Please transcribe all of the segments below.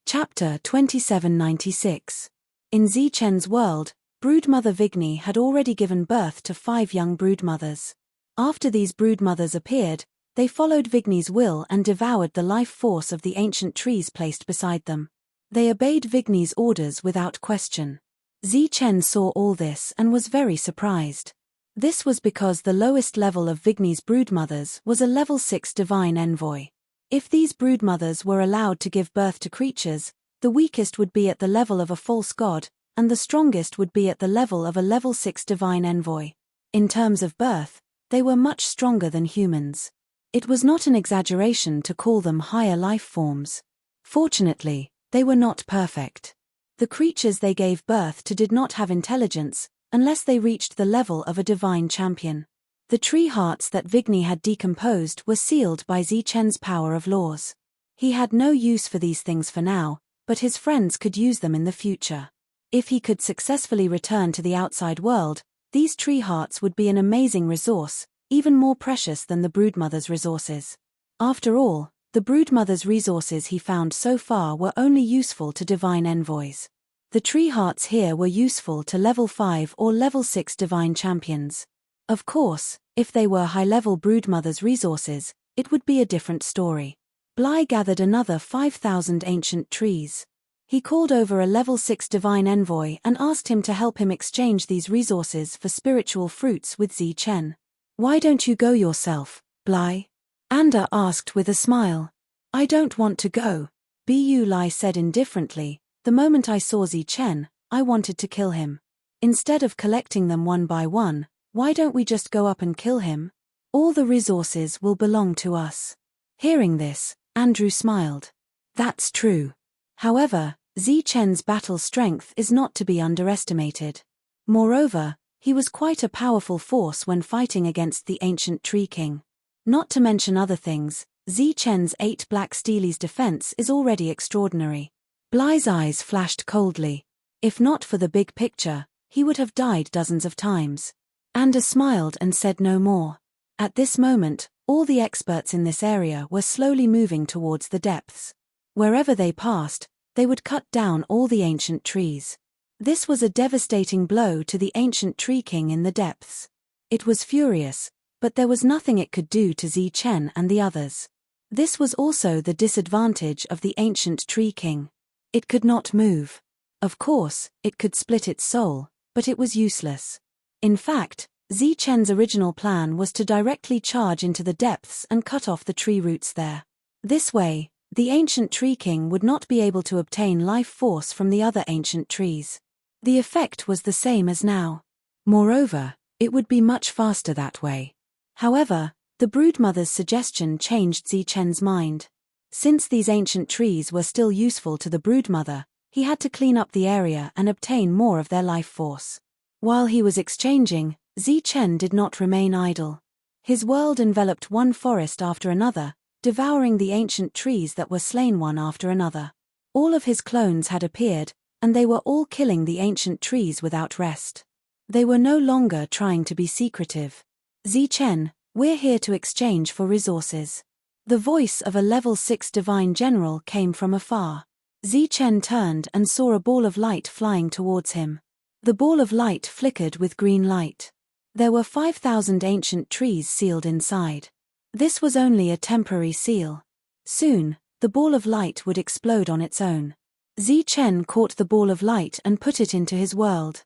Chapter 2796. In Zichen's world, broodmother Vigny had already given birth to 5 young broodmothers. After these broodmothers appeared, they followed Vigny's will and devoured the life force of the ancient trees placed beside them. They obeyed Vigny's orders without question. Zichen saw all this and was very surprised. This was because the lowest level of Vigny's broodmothers was a level 6 divine envoy. If these broodmothers were allowed to give birth to creatures, the weakest would be at the level of a false god, and the strongest would be at the level of a level 6 divine envoy. In terms of birth, they were much stronger than humans. It was not an exaggeration to call them higher life forms. Fortunately, they were not perfect. The creatures they gave birth to did not have intelligence, unless they reached the level of a divine champion. The tree hearts that Vigny had decomposed were sealed by Zichen's power of laws. He had no use for these things for now, but his friends could use them in the future. If he could successfully return to the outside world, these tree hearts would be an amazing resource, even more precious than the broodmother's resources. After all, the broodmother's resources he found so far were only useful to divine envoys. The tree hearts here were useful to level 5 or level 6 divine champions. Of course, if they were high-level broodmother's resources, it would be a different story. Bly gathered another 5,000 ancient trees. He called over a level 6 divine envoy and asked him to help him exchange these resources for spiritual fruits with Zichen. "Why don't you go yourself, Bly?" Anda asked with a smile. "I don't want to go," Bly said indifferently. "The moment I saw Zichen, I wanted to kill him. Instead of collecting them one by one, why don't we just go up and kill him? All the resources will belong to us." Hearing this, Andrew smiled. That's true. However, Zichen's battle strength is not to be underestimated. Moreover, he was quite a powerful force when fighting against the ancient tree king. Not to mention other things, Zichen's 8 black steelies defense is already extraordinary. Bly's eyes flashed coldly. If not for the big picture, he would have died dozens of times. Anda smiled and said no more. At this moment, all the experts in this area were slowly moving towards the depths. Wherever they passed, they would cut down all the ancient trees. This was a devastating blow to the ancient tree king in the depths. It was furious, but there was nothing it could do to Zichen and the others. This was also the disadvantage of the ancient tree king. It could not move. Of course, it could split its soul, but it was useless. In fact, Zichen's original plan was to directly charge into the depths and cut off the tree roots there. This way, the ancient tree king would not be able to obtain life force from the other ancient trees. The effect was the same as now. Moreover, it would be much faster that way. However, the broodmother's suggestion changed Zichen's mind. Since these ancient trees were still useful to the broodmother, he had to clean up the area and obtain more of their life force. While he was exchanging, Zichen did not remain idle. His world enveloped one forest after another, devouring the ancient trees that were slain one after another. All of his clones had appeared, and they were all killing the ancient trees without rest. They were no longer trying to be secretive. "Zichen, we're here to exchange for resources." The voice of a level 6 divine general came from afar. Zichen turned and saw a ball of light flying towards him. The ball of light flickered with green light. There were 5,000 ancient trees sealed inside. This was only a temporary seal. Soon, the ball of light would explode on its own. Zichen caught the ball of light and put it into his world.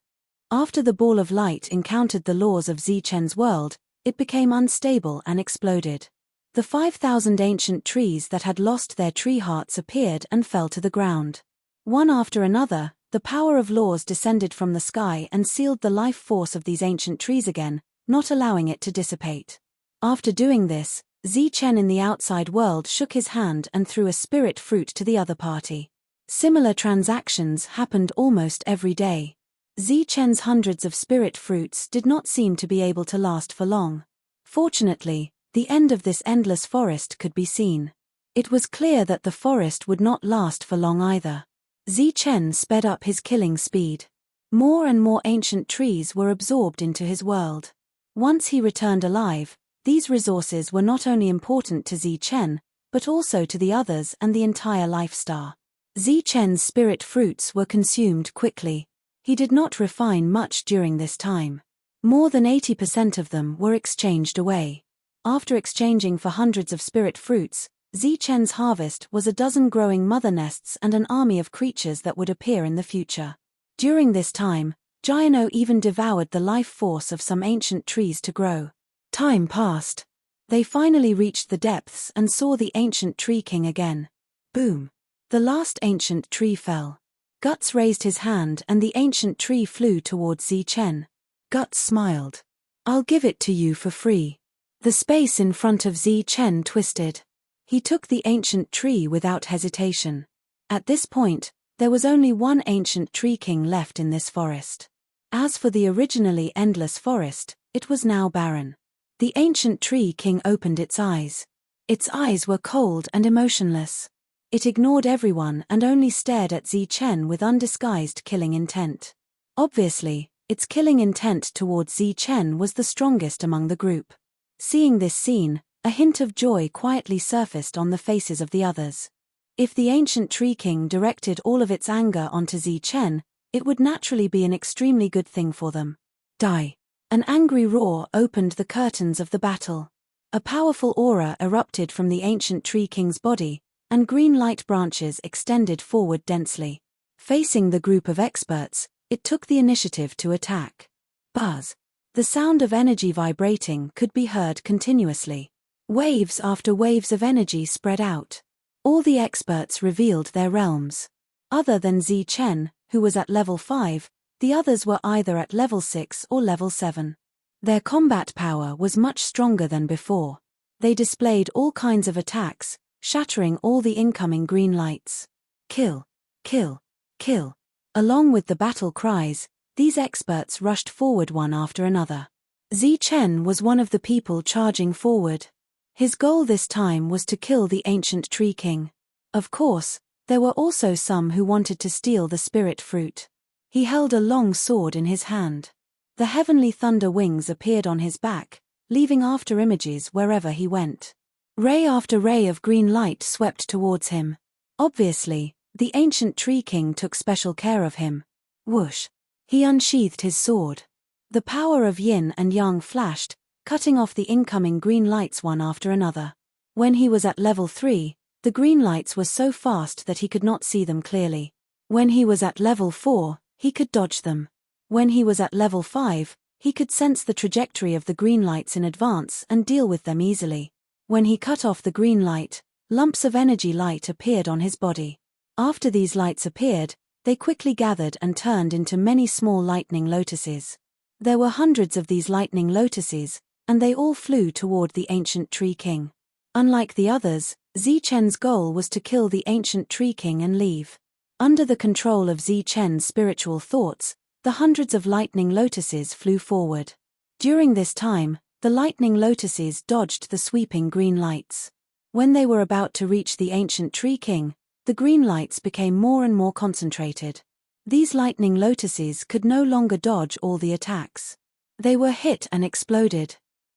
After the ball of light encountered the laws of Zichen's world, it became unstable and exploded. The 5,000 ancient trees that had lost their tree hearts appeared and fell to the ground. One after another, the power of laws descended from the sky and sealed the life force of these ancient trees again, not allowing it to dissipate. After doing this, Zichen in the outside world shook his hand and threw a spirit fruit to the other party. Similar transactions happened almost every day. Zichen's hundreds of spirit fruits did not seem to be able to last for long. Fortunately, the end of this endless forest could be seen. It was clear that the forest would not last for long either. Zichen sped up his killing speed. More and more ancient trees were absorbed into his world. Once he returned alive, these resources were not only important to Zichen, but also to the others and the entire life star. Zichen's spirit fruits were consumed quickly. He did not refine much during this time. More than 80% of them were exchanged away. After exchanging for hundreds of spirit fruits, Zichen's harvest was a dozen growing mother nests and an army of creatures that would appear in the future. During this time, Giano even devoured the life force of some ancient trees to grow. Time passed. They finally reached the depths and saw the ancient tree king again. Boom! The last ancient tree fell. Guts raised his hand and the ancient tree flew towards Zichen. Guts smiled. "I'll give it to you for free." The space in front of Zichen twisted. He took the ancient tree without hesitation. At this point, there was only one ancient tree king left in this forest. As for the originally endless forest, it was now barren. The ancient tree king opened its eyes. Its eyes were cold and emotionless. It ignored everyone and only stared at Zichen with undisguised killing intent. Obviously, its killing intent towards Zichen was the strongest among the group. Seeing this scene, a hint of joy quietly surfaced on the faces of the others. If the ancient tree king directed all of its anger onto Zichen, it would naturally be an extremely good thing for them. Die! An angry roar opened the curtains of the battle. A powerful aura erupted from the ancient tree king's body, and green light branches extended forward densely. Facing the group of experts, it took the initiative to attack. Buzz! The sound of energy vibrating could be heard continuously. Waves after waves of energy spread out. All the experts revealed their realms. Other than Zichen, who was at level 5, the others were either at level 6 or level 7. Their combat power was much stronger than before. They displayed all kinds of attacks, shattering all the incoming green lights. Kill! Kill! Kill! Along with the battle cries, these experts rushed forward one after another. Zichen was one of the people charging forward. His goal this time was to kill the ancient tree king. Of course, there were also some who wanted to steal the spirit fruit. He held a long sword in his hand. The heavenly thunder wings appeared on his back, leaving after images wherever he went. Ray after ray of green light swept towards him. Obviously, the ancient tree king took special care of him. Whoosh! He unsheathed his sword. The power of yin and yang flashed, cutting off the incoming green lights one after another. When he was at level 3, the green lights were so fast that he could not see them clearly. When he was at level 4, he could dodge them. When he was at level 5, he could sense the trajectory of the green lights in advance and deal with them easily. When he cut off the green light, lumps of energy light appeared on his body. After these lights appeared, they quickly gathered and turned into many small lightning lotuses. There were hundreds of these lightning lotuses, and they all flew toward the ancient tree king. Unlike the others, Zichen's goal was to kill the ancient tree king and leave. Under the control of Zichen's spiritual thoughts, the hundreds of lightning lotuses flew forward. During this time, the lightning lotuses dodged the sweeping green lights. When they were about to reach the ancient tree king, the green lights became more and more concentrated. These lightning lotuses could no longer dodge all the attacks. They were hit and exploded.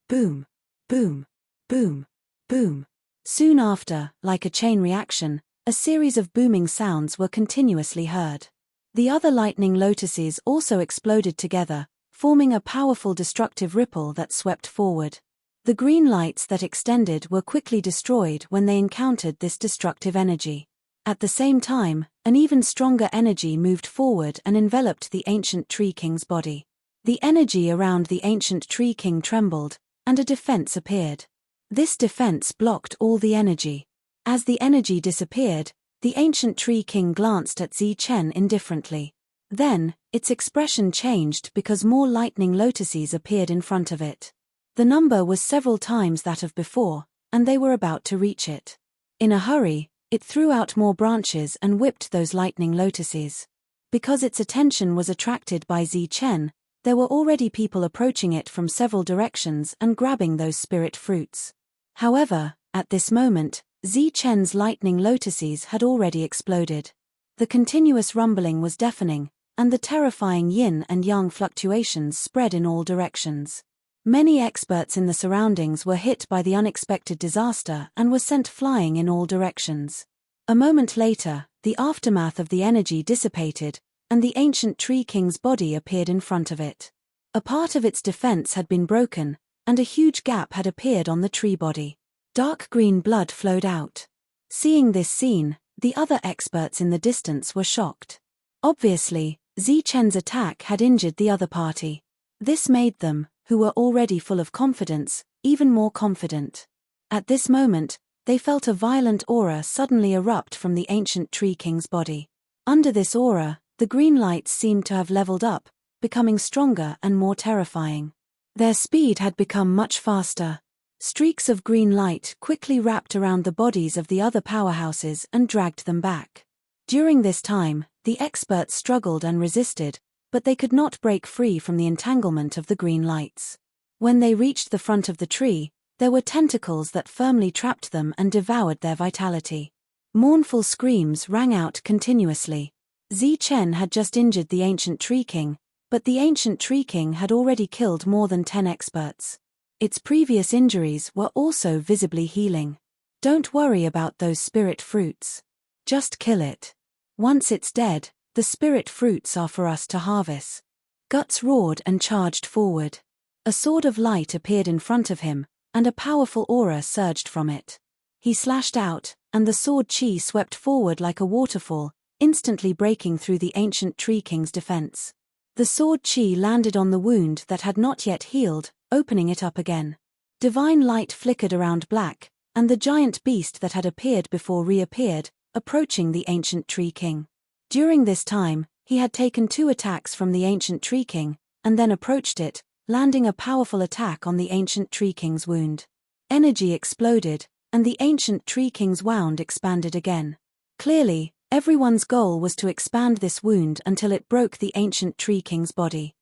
Boom! Boom! Boom! Boom! Soon after, like a chain reaction, a series of booming sounds were continuously heard. The other lightning lotuses also exploded together, forming a powerful destructive ripple that swept forward. The green lights that extended were quickly destroyed when they encountered this destructive energy. At the same time, an even stronger energy moved forward and enveloped the ancient tree king's body. The energy around the ancient tree king trembled, and a defense appeared. This defense blocked all the energy. As the energy disappeared, the ancient tree king glanced at Zichen indifferently. Then, its expression changed because more lightning lotuses appeared in front of it. The number was several times that of before, and they were about to reach it. In a hurry, it threw out more branches and whipped those lightning lotuses. Because its attention was attracted by Zichen, there were already people approaching it from several directions and grabbing those spirit fruits. However, at this moment, Zichen's lightning lotuses had already exploded. The continuous rumbling was deafening, and the terrifying yin and yang fluctuations spread in all directions. Many experts in the surroundings were hit by the unexpected disaster and were sent flying in all directions. A moment later, the aftermath of the energy dissipated, and the ancient Tree King's body appeared in front of it. A part of its defense had been broken, and a huge gap had appeared on the tree body. Dark green blood flowed out. Seeing this scene, the other experts in the distance were shocked. Obviously, Zichen's attack had injured the other party. This made them, who were already full of confidence, even more confident. At this moment, they felt a violent aura suddenly erupt from the ancient Tree King's body. Under this aura, the green lights seemed to have leveled up, becoming stronger and more terrifying. Their speed had become much faster. Streaks of green light quickly wrapped around the bodies of the other powerhouses and dragged them back. During this time, the experts struggled and resisted, but they could not break free from the entanglement of the green lights. When they reached the front of the tree, there were tentacles that firmly trapped them and devoured their vitality. Mournful screams rang out continuously. Zichen had just injured the ancient Tree King, but the ancient Tree King had already killed more than 10 experts. Its previous injuries were also visibly healing. Don't worry about those spirit fruits. Just kill it. Once it's dead, the spirit fruits are for us to harvest. Guts roared and charged forward. A sword of light appeared in front of him, and a powerful aura surged from it. He slashed out, and the sword chi swept forward like a waterfall, instantly breaking through the ancient Tree King's defense. The sword chi landed on the wound that had not yet healed, opening it up again. Divine light flickered around Black, and the giant beast that had appeared before reappeared, approaching the ancient Tree King. During this time, he had taken 2 attacks from the ancient Tree King, and then approached it, landing a powerful attack on the ancient Tree King's wound. Energy exploded, and the ancient Tree King's wound expanded again. Clearly, everyone's goal was to expand this wound until it broke the ancient Tree King's body.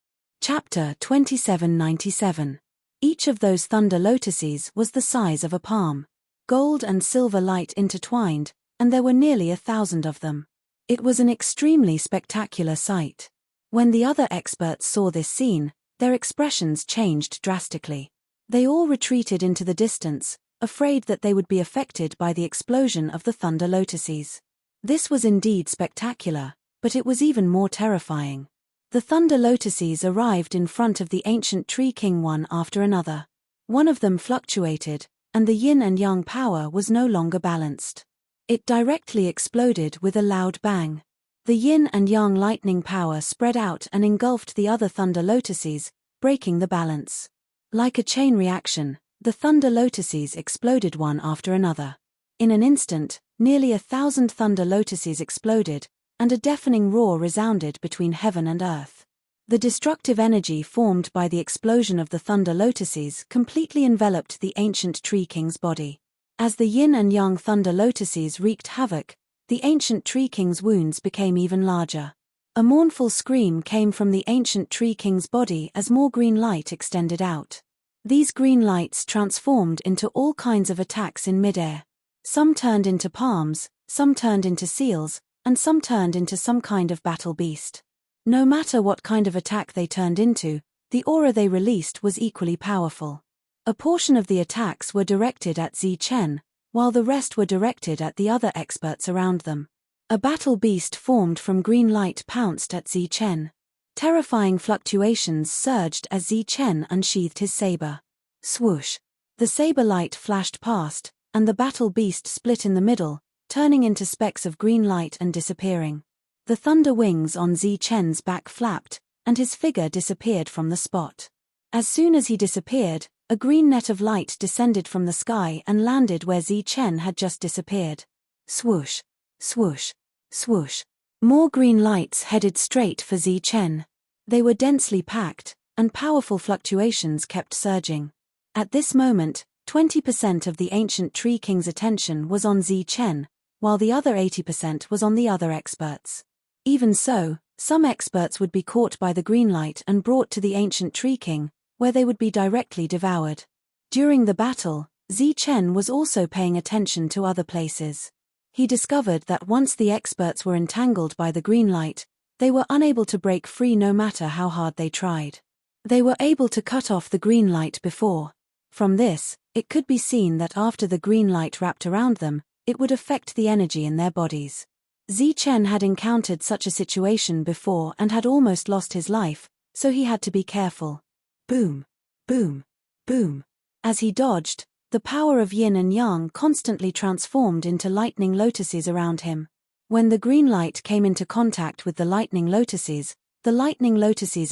Chapter 2797. Each of those thunder lotuses was the size of a palm. Gold and silver light intertwined, and there were nearly 1,000 of them. It was an extremely spectacular sight. When the other experts saw this scene, their expressions changed drastically. They all retreated into the distance, afraid that they would be affected by the explosion of the thunder lotuses. This was indeed spectacular, but it was even more terrifying. The thunder lotuses arrived in front of the ancient Tree King one after another. One of them fluctuated, and the yin and yang power was no longer balanced. It directly exploded with a loud bang. The yin and yang lightning power spread out and engulfed the other thunder lotuses, breaking the balance. Like a chain reaction, the thunder lotuses exploded one after another. In an instant, nearly 1,000 thunder lotuses exploded, and a deafening roar resounded between heaven and earth. The destructive energy formed by the explosion of the thunder lotuses completely enveloped the ancient Tree King's body. As the yin and yang thunder lotuses wreaked havoc, the ancient Tree King's wounds became even larger. A mournful scream came from the ancient Tree King's body as more green light extended out. These green lights transformed into all kinds of attacks in midair. Some turned into palms, some turned into seals, and some turned into some kind of battle beast. No matter what kind of attack they turned into, the aura they released was equally powerful. A portion of the attacks were directed at Zichen, while the rest were directed at the other experts around them. A battle beast formed from green light pounced at Zichen. Terrifying fluctuations surged as Zichen unsheathed his saber. Swoosh! The saber light flashed past, and the battle beast split in the middle, turning into specks of green light and disappearing. The thunder wings on Zichen's back flapped, and his figure disappeared from the spot. As soon as he disappeared, a green net of light descended from the sky and landed where Zichen had just disappeared. Swoosh! Swoosh! Swoosh! More green lights headed straight for Zichen. They were densely packed, and powerful fluctuations kept surging. At this moment, 20% of the ancient Tree King's attention was on Zichen, while the other 80% was on the other experts. Even so, some experts would be caught by the green light and brought to the ancient Tree King, where they would be directly devoured. During the battle, Zichen was also paying attention to other places. He discovered that once the experts were entangled by the green light, they were unable to break free no matter how hard they tried. They were able to cut off the green light before. From this, it could be seen that after the green light wrapped around them, it would affect the energy in their bodies. Zichen had encountered such a situation before and had almost lost his life, so he had to be careful. Boom, boom, boom. As he dodged, the power of yin and yang constantly transformed into lightning lotuses around him. When the green light came into contact with the lightning lotuses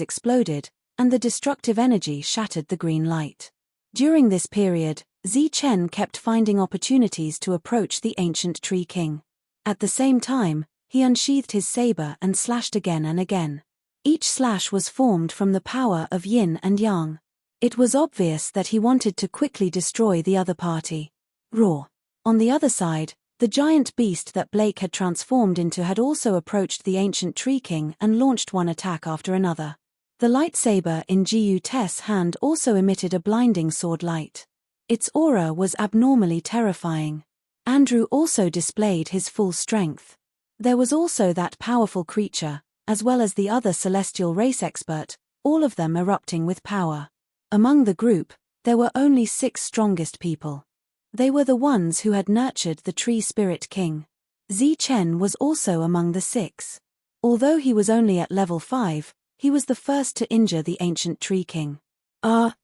exploded, and the destructive energy shattered the green light. During this period, Zichen kept finding opportunities to approach the ancient Tree King. At the same time, he unsheathed his saber and slashed again and again. Each slash was formed from the power of yin and yang. It was obvious that he wanted to quickly destroy the other party. Roar. On the other side, the giant beast that Blake had transformed into had also approached the ancient Tree King and launched one attack after another. The lightsaber in Jiu Te's hand also emitted a blinding sword light. Its aura was abnormally terrifying. Andrew also displayed his full strength. There was also that powerful creature, as well as the other celestial race expert, all of them erupting with power. Among the group, there were only 6 strongest people. They were the ones who had nurtured the Tree Spirit King. Zichen was also among the 6. Although he was only at level 5, he was the first to injure the ancient Tree King.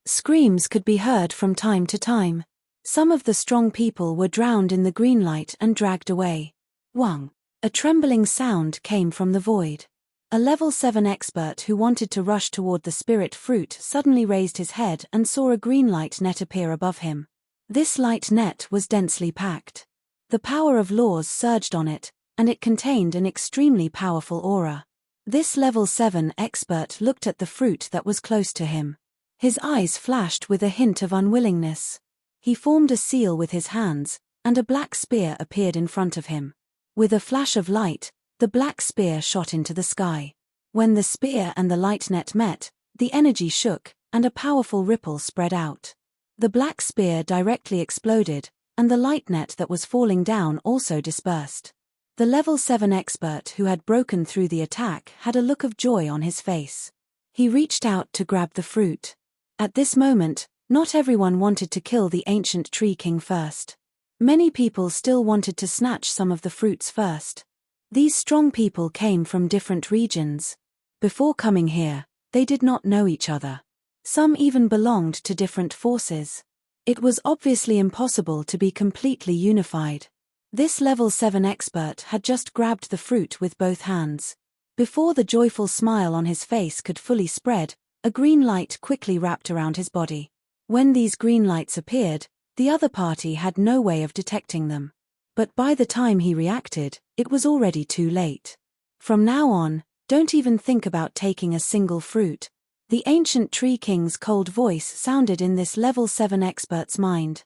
Screams could be heard from time to time. Some of the strong people were drowned in the green light and dragged away. Wang. A trembling sound came from the void. A level 7 expert who wanted to rush toward the spirit fruit suddenly raised his head and saw a green light net appear above him. This light net was densely packed. The power of laws surged on it, and it contained an extremely powerful aura. This level 7 expert looked at the fruit that was close to him. His eyes flashed with a hint of unwillingness. He formed a seal with his hands, and a black spear appeared in front of him. With a flash of light, the black spear shot into the sky. When the spear and the light net met, the energy shook, and a powerful ripple spread out. The black spear directly exploded, and the light net that was falling down also dispersed. The level 7 expert who had broken through the attack had a look of joy on his face. He reached out to grab the fruit. At this moment, not everyone wanted to kill the ancient Tree King first. Many people still wanted to snatch some of the fruits first. These strong people came from different regions. Before coming here, they did not know each other. Some even belonged to different forces. It was obviously impossible to be completely unified. This level 7 expert had just grabbed the fruit with both hands. Before the joyful smile on his face could fully spread, a green light quickly wrapped around his body. When these green lights appeared, the other party had no way of detecting them. But by the time he reacted, it was already too late. From now on, don't even think about taking a single fruit. The ancient Tree King's cold voice sounded in this level 7 expert's mind.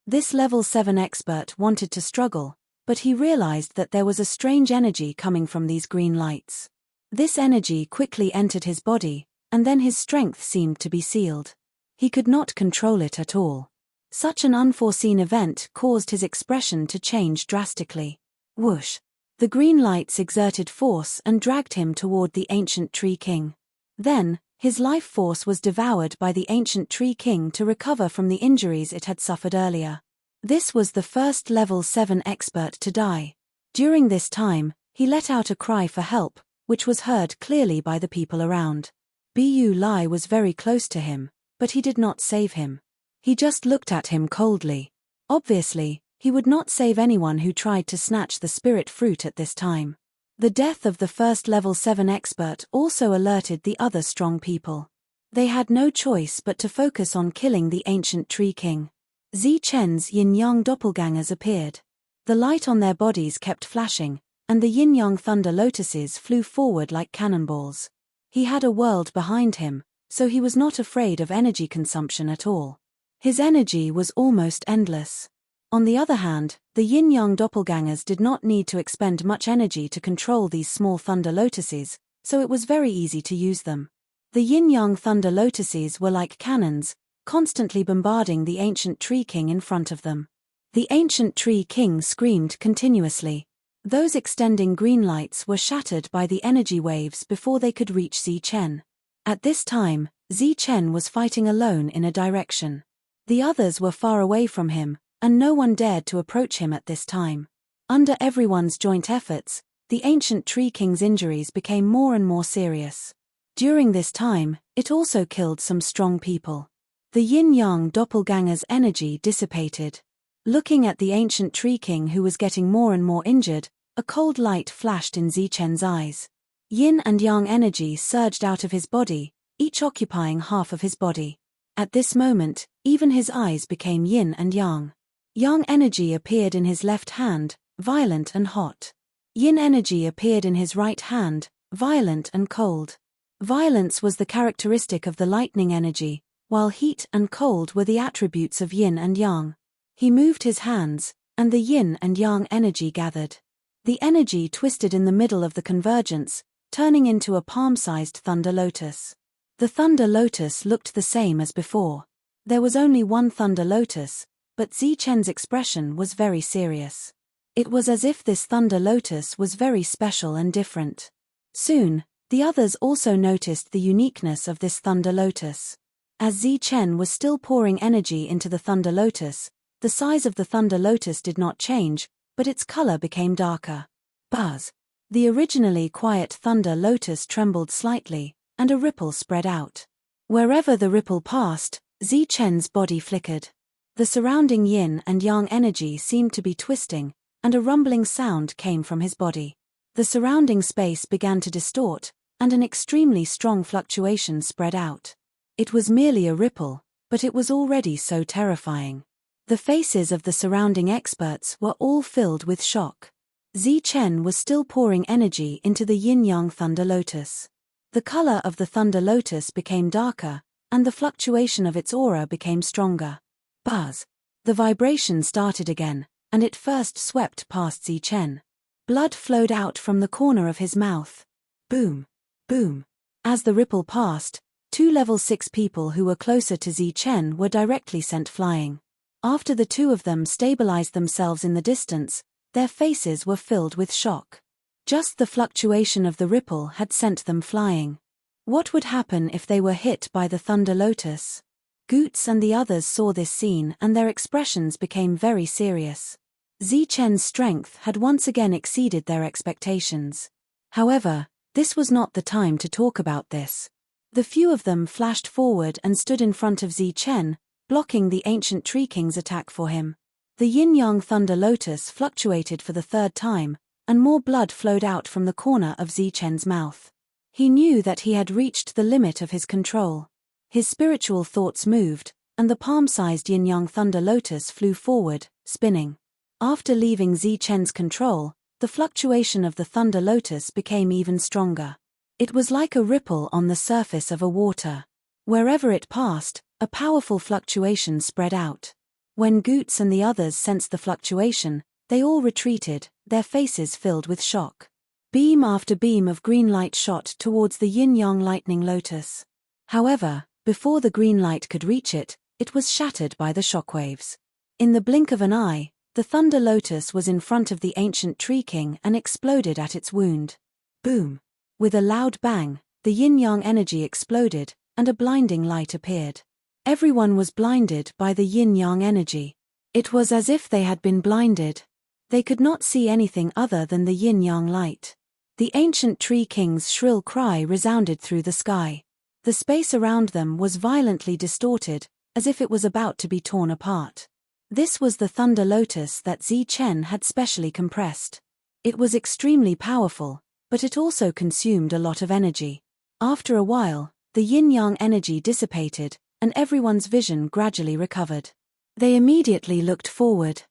This level 7 expert wanted to struggle, but he realized that there was a strange energy coming from these green lights. This energy quickly entered his body, and then his strength seemed to be sealed. He could not control it at all. Such an unforeseen event caused his expression to change drastically. Whoosh! The green lights exerted force and dragged him toward the ancient Tree King. Then, his life force was devoured by the ancient Tree King to recover from the injuries it had suffered earlier. This was the first level 7 expert to die. During this time, he let out a cry for help, which was heard clearly by the people around. Bu Lai was very close to him, but he did not save him. He just looked at him coldly. Obviously, he would not save anyone who tried to snatch the spirit fruit at this time. The death of the first level 7 expert also alerted the other strong people. They had no choice but to focus on killing the ancient Tree King. Zichen's yin-yang doppelgangers appeared. The light on their bodies kept flashing, and the yin-yang thunder lotuses flew forward like cannonballs. He had a world behind him, so he was not afraid of energy consumption at all. His energy was almost endless. On the other hand, the yin-yang doppelgangers did not need to expend much energy to control these small thunder lotuses, so it was very easy to use them. The yin-yang thunder lotuses were like cannons, constantly bombarding the ancient Tree King in front of them. The ancient Tree King screamed continuously. Those extending green lights were shattered by the energy waves before they could reach Zichen. At this time, Zichen was fighting alone in a direction. The others were far away from him, and no one dared to approach him at this time. Under everyone's joint efforts, the ancient Tree King's injuries became more and more serious. During this time, it also killed some strong people. The yin-yang doppelganger's energy dissipated. Looking at the ancient Tree King who was getting more and more injured, a cold light flashed in Zichen's eyes. Yin and yang energy surged out of his body, each occupying half of his body. At this moment, even his eyes became yin and yang. Yang energy appeared in his left hand, violent and hot. Yin energy appeared in his right hand, violent and cold. Violence was the characteristic of the lightning energy, while heat and cold were the attributes of yin and yang. He moved his hands, and the yin and yang energy gathered. The energy twisted in the middle of the convergence, turning into a palm-sized thunder lotus. The thunder lotus looked the same as before. There was only one thunder lotus, but Zichen's expression was very serious. It was as if this thunder lotus was very special and different. Soon, the others also noticed the uniqueness of this thunder lotus. As Zichen was still pouring energy into the thunder lotus, the size of the thunder lotus did not change, but its color became darker. Buzz! The originally quiet thunder lotus trembled slightly, and a ripple spread out. Wherever the ripple passed, Zichen's body flickered. The surrounding yin and yang energy seemed to be twisting, and a rumbling sound came from his body. The surrounding space began to distort, and an extremely strong fluctuation spread out. It was merely a ripple, but it was already so terrifying. The faces of the surrounding experts were all filled with shock. Zichen was still pouring energy into the yin-yang thunder lotus. The color of the thunder lotus became darker, and the fluctuation of its aura became stronger. Buzz! The vibration started again, and it first swept past Zichen. Blood flowed out from the corner of his mouth. Boom! Boom! As the ripple passed, 2 level 6 people who were closer to Zichen were directly sent flying. After the 2 of them stabilized themselves in the distance, their faces were filled with shock. Just the fluctuation of the ripple had sent them flying. What would happen if they were hit by the thunder lotus? Goots and the others saw this scene and their expressions became very serious. Zichen's strength had once again exceeded their expectations. However, this was not the time to talk about this. The few of them flashed forward and stood in front of Zichen, blocking the ancient Tree King's attack for him. The yin-yang thunder lotus fluctuated for the 3rd time, and more blood flowed out from the corner of Zichen's mouth. He knew that he had reached the limit of his control. His spiritual thoughts moved, and the palm-sized yin-yang thunder lotus flew forward, spinning. After leaving Zichen's control, the fluctuation of the thunder lotus became even stronger. It was like a ripple on the surface of a water. Wherever it passed, a powerful fluctuation spread out. When Goots and the others sensed the fluctuation, they all retreated, their faces filled with shock. Beam after beam of green light shot towards the yin-yang lightning lotus. However, before the green light could reach it, it was shattered by the shockwaves. In the blink of an eye, the thunder lotus was in front of the ancient Tree King and exploded at its wound. Boom! With a loud bang, the yin-yang energy exploded, and a blinding light appeared. Everyone was blinded by the yin-yang energy. It was as if they had been blinded. They could not see anything other than the yin-yang light. The ancient Tree King's shrill cry resounded through the sky. The space around them was violently distorted, as if it was about to be torn apart. This was the thunder lotus that Zichen had specially compressed. It was extremely powerful, but it also consumed a lot of energy. After a while, the yin-yang energy dissipated, and everyone's vision gradually recovered. They immediately looked forward.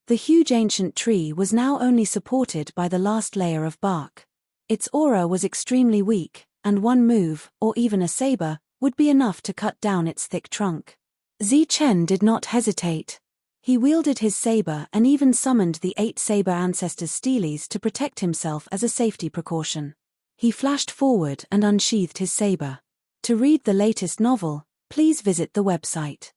The huge ancient tree was now only supported by the last layer of bark. Its aura was extremely weak, and one move, or even a saber, would be enough to cut down its thick trunk. Zichen did not hesitate. He wielded his saber and even summoned the 8 saber ancestors' steelies to protect himself as a safety precaution. He flashed forward and unsheathed his saber. To read the latest novel, please visit the website.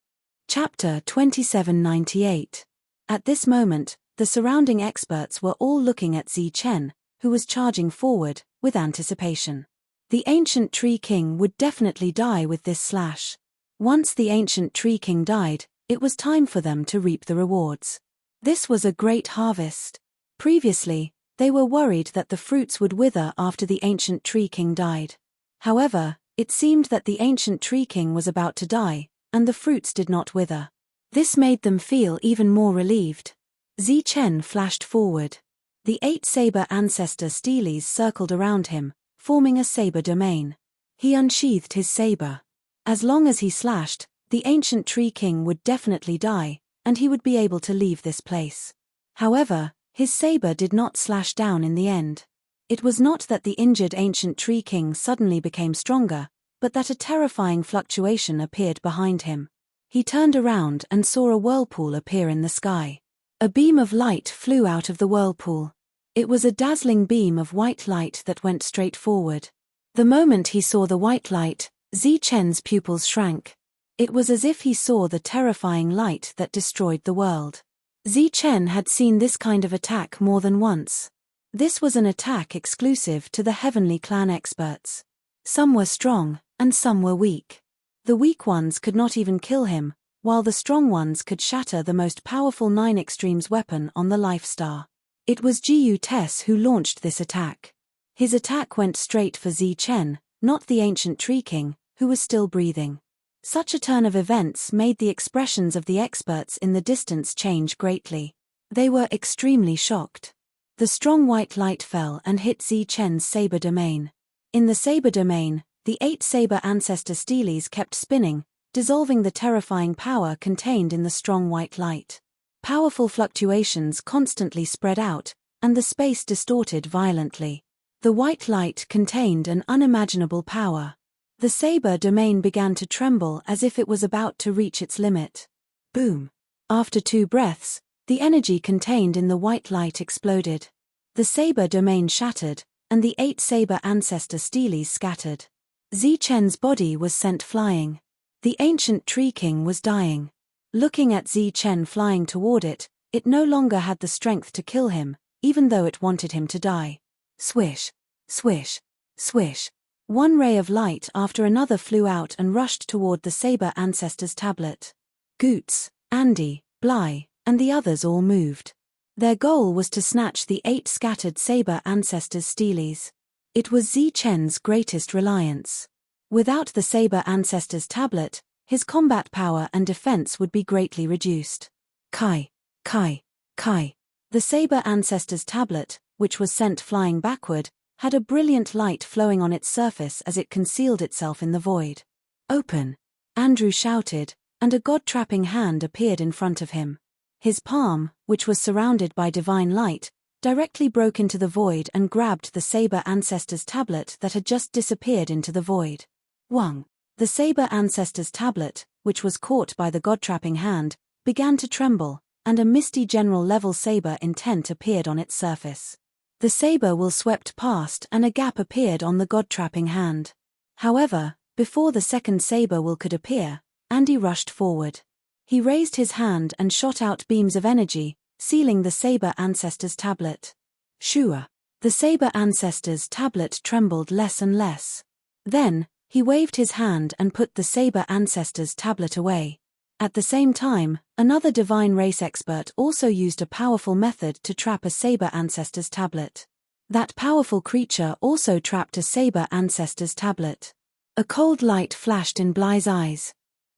Chapter 2798. At this moment, the surrounding experts were all looking at Zichen, who was charging forward, with anticipation. The ancient Tree King would definitely die with this slash. Once the ancient Tree King died, it was time for them to reap the rewards. This was a great harvest. Previously, They were worried that the fruits would wither after the ancient tree king died. However, it seemed that the ancient tree king was about to die, and the fruits did not wither. This made them feel even more relieved. Zichen flashed forward. The 8 saber ancestor steles circled around him, forming a saber domain. He unsheathed his saber. As long as he slashed, the ancient tree king would definitely die, and he would be able to leave this place. However, his saber did not slash down in the end. It was not that the injured ancient tree king suddenly became stronger, but that a terrifying fluctuation appeared behind him. He turned around and saw a whirlpool appear in the sky. A beam of light flew out of the whirlpool. It was a dazzling beam of white light that went straight forward. The moment he saw the white light, Zichen's pupils shrank. It was as if he saw the terrifying light that destroyed the world. Zichen had seen this kind of attack more than once. This was an attack exclusive to the Heavenly Clan experts. Some were strong, and some were weak. The weak ones could not even kill him, while the strong ones could shatter the most powerful 9 Extremes weapon on the Life Star. It was Jiu Tes who launched this attack. His attack went straight for Zichen, not the ancient tree king, who was still breathing. Such a turn of events made the expressions of the experts in the distance change greatly. They were extremely shocked. The strong white light fell and hit Zichen's saber domain. In the saber domain, the 8 saber ancestor steles kept spinning, dissolving the terrifying power contained in the strong white light. Powerful fluctuations constantly spread out, and the space distorted violently. The white light contained an unimaginable power. The saber domain began to tremble as if it was about to reach its limit. Boom! After 2 breaths, the energy contained in the white light exploded. The saber domain shattered, and the 8 saber ancestor steles scattered. Zichen's body was sent flying. The ancient tree king was dying. Looking at Zichen flying toward it, it no longer had the strength to kill him, even though it wanted him to die. Swish! Swish! Swish! One ray of light after another flew out and rushed toward the saber ancestor's tablet. Goots, Andy, Bly, and the others all moved. Their goal was to snatch the 8 scattered saber ancestors' steles. It was Zichen's greatest reliance. Without the saber ancestor's tablet, his combat power and defense would be greatly reduced. Kai, Kai, Kai. The saber ancestor's tablet, which was sent flying backward, had a brilliant light flowing on its surface as it concealed itself in the void. Open! Andrew shouted, and a god-trapping hand appeared in front of him. His palm, which was surrounded by divine light, directly broke into the void and grabbed the saber ancestor's tablet that had just disappeared into the void. Wang! The saber ancestor's tablet, which was caught by the god-trapping hand, began to tremble, and a misty general-level saber intent appeared on its surface. The saber will swept past and a gap appeared on the god-trapping hand. However, before the second saber will could appear, Andy rushed forward. He raised his hand and shot out beams of energy, sealing the saber ancestor's tablet. Shua! The saber ancestor's tablet trembled less and less. Then, he waved his hand and put the saber ancestor's tablet away. At the same time, another divine race expert also used a powerful method to trap a saber ancestor's tablet. That powerful creature also trapped a saber ancestor's tablet. A cold light flashed in Bly's eyes.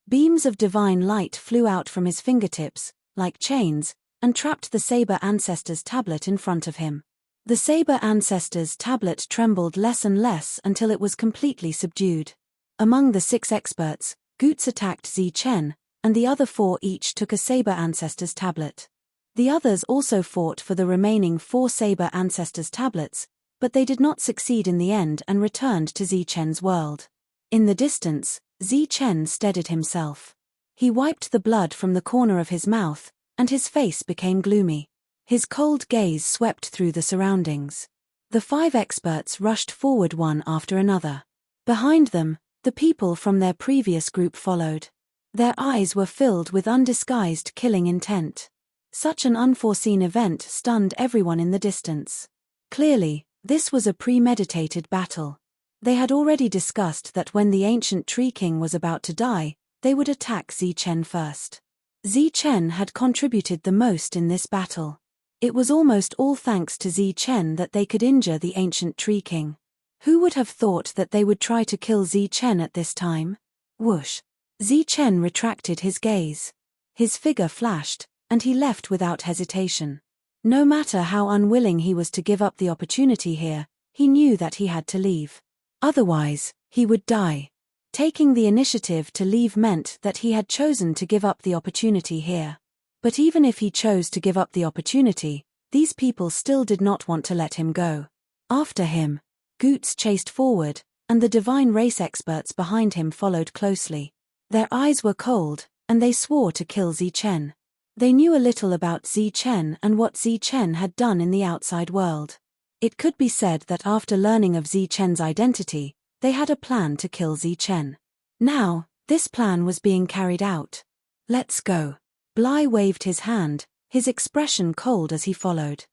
Beams of divine light flew out from his fingertips, like chains, and trapped the saber ancestor's tablet in front of him. The saber ancestor's tablet trembled less and less until it was completely subdued. Among the 6 experts, Goots attacked Zichen, and the other 4 each took a saber ancestor's tablet. The others also fought for the remaining 4 saber ancestors' tablets, but they did not succeed in the end and returned to Zichen's world. In the distance, Zichen steadied himself. He wiped the blood from the corner of his mouth, and his face became gloomy. His cold gaze swept through the surroundings. The 5 experts rushed forward one after another. Behind them, the people from their previous group followed. Their eyes were filled with undisguised killing intent. Such an unforeseen event stunned everyone in the distance. Clearly, this was a premeditated battle. They had already discussed that when the ancient tree king was about to die, they would attack Zichen first. Zichen had contributed the most in this battle. It was almost all thanks to Zichen that they could injure the ancient Tree King. Who would have thought that they would try to kill Zichen at this time? Whoosh! Zichen retracted his gaze. His figure flashed, and he left without hesitation. No matter how unwilling he was to give up the opportunity here, he knew that he had to leave. Otherwise, he would die. Taking the initiative to leave meant that he had chosen to give up the opportunity here. But even if he chose to give up the opportunity, these people still did not want to let him go. After him, Goots chased forward, and the divine race experts behind him followed closely. Their eyes were cold, and they swore to kill Zichen. They knew a little about Zichen and what Zichen had done in the outside world. It could be said that after learning of Zichen's identity, they had a plan to kill Zichen. Now, this plan was being carried out. Let's go. Bly waved his hand, his expression cold as he followed.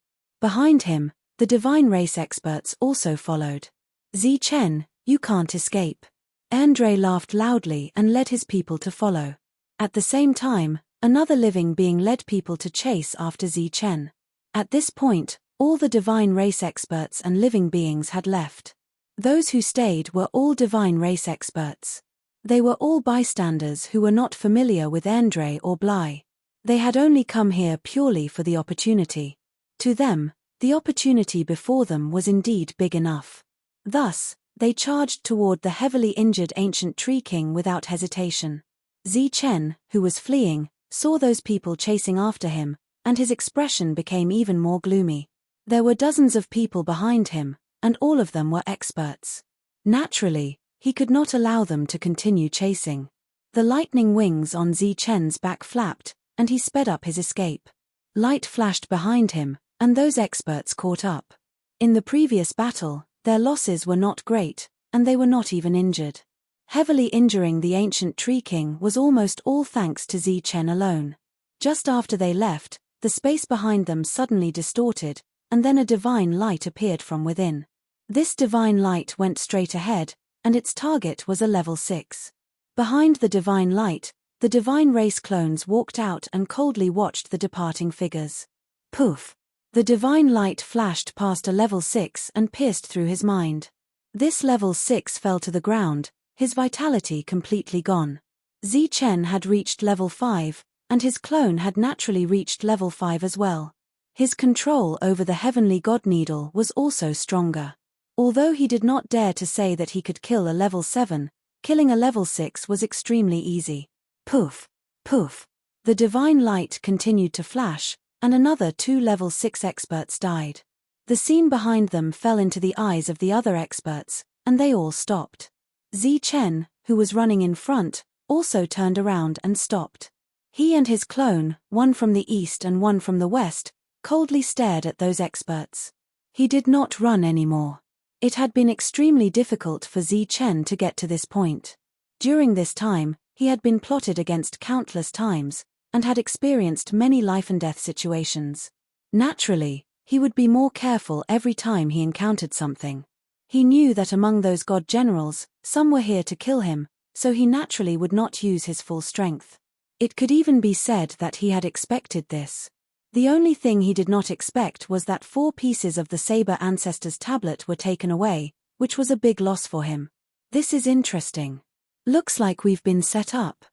Behind him, the divine race experts also followed. Zichen, you can't escape. Andre laughed loudly and led his people to follow. At the same time, another living being led people to chase after Zichen. At this point, all the divine race experts and living beings had left. Those who stayed were all divine race experts. They were all bystanders who were not familiar with Andre or Bly. They had only come here purely for the opportunity. To them, the opportunity before them was indeed big enough. Thus, they charged toward the heavily injured ancient Tree King without hesitation. Zichen, who was fleeing, saw those people chasing after him, and his expression became even more gloomy. There were dozens of people behind him, and all of them were experts. Naturally, he could not allow them to continue chasing. The lightning wings on Zichen's back flapped, and he sped up his escape. Light flashed behind him, and those experts caught up. In the previous battle, their losses were not great, and they were not even injured. Heavily injuring the ancient Tree King was almost all thanks to Zichen alone. Just after they left, the space behind them suddenly distorted, and then a divine light appeared from within. This divine light went straight ahead, and its target was a level 6. Behind the divine light, the divine race clones walked out and coldly watched the departing figures. Poof! The divine light flashed past a level 6 and pierced through his mind. This level 6 fell to the ground, his vitality completely gone. Zichen had reached level 5, and his clone had naturally reached level 5 as well. His control over the heavenly god needle was also stronger. Although he did not dare to say that he could kill a level 7, killing a level 6 was extremely easy. Poof! Poof! The divine light continued to flash, and another 2 level 6 experts died. The scene behind them fell into the eyes of the other experts, and they all stopped. Zichen, who was running in front, also turned around and stopped. He and his clone, one from the east and one from the west, coldly stared at those experts. He did not run anymore. It had been extremely difficult for Zichen to get to this point. During this time, he had been plotted against countless times, and had experienced many life-and-death situations. Naturally, he would be more careful every time he encountered something. He knew that among those god generals, some were here to kill him, so he naturally would not use his full strength. It could even be said that he had expected this. The only thing he did not expect was that 4 pieces of the Saber Ancestors tablet were taken away, which was a big loss for him. This is interesting. Looks like we've been set up.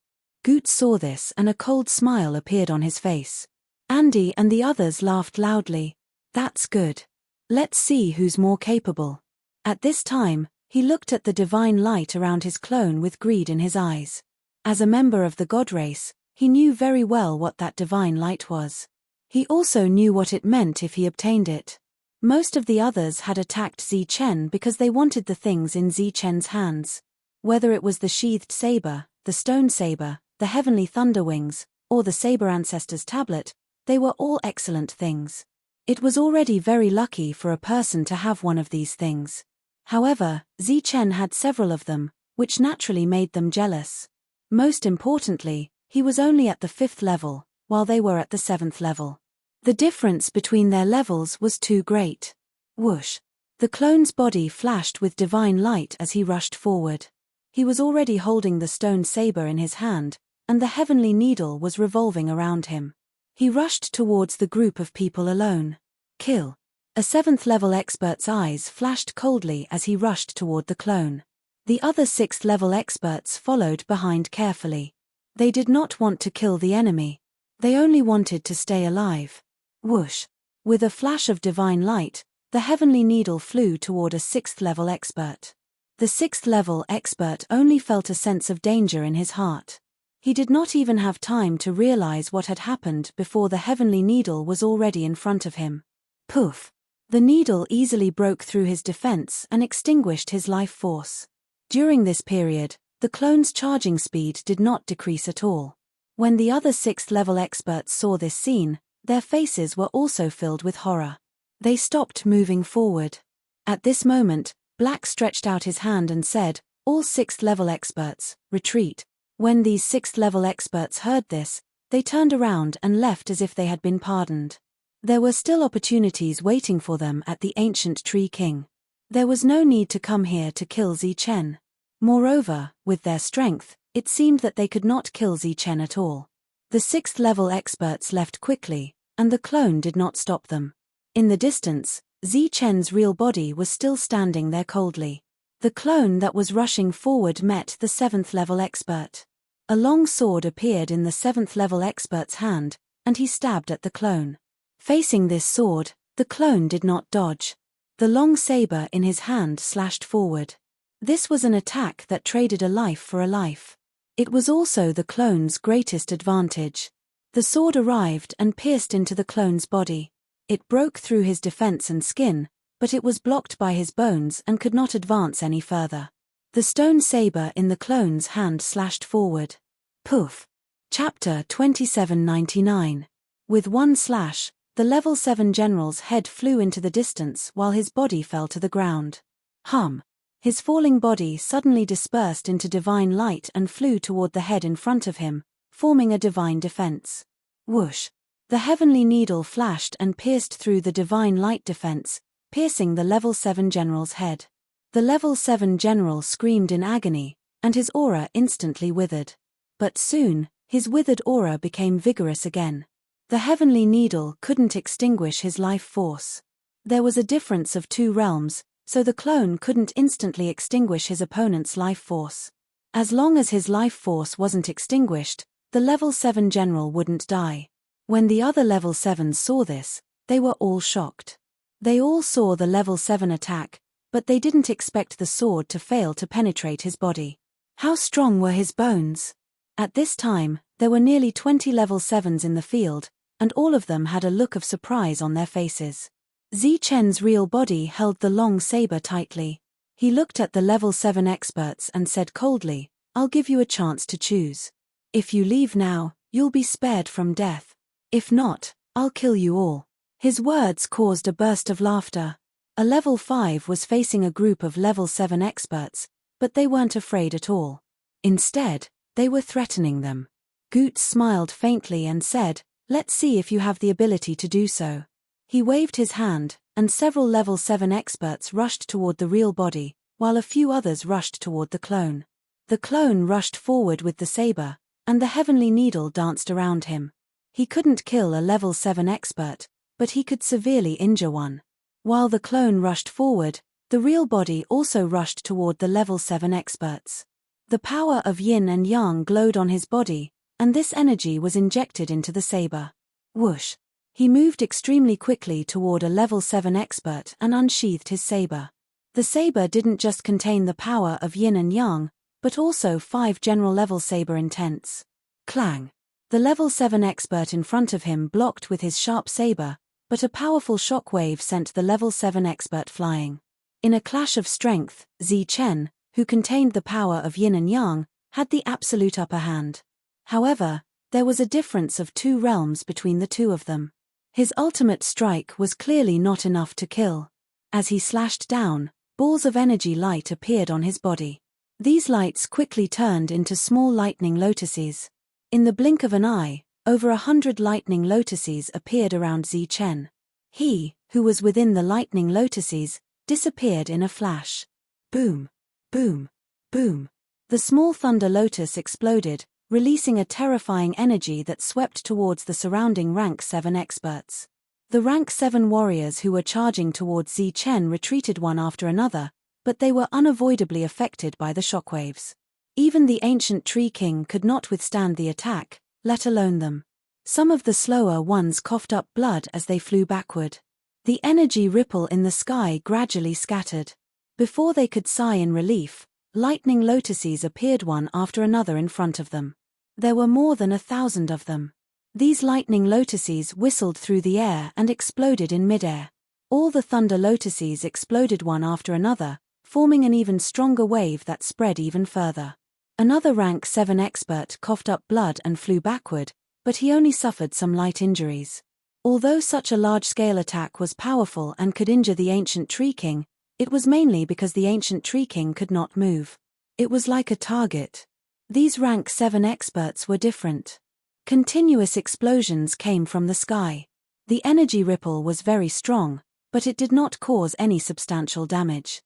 Goots saw this and a cold smile appeared on his face. Andy and the others laughed loudly. That's good. Let's see who's more capable. At this time, he looked at the divine light around his clone with greed in his eyes. As a member of the god race, he knew very well what that divine light was. He also knew what it meant if he obtained it. Most of the others had attacked Zichen because they wanted the things in Zichen's hands. Whether it was the sheathed saber, the stone saber, the heavenly thunder wings, or the Saber Ancestors tablet, they were all excellent things. It was already very lucky for a person to have one of these things. However, Zichen had several of them, which naturally made them jealous. Most importantly, he was only at the 5th level, while they were at the 7th level. The difference between their levels was too great. Whoosh! The clone's body flashed with divine light as he rushed forward. He was already holding the stone saber in his hand, and the heavenly needle was revolving around him. He rushed towards the group of people alone. Kill. A 7th-level expert's eyes flashed coldly as he rushed toward the clone. The other 6th-level experts followed behind carefully. They did not want to kill the enemy. They only wanted to stay alive. Whoosh! With a flash of divine light, the heavenly needle flew toward a 6th-level expert. The 6th-level expert only felt a sense of danger in his heart. He did not even have time to realize what had happened before the heavenly needle was already in front of him. Poof! The needle easily broke through his defense and extinguished his life force. During this period, the clone's charging speed did not decrease at all. When the other 6th-level experts saw this scene, their faces were also filled with horror. They stopped moving forward. At this moment, Black stretched out his hand and said, "All 6th-level experts, retreat." When these 6th-level experts heard this, they turned around and left as if they had been pardoned. There were still opportunities waiting for them at the ancient Tree King. There was no need to come here to kill Zichen. Moreover, with their strength, it seemed that they could not kill Zichen at all. The 6th-level experts left quickly, and the clone did not stop them. In the distance, Zichen's real body was still standing there coldly. The clone that was rushing forward met the 7th-level expert. A long sword appeared in the 7th-level expert's hand, and he stabbed at the clone. Facing this sword, the clone did not dodge. The long saber in his hand slashed forward. This was an attack that traded a life for a life. It was also the clone's greatest advantage. The sword arrived and pierced into the clone's body. It broke through his defense and skin, but it was blocked by his bones and could not advance any further. The stone saber in the clone's hand slashed forward. Poof! Chapter 2799. With one slash, the level 7 general's head flew into the distance while his body fell to the ground. Hum! His falling body suddenly dispersed into divine light and flew toward the head in front of him, forming a divine defense. Whoosh! The heavenly needle flashed and pierced through the divine light defense, piercing the level 7 general's head. The level 7 general screamed in agony, and his aura instantly withered. But soon, his withered aura became vigorous again. The heavenly needle couldn't extinguish his life force. There was a difference of 2 realms, so the clone couldn't instantly extinguish his opponent's life force. As long as his life force wasn't extinguished, the level 7 general wouldn't die. When the other level 7s saw this, they were all shocked. They all saw the level 7 attack, but they didn't expect the sword to fail to penetrate his body. How strong were his bones? At this time, there were nearly 20 level 7s in the field, and all of them had a look of surprise on their faces. Zichen's real body held the long saber tightly. He looked at the level 7 experts and said coldly, "I'll give you a chance to choose. If you leave now, you'll be spared from death. If not, I'll kill you all." His words caused a burst of laughter. A level 5 was facing a group of level 7 experts, but they weren't afraid at all. Instead, they were threatening them. Goot smiled faintly and said, "Let's see if you have the ability to do so." He waved his hand, and several level 7 experts rushed toward the real body, while a few others rushed toward the clone. The clone rushed forward with the saber, and the heavenly needle danced around him. He couldn't kill a level 7 expert, but he could severely injure one. While the clone rushed forward, the real body also rushed toward the level 7 experts. The power of yin and yang glowed on his body, and this energy was injected into the saber. Whoosh! He moved extremely quickly toward a level 7 expert and unsheathed his saber. The saber didn't just contain the power of yin and yang, but also 5 general level saber intents. Clang! The level 7 expert in front of him blocked with his sharp saber, but a powerful shockwave sent the level 7 expert flying. In a clash of strength, Zichen, who contained the power of yin and yang, had the absolute upper hand. However, there was a difference of 2 realms between the two of them. His ultimate strike was clearly not enough to kill. As he slashed down, balls of energy light appeared on his body. These lights quickly turned into small lightning lotuses. In the blink of an eye, over 100 lightning lotuses appeared around Zichen. He, who was within the lightning lotuses, disappeared in a flash. Boom! Boom! Boom! The small thunder lotus exploded, releasing a terrifying energy that swept towards the surrounding Rank 7 experts. The Rank 7 warriors who were charging towards Zichen retreated one after another, but they were unavoidably affected by the shockwaves. Even the ancient Tree King could not withstand the attack, let alone them. Some of the slower ones coughed up blood as they flew backward. The energy ripple in the sky gradually scattered. Before they could sigh in relief, lightning lotuses appeared one after another in front of them. There were more than 1,000 of them. These lightning lotuses whistled through the air and exploded in midair. All the thunder lotuses exploded one after another, forming an even stronger wave that spread even further. Another Rank 7 expert coughed up blood and flew backward, but he only suffered some light injuries. Although such a large-scale attack was powerful and could injure the ancient Tree King, it was mainly because the ancient Tree King could not move. It was like a target. These Rank 7 experts were different. Continuous explosions came from the sky. The energy ripple was very strong, but it did not cause any substantial damage.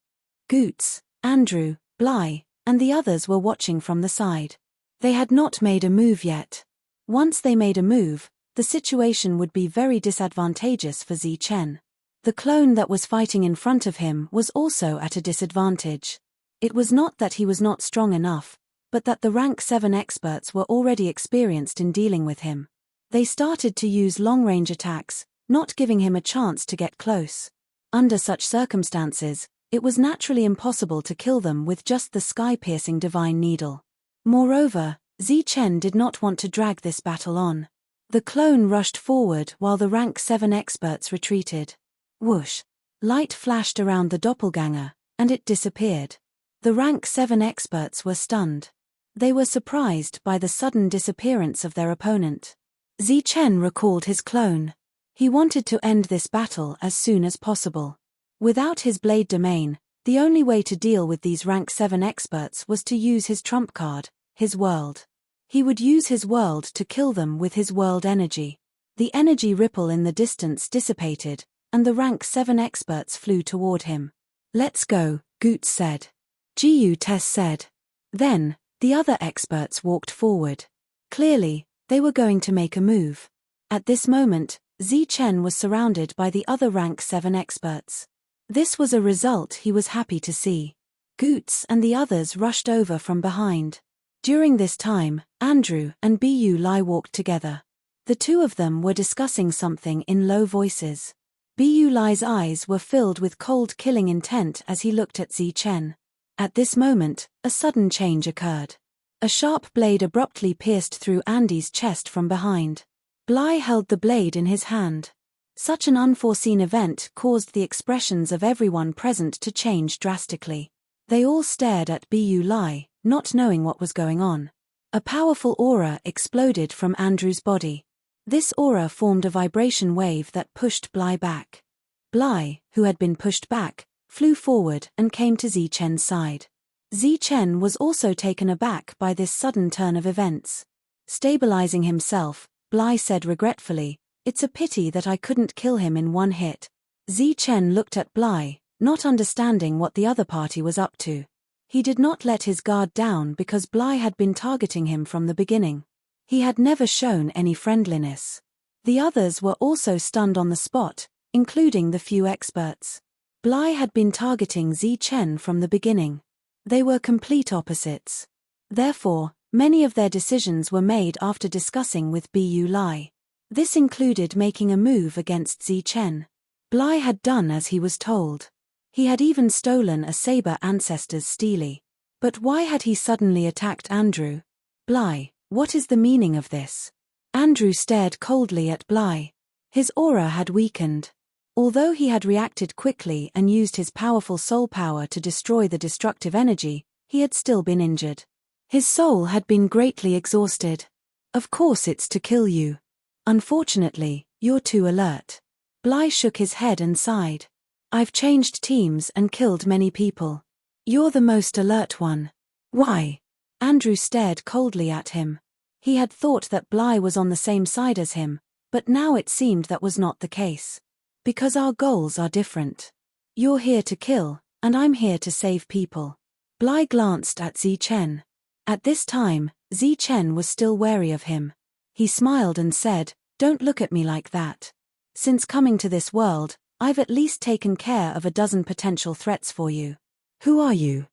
Goots, Andrew, Bly, and the others were watching from the side. They had not made a move yet. Once they made a move, the situation would be very disadvantageous for Zichen. The clone that was fighting in front of him was also at a disadvantage. It was not that he was not strong enough, but that the Rank 7 experts were already experienced in dealing with him. They started to use long-range attacks, not giving him a chance to get close. Under such circumstances, it was naturally impossible to kill them with just the sky-piercing divine needle. Moreover, Zichen did not want to drag this battle on. The clone rushed forward while the Rank 7 experts retreated. Whoosh! Light flashed around the doppelganger, and it disappeared. The Rank 7 experts were stunned. They were surprised by the sudden disappearance of their opponent. Zichen recalled his clone. He wanted to end this battle as soon as possible. Without his blade domain, the only way to deal with these Rank 7 experts was to use his trump card, his world. He would use his world to kill them with his world energy. The energy ripple in the distance dissipated, and the Rank 7 experts flew toward him. "Let's go," Goots said. Jiu Tess said. Then, the other experts walked forward. Clearly, they were going to make a move. At this moment, Zichen was surrounded by the other Rank 7 experts. This was a result he was happy to see. Goots and the others rushed over from behind. During this time, Andrew and Bustling walked together. The two of them were discussing something in low voices. Bustling's eyes were filled with cold killing intent as he looked at Zichen. At this moment, a sudden change occurred. A sharp blade abruptly pierced through Andy's chest from behind. Bly held the blade in his hand. Such an unforeseen event caused the expressions of everyone present to change drastically. They all stared at Bustling, not knowing what was going on. A powerful aura exploded from Andrew's body. This aura formed a vibration wave that pushed Bly back. Bly, who had been pushed back, flew forward and came to Zichen's side. Zichen was also taken aback by this sudden turn of events. Stabilizing himself, Bly said regretfully, "It's a pity that I couldn't kill him in one hit." Zichen looked at Bly, not understanding what the other party was up to. He did not let his guard down because Bly had been targeting him from the beginning. He had never shown any friendliness. The others were also stunned on the spot, including the few experts. Bly had been targeting Zichen from the beginning. They were complete opposites. Therefore, many of their decisions were made after discussing with Bustling. This included making a move against Zichen. Bly had done as he was told. He had even stolen a Saber ancestor's stele. But why had he suddenly attacked Andrew? Bly, what is the meaning of this? Andrew stared coldly at Bly. His aura had weakened. Although he had reacted quickly and used his powerful soul power to destroy the destructive energy, he had still been injured. His soul had been greatly exhausted. "Of course it's to kill you. Unfortunately, you're too alert." Bly shook his head and sighed. "I've changed teams and killed many people. You're the most alert one." "Why?" Andrew stared coldly at him. He had thought that Bly was on the same side as him, but now it seemed that was not the case. "Because our goals are different. You're here to kill, and I'm here to save people." Bly glanced at Zichen. At this time, Chen was still wary of him. He smiled and said, "Don't look at me like that. Since coming to this world, I've at least taken care of a dozen potential threats for you." "Who are you?"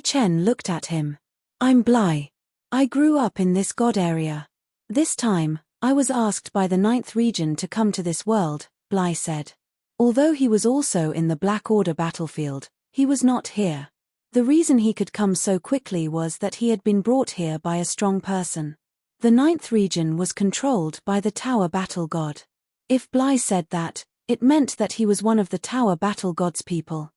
Chen looked at him. "I'm Bly. I grew up in this god area. This time, I was asked by the 9th region to come to this world," Bly said. Although he was also in the Black Order battlefield, he was not here. The reason he could come so quickly was that he had been brought here by a strong person. The 9th region was controlled by the Tower Battle God. If Bly said that, it meant that he was one of the Tower Battle God's people.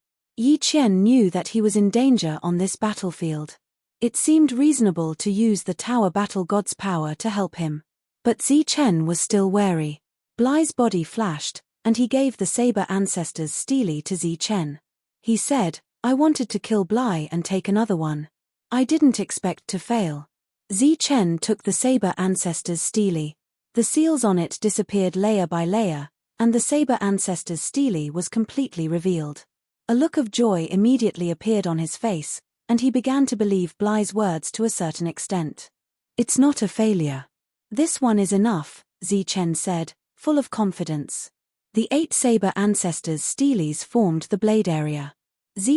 Chen knew that he was in danger on this battlefield. It seemed reasonable to use the Tower Battle God's power to help him. But Chen was still wary. Bly's body flashed, and he gave the Saber Ancestor's Steely to Chen. He said, "I wanted to kill Bly and take another one. I didn't expect to fail." Chen took the Saber Ancestor's Steely. The seals on it disappeared layer by layer, and the Saber Ancestor's Steely was completely revealed. A look of joy immediately appeared on his face, and he began to believe Bly's words to a certain extent. "It's not a failure. This one is enough," Chen said, full of confidence. The 8 Saber Ancestors' Steelies formed the blade area.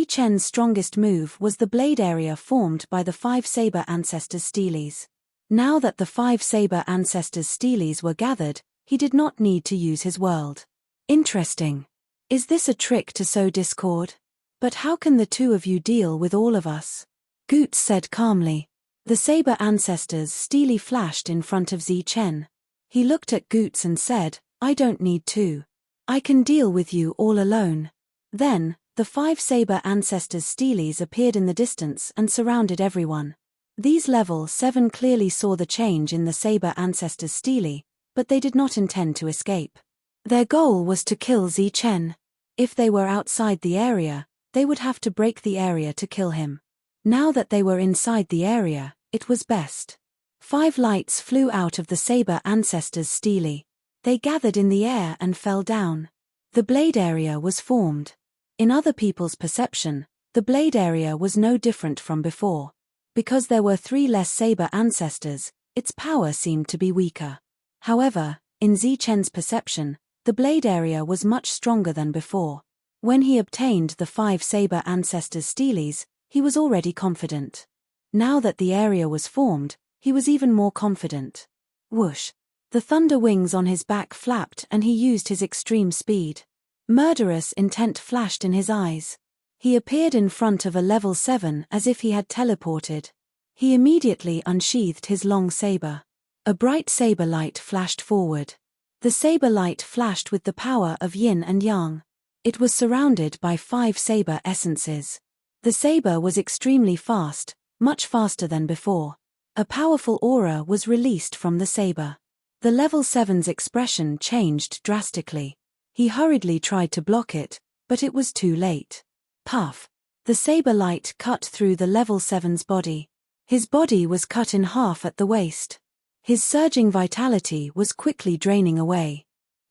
Chen's strongest move was the blade area formed by the 5 Saber Ancestors' Steelies. Now that the 5 Saber Ancestors' Steelies were gathered, he did not need to use his world. "Interesting. Is this a trick to sow discord? But how can the two of you deal with all of us?" Goots said calmly. The Saber Ancestors' Steely flashed in front of Chen. He looked at Goots and said, "I don't need to. I can deal with you all alone." Then, the 5 Saber Ancestors' Steelies appeared in the distance and surrounded everyone. These level 7 clearly saw the change in the Saber Ancestors' Steely, but they did not intend to escape. Their goal was to kill Chen. If they were outside the area, they would have to break the area to kill him. Now that they were inside the area, it was best. 5 lights flew out of the Saber Ancestors' Steely. They gathered in the air and fell down. The blade area was formed. In other people's perception, the blade area was no different from before. Because there were 3 less Saber Ancestors, its power seemed to be weaker. However, in Chen's perception, the blade area was much stronger than before. When he obtained the 5 Saber Ancestors' Steelies, he was already confident. Now that the area was formed, he was even more confident. Whoosh! The thunder wings on his back flapped and he used his extreme speed. Murderous intent flashed in his eyes. He appeared in front of a level 7 as if he had teleported. He immediately unsheathed his long saber. A bright saber light flashed forward. The saber light flashed with the power of yin and yang. It was surrounded by 5 saber essences. The saber was extremely fast, much faster than before. A powerful aura was released from the saber. The level 7's expression changed drastically. He hurriedly tried to block it, but it was too late. Puff! The saber light cut through the level 7's body. His body was cut in half at the waist. His surging vitality was quickly draining away.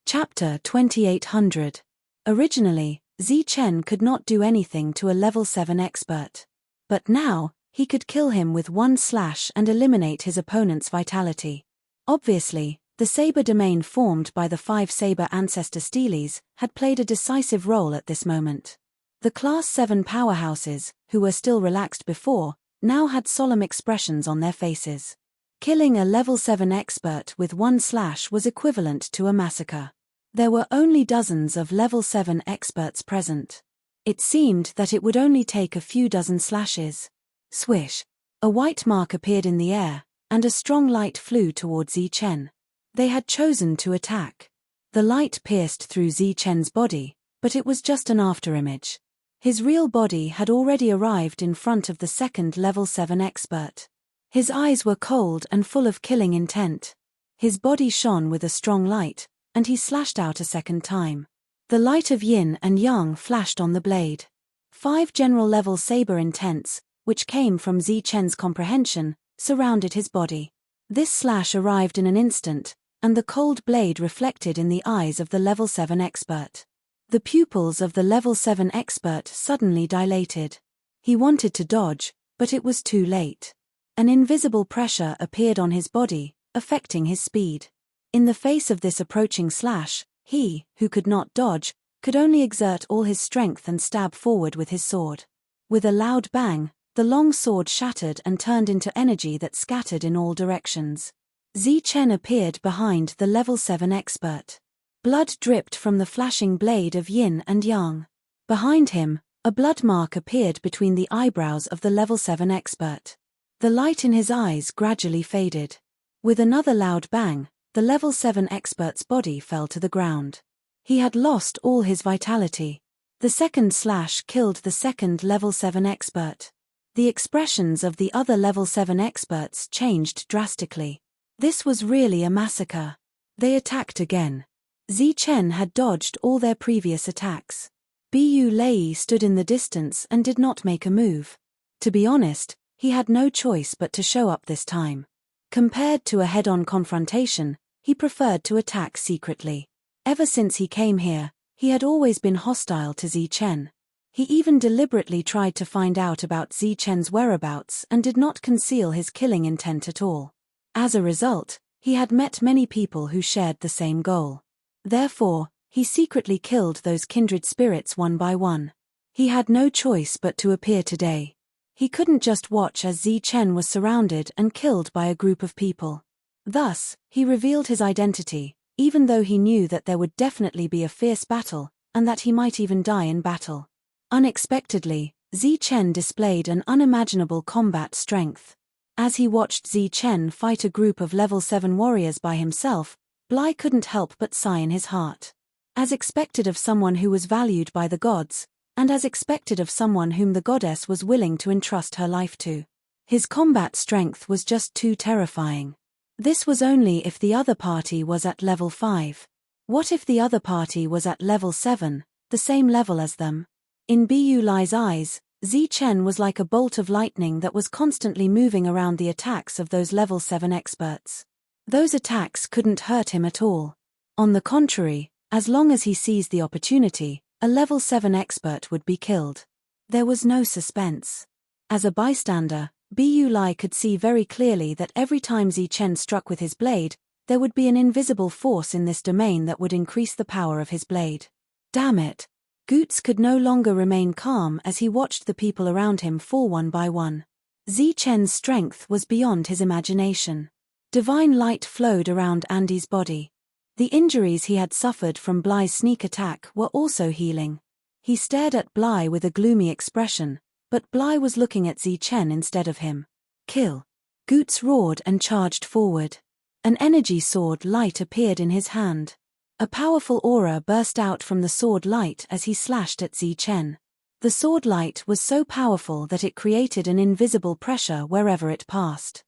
Chapter 2800. Originally, Chen could not do anything to a level 7 expert. But now, he could kill him with one slash and eliminate his opponent's vitality. Obviously, the saber domain formed by the 5 Saber Ancestor Steelies had played a decisive role at this moment. The Class 7 powerhouses, who were still relaxed before, now had solemn expressions on their faces. Killing a level 7 expert with one slash was equivalent to a massacre. There were only dozens of level 7 experts present. It seemed that it would only take a few dozen slashes. Swish! A white mark appeared in the air, and a strong light flew towards Chen. They had chosen to attack. The light pierced through Chen's body, but it was just an afterimage. His real body had already arrived in front of the second level 7 expert. His eyes were cold and full of killing intent. His body shone with a strong light, and he slashed out a second time. The light of yin and yang flashed on the blade. 5 general-level saber intents, which came from Chen's comprehension, surrounded his body. This slash arrived in an instant, and the cold blade reflected in the eyes of the level 7 expert. The pupils of the level 7 expert suddenly dilated. He wanted to dodge, but it was too late. An invisible pressure appeared on his body, affecting his speed. In the face of this approaching slash, he, who could not dodge, could only exert all his strength and stab forward with his sword. With a loud bang, the long sword shattered and turned into energy that scattered in all directions. Zichen appeared behind the level 7 expert. Blood dripped from the flashing blade of yin and yang. Behind him, a blood mark appeared between the eyebrows of the level 7 expert. The light in his eyes gradually faded. With another loud bang, the level 7 expert's body fell to the ground. He had lost all his vitality. The second slash killed the second level 7 expert. The expressions of the other level 7 experts changed drastically. This was really a massacre. They attacked again. Zichen had dodged all their previous attacks. Bu Lei stood in the distance and did not make a move. To be honest, he had no choice but to show up this time. Compared to a head-on confrontation, he preferred to attack secretly. Ever since he came here, he had always been hostile to Zichen. He even deliberately tried to find out about Zichen's whereabouts and did not conceal his killing intent at all. As a result, he had met many people who shared the same goal. Therefore, he secretly killed those kindred spirits one by one. He had no choice but to appear today. He couldn't just watch as Zichen was surrounded and killed by a group of people. Thus, he revealed his identity, even though he knew that there would definitely be a fierce battle, and that he might even die in battle. Unexpectedly, Zichen displayed an unimaginable combat strength. As he watched Zichen fight a group of level 7 warriors by himself, Bly couldn't help but sigh in his heart. As expected of someone who was valued by the gods, and as expected of someone whom the goddess was willing to entrust her life to. His combat strength was just too terrifying. This was only if the other party was at level 5. What if the other party was at level 7, the same level as them? In Bu Lai's eyes, Zichen was like a bolt of lightning that was constantly moving around the attacks of those level 7 experts. Those attacks couldn't hurt him at all. On the contrary, as long as he seized the opportunity, a level 7 expert would be killed. There was no suspense. As a bystander, Bu Lai could see very clearly that every time Zichen struck with his blade, there would be an invisible force in this domain that would increase the power of his blade. Damn it! Goots could no longer remain calm as he watched the people around him fall one by one. Zichen's strength was beyond his imagination. Divine light flowed around Andy's body. The injuries he had suffered from Bly's sneak attack were also healing. He stared at Bly with a gloomy expression, but Bly was looking at Zichen instead of him. Kill! Goots roared and charged forward. An energy sword light appeared in his hand. A powerful aura burst out from the sword light as he slashed at Zichen. The sword light was so powerful that it created an invisible pressure wherever it passed.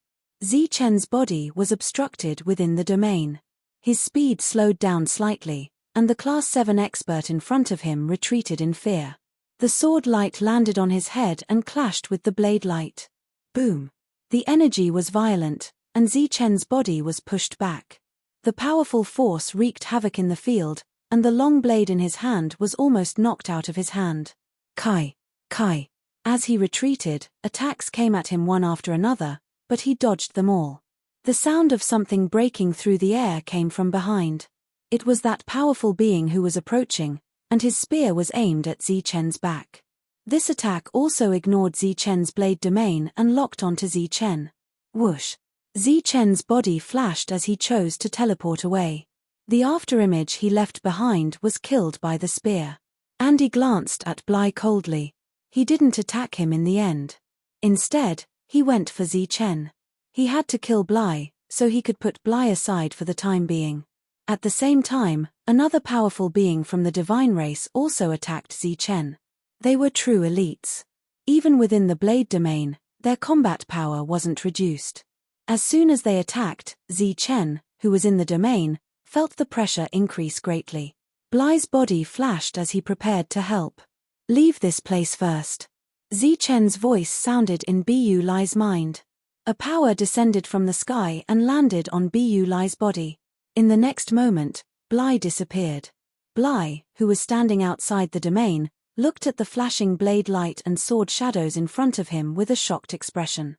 Zichen's body was obstructed within the domain. His speed slowed down slightly, and the Class 7 expert in front of him retreated in fear. The sword light landed on his head and clashed with the blade light. Boom! The energy was violent, and Zichen's body was pushed back. The powerful force wreaked havoc in the field, and the long blade in his hand was almost knocked out of his hand. Kai! Kai! As he retreated, attacks came at him one after another, but he dodged them all. The sound of something breaking through the air came from behind. It was that powerful being who was approaching, and his spear was aimed at Zichen's back. This attack also ignored Zichen's blade domain and locked onto Zichen. Whoosh! Zichen's body flashed as he chose to teleport away. The afterimage he left behind was killed by the spear. Andy glanced at Bly coldly. He didn't attack him in the end. Instead, he went for Zichen. He had to kill Bly, so he could put Bly aside for the time being. At the same time, another powerful being from the divine race also attacked Zichen. They were true elites. Even within the blade domain, their combat power wasn't reduced. As soon as they attacked, Zichen, who was in the domain, felt the pressure increase greatly. Bly's body flashed as he prepared to help. Leave this place first. Zichen's voice sounded in Bu Lai's mind. A power descended from the sky and landed on Bu Lai's body. In the next moment, Bly disappeared. Bly, who was standing outside the domain, looked at the flashing blade light and sword shadows in front of him with a shocked expression.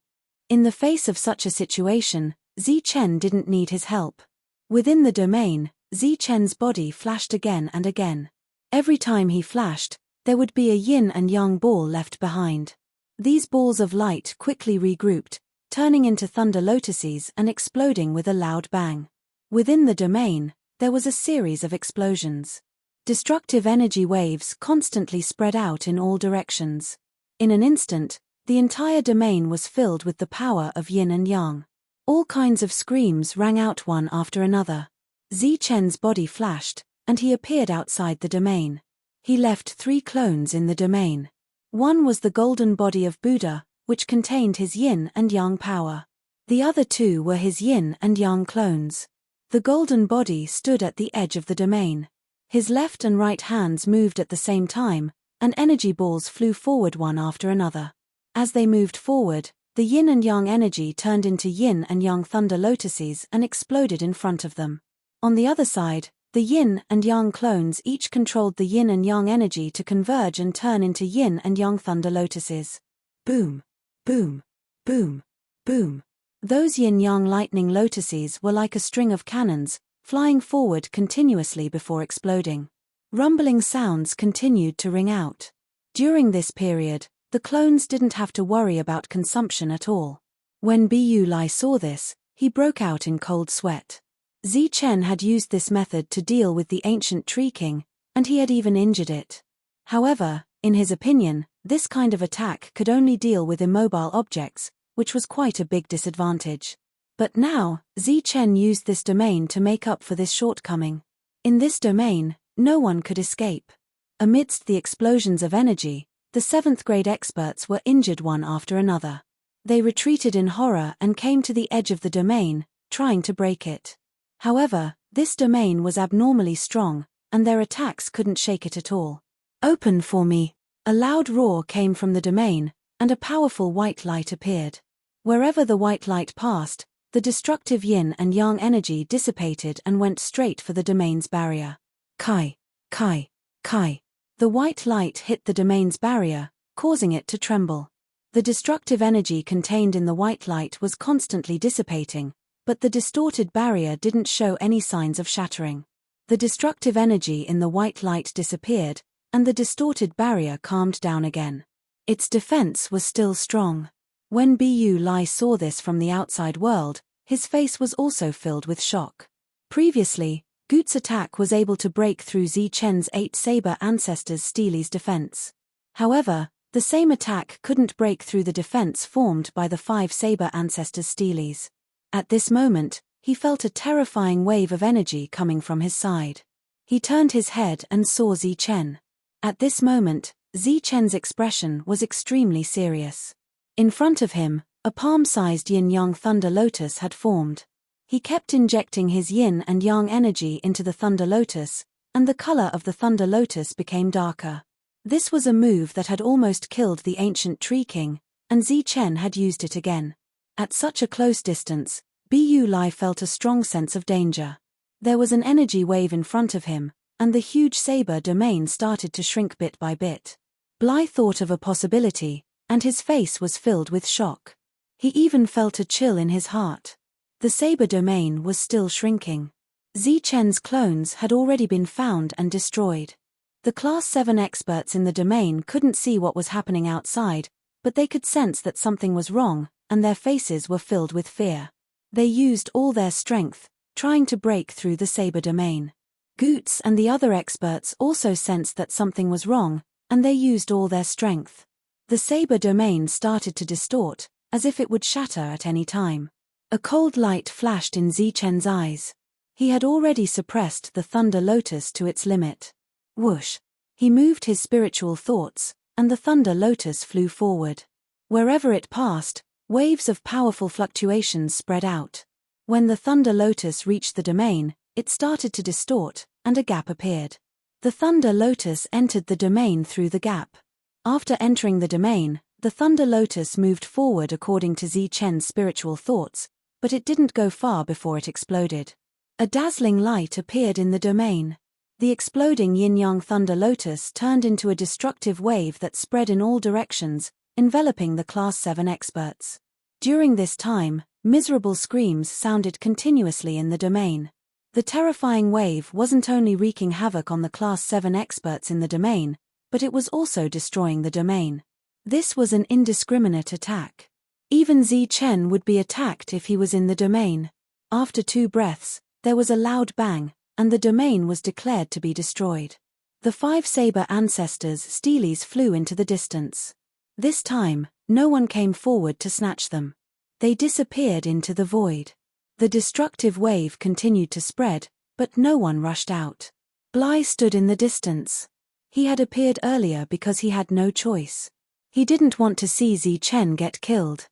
In the face of such a situation, Zichen didn't need his help. Within the domain, Zichen's body flashed again and again. Every time he flashed, there would be a yin and yang ball left behind. These balls of light quickly regrouped, turning into thunder lotuses and exploding with a loud bang. Within the domain, there was a series of explosions. Destructive energy waves constantly spread out in all directions. In an instant, the entire domain was filled with the power of yin and yang. All kinds of screams rang out one after another. Zichen's body flashed, and he appeared outside the domain. He left 3 clones in the domain. One was the golden body of Buddha, which contained his yin and yang power. The other 2 were his yin and yang clones. The golden body stood at the edge of the domain. His left and right hands moved at the same time, and energy balls flew forward one after another. As they moved forward, the yin and yang energy turned into yin and yang thunder lotuses and exploded in front of them. On the other side, the yin and yang clones each controlled the yin and yang energy to converge and turn into yin and yang thunder lotuses. Boom, boom, boom, boom. Those yin-yang lightning lotuses were like a string of cannons, flying forward continuously before exploding. Rumbling sounds continued to ring out. During this period, the clones didn't have to worry about consumption at all. When Bu Lai saw this, he broke out in cold sweat. Zichen had used this method to deal with the ancient Tree King, and he had even injured it. However, in his opinion, this kind of attack could only deal with immobile objects, which was quite a big disadvantage. But now, Zichen used this domain to make up for this shortcoming. In this domain, no one could escape. Amidst the explosions of energy, the 7th grade experts were injured one after another. They retreated in horror and came to the edge of the domain, trying to break it. However, this domain was abnormally strong, and their attacks couldn't shake it at all. "Open for me!" A loud roar came from the domain, and a powerful white light appeared. Wherever the white light passed, the destructive yin and yang energy dissipated and went straight for the domain's barrier. Kai, kai, kai. The white light hit the domain's barrier, causing it to tremble. The destructive energy contained in the white light was constantly dissipating, but the distorted barrier didn't show any signs of shattering. The destructive energy in the white light disappeared, and the distorted barrier calmed down again. Its defense was still strong. When Bu Lai saw this from the outside world, his face was also filled with shock. Previously, Gu's attack was able to break through Zichen's 8 saber ancestors' Steely's defense. However, the same attack couldn't break through the defense formed by the 5 saber ancestors' Steely's. At this moment, he felt a terrifying wave of energy coming from his side. He turned his head and saw Zichen. At this moment, Zichen's expression was extremely serious. In front of him, a palm-sized yin-yang thunder lotus had formed. He kept injecting his yin and yang energy into the thunder lotus, and the color of the thunder lotus became darker. This was a move that had almost killed the ancient Tree King, and Zichen had used it again. At such a close distance, Bu Lai felt a strong sense of danger. There was an energy wave in front of him, and the huge saber domain started to shrink bit by bit. Bly thought of a possibility, and his face was filled with shock. He even felt a chill in his heart. The saber domain was still shrinking. Zichen's clones had already been found and destroyed. The Class 7 experts in the domain couldn't see what was happening outside, but they could sense that something was wrong, and their faces were filled with fear. They used all their strength, trying to break through the saber domain. Goots and the other experts also sensed that something was wrong, and they used all their strength. The saber domain started to distort, as if it would shatter at any time. A cold light flashed in Zichen's eyes. He had already suppressed the thunder lotus to its limit. Whoosh! He moved his spiritual thoughts, and the thunder lotus flew forward. Wherever it passed, waves of powerful fluctuations spread out. When the thunder lotus reached the domain, it started to distort, and a gap appeared. The thunder lotus entered the domain through the gap. After entering the domain, the thunder lotus moved forward according to Zichen's spiritual thoughts, but it didn't go far before it exploded. A dazzling light appeared in the domain. The exploding yin-yang thunder lotus turned into a destructive wave that spread in all directions, enveloping the Class 7 experts. During this time, miserable screams sounded continuously in the domain. The terrifying wave wasn't only wreaking havoc on the Class 7 experts in the domain, but it was also destroying the domain. This was an indiscriminate attack. Even Chen would be attacked if he was in the domain. After 2 breaths, there was a loud bang, and the domain was declared to be destroyed. The 5 saber ancestors' steelies flew into the distance. This time, no one came forward to snatch them. They disappeared into the void. The destructive wave continued to spread, but no one rushed out. Bly stood in the distance. He had appeared earlier because he had no choice. He didn't want to see Chen get killed.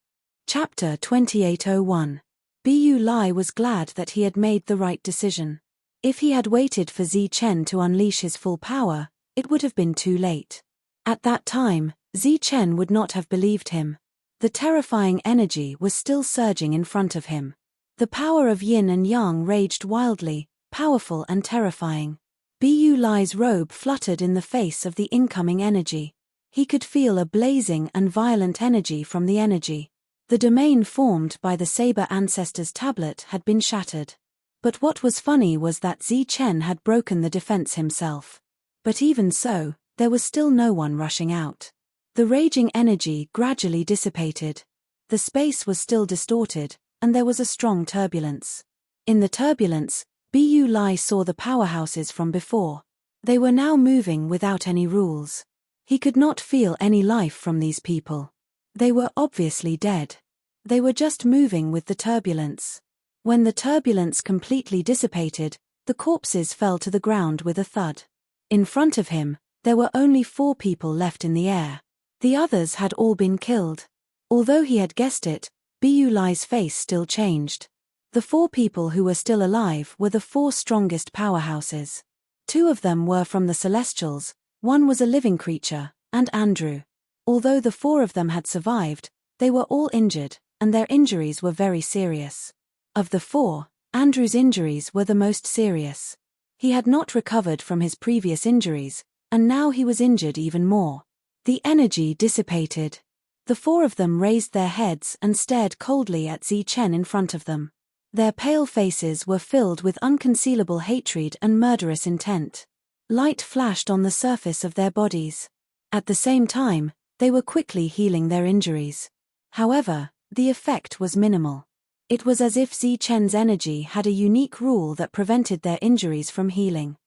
Chapter 2801. Bu Lai was glad that he had made the right decision. If he had waited for Chen to unleash his full power, it would have been too late. At that time, Chen would not have believed him. The terrifying energy was still surging in front of him. The power of yin and yang raged wildly, powerful and terrifying. Bu Lai's robe fluttered in the face of the incoming energy. He could feel a blazing and violent energy from the energy. The domain formed by the Saber Ancestors tablet had been shattered. But what was funny was that Chen had broken the defense himself. But even so, there was still no one rushing out. The raging energy gradually dissipated. The space was still distorted, and there was a strong turbulence. In the turbulence, Bu Lai saw the powerhouses from before. They were now moving without any rules. He could not feel any life from these people. They were obviously dead. They were just moving with the turbulence. When the turbulence completely dissipated, the corpses fell to the ground with a thud. In front of him, there were only 4 people left in the air. The others had all been killed. Although he had guessed it, Bu Lai's face still changed. The 4 people who were still alive were the 4 strongest powerhouses. 2 of them were from the Celestials, 1 was a living creature, and Andrew. Although the 4 of them had survived, they were all injured, and their injuries were very serious. Of the 4, Andrew's injuries were the most serious. He had not recovered from his previous injuries, and now he was injured even more. The energy dissipated. The 4 of them raised their heads and stared coldly at Chen in front of them. Their pale faces were filled with unconcealable hatred and murderous intent. Light flashed on the surface of their bodies. At the same time, they were quickly healing their injuries. However, the effect was minimal. It was as if Chen's energy had a unique rule that prevented their injuries from healing.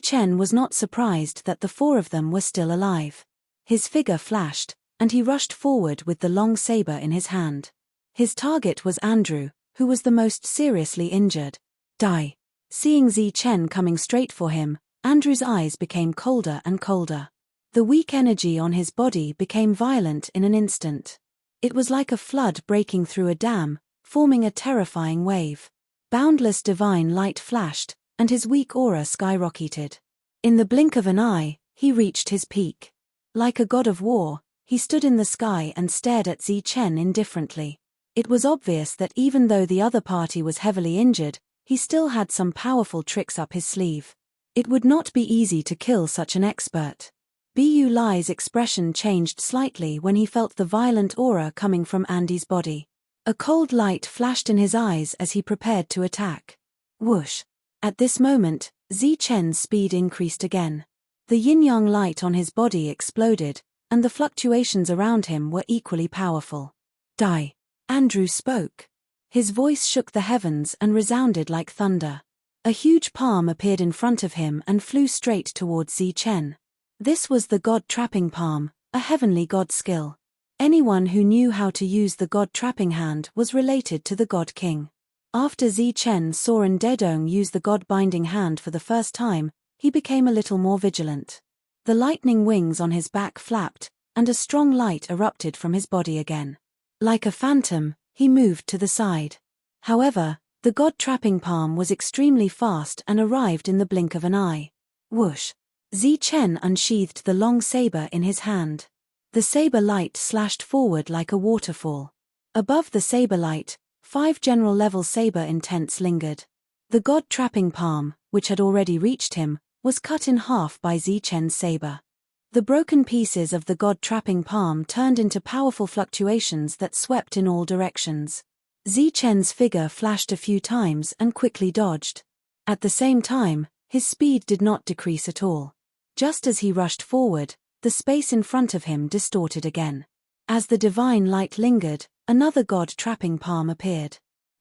Chen was not surprised that the 4 of them were still alive. His figure flashed, and he rushed forward with the long saber in his hand. His target was Andrew, who was the most seriously injured. Die. Seeing Chen coming straight for him, Andrew's eyes became colder and colder. The weak energy on his body became violent in an instant. It was like a flood breaking through a dam, forming a terrifying wave. Boundless divine light flashed, and his weak aura skyrocketed. In the blink of an eye, he reached his peak. Like a god of war, he stood in the sky and stared at Chen indifferently. It was obvious that even though the other party was heavily injured, he still had some powerful tricks up his sleeve. It would not be easy to kill such an expert. Bu Lai's expression changed slightly when he felt the violent aura coming from Andy's body. A cold light flashed in his eyes as he prepared to attack. Whoosh! At this moment, Chen's speed increased again. The yin-yang light on his body exploded, and the fluctuations around him were equally powerful. Die! Andrew spoke. His voice shook the heavens and resounded like thunder. A huge palm appeared in front of him and flew straight towards Chen. This was the God Trapping Palm, a heavenly god skill. Anyone who knew how to use the God Trapping Hand was related to the God King. After Chen saw Dedong use the God Binding Hand for the first time, he became a little more vigilant. The lightning wings on his back flapped, and a strong light erupted from his body again. Like a phantom, he moved to the side. However, the God Trapping Palm was extremely fast and arrived in the blink of an eye. Whoosh! Chen unsheathed the long saber in his hand. The saber light slashed forward like a waterfall. Above the saber light, 5 general-level saber intents lingered. The God Trapping Palm, which had already reached him, was cut in half by Chen's saber. The broken pieces of the god-trapping palm turned into powerful fluctuations that swept in all directions. Zichen's figure flashed a few times and quickly dodged. At the same time, his speed did not decrease at all. Just as he rushed forward, the space in front of him distorted again. As the divine light lingered, another god-trapping palm appeared.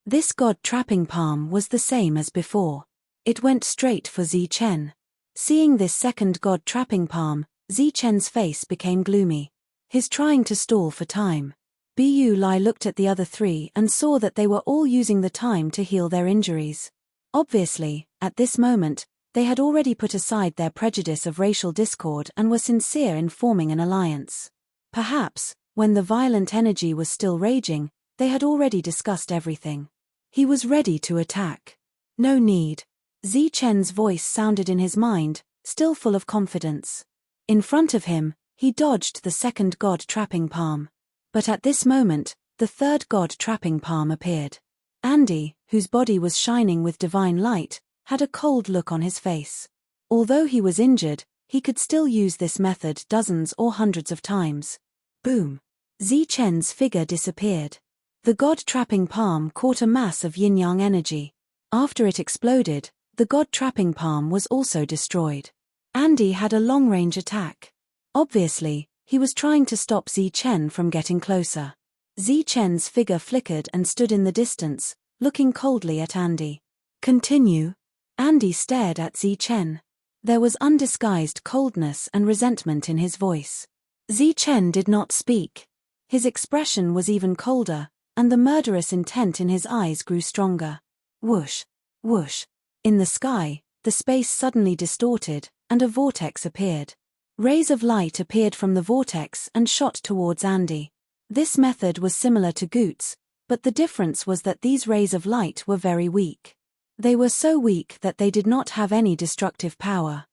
This god-trapping palm was the same as before. It went straight for Zichen. Seeing this second god-trapping palm, Zichen's face became gloomy. He's trying to stall for time. Bu Lai looked at the other three and saw that they were all using the time to heal their injuries. Obviously, at this moment, they had already put aside their prejudice of racial discord and were sincere in forming an alliance. Perhaps, when the violent energy was still raging, they had already discussed everything. He was ready to attack. No need. Zichen's voice sounded in his mind, still full of confidence. In front of him, he dodged the second god-trapping palm. But at this moment, the third god-trapping palm appeared. Andy, whose body was shining with divine light, had a cold look on his face. Although he was injured, he could still use this method dozens or hundreds of times. Boom! Zichen's figure disappeared. The god-trapping palm caught a mass of yin-yang energy. After it exploded, the god-trapping palm was also destroyed. Andy had a long-range attack. Obviously, he was trying to stop Zichen from getting closer. Zichen's figure flickered and stood in the distance, looking coldly at Andy. Continue. Andy stared at Zichen. There was undisguised coldness and resentment in his voice. Zichen did not speak. His expression was even colder, and the murderous intent in his eyes grew stronger. Whoosh! Whoosh! In the sky, the space suddenly distorted, and a vortex appeared. Rays of light appeared from the vortex and shot towards Andy. This method was similar to Goot's, but the difference was that these rays of light were very weak. They were so weak that they did not have any destructive power.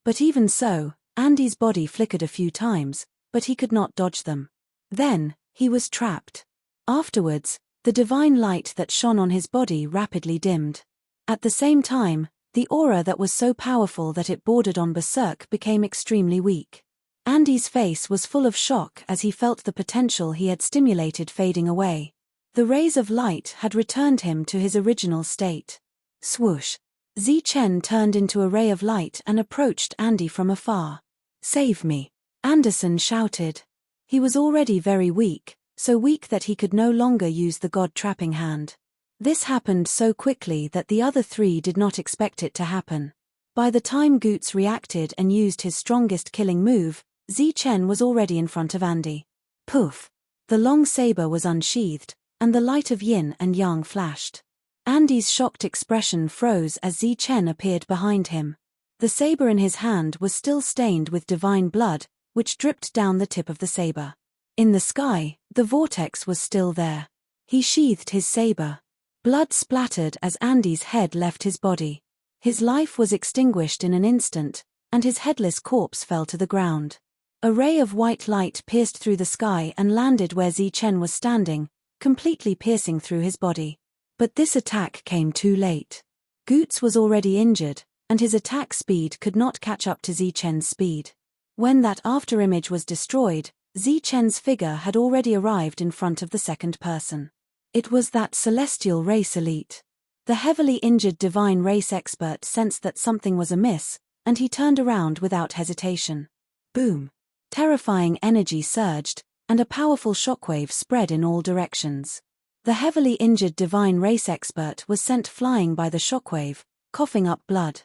But even so, Andy's body flickered a few times, but he could not dodge them. Then, he was trapped. Afterwards, the divine light that shone on his body rapidly dimmed. At the same time, the aura that was so powerful that it bordered on berserk became extremely weak. Andy's face was full of shock as he felt the potential he had stimulated fading away. The rays of light had returned him to his original state. Swoosh! Zichen turned into a ray of light and approached Andy from afar. "Save me!" Anderson shouted. He was already very weak, so weak that he could no longer use the god-trapping hand. This happened so quickly that the other three did not expect it to happen. By the time Goots reacted and used his strongest killing move, Zichen was already in front of Andy. Poof! The long saber was unsheathed, and the light of yin and yang flashed. Andy's shocked expression froze as Zichen appeared behind him. The saber in his hand was still stained with divine blood, which dripped down the tip of the saber. In the sky, the vortex was still there. He sheathed his saber. Blood splattered as Andy's head left his body. His life was extinguished in an instant, and his headless corpse fell to the ground. A ray of white light pierced through the sky and landed where Zichen was standing, completely piercing through his body. But this attack came too late. Goots was already injured, and his attack speed could not catch up to Zichen's speed. When that afterimage was destroyed, Zichen's figure had already arrived in front of the second person. It was that celestial race elite. The heavily injured divine race expert sensed that something was amiss, and he turned around without hesitation. Boom! Terrifying energy surged, and a powerful shockwave spread in all directions. The heavily injured divine race expert was sent flying by the shockwave, coughing up blood.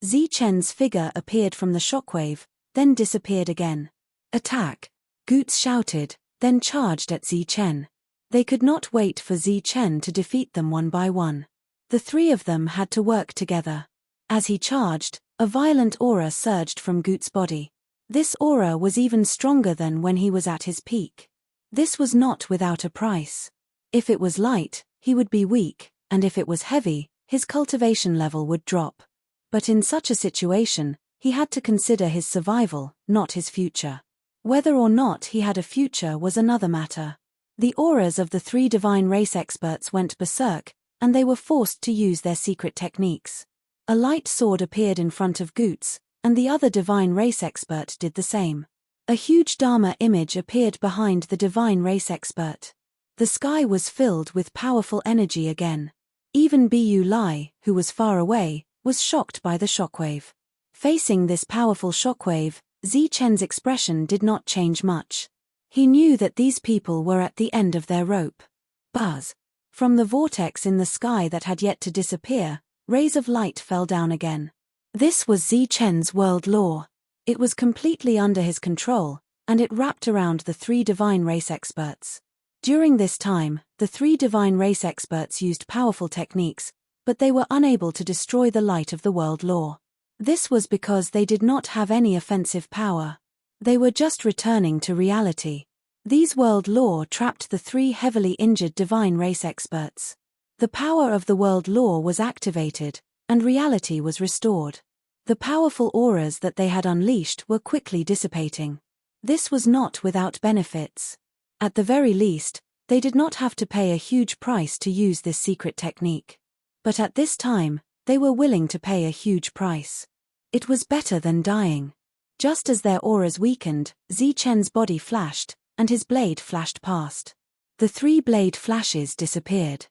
Zichen's figure appeared from the shockwave, then disappeared again. Attack! Goots shouted, then charged at Zichen. They could not wait for Zichen to defeat them one by one. The three of them had to work together. As he charged, a violent aura surged from Goots' body. This aura was even stronger than when he was at his peak. This was not without a price. If it was light, he would be weak, and if it was heavy, his cultivation level would drop. But in such a situation, he had to consider his survival, not his future. Whether or not he had a future was another matter. The auras of the three divine race experts went berserk, and they were forced to use their secret techniques. A light sword appeared in front of Goots, and the other divine race expert did the same. A huge Dharma image appeared behind the divine race expert. The sky was filled with powerful energy again. Even Bu Lai, who was far away, was shocked by the shockwave. Facing this powerful shockwave, Zichen's expression did not change much. He knew that these people were at the end of their rope. Buzz! From the vortex in the sky that had yet to disappear, rays of light fell down again. This was Zichen's world law. It was completely under his control, and it wrapped around the three divine race experts. During this time, the three divine race experts used powerful techniques, but they were unable to destroy the light of the world law. This was because they did not have any offensive power. They were just returning to reality. These world law trapped the three heavily injured divine race experts. The power of the world law was activated, and reality was restored. The powerful auras that they had unleashed were quickly dissipating. This was not without benefits. At the very least, they did not have to pay a huge price to use this secret technique. But at this time, they were willing to pay a huge price. It was better than dying. Just as their auras weakened, Zichen's body flashed, and his blade flashed past. The three blade flashes disappeared.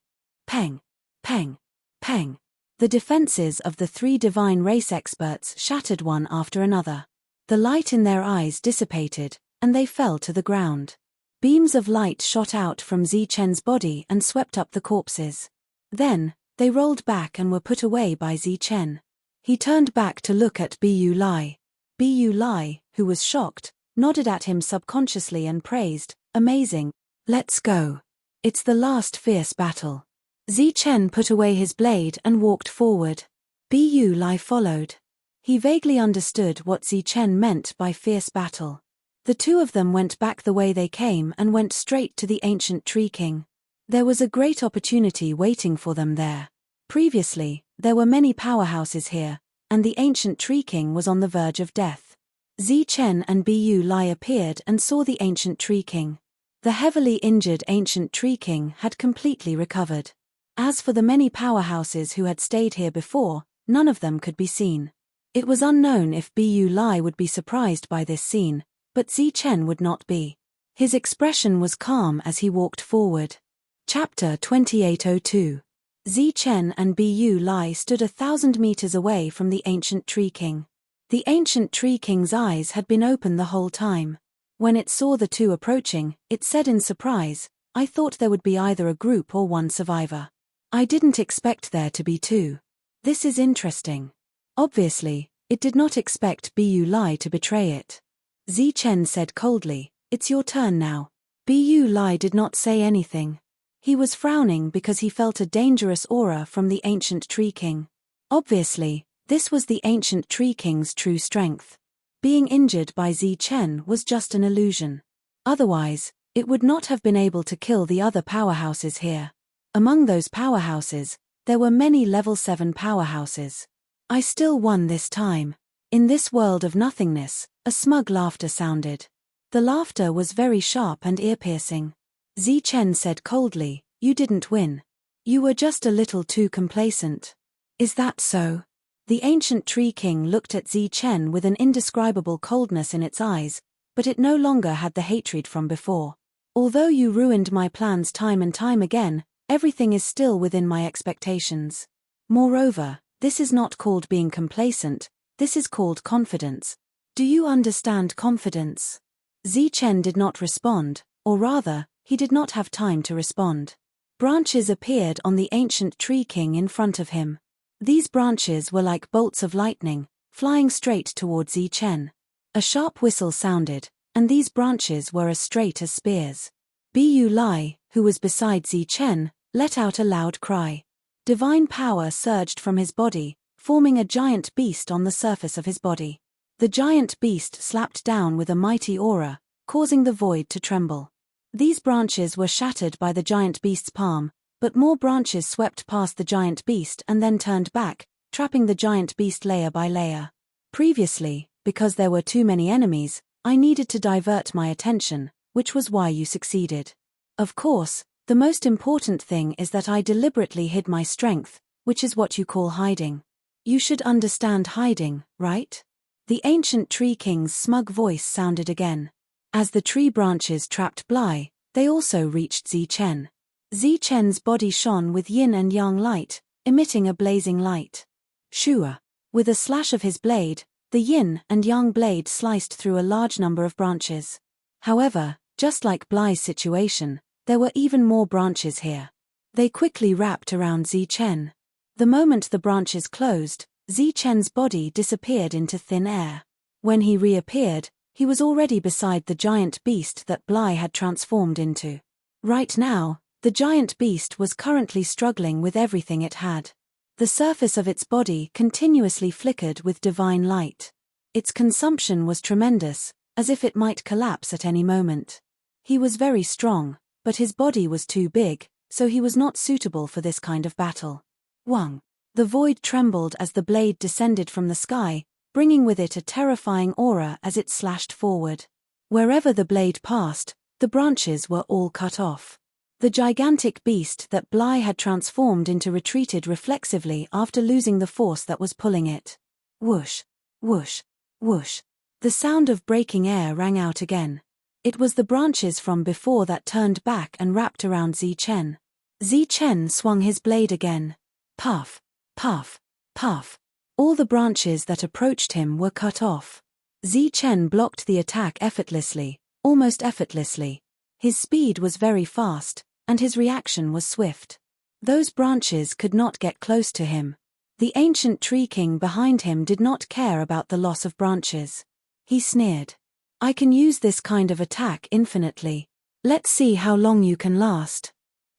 Peng! Peng! Peng! The defenses of the three divine race experts shattered one after another. The light in their eyes dissipated, and they fell to the ground. Beams of light shot out from Zichen's body and swept up the corpses. Then, they rolled back and were put away by Zichen. He turned back to look at Bu Lai. Bu Lai, who was shocked, nodded at him subconsciously and praised, "Amazing. Let's go. It's the last fierce battle." Zichen put away his blade and walked forward. Bu Lai followed. He vaguely understood what Zichen meant by fierce battle. The two of them went back the way they came and went straight to the ancient Tree King. There was a great opportunity waiting for them there. Previously, there were many powerhouses here, and the ancient Tree King was on the verge of death. Zichen and Bu Lai appeared and saw the ancient Tree King. The heavily injured ancient Tree King had completely recovered. As for the many powerhouses who had stayed here before, none of them could be seen. It was unknown if Bu Lai would be surprised by this scene, but Zichen would not be. His expression was calm as he walked forward. Chapter 2802. Zichen and Bu Lai stood 1,000 meters away from the ancient Tree King. The ancient Tree King's eyes had been open the whole time. When it saw the two approaching, it said in surprise, "I thought there would be either a group or one survivor. I didn't expect there to be two. This is interesting." Obviously, it did not expect Bu Lai to betray it. Zichen said coldly, "It's your turn now." Bu Lai did not say anything. He was frowning because he felt a dangerous aura from the ancient Tree King. Obviously, this was the ancient Tree King's true strength. Being injured by Zichen was just an illusion. Otherwise, it would not have been able to kill the other powerhouses here. Among those powerhouses, there were many level 7 powerhouses. "I still won this time." In this world of nothingness, a smug laughter sounded. The laughter was very sharp and ear-piercing. Zichen said coldly, "You didn't win. You were just a little too complacent." "Is that so?" The ancient Tree King looked at Zichen with an indescribable coldness in its eyes, but it no longer had the hatred from before. "Although you ruined my plans time and time again, everything is still within my expectations. Moreover, this is not called being complacent, this is called confidence. Do you understand confidence?" Zichen did not respond, or rather, he did not have time to respond. Branches appeared on the ancient Tree King in front of him. These branches were like bolts of lightning, flying straight towards Zichen. A sharp whistle sounded, and these branches were as straight as spears. Bu Lai, who was beside Zichen, let out a loud cry. Divine power surged from his body, forming a giant beast on the surface of his body. The giant beast slapped down with a mighty aura, causing the void to tremble. These branches were shattered by the giant beast's palm, but more branches swept past the giant beast and then turned back, trapping the giant beast layer by layer. Previously, because there were too many enemies, I needed to divert my attention, which was why you succeeded. Of course, the most important thing is that I deliberately hid my strength, which is what you call hiding. You should understand hiding, right? The ancient tree king's smug voice sounded again. As the tree branches trapped Bly, they also reached Zichen. Zichen's body shone with yin and yang light, emitting a blazing light. Shua. With a slash of his blade, the yin and yang blade sliced through a large number of branches. However, just like Bly's situation, there were even more branches here. They quickly wrapped around Zichen. The moment the branches closed, Zichen's body disappeared into thin air. When he reappeared, he was already beside the giant beast that Bly had transformed into. Right now, the giant beast was currently struggling with everything it had. The surface of its body continuously flickered with divine light. Its consumption was tremendous, as if it might collapse at any moment. He was very strong, but his body was too big, so he was not suitable for this kind of battle. Wang. The void trembled as the blade descended from the sky, bringing with it a terrifying aura as it slashed forward. Wherever the blade passed, the branches were all cut off. The gigantic beast that Bly had transformed into retreated reflexively after losing the force that was pulling it. Whoosh, whoosh, whoosh. The sound of breaking air rang out again. It was the branches from before that turned back and wrapped around Zichen. Zichen swung his blade again. Puff, puff, puff. All the branches that approached him were cut off. Zichen blocked the attack effortlessly, almost effortlessly. His speed was very fast, and his reaction was swift. Those branches could not get close to him. The ancient tree king behind him did not care about the loss of branches. He sneered. I can use this kind of attack infinitely. Let's see how long you can last.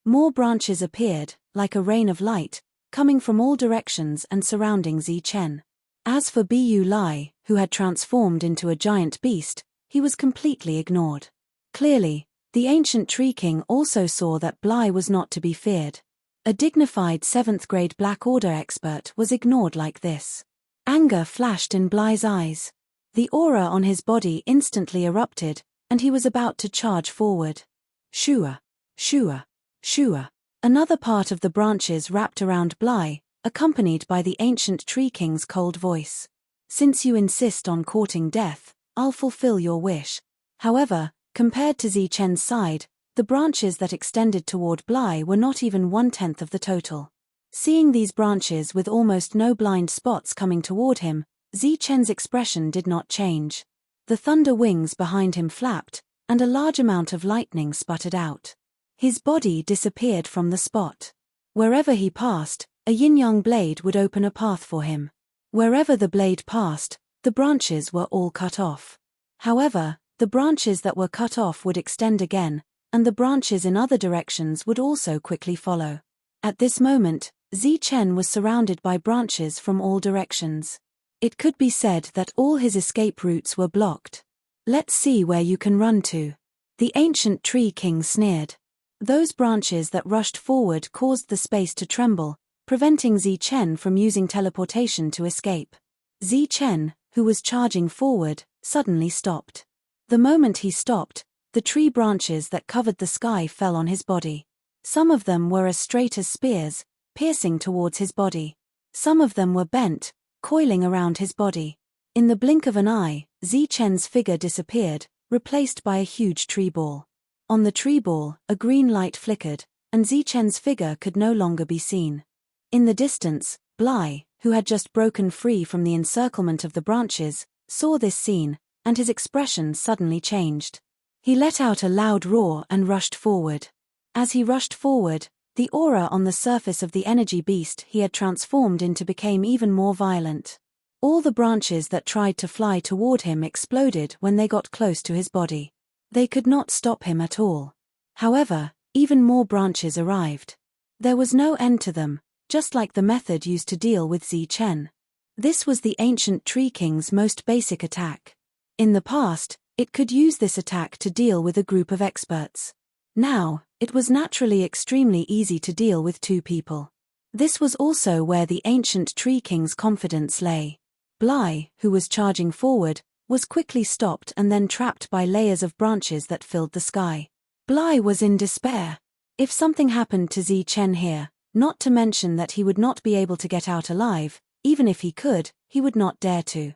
More branches appeared, like a rain of light, coming from all directions and surrounding Zichen. As for Bu Lai, who had transformed into a giant beast, he was completely ignored. Clearly, the ancient tree king also saw that Bly was not to be feared. A dignified 7th grade Black Order expert was ignored like this. Anger flashed in Bly's eyes. The aura on his body instantly erupted, and he was about to charge forward. Shua, shua, shua. Another part of the branches wrapped around Bly, accompanied by the ancient tree king's cold voice. Since you insist on courting death, I'll fulfill your wish. However, compared to Zichen's side, the branches that extended toward Bly were not even 1/10 of the total. Seeing these branches with almost no blind spots coming toward him, Zichen's expression did not change. The thunder wings behind him flapped, and a large amount of lightning sputtered out. His body disappeared from the spot. Wherever he passed, a yin-yang blade would open a path for him. Wherever the blade passed, the branches were all cut off. However, the branches that were cut off would extend again, and the branches in other directions would also quickly follow. At this moment, Zichen was surrounded by branches from all directions. It could be said that all his escape routes were blocked. Let's see where you can run to. The ancient tree king sneered. Those branches that rushed forward caused the space to tremble, preventing Zichen from using teleportation to escape. Zichen, who was charging forward, suddenly stopped. The moment he stopped, the tree branches that covered the sky fell on his body. Some of them were as straight as spears, piercing towards his body. Some of them were bent, coiling around his body. In the blink of an eye, Zichen's figure disappeared, replaced by a huge tree ball. On the tree ball, a green light flickered, and Zichen's figure could no longer be seen. In the distance, Bly, who had just broken free from the encirclement of the branches, saw this scene, and his expression suddenly changed. He let out a loud roar and rushed forward. As he rushed forward, the aura on the surface of the energy beast he had transformed into became even more violent. All the branches that tried to fly toward him exploded when they got close to his body. They could not stop him at all. However, even more branches arrived. There was no end to them, just like the method used to deal with Zichen. This was the ancient tree king's most basic attack. In the past, it could use this attack to deal with a group of experts. Now, it was naturally extremely easy to deal with two people. This was also where the ancient tree king's confidence lay. Bly, who was charging forward, was quickly stopped and then trapped by layers of branches that filled the sky. Bly was in despair. If something happened to Zichen here, not to mention that he would not be able to get out alive, even if he could, he would not dare to.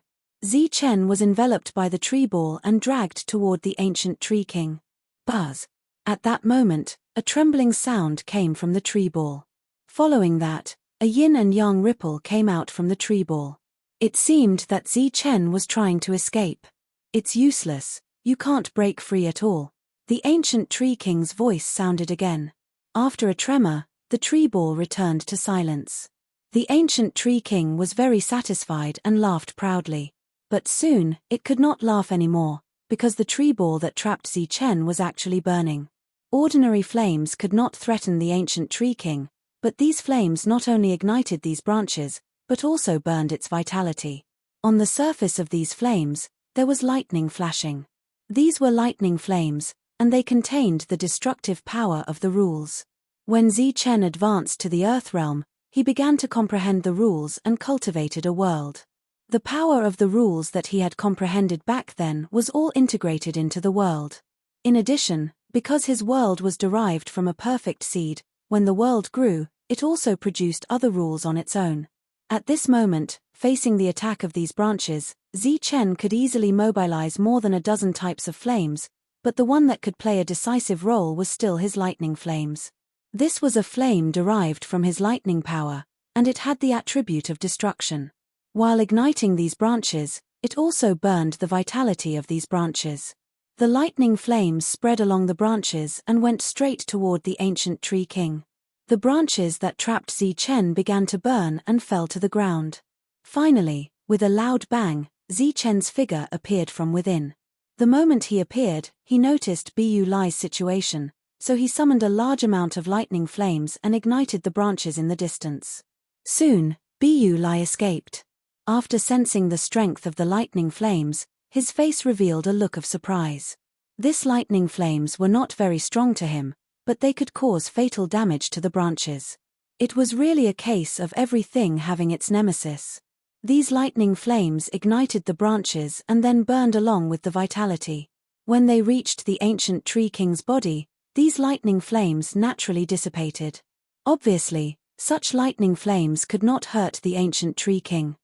Chen was enveloped by the tree ball and dragged toward the ancient tree king. Buzz. At that moment, a trembling sound came from the tree ball. Following that, a yin and yang ripple came out from the tree ball. It seemed that Chen was trying to escape. It's useless, you can't break free at all. The ancient tree king's voice sounded again. After a tremor, the tree ball returned to silence. The ancient tree king was very satisfied and laughed proudly. But soon, it could not laugh anymore, because the tree ball that trapped Chen was actually burning. Ordinary flames could not threaten the ancient tree king, but these flames not only ignited these branches, but also burned its vitality. On the surface of these flames, there was lightning flashing. These were lightning flames, and they contained the destructive power of the rules. When Chen advanced to the Earth realm, he began to comprehend the rules and cultivated a world. The power of the rules that he had comprehended back then was all integrated into the world. In addition, because his world was derived from a perfect seed, when the world grew, it also produced other rules on its own. At this moment, facing the attack of these branches, Chen could easily mobilize more than a dozen types of flames, but the one that could play a decisive role was still his lightning flames. This was a flame derived from his lightning power, and it had the attribute of destruction. While igniting these branches, it also burned the vitality of these branches. The lightning flames spread along the branches and went straight toward the ancient tree king. The branches that trapped Chen began to burn and fell to the ground. Finally, with a loud bang, Chen's figure appeared from within. The moment he appeared, he noticed Bu Lai's situation, so he summoned a large amount of lightning flames and ignited the branches in the distance. Soon, Bu Lai escaped. After sensing the strength of the lightning flames, his face revealed a look of surprise. This lightning flames were not very strong to him, but they could cause fatal damage to the branches. It was really a case of everything having its nemesis. These lightning flames ignited the branches and then burned along with the vitality. When they reached the ancient tree king's body, these lightning flames naturally dissipated. Obviously, such lightning flames could not hurt the ancient tree king.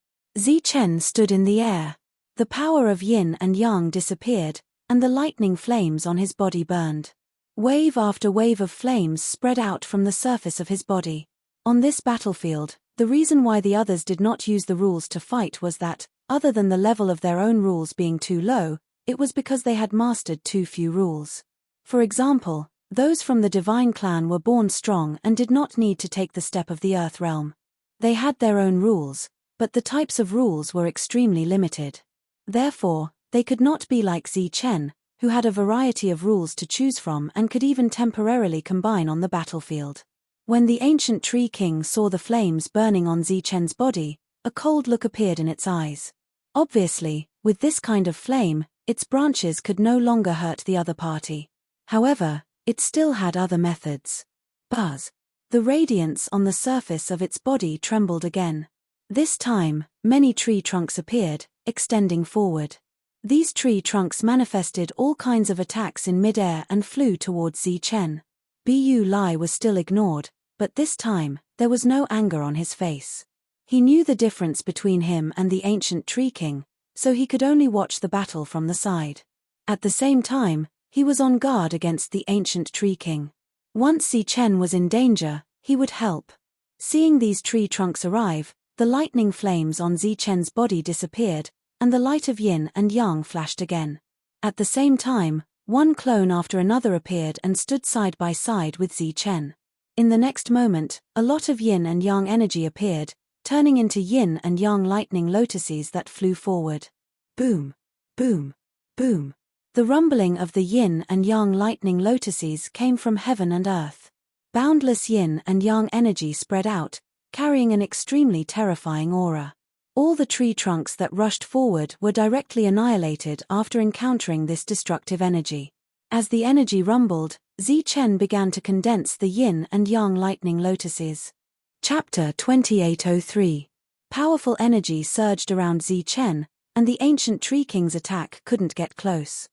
Chen stood in the air. The power of yin and yang disappeared, and the lightning flames on his body burned. Wave after wave of flames spread out from the surface of his body. On this battlefield, the reason why the others did not use the rules to fight was that, other than the level of their own rules being too low, it was because they had mastered too few rules. For example, those from the divine clan were born strong and did not need to take the step of the earth realm. They had their own rules, but the types of rules were extremely limited. Therefore, they could not be like Chen, who had a variety of rules to choose from and could even temporarily combine on the battlefield. When the ancient tree king saw the flames burning on Chen's body, a cold look appeared in its eyes. Obviously, with this kind of flame, its branches could no longer hurt the other party. However, it still had other methods. Buzz. The radiance on the surface of its body trembled again. This time, many tree trunks appeared, extending forward. These tree trunks manifested all kinds of attacks in midair and flew towards Chen. Bu Lai was still ignored, but this time, there was no anger on his face. He knew the difference between him and the ancient tree king, so he could only watch the battle from the side. At the same time, he was on guard against the ancient tree king. Once Chen was in danger, he would help. Seeing these tree trunks arrive, the lightning flames on Chen's body disappeared, and the light of yin and yang flashed again. At the same time, one clone after another appeared and stood side by side with Chen. In the next moment, a lot of yin and yang energy appeared, turning into yin and yang lightning lotuses that flew forward. Boom! Boom! Boom! The rumbling of the yin and yang lightning lotuses came from heaven and earth. Boundless yin and yang energy spread out, carrying an extremely terrifying aura. All the tree trunks that rushed forward were directly annihilated after encountering this destructive energy. As the energy rumbled, Chen began to condense the yin and yang lightning lotuses. Chapter 2803. Powerful energy surged around Chen, and the ancient tree king's attack couldn't get close.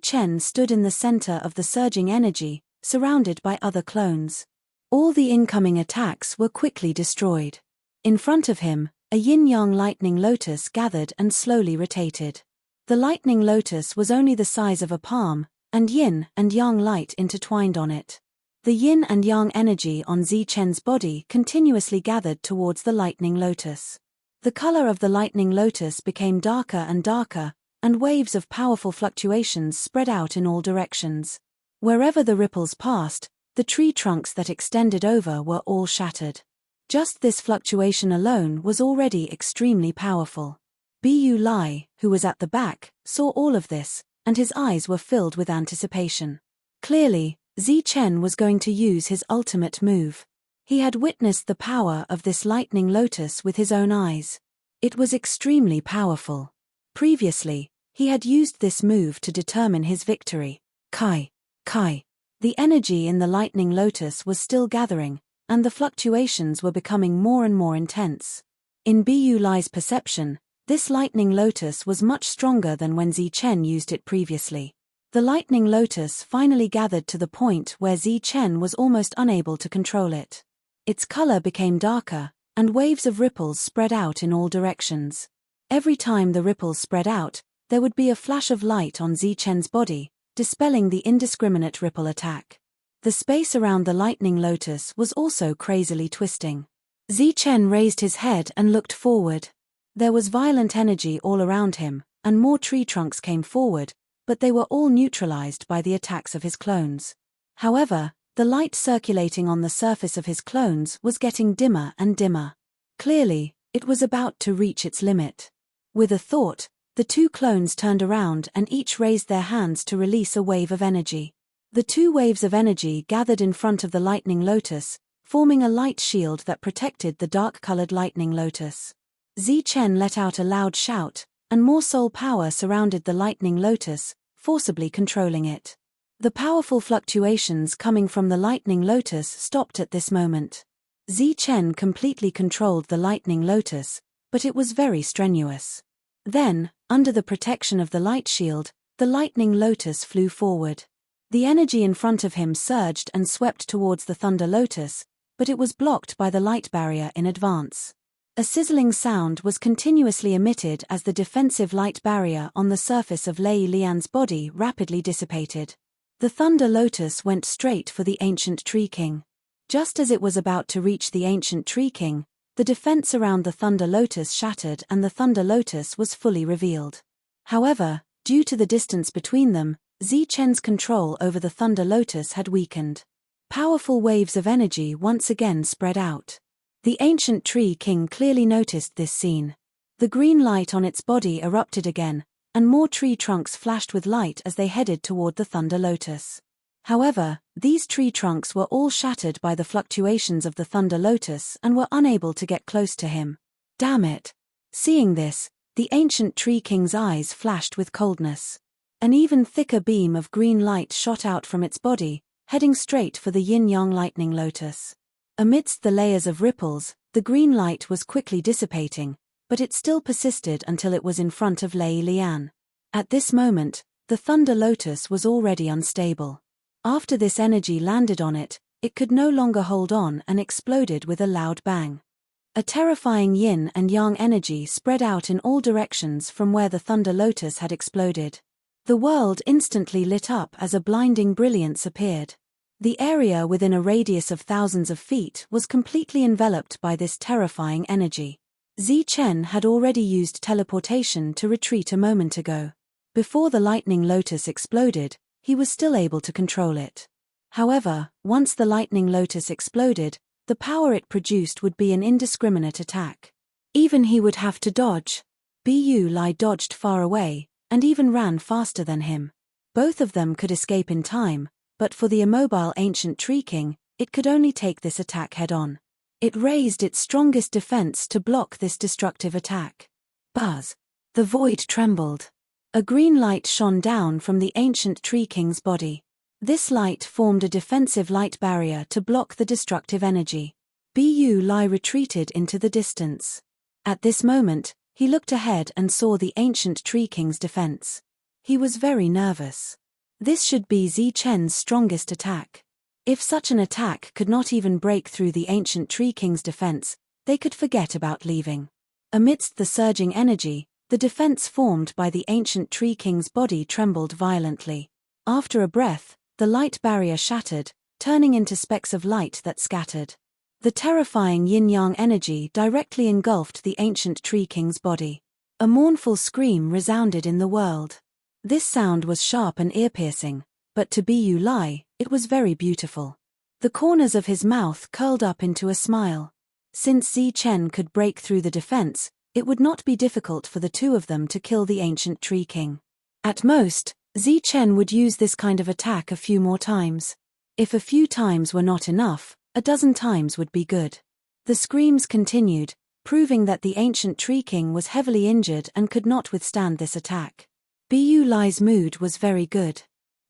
Chen stood in the center of the surging energy, surrounded by other clones. All the incoming attacks were quickly destroyed. In front of him, a yin-yang lightning lotus gathered and slowly rotated. The lightning lotus was only the size of a palm, and yin and yang light intertwined on it. The yin and yang energy on Zichen's body continuously gathered towards the lightning lotus. The color of the lightning lotus became darker and darker, and waves of powerful fluctuations spread out in all directions. Wherever the ripples passed, the tree trunks that extended over were all shattered. Just this fluctuation alone was already extremely powerful. Bu Lai, who was at the back, saw all of this, and his eyes were filled with anticipation. Clearly, Zichen was going to use his ultimate move. He had witnessed the power of this lightning lotus with his own eyes. It was extremely powerful. Previously, he had used this move to determine his victory. Kai. The energy in the lightning lotus was still gathering, and the fluctuations were becoming more and more intense. In Bu Lai's perception, this lightning lotus was much stronger than when Zichen used it previously. The lightning lotus finally gathered to the point where Zichen was almost unable to control it. Its color became darker, and waves of ripples spread out in all directions. Every time the ripples spread out, there would be a flash of light on Zichen's body, dispelling the indiscriminate ripple attack. The space around the lightning lotus was also crazily twisting. Zichen raised his head and looked forward. There was violent energy all around him, and more tree trunks came forward, but they were all neutralized by the attacks of his clones. However, the light circulating on the surface of his clones was getting dimmer and dimmer. Clearly, it was about to reach its limit. With a thought, the two clones turned around and each raised their hands to release a wave of energy. The two waves of energy gathered in front of the lightning lotus, forming a light shield that protected the dark-colored lightning lotus. Zichen let out a loud shout, and more soul power surrounded the lightning lotus, forcibly controlling it. The powerful fluctuations coming from the lightning lotus stopped at this moment. Zichen completely controlled the lightning lotus, but it was very strenuous. Then, under the protection of the light shield, the lightning lotus flew forward. The energy in front of him surged and swept towards the thunder lotus, but it was blocked by the light barrier in advance. A sizzling sound was continuously emitted as the defensive light barrier on the surface of Lei Lian's body rapidly dissipated. The thunder lotus went straight for the ancient tree king. Just as it was about to reach the ancient tree king, the defense around the thunder lotus shattered and the thunder lotus was fully revealed. However, due to the distance between them, Zichen's control over the thunder lotus had weakened. Powerful waves of energy once again spread out. The ancient tree king clearly noticed this scene. The green light on its body erupted again, and more tree trunks flashed with light as they headed toward the thunder lotus. However, these tree trunks were all shattered by the fluctuations of the thunder lotus and were unable to get close to him. Damn it! Seeing this, the ancient tree king's eyes flashed with coldness. An even thicker beam of green light shot out from its body, heading straight for the yin-yang lightning lotus. Amidst the layers of ripples, the green light was quickly dissipating, but it still persisted until it was in front of Lei Lian. At this moment, the thunder lotus was already unstable. After this energy landed on it, it could no longer hold on and exploded with a loud bang. A terrifying yin and yang energy spread out in all directions from where the thunder lotus had exploded. The world instantly lit up as a blinding brilliance appeared. The area within a radius of thousands of feet was completely enveloped by this terrifying energy. Zichen had already used teleportation to retreat a moment ago. Before the lightning lotus exploded, he was still able to control it. However, once the lightning lotus exploded, the power it produced would be an indiscriminate attack. Even he would have to dodge. Bu Lai dodged far away, and even ran faster than him. Both of them could escape in time, but for the immobile ancient tree king, it could only take this attack head-on. It raised its strongest defense to block this destructive attack. Buzz! The void trembled. A green light shone down from the ancient tree king's body. This light formed a defensive light barrier to block the destructive energy. Bu Lai retreated into the distance. At this moment, he looked ahead and saw the ancient tree king's defense. He was very nervous. This should be Zichen's strongest attack. If such an attack could not even break through the ancient tree king's defense, they could forget about leaving. Amidst the surging energy, the defense formed by the ancient tree king's body trembled violently. After a breath, the light barrier shattered, turning into specks of light that scattered. The terrifying yin-yang energy directly engulfed the ancient tree king's body. A mournful scream resounded in the world. This sound was sharp and ear-piercing, but to Bu Lai, it was very beautiful. The corners of his mouth curled up into a smile. Since Zi Chen could break through the defense, it would not be difficult for the two of them to kill the ancient tree king. At most, Zi Chen would use this kind of attack a few more times. If a few times were not enough, a dozen times would be good. The screams continued, proving that the ancient tree king was heavily injured and could not withstand this attack. Bu Lai's mood was very good.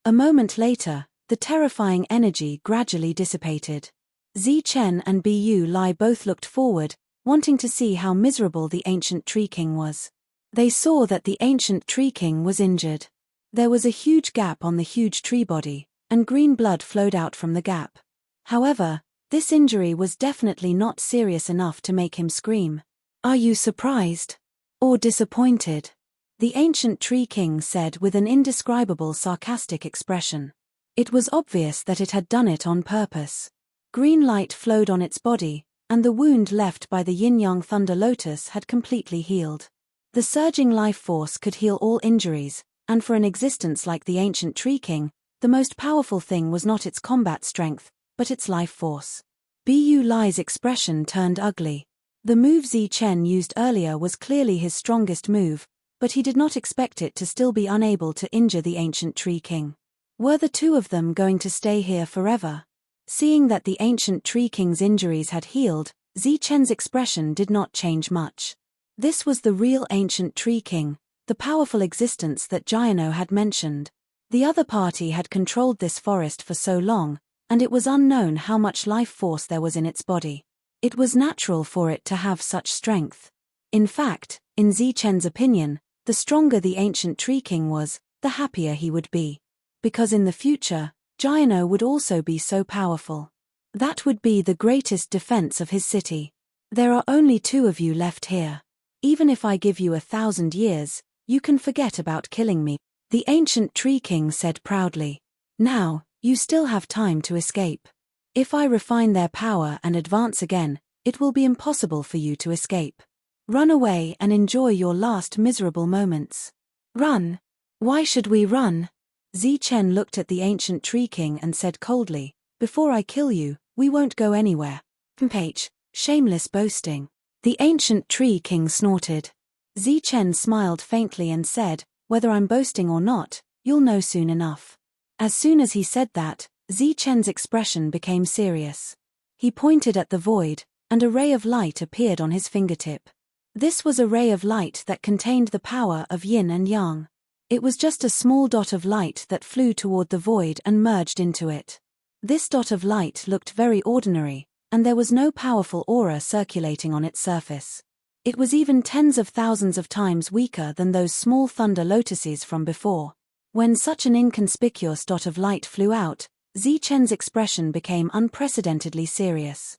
A moment later, the terrifying energy gradually dissipated. Zi Chen and Bu Lai both looked forward, wanting to see how miserable the ancient tree king was. They saw that the ancient tree king was injured. There was a huge gap on the huge tree body, and green blood flowed out from the gap. However, this injury was definitely not serious enough to make him scream. "Are you surprised? Or disappointed?" The ancient tree king said with an indescribable sarcastic expression. It was obvious that it had done it on purpose. Green light flowed on its body, and the wound left by the yin-yang thunder lotus had completely healed. The surging life force could heal all injuries, and for an existence like the ancient tree king, the most powerful thing was not its combat strength, but its life force. Bu Lai's expression turned ugly. The move Zi Chen used earlier was clearly his strongest move, but he did not expect it to still be unable to injure the ancient tree king. Were the two of them going to stay here forever? Seeing that the ancient tree king's injuries had healed, Zi Chen's expression did not change much. This was the real ancient tree king, the powerful existence that Jiano had mentioned. The other party had controlled this forest for so long, and it was unknown how much life force there was in its body. It was natural for it to have such strength. In fact, in Zi Chen's opinion, the stronger the ancient tree king was, the happier he would be. Because in the future, Jiano would also be so powerful. That would be the greatest defense of his city. There are only two of you left here. Even if I give you 1,000 years, you can forget about killing me, the ancient tree king said proudly. Now, you still have time to escape. If I refine their power and advance again, it will be impossible for you to escape. Run away and enjoy your last miserable moments. Run. Why should we run? Zi Chen looked at the ancient tree king and said coldly, "Before I kill you, we won't go anywhere." H. Shameless boasting. The ancient tree king snorted. Zi Chen smiled faintly and said, "Whether I'm boasting or not, you'll know soon enough." As soon as he said that, Zi Chen's expression became serious. He pointed at the void, and a ray of light appeared on his fingertip. This was a ray of light that contained the power of yin and yang. It was just a small dot of light that flew toward the void and merged into it. This dot of light looked very ordinary, and there was no powerful aura circulating on its surface. It was even tens of thousands of times weaker than those small thunder lotuses from before. When such an inconspicuous dot of light flew out, Zi Chen's expression became unprecedentedly serious.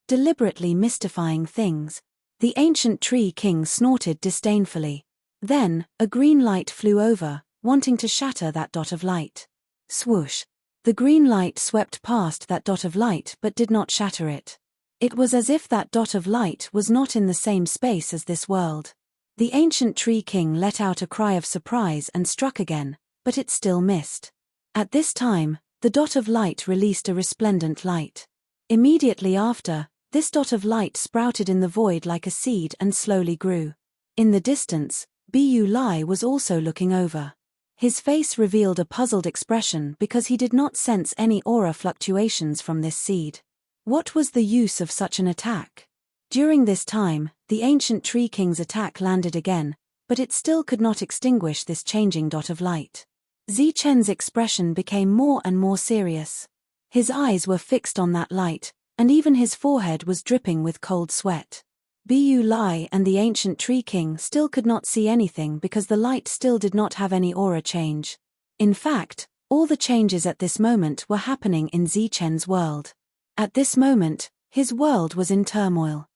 Deliberately mystifying things. The ancient tree king snorted disdainfully. Then, a green light flew over, wanting to shatter that dot of light. Swoosh! The green light swept past that dot of light but did not shatter it. It was as if that dot of light was not in the same space as this world. The ancient tree king let out a cry of surprise and struck again, but it still missed. At this time, the dot of light released a resplendent light. Immediately after, this dot of light sprouted in the void like a seed and slowly grew. In the distance, Bu Lai was also looking over. His face revealed a puzzled expression because he did not sense any aura fluctuations from this seed. What was the use of such an attack? During this time, the ancient tree king's attack landed again, but it still could not extinguish this changing dot of light. Zi Chen's expression became more and more serious. His eyes were fixed on that light, and even his forehead was dripping with cold sweat. Bu Lai and the ancient tree king still could not see anything because the light still did not have any aura change. In fact, all the changes at this moment were happening in Zi Chen's world. At this moment, his world was in turmoil.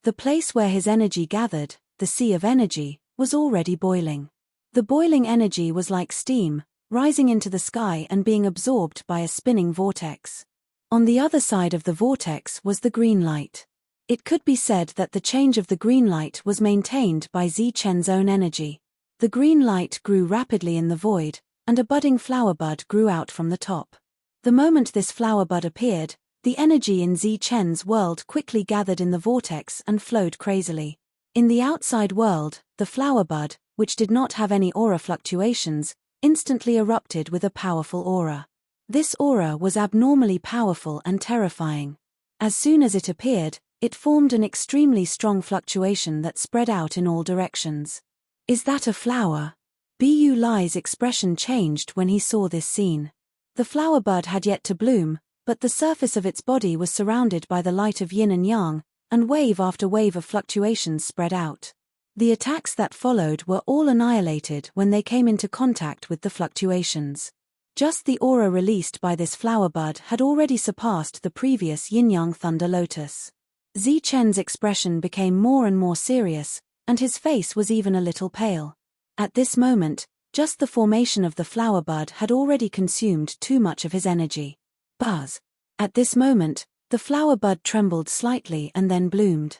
The place where his energy gathered, the sea of energy, was already boiling. The boiling energy was like steam, rising into the sky and being absorbed by a spinning vortex. On the other side of the vortex was the green light. It could be said that the change of the green light was maintained by Zichen's own energy. The green light grew rapidly in the void, and a budding flower bud grew out from the top. The moment this flower bud appeared, the energy in Zichen's world quickly gathered in the vortex and flowed crazily. In the outside world, the flower bud, which did not have any aura fluctuations, instantly erupted with a powerful aura. This aura was abnormally powerful and terrifying. As soon as it appeared, it formed an extremely strong fluctuation that spread out in all directions. "Is that a flower?" Bu Lai's expression changed when he saw this scene. The flower bud had yet to bloom, but the surface of its body was surrounded by the light of yin and yang, and wave after wave of fluctuations spread out. The attacks that followed were all annihilated when they came into contact with the fluctuations. Just the aura released by this flower bud had already surpassed the previous yin-yang thunder lotus. Zichen's expression became more and more serious, and his face was even a little pale. At this moment, just the formation of the flower bud had already consumed too much of his energy. Buzz. At this moment, the flower bud trembled slightly and then bloomed.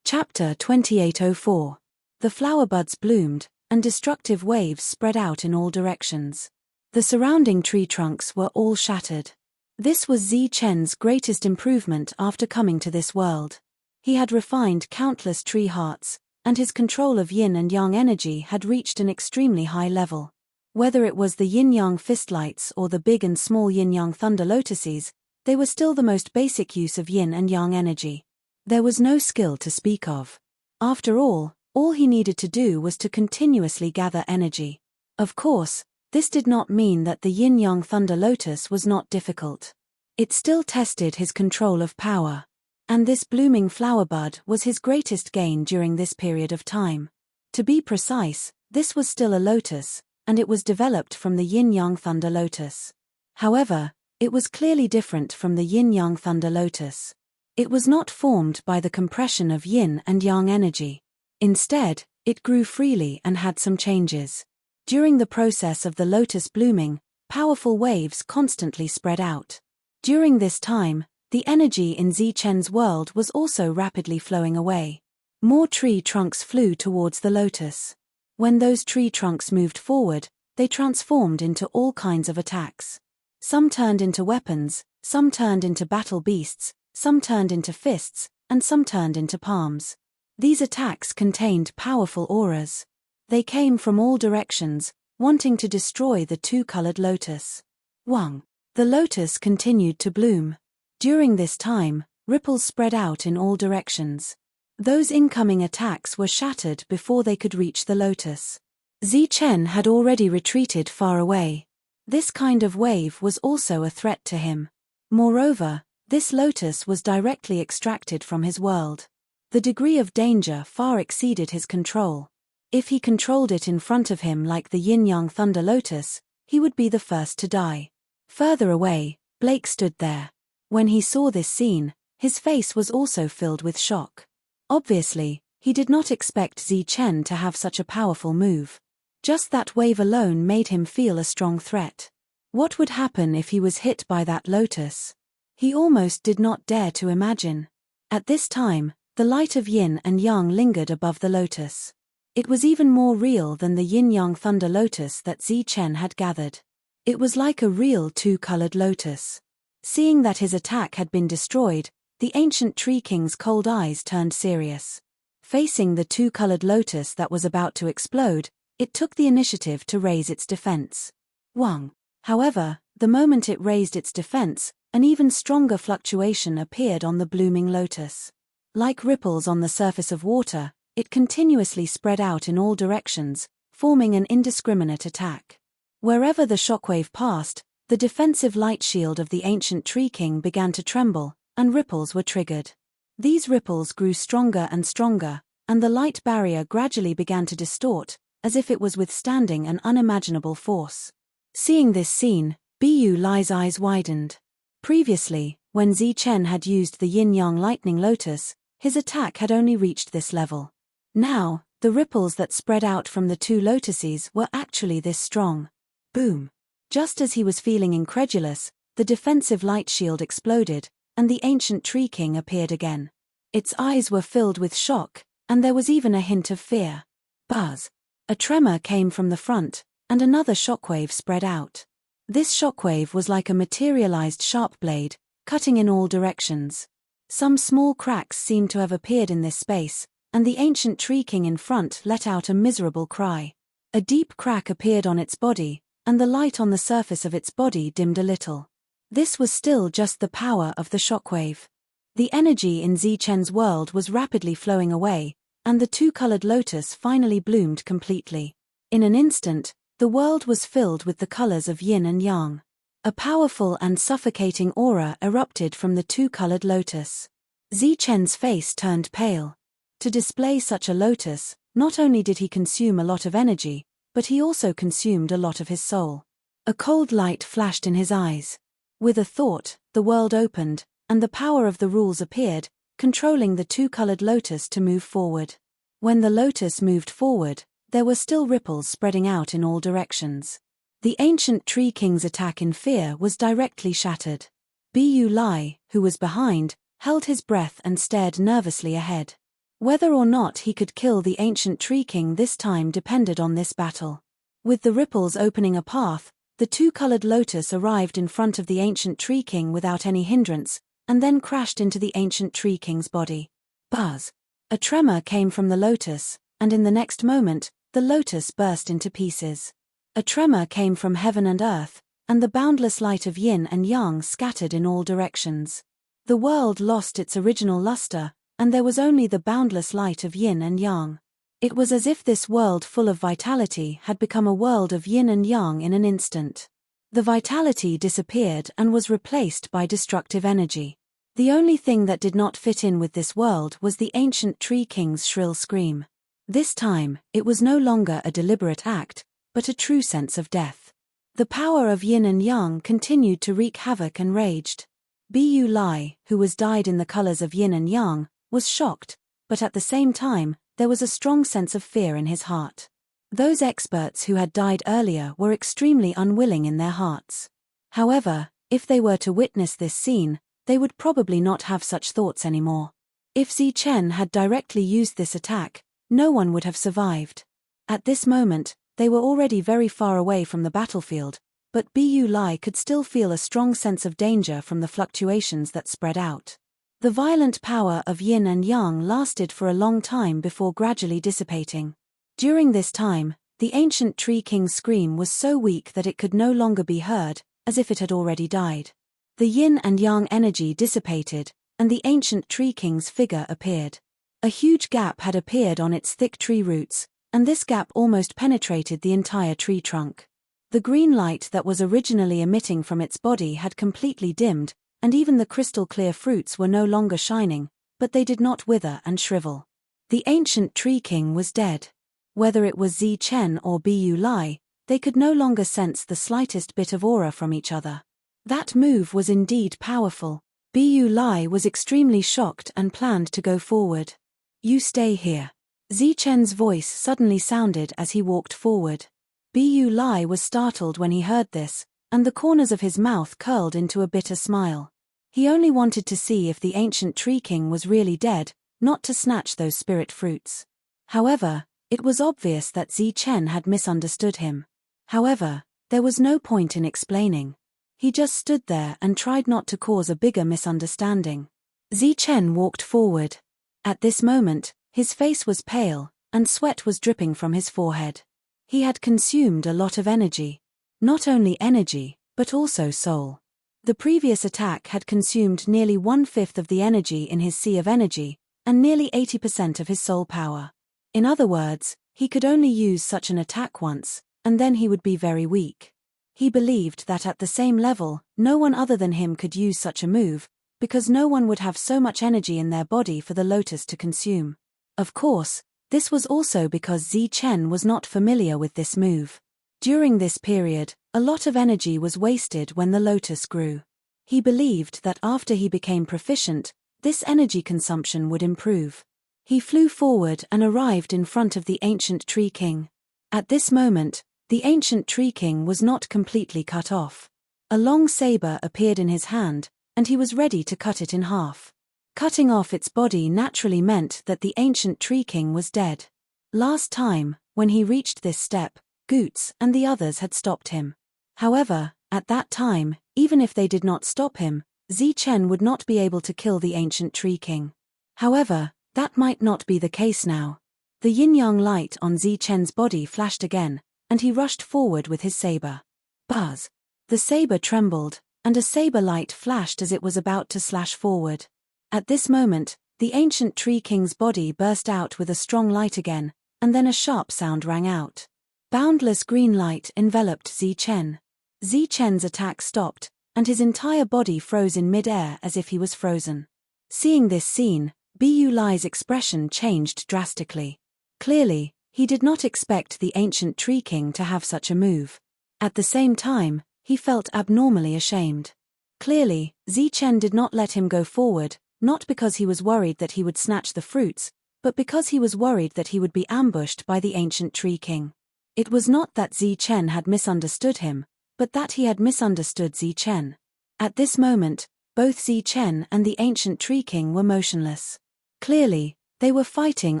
Chapter 2804. The flower buds bloomed, and destructive waves spread out in all directions. The surrounding tree trunks were all shattered. This was Zichen's greatest improvement after coming to this world. He had refined countless tree hearts, and his control of yin and yang energy had reached an extremely high level. Whether it was the yin-yang fistlights or the big and small yin-yang thunder lotuses, they were still the most basic use of yin and yang energy. There was no skill to speak of. After all he needed to do was to continuously gather energy. Of course, this did not mean that the yin-yang thunder lotus was not difficult. It still tested his control of power. And this blooming flower bud was his greatest gain during this period of time. To be precise, this was still a lotus, and it was developed from the yin-yang thunder lotus. However, it was clearly different from the yin-yang thunder lotus. It was not formed by the compression of yin and yang energy. Instead, it grew freely and had some changes. During the process of the lotus blooming, powerful waves constantly spread out. During this time, the energy in Zichen's world was also rapidly flowing away. More tree trunks flew towards the lotus. When those tree trunks moved forward, they transformed into all kinds of attacks. Some turned into weapons, some turned into battle beasts, some turned into fists, and some turned into palms. These attacks contained powerful auras. They came from all directions, wanting to destroy the two-colored lotus. 1. The lotus continued to bloom. During this time, ripples spread out in all directions. Those incoming attacks were shattered before they could reach the lotus. Zichen had already retreated far away. This kind of wave was also a threat to him. Moreover, this lotus was directly extracted from his world. The degree of danger far exceeded his control. If he controlled it in front of him like the yin-yang thunder lotus, he would be the first to die. Further away, Blake stood there. When he saw this scene, his face was also filled with shock. Obviously, he did not expect Zichen to have such a powerful move. Just that wave alone made him feel a strong threat. What would happen if he was hit by that lotus? He almost did not dare to imagine. At this time, the light of yin and yang lingered above the lotus. It was even more real than the yin-yang thunder lotus that Zichen had gathered. It was like a real two-colored lotus. Seeing that his attack had been destroyed, the ancient tree king's cold eyes turned serious. Facing the two-colored lotus that was about to explode, it took the initiative to raise its defense. 1. However, the moment it raised its defense, an even stronger fluctuation appeared on the blooming lotus. Like ripples on the surface of water, it continuously spread out in all directions, forming an indiscriminate attack. Wherever the shockwave passed, the defensive light shield of the ancient tree king began to tremble, and ripples were triggered. These ripples grew stronger and stronger, and the light barrier gradually began to distort, as if it was withstanding an unimaginable force. Seeing this scene, Bu Lai's eyes widened. Previously, when Zichen had used the yin-yang lightning lotus, His attack had only reached this level. Now, the ripples that spread out from the two lotuses were actually this strong. Boom! Just as he was feeling incredulous, the defensive light shield exploded, and the ancient tree king appeared again. Its eyes were filled with shock, and there was even a hint of fear. Buzz! A tremor came from the front, and another shockwave spread out. This shockwave was like a materialized sharp blade, cutting in all directions. Some small cracks seemed to have appeared in this space, and the ancient tree king in front let out a miserable cry. A deep crack appeared on its body, and the light on the surface of its body dimmed a little. This was still just the power of the shockwave. The energy in Zichen's world was rapidly flowing away, and the two-colored lotus finally bloomed completely. In an instant, the world was filled with the colors of yin and yang. A powerful and suffocating aura erupted from the two-colored lotus. Zichen's face turned pale. To display such a lotus, not only did he consume a lot of energy, but he also consumed a lot of his soul. A cold light flashed in his eyes. With a thought, the world opened, and the power of the rules appeared, controlling the two-colored lotus to move forward. When the lotus moved forward, there were still ripples spreading out in all directions. The ancient tree king's attack in fear was directly shattered. Bu Lai, who was behind, held his breath and stared nervously ahead. Whether or not he could kill the ancient tree king this time depended on this battle. With the ripples opening a path, the two-colored lotus arrived in front of the ancient tree king without any hindrance, and then crashed into the ancient tree king's body. Buzz! A tremor came from the lotus, and in the next moment, the lotus burst into pieces. A tremor came from heaven and earth, and the boundless light of yin and yang scattered in all directions. The world lost its original luster, and there was only the boundless light of yin and yang. It was as if this world full of vitality had become a world of yin and yang in an instant. The vitality disappeared and was replaced by destructive energy. The only thing that did not fit in with this world was the ancient tree king's shrill scream. This time, it was no longer a deliberate act, but a true sense of death. The power of yin and yang continued to wreak havoc and raged. Bu Lai, who was dyed in the colors of yin and yang, was shocked, but at the same time, there was a strong sense of fear in his heart. Those experts who had died earlier were extremely unwilling in their hearts. However, if they were to witness this scene, they would probably not have such thoughts anymore. If Zichen had directly used this attack, no one would have survived. At this moment, they were already very far away from the battlefield, but Bu Lai could still feel a strong sense of danger from the fluctuations that spread out. The violent power of yin and yang lasted for a long time before gradually dissipating. During this time, the ancient tree king's scream was so weak that it could no longer be heard, as if it had already died. The yin and yang energy dissipated, and the ancient tree king's figure appeared. A huge gap had appeared on its thick tree roots, and this gap almost penetrated the entire tree trunk. The green light that was originally emitting from its body had completely dimmed, and even the crystal-clear fruits were no longer shining, but they did not wither and shrivel. The ancient tree king was dead. Whether it was Zichen or Bu Lai, they could no longer sense the slightest bit of aura from each other. That move was indeed powerful. Bu Lai was extremely shocked and planned to go forward. "You stay here." Zichen's voice suddenly sounded as he walked forward. Bu Lai was startled when he heard this, and the corners of his mouth curled into a bitter smile. He only wanted to see if the ancient tree king was really dead, not to snatch those spirit fruits. However, it was obvious that Zichen had misunderstood him. However, there was no point in explaining. He just stood there and tried not to cause a bigger misunderstanding. Zichen walked forward. At this moment, his face was pale, and sweat was dripping from his forehead. He had consumed a lot of energy. Not only energy, but also soul. The previous attack had consumed nearly 1/5 of the energy in his sea of energy, and nearly 80% of his soul power. In other words, he could only use such an attack once, and then he would be very weak. He believed that at the same level, no one other than him could use such a move, because no one would have so much energy in their body for the lotus to consume. Of course, this was also because Zichen was not familiar with this move. During this period, a lot of energy was wasted when the lotus grew. He believed that after he became proficient, this energy consumption would improve. He flew forward and arrived in front of the ancient Tree King. At this moment, the ancient Tree King was not completely cut off. A long saber appeared in his hand, and he was ready to cut it in half. Cutting off its body naturally meant that the ancient Tree King was dead. Last time, when he reached this step, Goots and the others had stopped him. However, at that time, even if they did not stop him, Zichen would not be able to kill the ancient Tree King. However, that might not be the case now. The yin-yang light on Zichen's body flashed again, and he rushed forward with his saber. Buzz! The saber trembled, and a saber light flashed as it was about to slash forward. At this moment, the ancient Tree King's body burst out with a strong light again, and then a sharp sound rang out. Boundless green light enveloped Zichen. Zichen's attack stopped, and his entire body froze in mid-air as if he was frozen. Seeing this scene, Bu Lai's expression changed drastically. Clearly, he did not expect the ancient Tree King to have such a move. At the same time, he felt abnormally ashamed. Clearly, Zichen did not let him go forward, not because he was worried that he would snatch the fruits, but because he was worried that he would be ambushed by the ancient Tree King. It was not that Zichen had misunderstood him, but that he had misunderstood Zichen. At this moment, both Zichen and the ancient Tree King were motionless. Clearly, they were fighting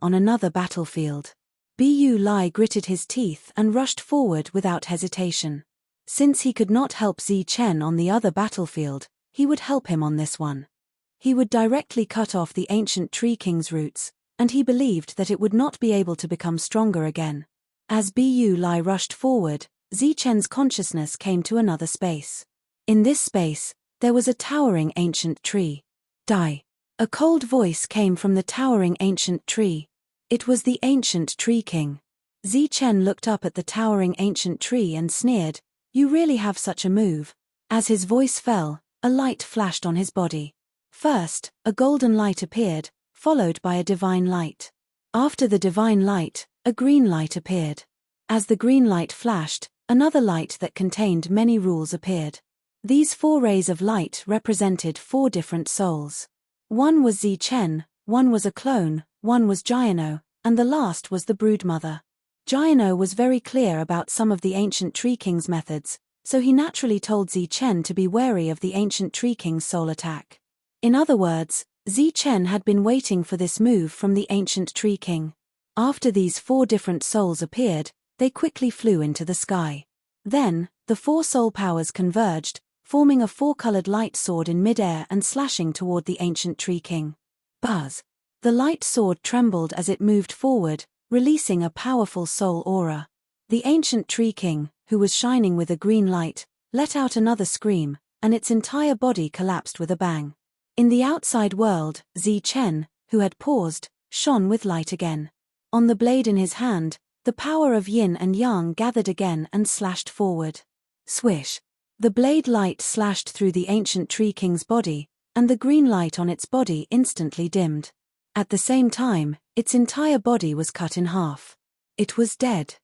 on another battlefield. Bu Lai gritted his teeth and rushed forward without hesitation. Since he could not help Zichen on the other battlefield, he would help him on this one. He would directly cut off the ancient Tree King's roots, and he believed that it would not be able to become stronger again. As Bu Lai rushed forward, Zichen's consciousness came to another space. In this space, there was a towering ancient tree. Die! A cold voice came from the towering ancient tree. It was the ancient Tree King. Zichen looked up at the towering ancient tree and sneered, "You really have such a move." As his voice fell, a light flashed on his body. First, a golden light appeared, followed by a divine light. After the divine light, a green light appeared. As the green light flashed, another light that contained many rules appeared. These 4 rays of light represented 4 different souls. One was Zichen, one was a clone, one was Jiano, and the last was the broodmother. Jiano was very clear about some of the ancient Tree King's methods, so he naturally told Zichen to be wary of the ancient Tree King's soul attack. In other words, Zichen had been waiting for this move from the ancient Tree King. After these 4 different souls appeared, they quickly flew into the sky. Then, the 4 soul powers converged, forming a 4-colored light sword in mid-air and slashing toward the ancient Tree King. Buzz! The light sword trembled as it moved forward, releasing a powerful soul aura. The ancient Tree King, who was shining with a green light, let out another scream, and its entire body collapsed with a bang. In the outside world, Zichen, who had paused, shone with light again. On the blade in his hand, the power of yin and yang gathered again and slashed forward. Swish! The blade light slashed through the ancient Tree King's body, and the green light on its body instantly dimmed. At the same time, its entire body was cut in half. It was dead.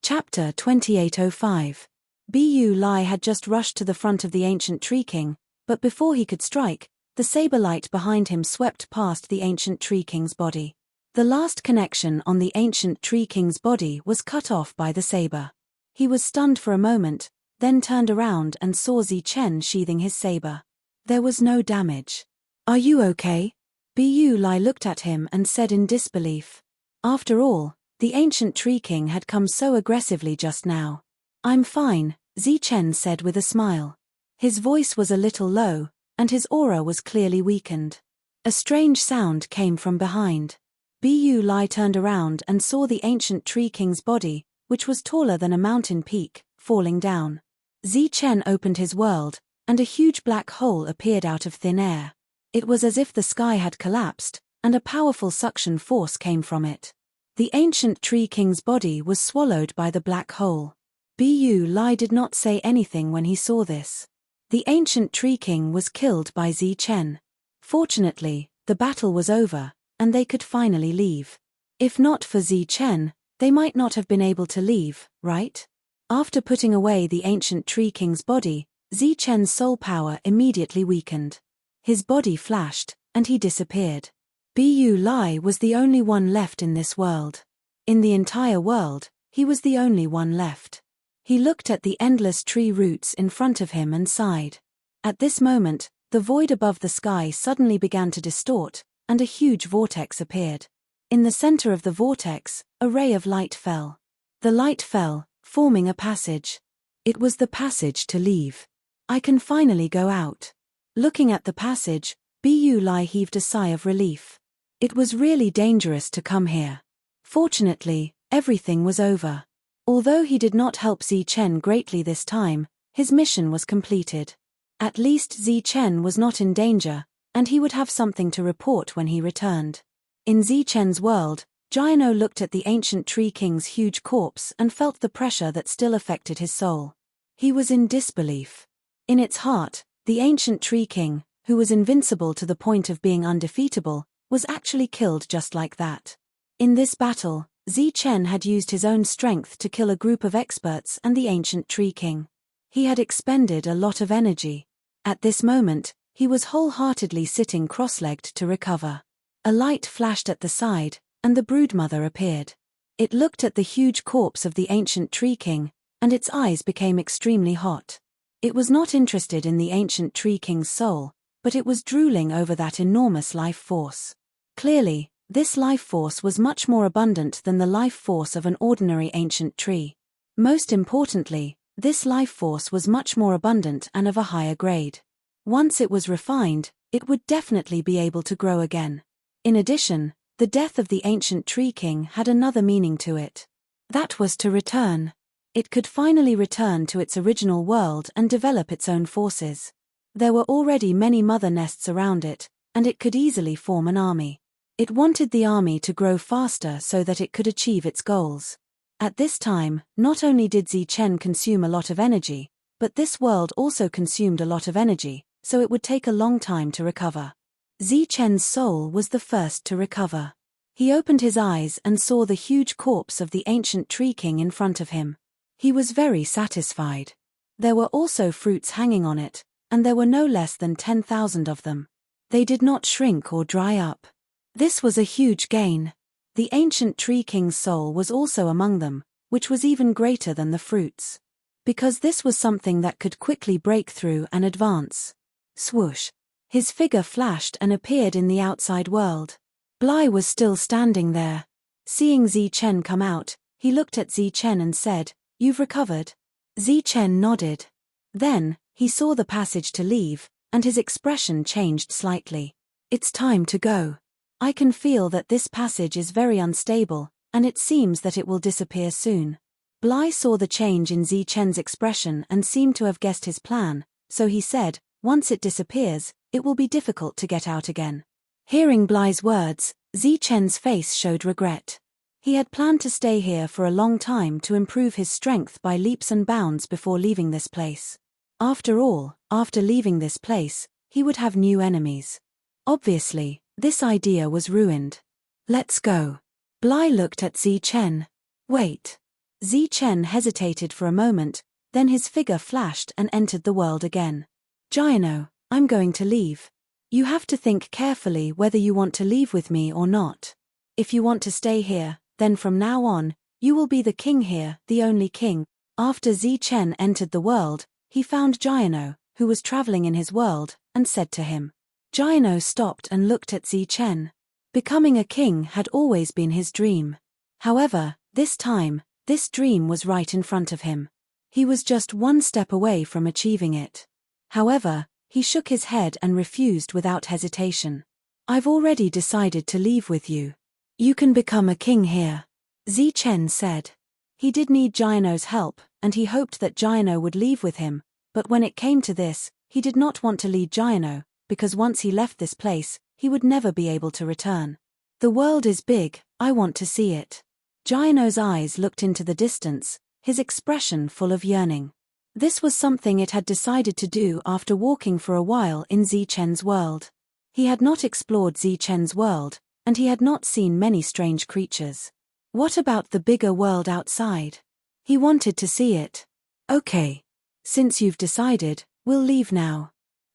Chapter 2805. Bu Lai had just rushed to the front of the ancient Tree King, but before he could strike, the saber light behind him swept past the ancient Tree King's body. The last connection on the ancient Tree King's body was cut off by the saber. He was stunned for a moment, then turned around and saw Zichen sheathing his saber. There was no damage. "Are you okay?" Bu Lai looked at him and said in disbelief. After all, the ancient Tree King had come so aggressively just now. "I'm fine," Zichen said with a smile. His voice was a little low, and his aura was clearly weakened. A strange sound came from behind. Bu Lai turned around and saw the ancient Tree King's body, which was taller than a mountain peak, falling down. Zichen opened his world, and a huge black hole appeared out of thin air. It was as if the sky had collapsed, and a powerful suction force came from it. The ancient Tree King's body was swallowed by the black hole. Bu Lai did not say anything when he saw this. The ancient Tree King was killed by Zichen. Fortunately, the battle was over, and they could finally leave. If not for Zichen, they might not have been able to leave, right? After putting away the ancient Tree King's body, Zichen's soul power immediately weakened. His body flashed, and he disappeared. Bu Lai was the only one left in this world. In the entire world, he was the only one left. He looked at the endless tree roots in front of him and sighed. At this moment, the void above the sky suddenly began to distort, and a huge vortex appeared. In the center of the vortex, a ray of light fell. The light fell, forming a passage. It was the passage to leave. I can finally go out. Looking at the passage, Bu Lai heaved a sigh of relief. It was really dangerous to come here. Fortunately, everything was over. Although he did not help Zichen greatly this time, his mission was completed. At least Zichen was not in danger, and he would have something to report when he returned. In Zichen's world, Jiano looked at the ancient tree king's huge corpse and felt the pressure that still affected his soul. He was in disbelief. In its heart, the ancient tree king, who was invincible to the point of being undefeatable, was actually killed just like that. In this battle, Zichen had used his own strength to kill a group of experts and the ancient tree king. He had expended a lot of energy. At this moment, he was wholeheartedly sitting cross-legged to recover. A light flashed at the side, and the broodmother appeared. It looked at the huge corpse of the ancient tree king, and its eyes became extremely hot. It was not interested in the ancient tree king's soul, but it was drooling over that enormous life force. Clearly, this life force was much more abundant than the life force of an ordinary ancient tree. Most importantly, this life force was much more abundant and of a higher grade. Once it was refined, it would definitely be able to grow again. In addition, the death of the ancient tree king had another meaning to it. That was to return. It could finally return to its original world and develop its own forces. There were already many mother nests around it, and it could easily form an army. It wanted the army to grow faster so that it could achieve its goals. At this time, not only did Zichen consume a lot of energy, but this world also consumed a lot of energy, so it would take a long time to recover. Zichen's soul was the first to recover. He opened his eyes and saw the huge corpse of the ancient tree king in front of him. He was very satisfied. There were also fruits hanging on it, and there were no less than 10,000 of them. They did not shrink or dry up. This was a huge gain. The ancient tree king's soul was also among them, which was even greater than the fruits. Because this was something that could quickly break through and advance. Swoosh! His figure flashed and appeared in the outside world. Blai was still standing there. Seeing Zichen come out, he looked at Zichen and said, "You've recovered?" Zichen nodded. Then, he saw the passage to leave, and his expression changed slightly. "It's time to go. I can feel that this passage is very unstable, and it seems that it will disappear soon." Blai saw the change in Zichen's expression and seemed to have guessed his plan, so he said, "Once it disappears, it will be difficult to get out again." Hearing Blai's words, Zichen's face showed regret. He had planned to stay here for a long time to improve his strength by leaps and bounds before leaving this place. After all, after leaving this place, he would have new enemies. Obviously, this idea was ruined. "Let's go." Blai looked at Zichen. "Wait." Zichen hesitated for a moment, then his figure flashed and entered the world again. "Jiano, I'm going to leave. You have to think carefully whether you want to leave with me or not. If you want to stay here, then from now on, you will be the king here, the only king." After Zichen entered the world, he found Jiano, who was traveling in his world, and said to him. Jiano stopped and looked at Zichen. Becoming a king had always been his dream. However, this time, this dream was right in front of him. He was just one step away from achieving it. However, he shook his head and refused without hesitation. "I've already decided to leave with you. You can become a king here," Zichen said. He did need Jiano's help, and he hoped that Jiano would leave with him, but when it came to this, he did not want to lead Jiano, because once he left this place, he would never be able to return. "The world is big, I want to see it." Jiano's eyes looked into the distance, his expression full of yearning. This was something it had decided to do after walking for a while in Zichen's world. He had not explored Zichen's world, and he had not seen many strange creatures. What about the bigger world outside? He wanted to see it. "Okay. Since you've decided, we'll leave now."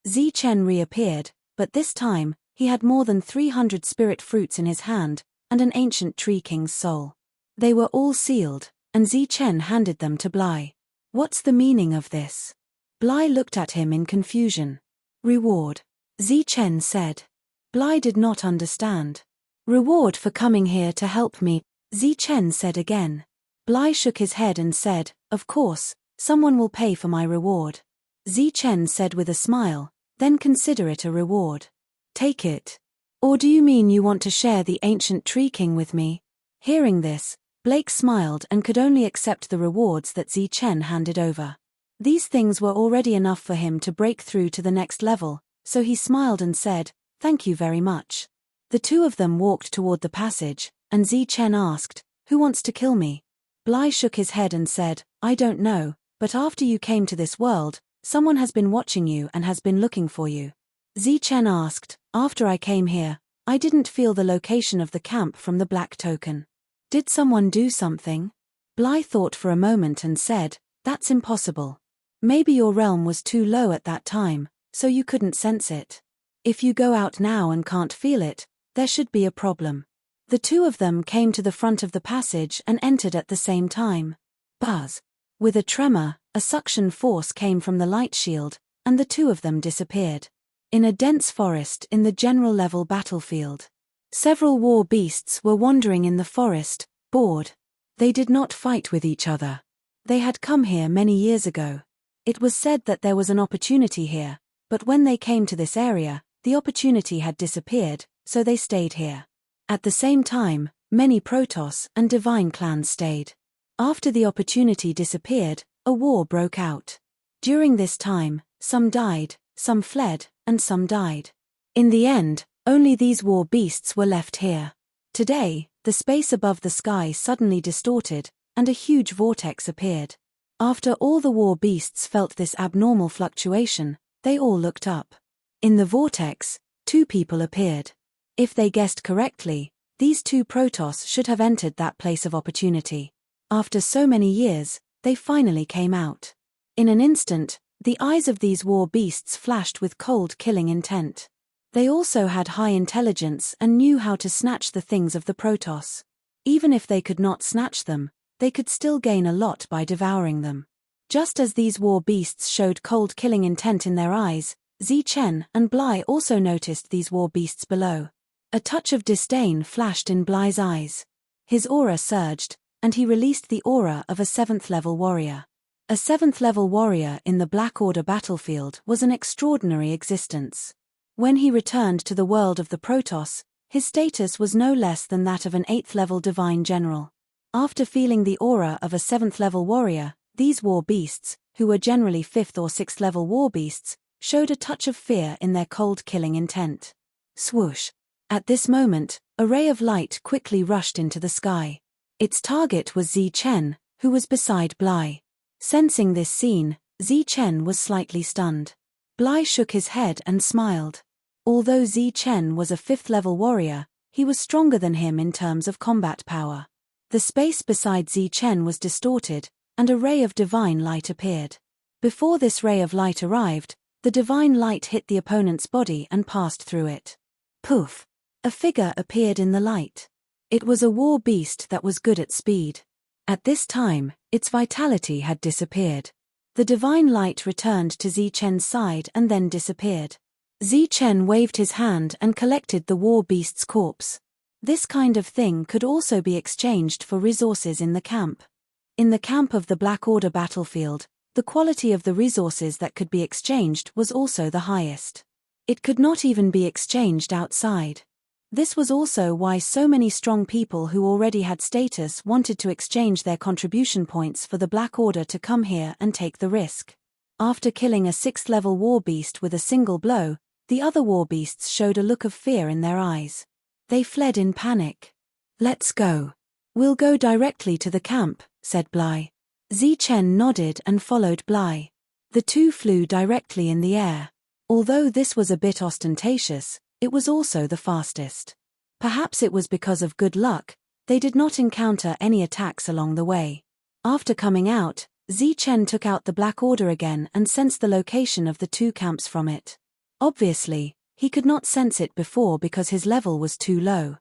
Zichen reappeared, but this time, he had more than 300 spirit fruits in his hand, and an ancient tree king's soul. They were all sealed, and Zichen handed them to Bly. What's the meaning of this? Bly looked at him in confusion. Reward, Zichen said. Bly did not understand. Reward for coming here to help me, Zichen said again. Bly shook his head and said, of course, someone will pay for my reward. Zichen said with a smile, then consider it a reward. Take it. Or do you mean you want to share the ancient tree king with me? Hearing this, Blake smiled and could only accept the rewards that Zichen handed over. These things were already enough for him to break through to the next level, so he smiled and said, thank you very much. The two of them walked toward the passage, and Zichen asked, who wants to kill me? Bly shook his head and said, I don't know, but after you came to this world, someone has been watching you and has been looking for you. Zichen asked, after I came here, I didn't feel the location of the camp from the black token. Did someone do something? Bly thought for a moment and said, that's impossible. Maybe your realm was too low at that time, so you couldn't sense it. If you go out now and can't feel it, there should be a problem. The two of them came to the front of the passage and entered at the same time. Buzz. With a tremor, a suction force came from the light shield, and the two of them disappeared. In a dense forest in the general level battlefield. Several war beasts were wandering in the forest, bored. They did not fight with each other. They had come here many years ago. It was said that there was an opportunity here, but when they came to this area, the opportunity had disappeared, so they stayed here. At the same time, many Protoss and Divine clans stayed. After the opportunity disappeared, a war broke out. During this time, some died, some fled, and some died. In the end, only these war beasts were left here. Today, the space above the sky suddenly distorted, and a huge vortex appeared. After all the war beasts felt this abnormal fluctuation, they all looked up. In the vortex, two people appeared. If they guessed correctly, these two Protoss should have entered that place of opportunity. After so many years, they finally came out. In an instant, the eyes of these war beasts flashed with cold killing intent. They also had high intelligence and knew how to snatch the things of the Protoss. Even if they could not snatch them, they could still gain a lot by devouring them. Just as these war beasts showed cold killing intent in their eyes, Zichen and Bly also noticed these war beasts below. A touch of disdain flashed in Bly's eyes. His aura surged, and he released the aura of a 7th-level warrior. A 7th-level warrior in the Black Order battlefield was an extraordinary existence. When he returned to the world of the Protoss, his status was no less than that of an 8th-level divine general. After feeling the aura of a 7th-level warrior, these war beasts, who were generally 5th or 6th-level war beasts, showed a touch of fear in their cold killing intent. Swoosh. At this moment, a ray of light quickly rushed into the sky. Its target was Zichen, who was beside Bly. Sensing this scene, Zichen was slightly stunned. Bly shook his head and smiled. Although Zichen was a 5th-level warrior, he was stronger than him in terms of combat power. The space beside Zichen was distorted, and a ray of divine light appeared. Before this ray of light arrived, the divine light hit the opponent's body and passed through it. Poof! A figure appeared in the light. It was a war beast that was good at speed. At this time, its vitality had disappeared. The divine light returned to Zichen's side and then disappeared. Zichen waved his hand and collected the war beast's corpse. This kind of thing could also be exchanged for resources in the camp. In the camp of the Black Order battlefield, the quality of the resources that could be exchanged was also the highest. It could not even be exchanged outside. This was also why so many strong people who already had status wanted to exchange their contribution points for the Black Order to come here and take the risk. After killing a 6th-level war beast with a single blow, the other war beasts showed a look of fear in their eyes. They fled in panic. Let's go. We'll go directly to the camp, said Bly. Zichen nodded and followed Bly. The two flew directly in the air. Although this was a bit ostentatious, it was also the fastest. Perhaps it was because of good luck, they did not encounter any attacks along the way. After coming out, Zichen took out the Black Order again and sensed the location of the two camps from it. Obviously, He could not sense it before because his level was too low.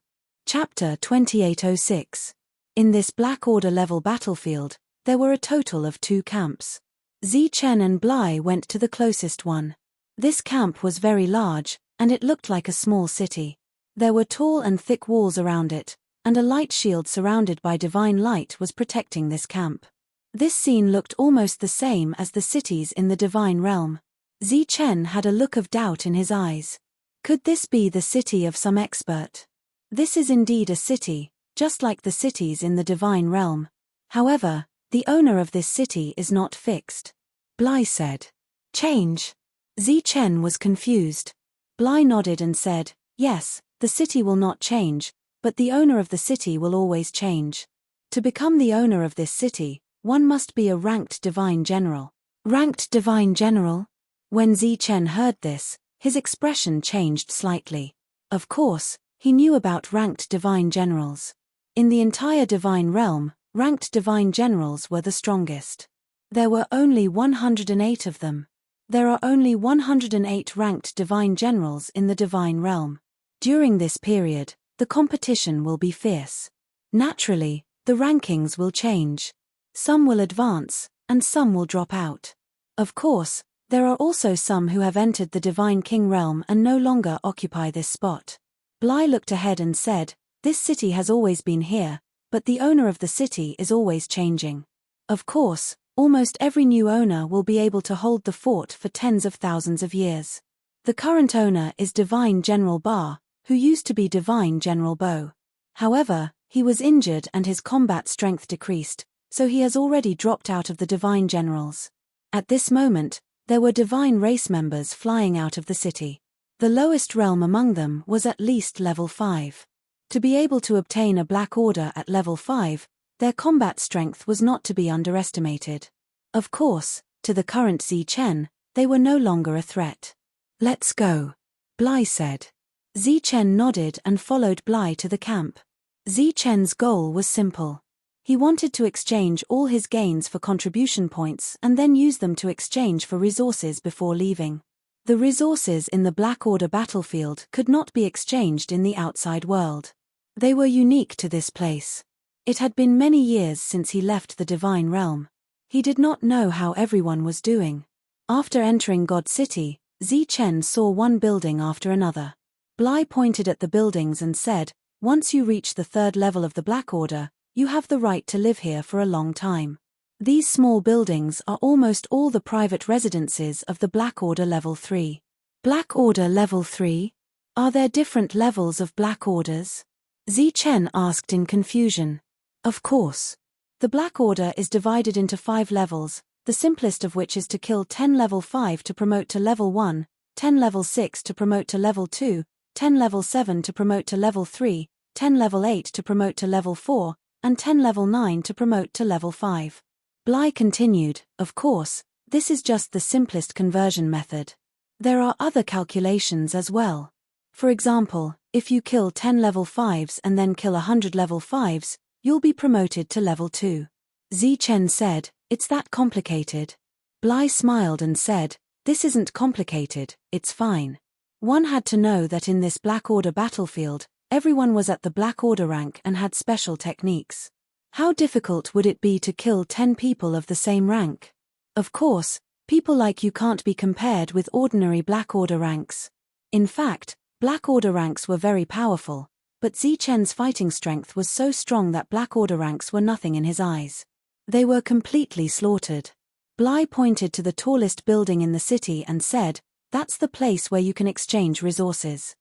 Chapter 2806. In this Black Order level battlefield, there were a total of 2 camps. Zichen and Bly went to the closest one. This camp was very large, and it looked like a small city. There were tall and thick walls around it, and a light shield surrounded by divine light was protecting this camp. This scene looked almost the same as the cities in the divine realm. Zichen had a look of doubt in his eyes. Could this be the city of some expert? This is indeed a city, just like the cities in the divine realm. However, the owner of this city is not fixed. Bly said. Change. Zichen was confused. Bly nodded and said, yes, the city will not change, but the owner of the city will always change. To become the owner of this city, one must be a ranked divine general. Ranked divine general? When Zichen heard this, his expression changed slightly. Of course, he knew about ranked divine generals. In the entire divine realm, ranked divine generals were the strongest. There were only 108 of them. There are only 108 ranked divine generals in the divine realm. During this period, the competition will be fierce. Naturally, the rankings will change. Some will advance, and some will drop out. Of course, there are also some who have entered the Divine King realm and no longer occupy this spot. Bly looked ahead and said, this city has always been here, but the owner of the city is always changing. Of course, almost every new owner will be able to hold the fort for tens of thousands of years. The current owner is Divine General Ba, who used to be Divine General Bo. However, he was injured and his combat strength decreased, so he has already dropped out of the Divine Generals. At this moment, there were divine race members flying out of the city. The lowest realm among them was at least level 5. To be able to obtain a Black Order at level 5, their combat strength was not to be underestimated. Of course, to the current Zichen, they were no longer a threat. Let's go, Bly said. Zichen nodded and followed Bly to the camp. Zichen's goal was simple. He wanted to exchange all his gains for contribution points and then use them to exchange for resources before leaving. The resources in the Black Order battlefield could not be exchanged in the outside world. They were unique to this place. It had been many years since he left the Divine Realm. He did not know how everyone was doing. After entering God City, Zichen saw one building after another. Bly pointed at the buildings and said, once you reach the 3rd level of the Black Order, you have the right to live here for a long time. These small buildings are almost all the private residences of the Black Order Level 3. Black Order Level 3? Are there different levels of Black Orders? Zichen asked in confusion. Of course. The Black Order is divided into 5 levels, the simplest of which is to kill 10 level 5 to promote to level 1, 10 level 6 to promote to level 2, 10 level 7 to promote to level 3, 10 level 8 to promote to level 4, and 10 level 9 to promote to level 5. Bly continued, of course, this is just the simplest conversion method. There are other calculations as well. For example, if you kill 10 level 5s and then kill 100 level 5s, you'll be promoted to level 2. Zichen said, it's that complicated. Bly smiled and said, this isn't complicated, it's fine. One had to know that in this Black Order battlefield, everyone was at the Black Order rank and had special techniques. How difficult would it be to kill 10 people of the same rank? Of course, people like you can't be compared with ordinary Black Order ranks. In fact, Black Order ranks were very powerful, but Zichen's fighting strength was so strong that Black Order ranks were nothing in his eyes. They were completely slaughtered. Bly pointed to the tallest building in the city and said, that's the place where you can exchange resources.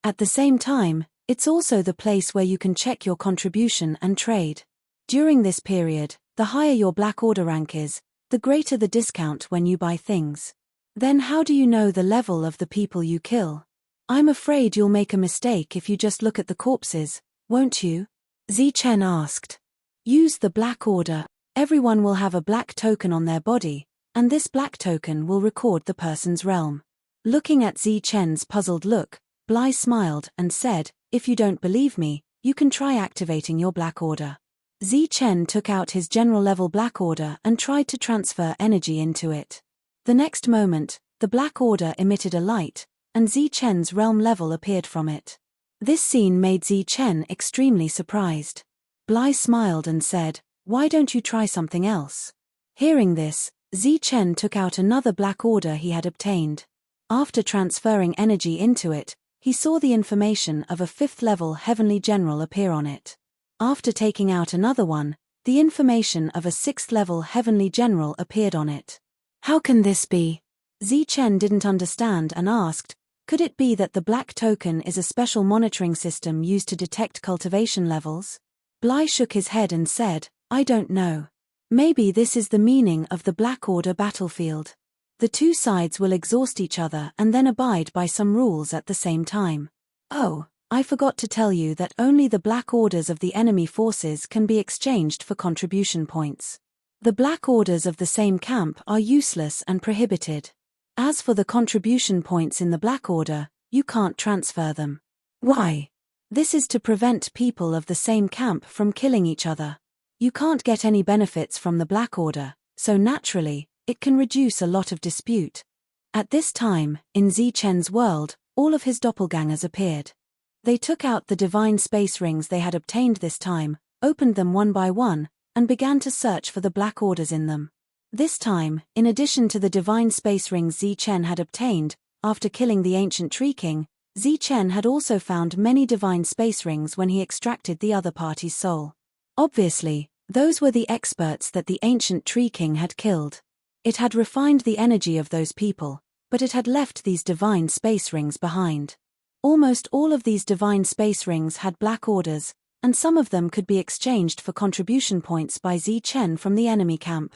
At the same time, it's also the place where you can check your contribution and trade. During this period, the higher your Black Order rank is, the greater the discount when you buy things. Then how do you know the level of the people you kill? I'm afraid you'll make a mistake if you just look at the corpses, won't you? Zichen asked. Use the Black Order. Everyone will have a black token on their body, and this black token will record the person's realm. Looking at Zichen's puzzled look, Bly smiled and said, if you don't believe me, you can try activating your Black Order. Zichen took out his general level Black Order and tried to transfer energy into it. The next moment, the Black Order emitted a light, and Zichen's realm level appeared from it. This scene made Zichen extremely surprised. Bly smiled and said, "Why don't you try something else?" Hearing this, Zichen took out another black order he had obtained. After transferring energy into it, he saw the information of a 5th-level Heavenly General appear on it. After taking out another one, the information of a 6th-level Heavenly General appeared on it. How can this be? Zichen didn't understand and asked, could it be that the black token is a special monitoring system used to detect cultivation levels? Bly shook his head and said, I don't know. Maybe this is the meaning of the Black Order battlefield. The two sides will exhaust each other and then abide by some rules at the same time. Oh, I forgot to tell you that only the black orders of the enemy forces can be exchanged for contribution points. The black orders of the same camp are useless and prohibited. As for the contribution points in the Black Order, you can't transfer them. Why? This is to prevent people of the same camp from killing each other. You can't get any benefits from the Black Order, so naturally, it can reduce a lot of dispute. At this time, in Zichen's world, all of his doppelgangers appeared. They took out the divine space rings they had obtained this time, opened them one by one, and began to search for the black orders in them. This time, in addition to the divine space rings Zichen had obtained, after killing the ancient Tree King, Zichen had also found many divine space rings when he extracted the other party's soul. Obviously, those were the experts that the ancient Tree King had killed. It had refined the energy of those people, but it had left these divine space rings behind. Almost all of these divine space rings had black orders, and some of them could be exchanged for contribution points by Zichen from the enemy camp.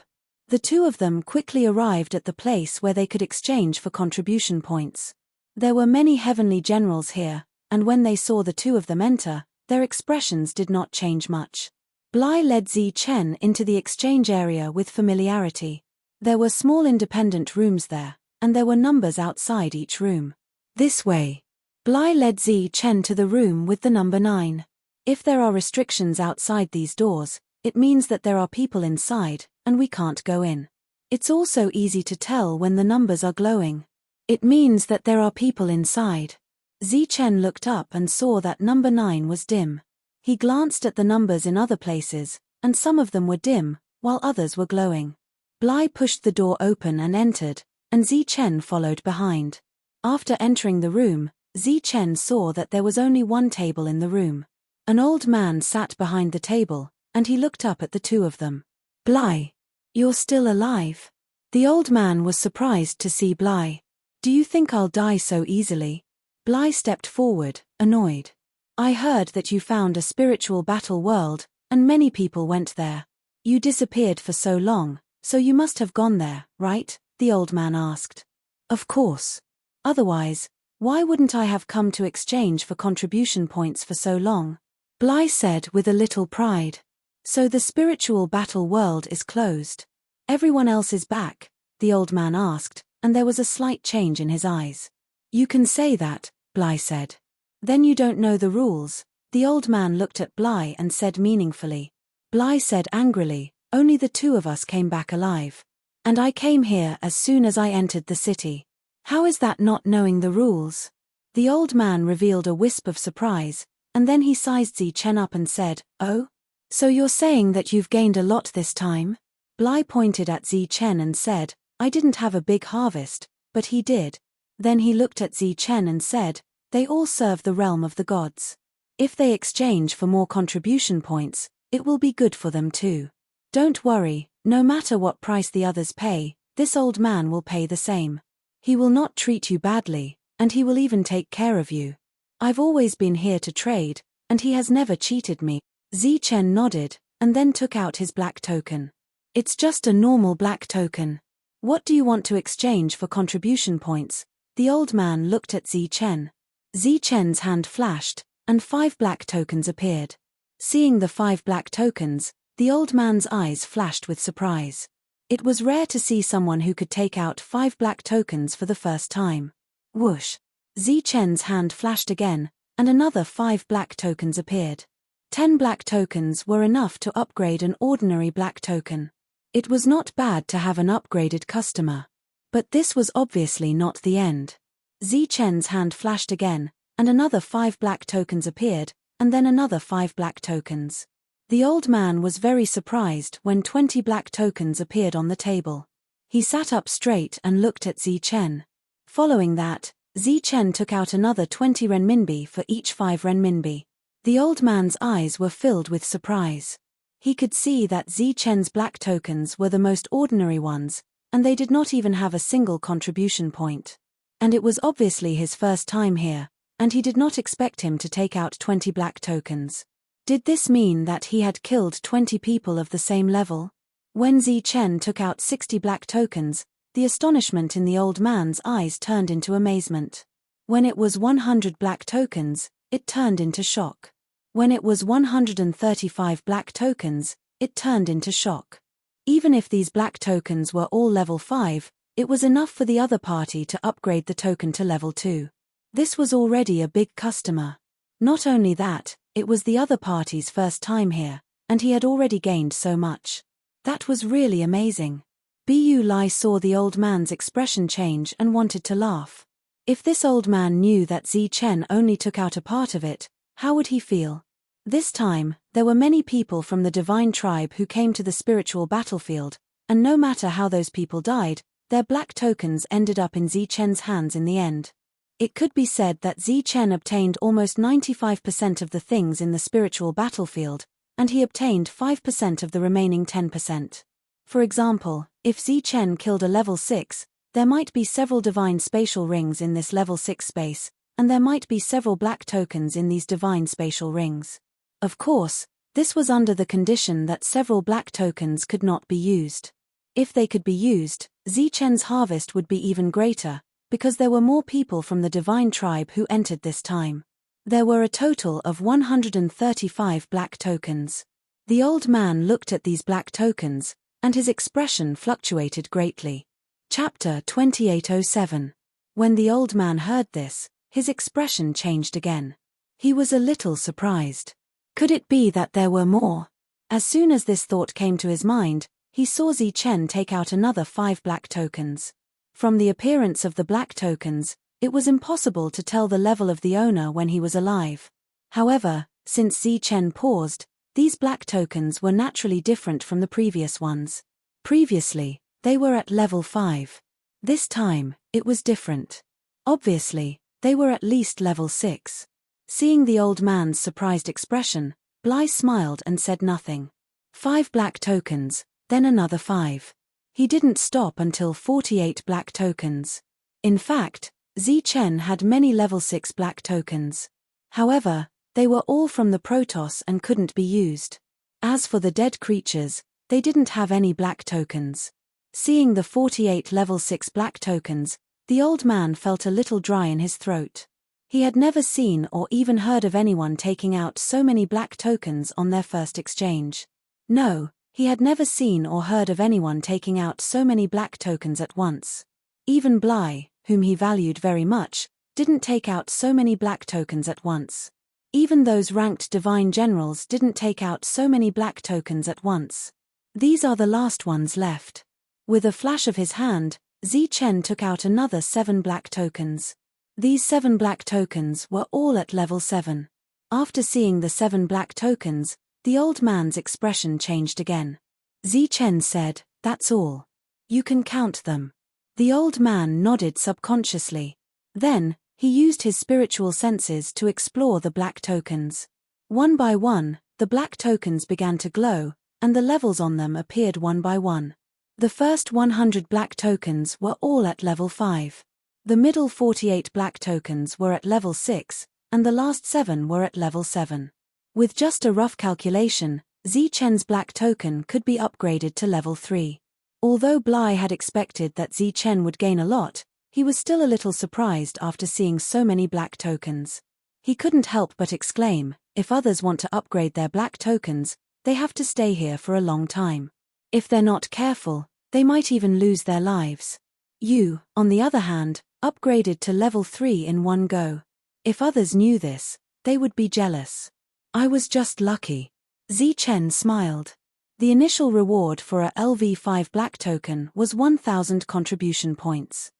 The two of them quickly arrived at the place where they could exchange for contribution points. There were many heavenly generals here, and when they saw the two of them enter, their expressions did not change much. Bly led Zichen into the exchange area with familiarity. There were small independent rooms there, and there were numbers outside each room. This way. Bly led Zichen to the room with the number 9. If there are restrictions outside these doors, it means that there are people inside, and we can't go in. It's also easy to tell when the numbers are glowing. It means that there are people inside. Zichen looked up and saw that number 9 was dim. He glanced at the numbers in other places, and some of them were dim, while others were glowing. Bly pushed the door open and entered, and Zichen followed behind. After entering the room, Zichen saw that there was only one table in the room. An old man sat behind the table, and he looked up at the two of them. Bly, you're still alive? The old man was surprised to see Bly. Do you think I'll die so easily? Bly stepped forward, annoyed. I heard that you found a spiritual battle world, and many people went there. You disappeared for so long, so you must have gone there, right? The old man asked. Of course. Otherwise, why wouldn't I have come to exchange for contribution points for so long? Bly said with a little pride. So the spiritual battle world is closed. Everyone else is back, the old man asked, and there was a slight change in his eyes. You can say that, Bly said. Then you don't know the rules. The old man looked at Bly and said meaningfully. Bly said angrily, only the two of us came back alive. And I came here as soon as I entered the city. How is that not knowing the rules? The old man revealed a wisp of surprise, and then he sized Zichen up and said, Oh? So you're saying that you've gained a lot this time? Bly pointed at Zichen and said, I didn't have a big harvest, but he did. Then he looked at Zichen and said, they all serve the realm of the gods. If they exchange for more contribution points, it will be good for them too. Don't worry, no matter what price the others pay, this old man will pay the same. He will not treat you badly, and he will even take care of you. I've always been here to trade, and he has never cheated me. Zichen nodded, and then took out his black token. It's just a normal black token. What do you want to exchange for contribution points? The old man looked at Zichen. Zichen's hand flashed, and 5 black tokens appeared. Seeing the 5 black tokens, the old man's eyes flashed with surprise. It was rare to see someone who could take out 5 black tokens for the first time. Whoosh! Zichen's hand flashed again, and another 5 black tokens appeared. 10 black tokens were enough to upgrade an ordinary black token. It was not bad to have an upgraded customer. But this was obviously not the end. Chen's hand flashed again, and another 5 black tokens appeared, and then another 5 black tokens. The old man was very surprised when 20 black tokens appeared on the table. He sat up straight and looked at Chen. Following that, Chen took out another 20 renminbi for each 5 renminbi. The old man's eyes were filled with surprise. He could see that Chen's black tokens were the most ordinary ones, and they did not even have a single contribution point. And it was obviously his first time here, and he did not expect him to take out 20 black tokens. Did this mean that he had killed 20 people of the same level? When Chen took out 60 black tokens, the astonishment in the old man's eyes turned into amazement. When it was 100 black tokens, it turned into shock. When it was 135 black tokens, it turned into shock. Even if these black tokens were all level 5, it was enough for the other party to upgrade the token to level 2. This was already a big customer. Not only that, it was the other party's first time here, and he had already gained so much. That was really amazing. Bu Lai saw the old man's expression change and wanted to laugh. If this old man knew that Chen only took out a part of it, how would he feel? This time, there were many people from the divine tribe who came to the spiritual battlefield, and no matter how those people died, their black tokens ended up in Chen's hands in the end. It could be said that Chen obtained almost 95% of the things in the spiritual battlefield, and he obtained 5% of the remaining 10%. For example, if Chen killed a level 6, there might be several divine spatial rings in this level 6 space, and there might be several black tokens in these divine spatial rings. Of course, this was under the condition that several black tokens could not be used. If they could be used, Chen's harvest would be even greater, because there were more people from the divine tribe who entered this time. There were a total of 135 black tokens. The old man looked at these black tokens, and his expression fluctuated greatly. Chapter 2807. When the old man heard this, his expression changed again. He was a little surprised. Could it be that there were more? As soon as this thought came to his mind, he saw Chen take out another 5 black tokens. From the appearance of the black tokens, it was impossible to tell the level of the owner when he was alive. However, since Chen paused, these black tokens were naturally different from the previous ones. Previously, they were at level 5. This time, it was different. Obviously, they were at least level 6. Seeing the old man's surprised expression, Bly smiled and said nothing. 5 black tokens, then another 5. He didn't stop until 48 black tokens. In fact, Chen had many level 6 black tokens. However, they were all from the Protoss and couldn't be used. As for the dead creatures, they didn't have any black tokens. Seeing the 48 level 6 black tokens, the old man felt a little dry in his throat. He had never seen or even heard of anyone taking out so many black tokens on their first exchange. No, he had never seen or heard of anyone taking out so many black tokens at once. Even Bly, whom he valued very much, didn't take out so many black tokens at once. Even those ranked divine generals didn't take out so many black tokens at once. These are the last ones left. With a flash of his hand, Chen took out another 7 black tokens. These 7 black tokens were all at level 7. After seeing the 7 black tokens, the old man's expression changed again. Chen said, "That's all. You can count them." The old man nodded subconsciously. Then, he used his spiritual senses to explore the black tokens. One by one, the black tokens began to glow, and the levels on them appeared one by one. The first 100 black tokens were all at level 5. The middle 48 black tokens were at level 6, and the last 7 were at level 7. With just a rough calculation, Chen's black token could be upgraded to level 3. Although Bly had expected that Chen would gain a lot, he was still a little surprised after seeing so many black tokens. He couldn't help but exclaim, if others want to upgrade their black tokens, they have to stay here for a long time. If they're not careful, they might even lose their lives. You, on the other hand, upgraded to level 3 in one go. If others knew this, they would be jealous. I was just lucky. Chen smiled. The initial reward for a LV5 black token was 1,000 contribution points.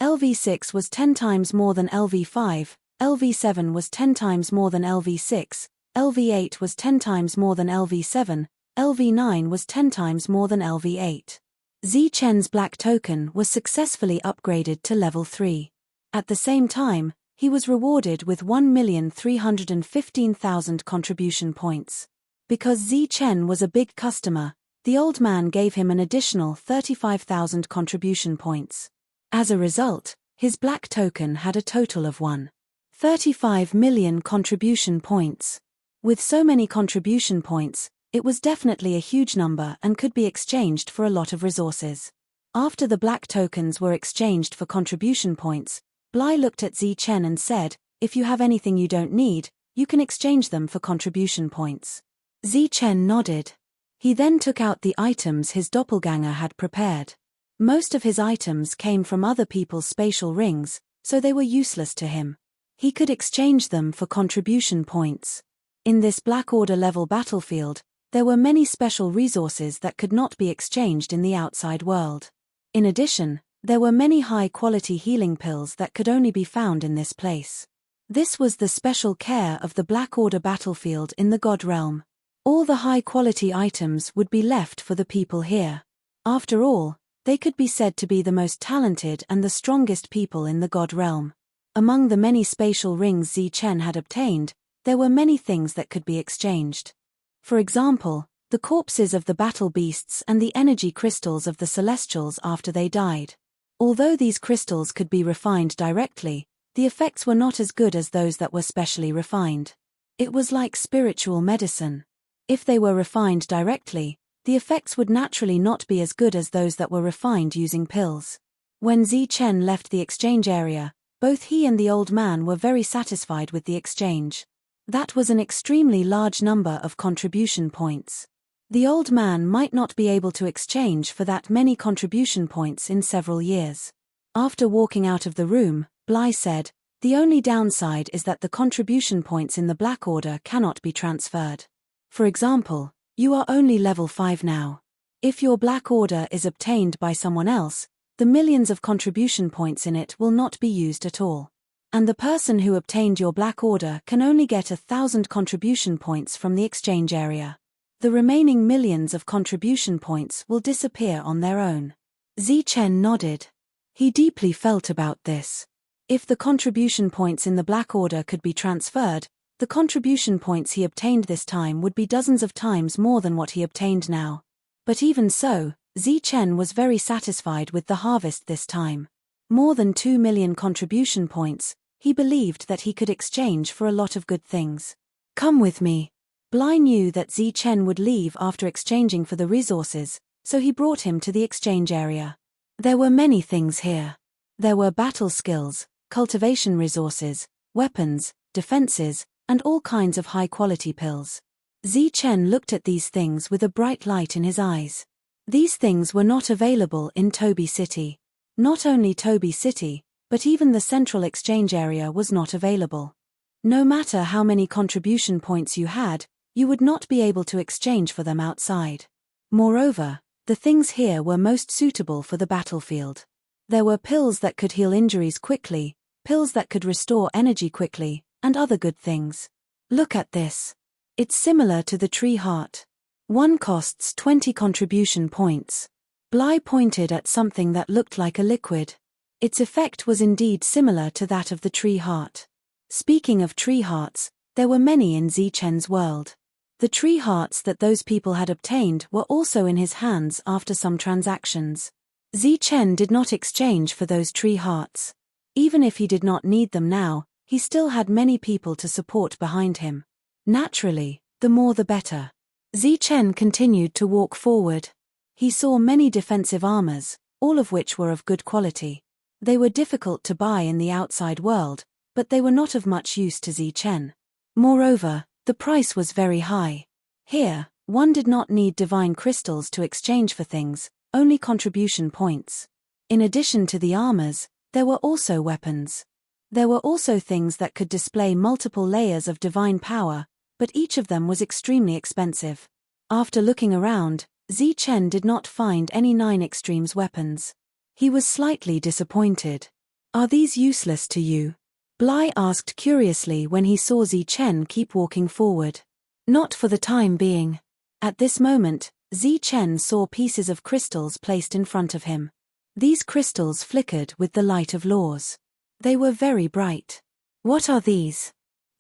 LV6 was 10 times more than LV5, LV7 was 10 times more than LV6, LV8 was 10 times more than LV7, LV9 was 10 times more than LV8. Zichen's black token was successfully upgraded to level 3. At the same time, he was rewarded with 1,315,000 contribution points. Because Zichen was a big customer, the old man gave him an additional 35,000 contribution points. As a result, his black token had a total of 1.35 million contribution points. With so many contribution points, it was definitely a huge number and could be exchanged for a lot of resources. After the black tokens were exchanged for contribution points, Bly looked at Zichen and said, "If you have anything you don't need, you can exchange them for contribution points." Zichen nodded. He then took out the items his doppelganger had prepared. Most of his items came from other people's spatial rings, so they were useless to him. He could exchange them for contribution points. In this Black Order level battlefield, there were many special resources that could not be exchanged in the outside world. In addition, there were many high-quality healing pills that could only be found in this place. This was the special care of the Black Order battlefield in the God Realm. All the high-quality items would be left for the people here. After all, they could be said to be the most talented and the strongest people in the God Realm. Among the many spatial rings Zichen had obtained, there were many things that could be exchanged. For example, the corpses of the battle beasts and the energy crystals of the Celestials after they died. Although these crystals could be refined directly, the effects were not as good as those that were specially refined. It was like spiritual medicine. If they were refined directly, the effects would naturally not be as good as those that were refined using pills. When Zichen left the exchange area, both he and the old man were very satisfied with the exchange. That was an extremely large number of contribution points. The old man might not be able to exchange for that many contribution points in several years. After walking out of the room, Bly said, "The only downside is that the contribution points in the Black Order cannot be transferred. For example, you are only level 5 now. If your Black Order is obtained by someone else, the millions of contribution points in it will not be used at all. And the person who obtained your Black Order can only get 1,000 contribution points from the exchange area. The remaining millions of contribution points will disappear on their own." Zichen nodded. He deeply felt about this. If the contribution points in the Black Order could be transferred, the contribution points he obtained this time would be dozens of times more than what he obtained now. But even so, Zichen was very satisfied with the harvest this time. More than 2 million contribution points, he believed that he could exchange for a lot of good things. "Come with me." Bly knew that Zichen would leave after exchanging for the resources, so he brought him to the exchange area. There were many things here. There were battle skills, cultivation resources, weapons, defenses, and all kinds of high-quality pills. Zichen looked at these things with a bright light in his eyes. These things were not available in Toby City. Not only Toby City, but even the central exchange area was not available. No matter how many contribution points you had, you would not be able to exchange for them outside. Moreover, the things here were most suitable for the battlefield. There were pills that could heal injuries quickly, pills that could restore energy quickly, and other good things. Look at this. It's similar to the tree heart. One costs 20 contribution points. Bly pointed at something that looked like a liquid. Its effect was indeed similar to that of the tree heart. Speaking of tree hearts, there were many in Zichen's world. The tree hearts that those people had obtained were also in his hands after some transactions. Zichen did not exchange for those tree hearts. Even if he did not need them now, he still had many people to support behind him. Naturally, the more the better. Zichen continued to walk forward. He saw many defensive armors, all of which were of good quality. They were difficult to buy in the outside world, but they were not of much use to Zichen. Moreover, the price was very high. Here, one did not need divine crystals to exchange for things, only contribution points. In addition to the armors, there were also weapons. There were also things that could display multiple layers of divine power, but each of them was extremely expensive. After looking around, Zichen did not find any 9 Extremes weapons. He was slightly disappointed. Are these useless to you? Bly asked curiously when he saw Zichen keep walking forward. Not for the time being. At this moment, Zichen saw pieces of crystals placed in front of him. These crystals flickered with the light of laws. They were very bright. What are these?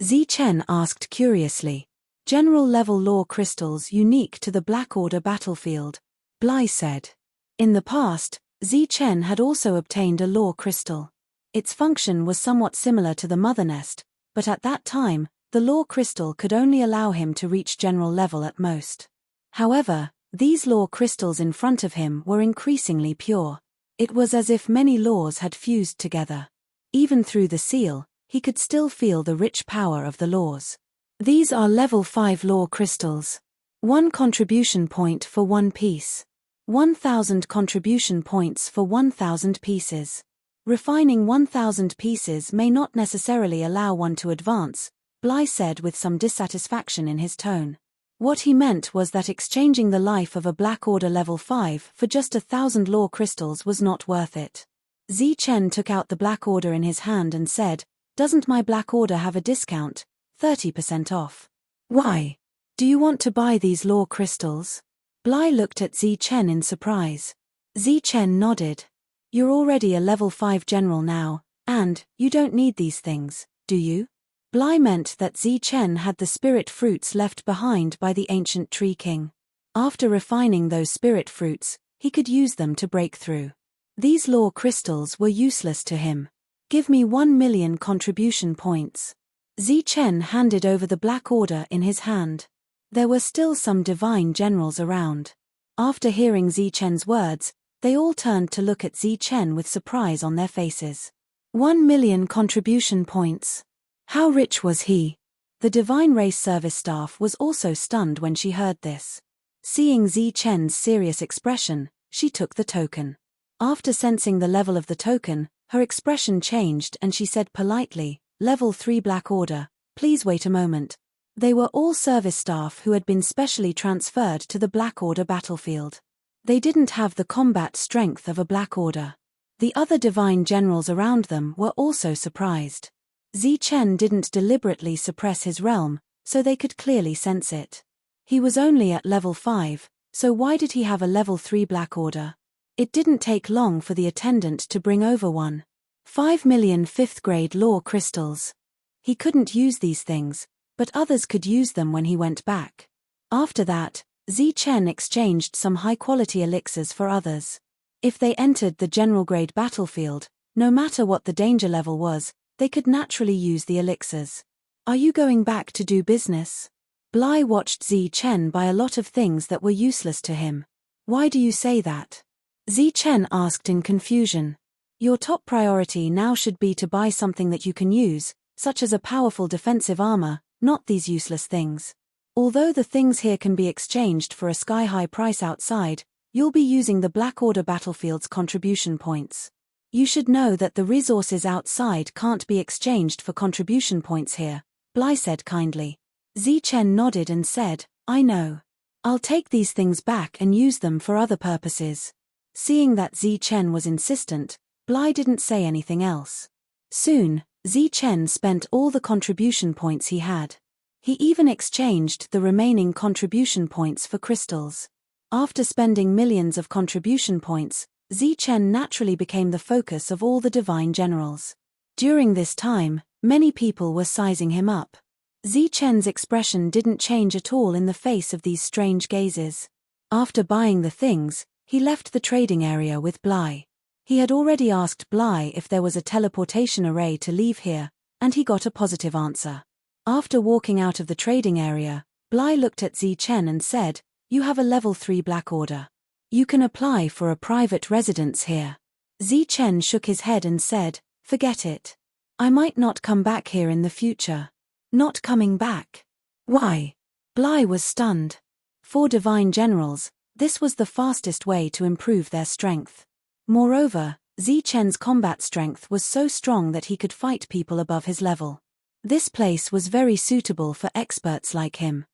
Zichen asked curiously. General-level law crystals unique to the Black Order battlefield, Bly said. In the past, Zichen had also obtained a law crystal. Its function was somewhat similar to the Mother Nest, but at that time, the law crystal could only allow him to reach general level at most. However, these law crystals in front of him were increasingly pure. It was as if many laws had fused together. Even through the seal, he could still feel the rich power of the laws. These are level 5 law crystals. 1 contribution point for 1 piece. 1,000 contribution points for 1,000 pieces. Refining 1,000 pieces may not necessarily allow one to advance, Bly said with some dissatisfaction in his tone. What he meant was that exchanging the life of a Black Order level 5 for just 1,000 law crystals was not worth it. Zichen took out the Black Order in his hand and said, "Doesn't my Black Order have a discount? 30% off. Why? Do you want to buy these law crystals?" Bly looked at Zichen in surprise. Zichen nodded. "You're already a level 5 general now, and you don't need these things, do you?" Bly meant that Zichen had the spirit fruits left behind by the ancient Tree King. After refining those spirit fruits, he could use them to break through. These law crystals were useless to him. "Give me 1,000,000 contribution points." Zichen handed over the Black Order in his hand. There were still some divine generals around. After hearing Zichen's words, they all turned to look at Zichen with surprise on their faces. 1,000,000 contribution points. How rich was he? The Divine Race Service staff was also stunned when she heard this. Seeing Zichen's serious expression, she took the token. After sensing the level of the token, her expression changed and she said politely, "Level 3 Black Order, please wait a moment." They were all service staff who had been specially transferred to the Black Order battlefield. They didn't have the combat strength of a Black Order. The other divine generals around them were also surprised. Zichen didn't deliberately suppress his realm, so they could clearly sense it. He was only at level 5, so why did he have a level 3 Black Order? It didn't take long for the attendant to bring over one. 5,000,000 5th-grade law crystals. He couldn't use these things, but others could use them when he went back. After that, Zichen exchanged some high-quality elixirs for others. If they entered the general-grade battlefield, no matter what the danger level was, they could naturally use the elixirs. "Are you going back to do business?" Bly watched Zichen buy a lot of things that were useless to him. "Why do you say that?" Zichen asked in confusion. "Your top priority now should be to buy something that you can use, such as a powerful defensive armor, not these useless things. Although the things here can be exchanged for a sky-high price outside, you'll be using the Black Order battlefield's contribution points. You should know that the resources outside can't be exchanged for contribution points here," Bly said kindly. Zichen nodded and said, "I know. I'll take these things back and use them for other purposes." Seeing that Zichen was insistent, Bly didn't say anything else. Soon, Zichen spent all the contribution points he had. He even exchanged the remaining contribution points for crystals. After spending millions of contribution points, Zichen naturally became the focus of all the divine generals. During this time, many people were sizing him up. Zichen's expression didn't change at all in the face of these strange gazes. After buying the things, he left the trading area with Bly. He had already asked Bly if there was a teleportation array to leave here, and he got a positive answer. After walking out of the trading area, Bly looked at Zichen and said, "You have a level 3 Black Order. You can apply for a private residence here." Zichen shook his head and said, "Forget it. I might not come back here in the future." "Not coming back? Why?" Bly was stunned. For divine generals, this was the fastest way to improve their strength. Moreover, Zichen's combat strength was so strong that he could fight people above his level. This place was very suitable for experts like him.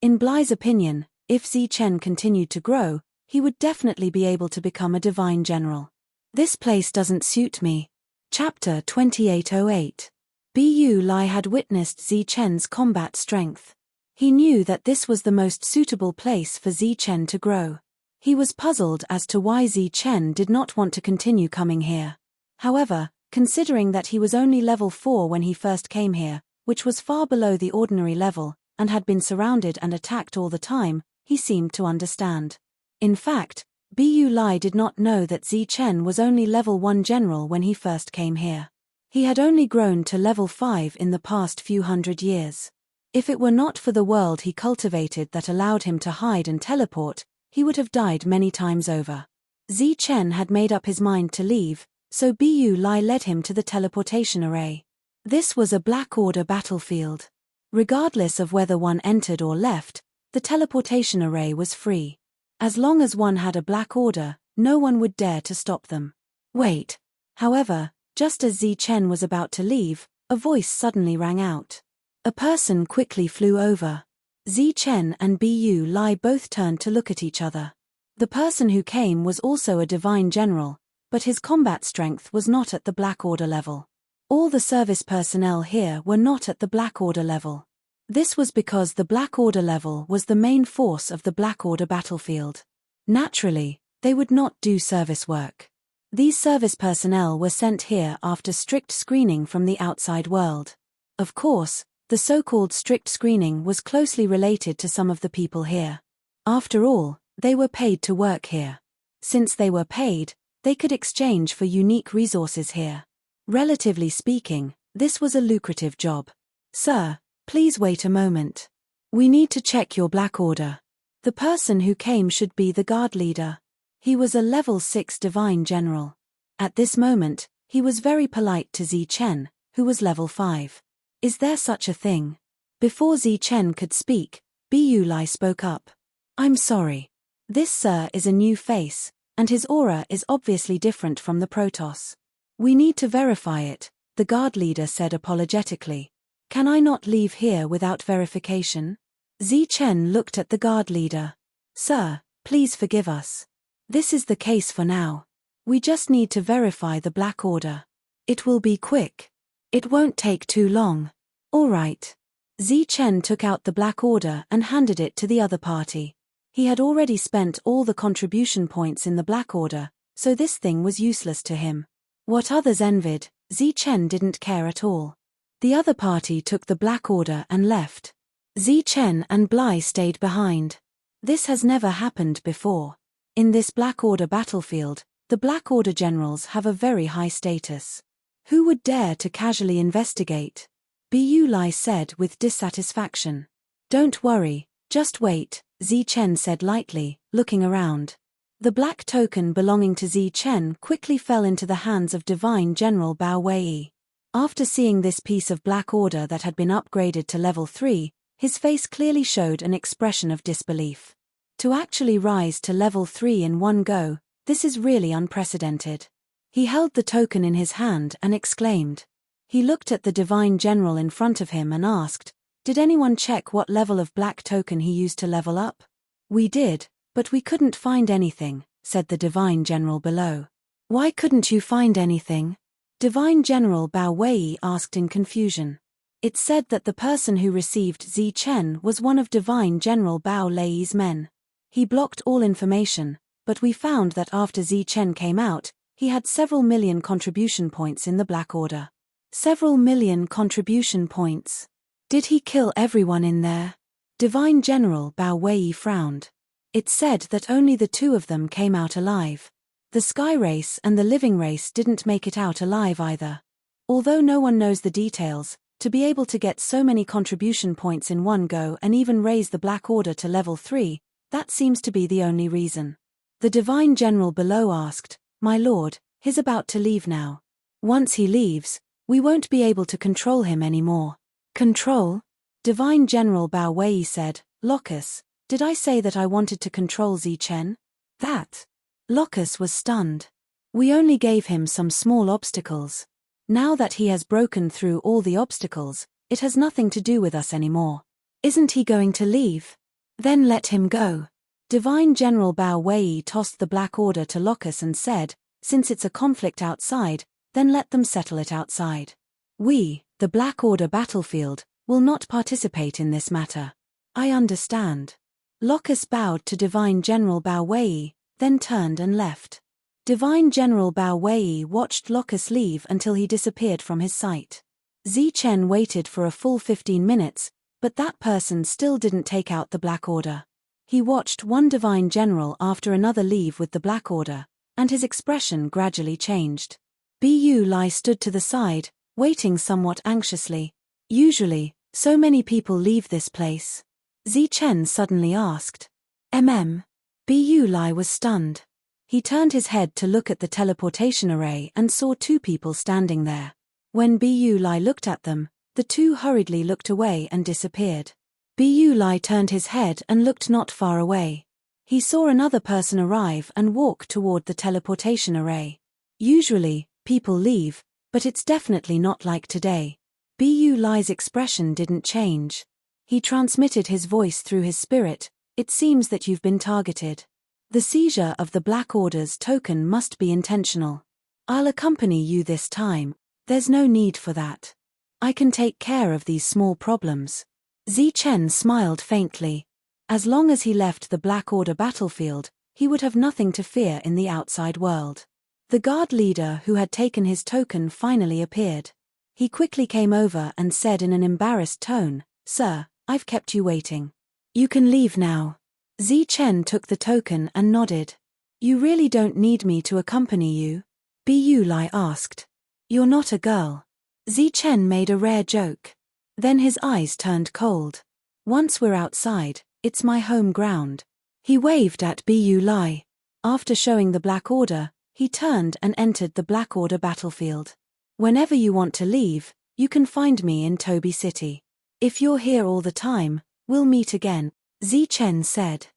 In Bly's opinion, if Zichen continued to grow, he would definitely be able to become a divine general. "This place doesn't suit me." Chapter 2808. Bu Lai had witnessed Zichen's combat strength. He knew that this was the most suitable place for Zichen to grow. He was puzzled as to why Zichen did not want to continue coming here. However, considering that he was only level 4 when he first came here, which was far below the ordinary level, and had been surrounded and attacked all the time, he seemed to understand. In fact, Bu Lai did not know that Zichen was only level 1 general when he first came here. He had only grown to level 5 in the past few hundred years. If it were not for the world he cultivated that allowed him to hide and teleport, he would have died many times over. Zichen had made up his mind to leave, so Bu Lai led him to the teleportation array. This was a Black Order battlefield. Regardless of whether one entered or left, the teleportation array was free. As long as one had a Black Order, no one would dare to stop them. Wait. However, just as Zichen was about to leave, a voice suddenly rang out. A person quickly flew over. Zichen and Bu Lai both turned to look at each other. The person who came was also a divine general, but his combat strength was not at the Black Order level. All the service personnel here were not at the Black Order level. This was because the Black Order level was the main force of the Black Order battlefield. Naturally, they would not do service work. These service personnel were sent here after strict screening from the outside world. Of course, the so-called strict screening was closely related to some of the people here. After all, they were paid to work here. Since they were paid, they could exchange for unique resources here. Relatively speaking, this was a lucrative job. Sir, please wait a moment. We need to check your Black Order. The person who came should be the guard leader. He was a level 6 divine general. At this moment, he was very polite to Zichen, who was level 5. Is there such a thing? Before Zichen could speak, Bu Lai spoke up. I'm sorry. This sir is a new face, and his aura is obviously different from the Protoss. We need to verify it, the guard leader said apologetically. Can I not leave here without verification? Zichen looked at the guard leader. Sir, please forgive us. This is the case for now. We just need to verify the Black Order. It will be quick. It won't take too long. All right. Zichen took out the Black Order and handed it to the other party. He had already spent all the contribution points in the Black Order, so this thing was useless to him. What others envied, Zichen didn't care at all. The other party took the Black Order and left. Zichen and Blai stayed behind. This has never happened before. In this Black Order battlefield, the Black Order generals have a very high status. Who would dare to casually investigate? Bu Lai said with dissatisfaction. Don't worry, just wait, Zichen said lightly, looking around. The black token belonging to Zichen quickly fell into the hands of Divine General Bao Wei. After seeing this piece of Black Order that had been upgraded to level 3, his face clearly showed an expression of disbelief. To actually rise to level 3 in one go, this is really unprecedented. He held the token in his hand and exclaimed. He looked at the Divine General in front of him and asked, did anyone check what level of black token he used to level up? We did, but we couldn't find anything, said the Divine General below. Why couldn't you find anything? Divine General Bao Wei asked in confusion. It said that the person who received Zichen was one of Divine General Bao Lei's men. He blocked all information, but we found that after Zichen came out, he had several million contribution points in the Black Order. Several million contribution points. Did he kill everyone in there? Divine General Bao Wei frowned. It said that only the 2 of them came out alive. The Sky Race and the Living Race didn't make it out alive either. Although no one knows the details, to be able to get so many contribution points in one go and even raise the Black Order to level 3, that seems to be the only reason. The Divine General below asked, My lord, he's about to leave now. Once he leaves, we won't be able to control him anymore. Control? Divine General Bao Wei said, Locus, did I say that I wanted to control Zichen? That? Locus was stunned. We only gave him some small obstacles. Now that he has broken through all the obstacles, it has nothing to do with us anymore. Isn't he going to leave? Then let him go. Divine General Bao Wei tossed the Black Order to Locus and said, since it's a conflict outside, then let them settle it outside. We, the Black Order battlefield, will not participate in this matter. I understand. Locus bowed to Divine General Bao Wei, then turned and left. Divine General Bao Wei watched Locus leave until he disappeared from his sight. Zichen waited for a full 15 minutes, but that person still didn't take out the Black Order. He watched one Divine General after another leave with the Black Order, and his expression gradually changed. Bu Lai stood to the side, waiting somewhat anxiously. Usually, so many people leave this place. Zichen suddenly asked. Bu Lai was stunned. He turned his head to look at the teleportation array and saw two people standing there. When Bu Lai looked at them, the two hurriedly looked away and disappeared. Bu Lai turned his head and looked not far away. He saw another person arrive and walk toward the teleportation array. Usually, people leave, but it's definitely not like today. Bu Lai's expression didn't change. He transmitted his voice through his spirit. It seems that you've been targeted. The seizure of the Black Order's token must be intentional. I'll accompany you this time. There's no need for that. I can take care of these small problems. Zichen smiled faintly. As long as he left the Black Order battlefield, he would have nothing to fear in the outside world. The guard leader who had taken his token finally appeared. He quickly came over and said in an embarrassed tone, "Sir, I've kept you waiting. You can leave now." Zichen took the token and nodded. "You really don't need me to accompany you?" Bu Lai asked. "You're not a girl." Zichen made a rare joke. Then his eyes turned cold. "Once we're outside, it's my home ground." He waved at Bu Lai. After showing the Black Order, he turned and entered the Black Order battlefield. "Whenever you want to leave, you can find me in Tobi City. If you're here all the time, we'll meet again," Zichen said.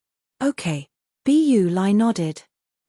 "Okay." Bu Lai nodded.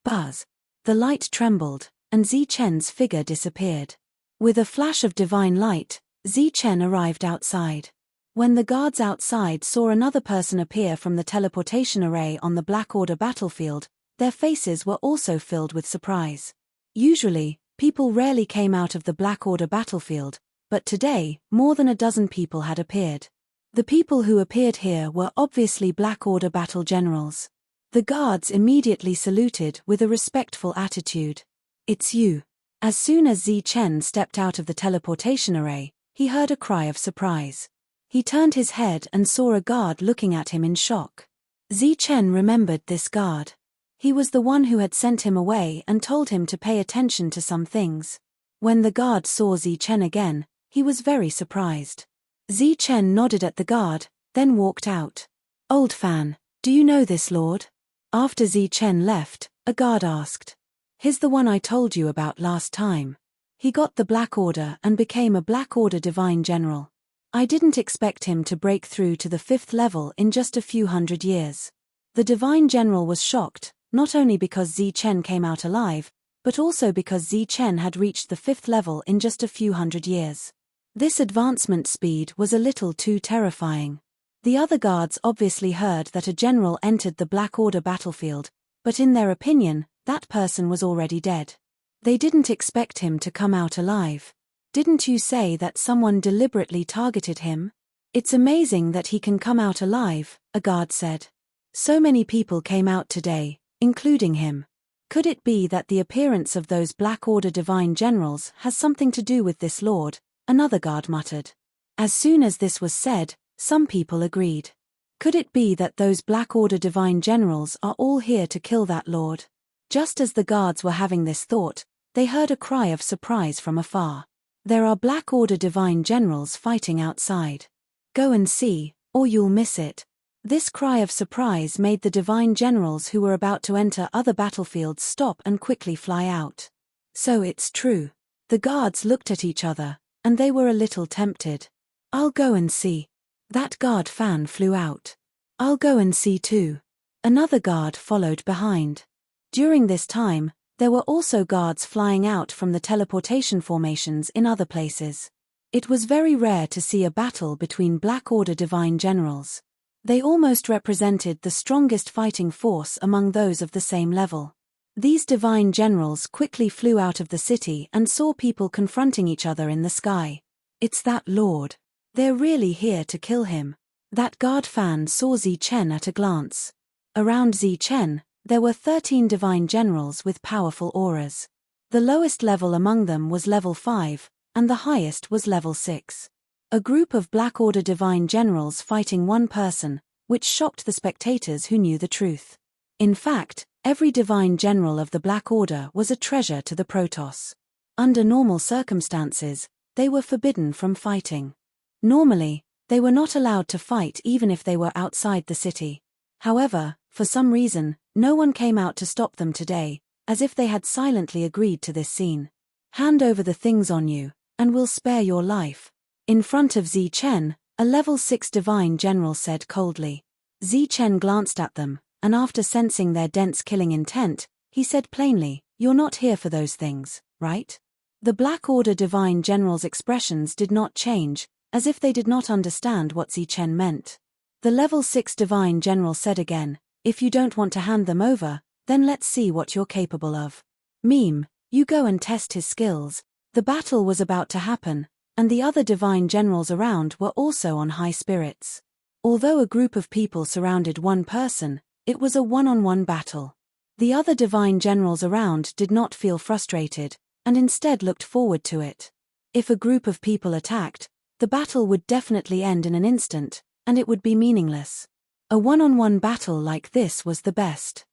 Buzz. The light trembled, and Zichen's figure disappeared. With a flash of divine light, Zichen arrived outside. When the guards outside saw another person appear from the teleportation array on the Black Order battlefield, their faces were also filled with surprise. Usually, people rarely came out of the Black Order battlefield, but today, more than a dozen people had appeared. The people who appeared here were obviously Black Order battle generals. The guards immediately saluted with a respectful attitude. "It's you." As soon as Zichen stepped out of the teleportation array, he heard a cry of surprise. He turned his head and saw a guard looking at him in shock. Zichen remembered this guard. He was the one who had sent him away and told him to pay attention to some things. When the guard saw Zichen again, he was very surprised. Zichen nodded at the guard, then walked out. "Old fan, do you know this lord?" After Zichen left, a guard asked. "He's the one I told you about last time. He got the Black Order and became a Black Order Divine General. I didn't expect him to break through to the 5th level in just a few hundred years." The Divine General was shocked, not only because Zichen came out alive, but also because Zichen had reached the 5th level in just a few hundred years. This advancement speed was a little too terrifying. The other guards obviously heard that a general entered the Black Order battlefield, but in their opinion, that person was already dead. They didn't expect him to come out alive. "Didn't you say that someone deliberately targeted him?" "It's amazing that he can come out alive," a guard said. "So many people came out today, including him. Could it be that the appearance of those Black Order Divine Generals has something to do with this lord?" another guard muttered. As soon as this was said, some people agreed. Could it be that those Black Order Divine Generals are all here to kill that lord? Just as the guards were having this thought, they heard a cry of surprise from afar. "There are Black Order Divine Generals fighting outside. Go and see, or you'll miss it." This cry of surprise made the Divine Generals who were about to enter other battlefields stop and quickly fly out. So it's true. The guards looked at each other, and they were a little tempted. "I'll go and see." That guard fan flew out. "I'll go and see too." Another guard followed behind. During this time, there were also guards flying out from the teleportation formations in other places. It was very rare to see a battle between Black Order Divine Generals. They almost represented the strongest fighting force among those of the same level. These divine generals quickly flew out of the city and saw people confronting each other in the sky. It's that lord. They're really here to kill him. That guard fan saw Zichen at a glance. Around Zichen, there were 13 divine generals with powerful auras. The lowest level among them was level 5, and the highest was level 6. A group of Black Order divine generals fighting one person, which shocked the spectators who knew the truth. In fact, every divine general of the Black Order was a treasure to the Protoss. Under normal circumstances, they were forbidden from fighting. Normally, they were not allowed to fight even if they were outside the city. However, for some reason, no one came out to stop them today, as if they had silently agreed to this scene. Hand over the things on you, and we'll spare your life. In front of Zichen, a level 6 divine general said coldly. Zichen glanced at them, and after sensing their dense killing intent, he said plainly, "You're not here for those things, right?" The Black Order divine generals' expressions did not change, as if they did not understand what Zichen meant. The level 6 divine general said again, "If you don't want to hand them over, then let's see what you're capable of. Meme, you go and test his skills." The battle was about to happen, and the other divine generals around were also on high spirits. Although a group of people surrounded one person, it was a one-on-one battle. The other divine generals around did not feel frustrated, and instead looked forward to it. If a group of people attacked, the battle would definitely end in an instant, and it would be meaningless. A one-on-one battle like this was the best.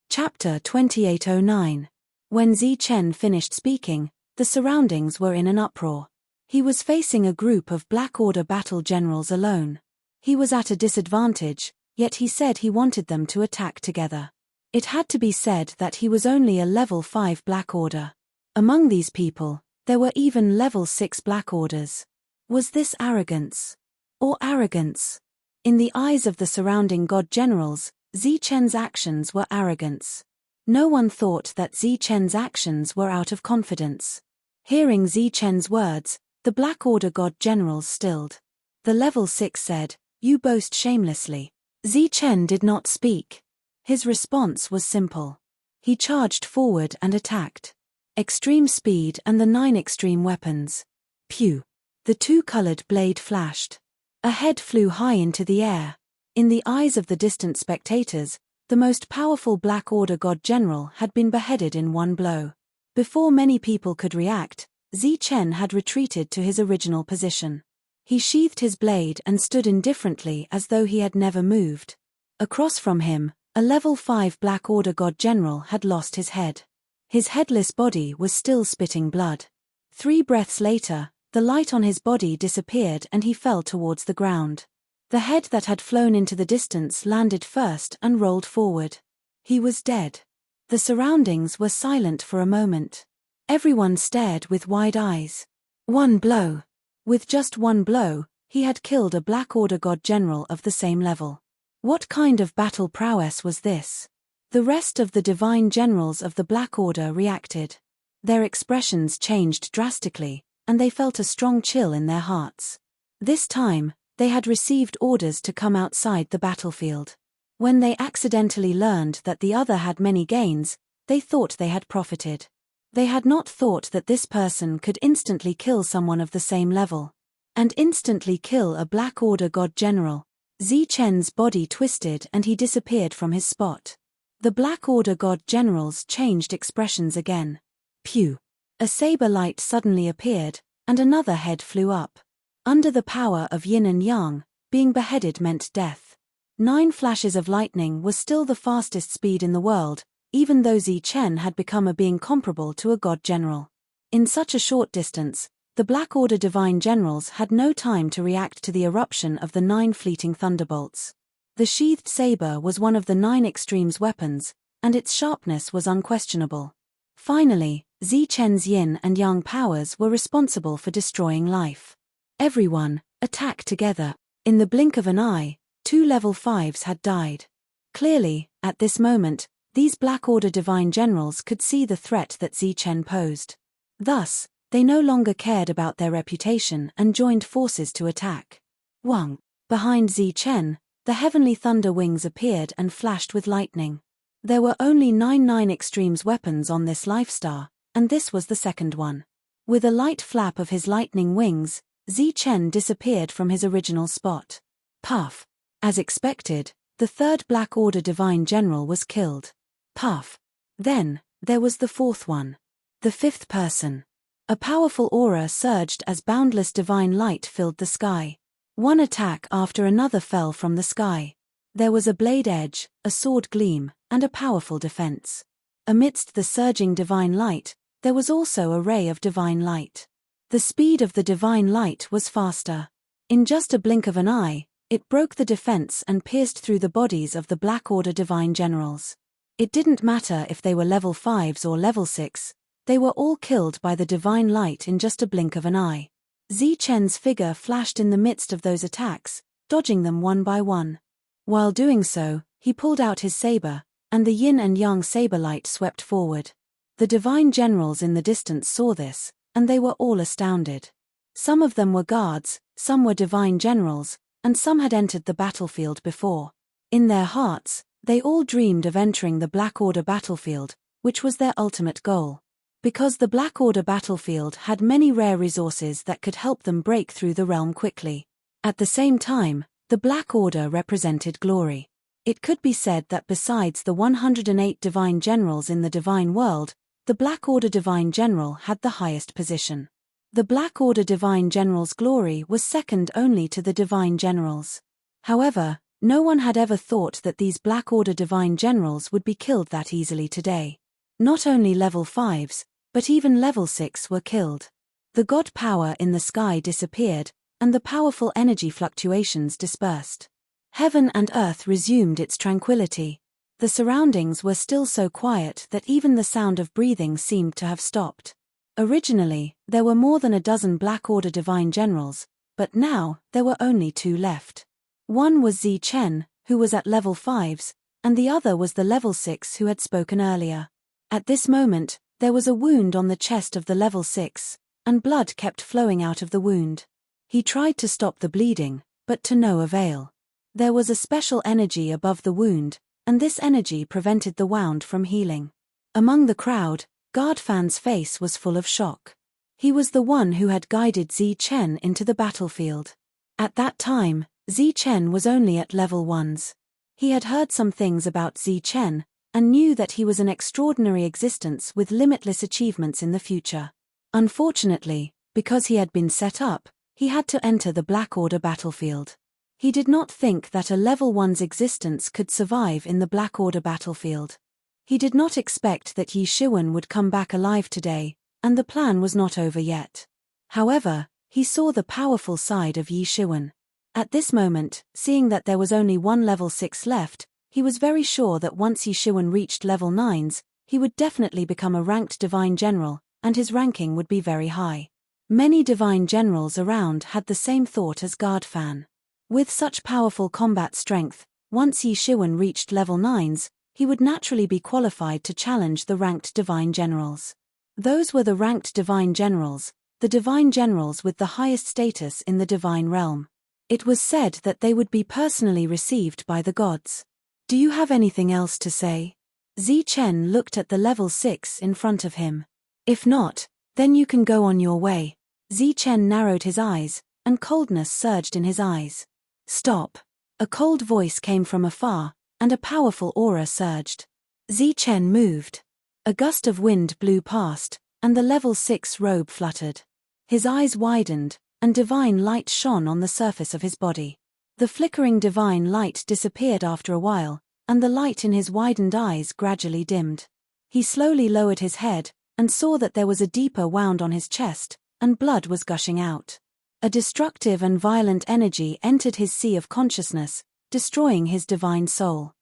Chapter 2809. When Zichen finished speaking, the surroundings were in an uproar. He was facing a group of Black Order battle generals alone. He was at a disadvantage, yet he said he wanted them to attack together. It had to be said that he was only a level 5 Black Order. Among these people, there were even level 6 Black Orders. Was this arrogance? Or arrogance? In the eyes of the surrounding god generals, Zichen's actions were arrogance. No one thought that Zichen's actions were out of confidence. Hearing Zichen's words, the Black Order god generals stilled. The level 6 said, "You boast shamelessly." Zichen did not speak. His response was simple. He charged forward and attacked. Extreme speed and the 9 extreme weapons. Pew! The two-colored blade flashed. A head flew high into the air. In the eyes of the distant spectators, the most powerful Black Order god general had been beheaded in one blow. Before many people could react, Zichen had retreated to his original position. He sheathed his blade and stood indifferently as though he had never moved. Across from him, a level 5 Black Order god general had lost his head. His headless body was still spitting blood. 3 breaths later, the light on his body disappeared and he fell towards the ground. The head that had flown into the distance landed first and rolled forward. He was dead. The surroundings were silent for a moment. Everyone stared with wide eyes. One blow. With just one blow, he had killed a Black Order god general of the same level. What kind of battle prowess was this? The rest of the divine generals of the Black Order reacted. Their expressions changed drastically, and they felt a strong chill in their hearts. This time, they had received orders to come outside the battlefield. When they accidentally learned that the other had many gains, they thought they had profited. They had not thought that this person could instantly kill someone of the same level. And instantly kill a Black Order god general. Zichen's body twisted and he disappeared from his spot. The Black Order god generals changed expressions again. Pew! A saber light suddenly appeared, and another head flew up. Under the power of yin and yang, being beheaded meant death. 9 flashes of lightning was still the fastest speed in the world, even though Zichen had become a being comparable to a god general. In such a short distance, the Black Order divine generals had no time to react to the eruption of the 9 fleeting thunderbolts. The sheathed saber was one of the 9 extremes weapons, and its sharpness was unquestionable. Finally, Zichen's yin and yang powers were responsible for destroying life. Everyone, attack together. In the blink of an eye, 2 level 5s had died. Clearly, at this moment, these Black Order divine generals could see the threat that Zichen posed. Thus, they no longer cared about their reputation and joined forces to attack. Wang. Behind Zichen, the heavenly thunder wings appeared and flashed with lightning. There were only 9 extremes weapons on this life star, and this was the second one. With a light flap of his lightning wings, Zichen disappeared from his original spot. Puff. As expected, the third Black Order Divine General was killed. Puff. Then, there was the fourth one. The fifth person. A powerful aura surged as boundless divine light filled the sky. One attack after another fell from the sky. There was a blade edge, a sword gleam, and a powerful defense. Amidst the surging divine light, there was also a ray of divine light. The speed of the divine light was faster. In just a blink of an eye, it broke the defense and pierced through the bodies of the Black Order Divine Generals. It didn't matter if they were level 5s or level 6, they were all killed by the divine light in just a blink of an eye. Zichen's figure flashed in the midst of those attacks, dodging them one by one. While doing so, he pulled out his saber, and the yin and yang saber light swept forward. The divine generals in the distance saw this, and they were all astounded. Some of them were guards, some were divine generals, and some had entered the battlefield before. In their hearts, they all dreamed of entering the Black Order battlefield, which was their ultimate goal. Because the Black Order battlefield had many rare resources that could help them break through the realm quickly. At the same time, the Black Order represented glory. It could be said that besides the 108 divine generals in the divine world, the Black Order Divine General had the highest position. The Black Order Divine General's glory was second only to the Divine Generals. However, no one had ever thought that these Black Order Divine Generals would be killed that easily today. Not only level 5s, but even level 6 were killed. The god power in the sky disappeared, and the powerful energy fluctuations dispersed. Heaven and earth resumed its tranquility. The surroundings were still so quiet that even the sound of breathing seemed to have stopped. Originally, there were more than a dozen Black Order Divine Generals, but now, there were only 2 left. One was Zichen, who was at level 5s, and the other was the level 6 who had spoken earlier. At this moment, there was a wound on the chest of the level 6, and blood kept flowing out of the wound. He tried to stop the bleeding, but to no avail. There was a special energy above the wound, and this energy prevented the wound from healing. Among the crowd, Guardfan's face was full of shock. He was the one who had guided Zichen into the battlefield. At that time, Zichen was only at level 1s. He had heard some things about Zichen, and knew that he was an extraordinary existence with limitless achievements in the future. Unfortunately, because he had been set up, he had to enter the Black Order battlefield. He did not think that a level 1's existence could survive in the Black Order battlefield. He did not expect that Yi Shiwen would come back alive today, and the plan was not over yet. However, he saw the powerful side of Yi Shiwen. At this moment, seeing that there was only one level 6 left, he was very sure that once Yi Shiwen reached level 9s, he would definitely become a ranked divine general, and his ranking would be very high. Many divine generals around had the same thought as Guardfan. With such powerful combat strength, once Yi Shiwen reached level 9s, he would naturally be qualified to challenge the ranked divine generals. Those were the ranked divine generals, the divine generals with the highest status in the divine realm. It was said that they would be personally received by the gods. Do you have anything else to say? Zichen looked at the level 6 in front of him. If not, then you can go on your way. Zichen narrowed his eyes, and coldness surged in his eyes. Stop. A cold voice came from afar, and a powerful aura surged. Zichen moved. A gust of wind blew past, and the level 6 robe fluttered. His eyes widened, and divine light shone on the surface of his body. The flickering divine light disappeared after a while, and the light in his widened eyes gradually dimmed. He slowly lowered his head, and saw that there was a deeper wound on his chest, and blood was gushing out. A destructive and violent energy entered his sea of consciousness, destroying his divine soul.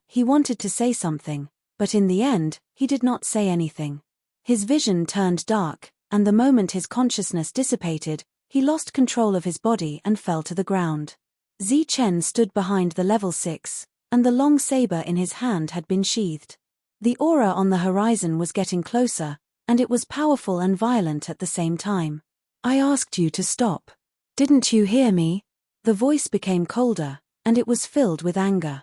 He wanted to say something, but in the end, he did not say anything. His vision turned dark, and the moment his consciousness dissipated, he lost control of his body and fell to the ground. Zichen stood behind the level 6, and the long saber in his hand had been sheathed. The aura on the horizon was getting closer, and it was powerful and violent at the same time. I asked you to stop. Didn't you hear me? The voice became colder, and it was filled with anger.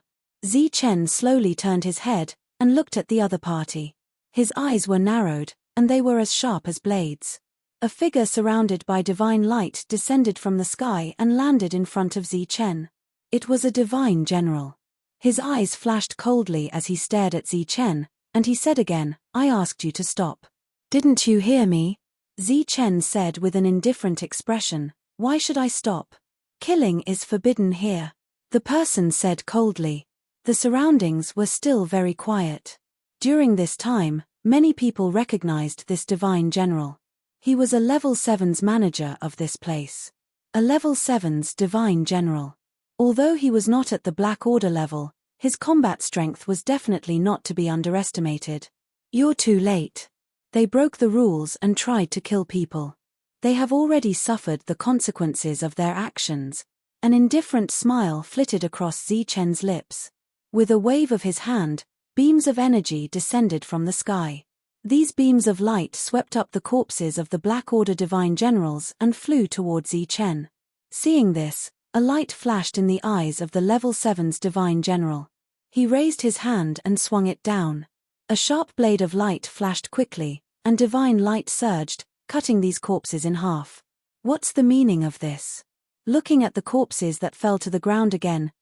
Chen slowly turned his head and looked at the other party. His eyes were narrowed, and they were as sharp as blades. A figure surrounded by divine light descended from the sky and landed in front of Chen. It was a divine general. His eyes flashed coldly as he stared at Chen, and he said again, "I asked you to stop. Didn't you hear me?" Chen said with an indifferent expression, "Why should I stop? Killing is forbidden here." The person said coldly. The surroundings were still very quiet. During this time, many people recognized this divine general. He was a level 7's manager of this place. A level 7's divine general. Although he was not at the Black Order level, his combat strength was definitely not to be underestimated. "You're too late. They broke the rules and tried to kill people. They have already suffered the consequences of their actions." An indifferent smile flitted across Chen's lips. With a wave of his hand, beams of energy descended from the sky. These beams of light swept up the corpses of the Black Order divine generals and flew towards Chen. Seeing this, a light flashed in the eyes of the level 7's divine general. He raised his hand and swung it down. A sharp blade of light flashed quickly, and divine light surged, cutting these corpses in half. What's the meaning of this? Looking at the corpses that fell to the ground again,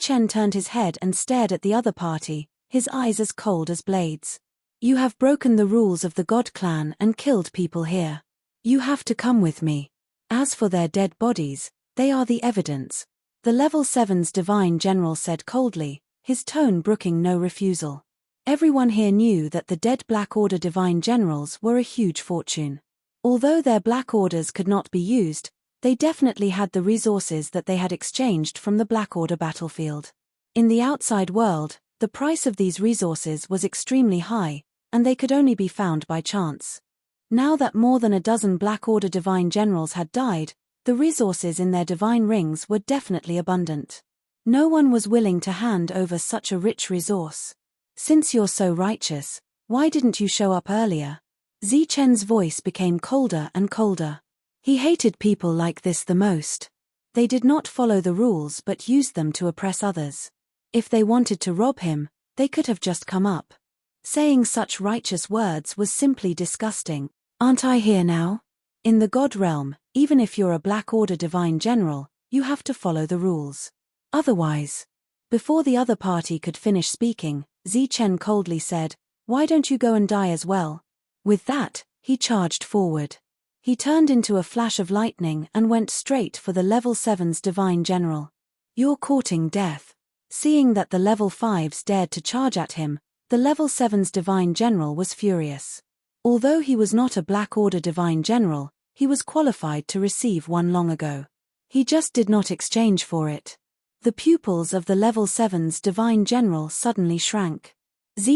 Chen turned his head and stared at the other party, his eyes as cold as blades. "You have broken the rules of the God clan and killed people here. You have to come with me. As for their dead bodies, they are the evidence," the level 7's divine general said coldly, his tone brooking no refusal. Everyone here knew that the dead Black Order divine generals were a huge fortune. Although their Black Orders could not be used, they definitely had the resources that they had exchanged from the Black Order battlefield. In the outside world, the price of these resources was extremely high, and they could only be found by chance. Now that more than a dozen Black Order divine generals had died, the resources in their divine rings were definitely abundant. No one was willing to hand over such a rich resource. "Since you're so righteous, why didn't you show up earlier?" Chen's voice became colder and colder. He hated people like this the most. They did not follow the rules but used them to oppress others. If they wanted to rob him, they could have just come up. Saying such righteous words was simply disgusting. "Aren't I here now?" In the God realm, even if you're a Black Order divine general, you have to follow the rules. Otherwise. Before the other party could finish speaking, Chen coldly said, "Why don't you go and die as well?" With that, he charged forward. He turned into a flash of lightning and went straight for the level 7's divine general. "You're courting death." Seeing that the level 5's dared to charge at him, the level 7's divine general was furious. Although he was not a Black Order divine general, he was qualified to receive one long ago. He just did not exchange for it. The pupils of the level 7's divine general suddenly shrank.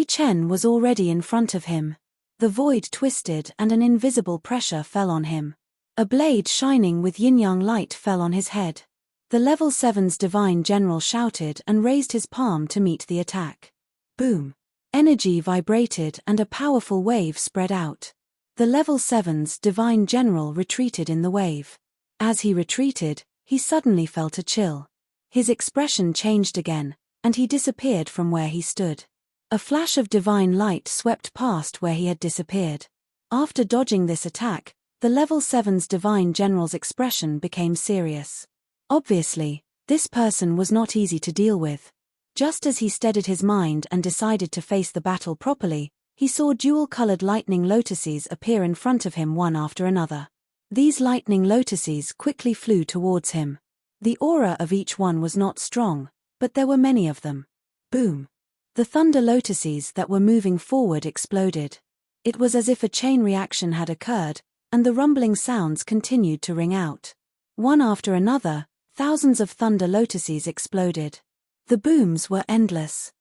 Chen was already in front of him. The void twisted and an invisible pressure fell on him. A blade shining with yin-yang light fell on his head. The level 7's divine general shouted and raised his palm to meet the attack. Boom! Energy vibrated and a powerful wave spread out. The level 7's divine general retreated in the wave. As he retreated, he suddenly felt a chill. His expression changed again, and he disappeared from where he stood. A flash of divine light swept past where he had disappeared. After dodging this attack, the level 7's divine general's expression became serious. Obviously, this person was not easy to deal with. Just as he steadied his mind and decided to face the battle properly, he saw dual-colored lightning lotuses appear in front of him one after another. These lightning lotuses quickly flew towards him. The aura of each one was not strong, but there were many of them. Boom! The thunder lotuses that were moving forward exploded. It was as if a chain reaction had occurred, and the rumbling sounds continued to ring out. One after another, thousands of thunder lotuses exploded. The booms were endless.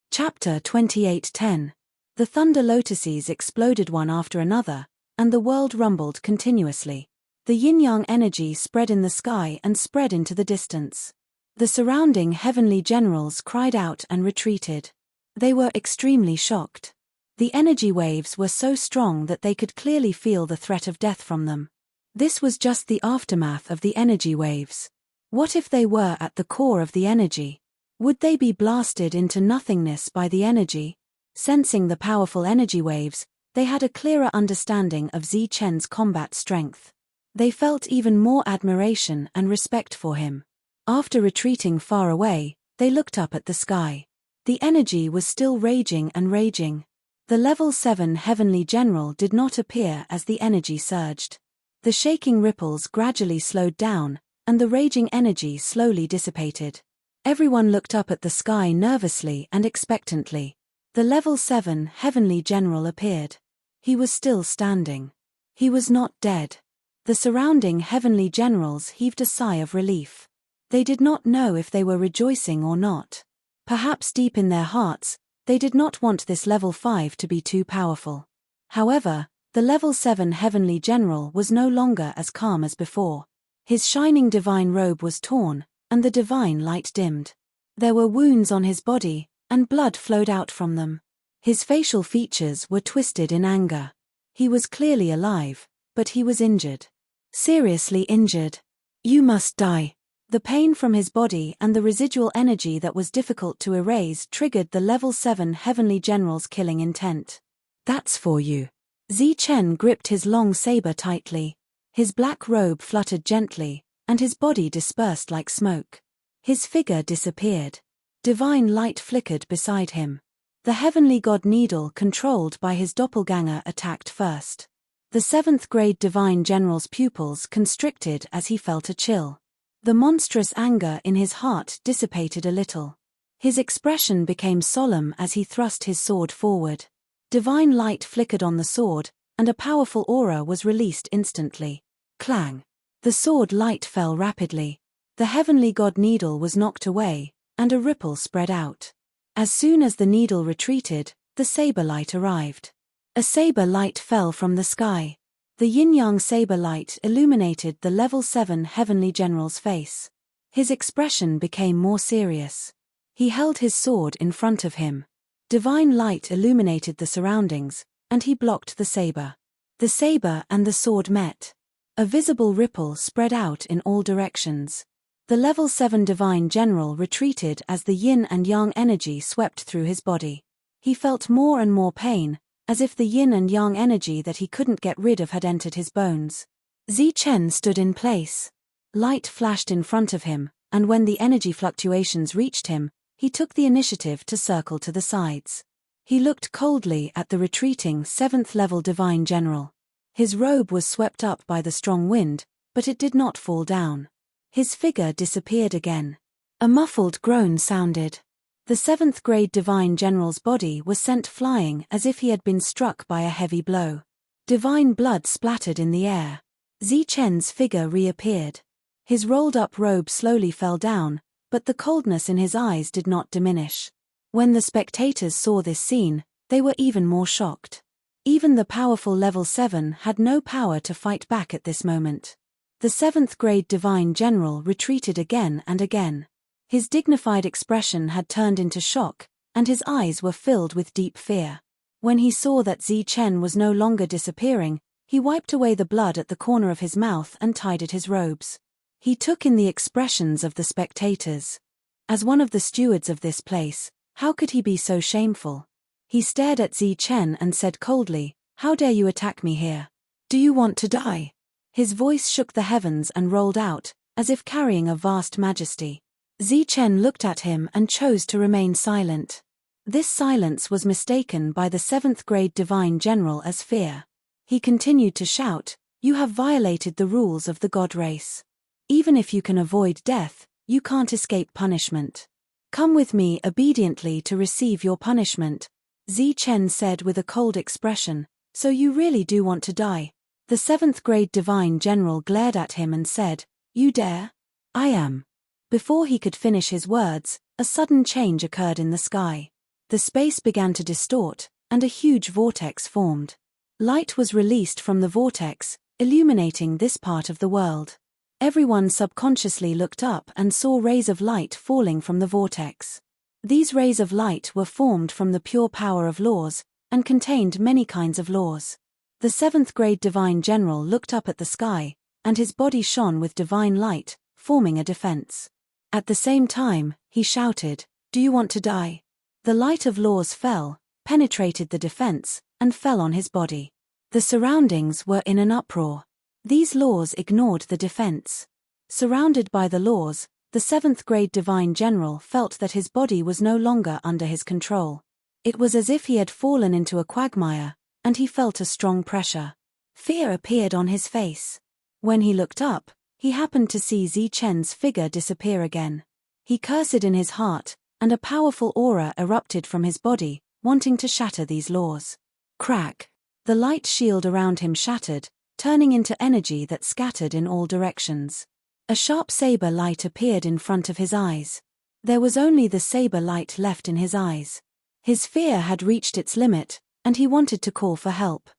Chapter 28:10. The thunder lotuses exploded one after another, and the world rumbled continuously. The yin-yang energy spread in the sky and spread into the distance. The surrounding heavenly generals cried out and retreated. They were extremely shocked. The energy waves were so strong that they could clearly feel the threat of death from them. This was just the aftermath of the energy waves. What if they were at the core of the energy? Would they be blasted into nothingness by the energy? Sensing the powerful energy waves, they had a clearer understanding of Zichen's combat strength. They felt even more admiration and respect for him. After retreating far away, they looked up at the sky. The energy was still raging and raging. The level 7 heavenly general did not appear as the energy surged. The shaking ripples gradually slowed down, and the raging energy slowly dissipated. Everyone looked up at the sky nervously and expectantly. The level 7 heavenly general appeared. He was still standing. He was not dead. The surrounding heavenly generals heaved a sigh of relief. They did not know if they were rejoicing or not. Perhaps deep in their hearts, they did not want this level 5 to be too powerful. However, the level 7 heavenly general was no longer as calm as before. His shining divine robe was torn, and the divine light dimmed. There were wounds on his body, and blood flowed out from them. His facial features were twisted in anger. He was clearly alive, but he was injured. Seriously injured. You must die. The pain from his body and the residual energy that was difficult to erase triggered the level 7 heavenly general's killing intent. That's for you. Zichen gripped his long saber tightly. His black robe fluttered gently, and his body dispersed like smoke. His figure disappeared. Divine light flickered beside him. The heavenly god needle controlled by his doppelganger attacked first. The 7th grade divine general's pupils constricted as he felt a chill. The monstrous anger in his heart dissipated a little. His expression became solemn as he thrust his sword forward. Divine light flickered on the sword, and a powerful aura was released instantly. Clang! The sword light fell rapidly. The heavenly god needle was knocked away, and a ripple spread out. As soon as the needle retreated, the saber light arrived. A saber light fell from the sky. The yin-yang saber light illuminated the level 7 heavenly general's face. His expression became more serious. He held his sword in front of him. Divine light illuminated the surroundings, and he blocked the saber. The saber and the sword met. A visible ripple spread out in all directions. The level 7 divine general retreated as the yin and yang energy swept through his body. He felt more and more pain, as if the yin and yang energy that he couldn't get rid of had entered his bones. Zichen stood in place. Light flashed in front of him, and when the energy fluctuations reached him, he took the initiative to circle to the sides. He looked coldly at the retreating 7th level divine general. His robe was swept up by the strong wind, but it did not fall down. His figure disappeared again. A muffled groan sounded. The 7th grade divine general's body was sent flying as if he had been struck by a heavy blow. Divine blood splattered in the air. Zichen's figure reappeared. His rolled-up robe slowly fell down, but the coldness in his eyes did not diminish. When the spectators saw this scene, they were even more shocked. Even the powerful level 7 had no power to fight back at this moment. The 7th grade divine general retreated again and again. His dignified expression had turned into shock, and his eyes were filled with deep fear. When he saw that Zichen was no longer disappearing, he wiped away the blood at the corner of his mouth and tidied his robes. He took in the expressions of the spectators. As one of the stewards of this place, how could he be so shameful? He stared at Zichen and said coldly, "How dare you attack me here? Do you want to die?" His voice shook the heavens and rolled out, as if carrying a vast majesty. Zichen looked at him and chose to remain silent. This silence was mistaken by the 7th grade divine general as fear. He continued to shout, "You have violated the rules of the god race. Even if you can avoid death, you can't escape punishment. Come with me obediently to receive your punishment," Zichen said with a cold expression. "So you really do want to die?" The 7th grade divine general glared at him and said, "You dare? I am." Before he could finish his words, a sudden change occurred in the sky. The space began to distort, and a huge vortex formed. Light was released from the vortex, illuminating this part of the world. Everyone subconsciously looked up and saw rays of light falling from the vortex. These rays of light were formed from the pure power of laws, and contained many kinds of laws. The 7th grade divine general looked up at the sky, and his body shone with divine light, forming a defense. At the same time, he shouted, Do you want to die? The light of laws fell, penetrated the defense, and fell on his body. The surroundings were in an uproar. These laws ignored the defense. Surrounded by the laws, the 7th grade divine general felt that his body was no longer under his control. It was as if he had fallen into a quagmire, and he felt a strong pressure. Fear appeared on his face. When he looked up, he happened to see Zichen's figure disappear again. He cursed in his heart, and a powerful aura erupted from his body, wanting to shatter these laws. Crack! The light shield around him shattered, turning into energy that scattered in all directions. A sharp saber light appeared in front of his eyes. There was only the saber light left in his eyes. His fear had reached its limit, and he wanted to call for help.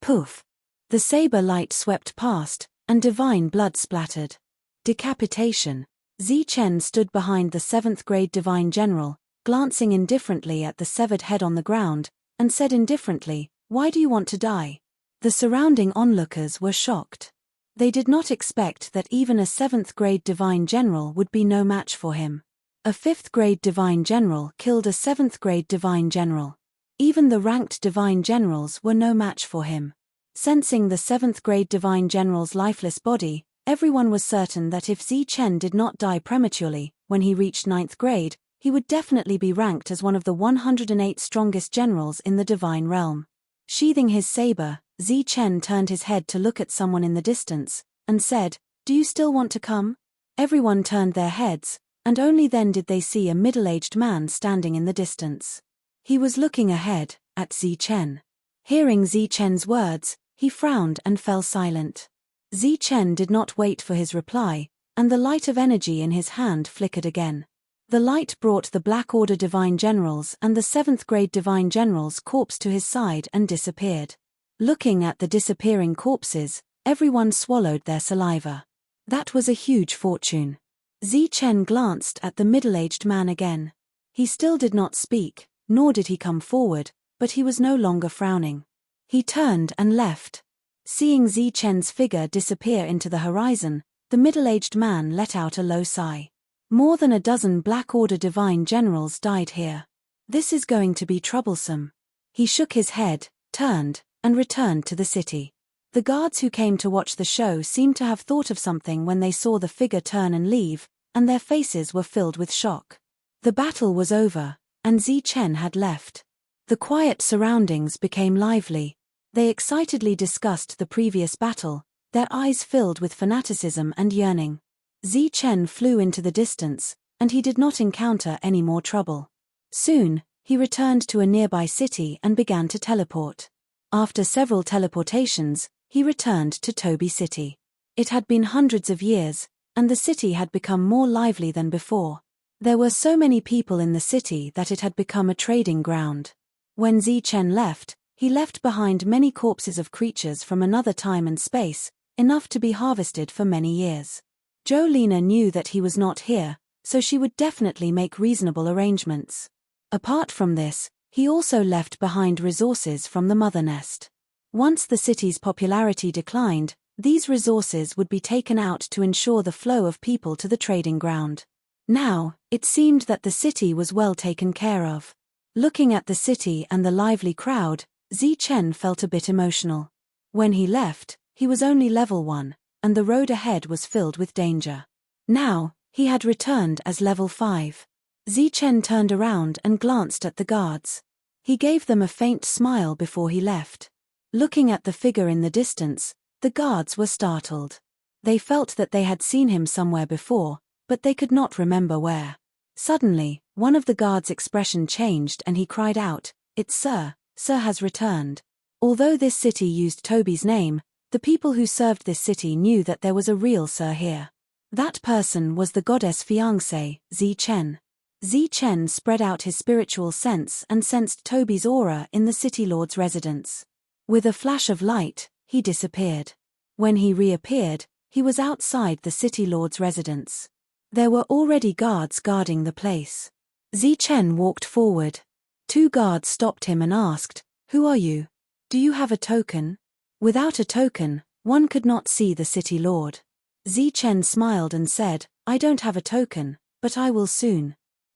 Poof! The saber light swept past, and divine blood splattered. Decapitation. Zichen stood behind the 7th grade divine general, glancing indifferently at the severed head on the ground, and said indifferently, "Why do you want to die?" The surrounding onlookers were shocked. They did not expect that even a 7th grade divine general would be no match for him. A 5th grade divine general killed a 7th grade divine general. Even the ranked divine generals were no match for him. Sensing the 7th grade divine general's lifeless body, everyone was certain that if Zichen did not die prematurely, when he reached 9th grade, he would definitely be ranked as one of the 108 strongest generals in the divine realm. Sheathing his saber, Zichen turned his head to look at someone in the distance, and said, "Do you still want to come?" Everyone turned their heads, and only then did they see a middle-aged man standing in the distance. He was looking ahead, at Zichen. Hearing Zichen's words, he frowned and fell silent. Zichen did not wait for his reply, and the light of energy in his hand flickered again. The light brought the Black Order Divine Generals and the 7th grade Divine General's corpse to his side and disappeared. Looking at the disappearing corpses, everyone swallowed their saliva. That was a huge fortune. Zichen glanced at the middle-aged man again. He still did not speak, nor did he come forward, but he was no longer frowning. He turned and left. Seeing Zichen's figure disappear into the horizon, the middle-aged man let out a low sigh. More than a dozen Black Order Divine Generals died here. This is going to be troublesome. He shook his head, turned, and returned to the city. The guards who came to watch the show seemed to have thought of something when they saw the figure turn and leave, and their faces were filled with shock. The battle was over, and Zichen had left. The quiet surroundings became lively. They excitedly discussed the previous battle, their eyes filled with fanaticism and yearning. Zichen flew into the distance, and he did not encounter any more trouble. Soon, he returned to a nearby city and began to teleport. After several teleportations, he returned to Toby City. It had been hundreds of years, and the city had become more lively than before. There were so many people in the city that it had become a trading ground. When Zichen left, he left behind many corpses of creatures from another time and space, enough to be harvested for many years. Jolena knew that he was not here, so she would definitely make reasonable arrangements. Apart from this, he also left behind resources from the mother nest. Once the city's popularity declined, these resources would be taken out to ensure the flow of people to the trading ground. Now, it seemed that the city was well taken care of. Looking at the city and the lively crowd, Zichen felt a bit emotional. When he left, he was only level 1, and the road ahead was filled with danger. Now, he had returned as level 5. Zichen turned around and glanced at the guards. He gave them a faint smile before he left. Looking at the figure in the distance, the guards were startled. They felt that they had seen him somewhere before, but they could not remember where. Suddenly, one of the guards' expression changed and he cried out, "It's Sir has returned." Although this city used Toby's name, the people who served this city knew that there was a real Sir here. That person was the goddess fiancée, Zichen. Zichen spread out his spiritual sense and sensed Toby's aura in the city lord's residence. With a flash of light, he disappeared. When he reappeared, he was outside the city lord's residence. There were already guards guarding the place. Zichen walked forward. 2 guards stopped him and asked, "Who are you? Do you have a token?" Without a token, one could not see the city lord. Zichen smiled and said, "I don't have a token, but I will soon."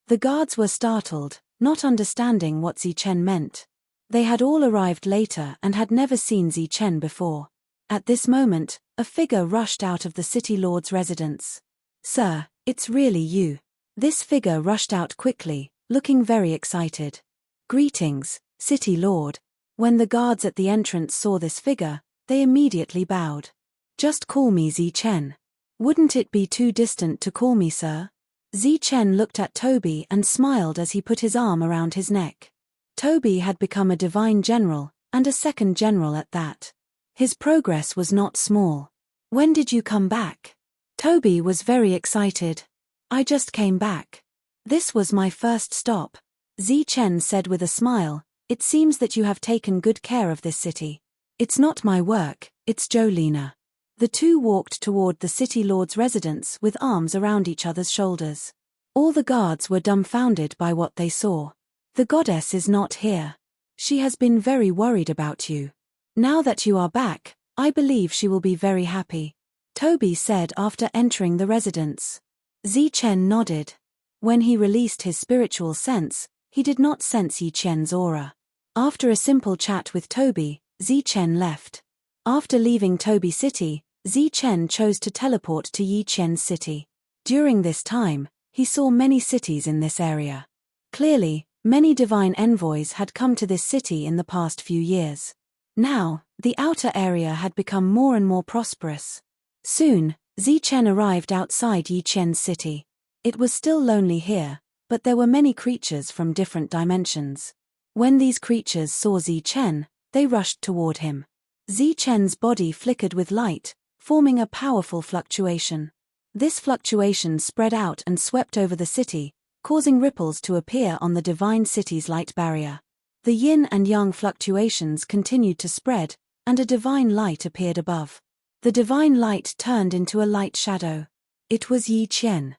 The guards were startled, not understanding what Zichen meant. They had all arrived later and had never seen Zichen before. At this moment, a figure rushed out of the city lord's residence. "Sir, it's really you." This figure rushed out quickly, looking very excited. "Greetings, city lord." When the guards at the entrance saw this figure, they immediately bowed. "Just call me Zichen. Wouldn't it be too distant to call me sir?" Zichen looked at Toby and smiled as he put his arm around his neck. Toby had become a divine general, and a second general at that. His progress was not small. "When did you come back?" Toby was very excited. "I just came back. This was my first stop." Zichen said with a smile, "It seems that you have taken good care of this city." "It's not my work, it's Jolina." The two walked toward the city lord's residence with arms around each other's shoulders. All the guards were dumbfounded by what they saw. "The goddess is not here. She has been very worried about you. Now that you are back, I believe she will be very happy," Toby said after entering the residence. Zichen nodded. When he released his spiritual sense, he did not sense Yichen's aura. After a simple chat with Toby, Zichen left. After leaving Toby City, Zichen chose to teleport to Yichen's city. During this time, he saw many cities in this area. Clearly, many divine envoys had come to this city in the past few years. Now, the outer area had become more and more prosperous. Soon, Zichen arrived outside Yichen's city. It was still lonely here, but there were many creatures from different dimensions. When these creatures saw Zichen, they rushed toward him. Zichen's body flickered with light, forming a powerful fluctuation. This fluctuation spread out and swept over the city, causing ripples to appear on the divine city's light barrier. The yin and yang fluctuations continued to spread, and a divine light appeared above. The divine light turned into a light shadow. It was Yichen.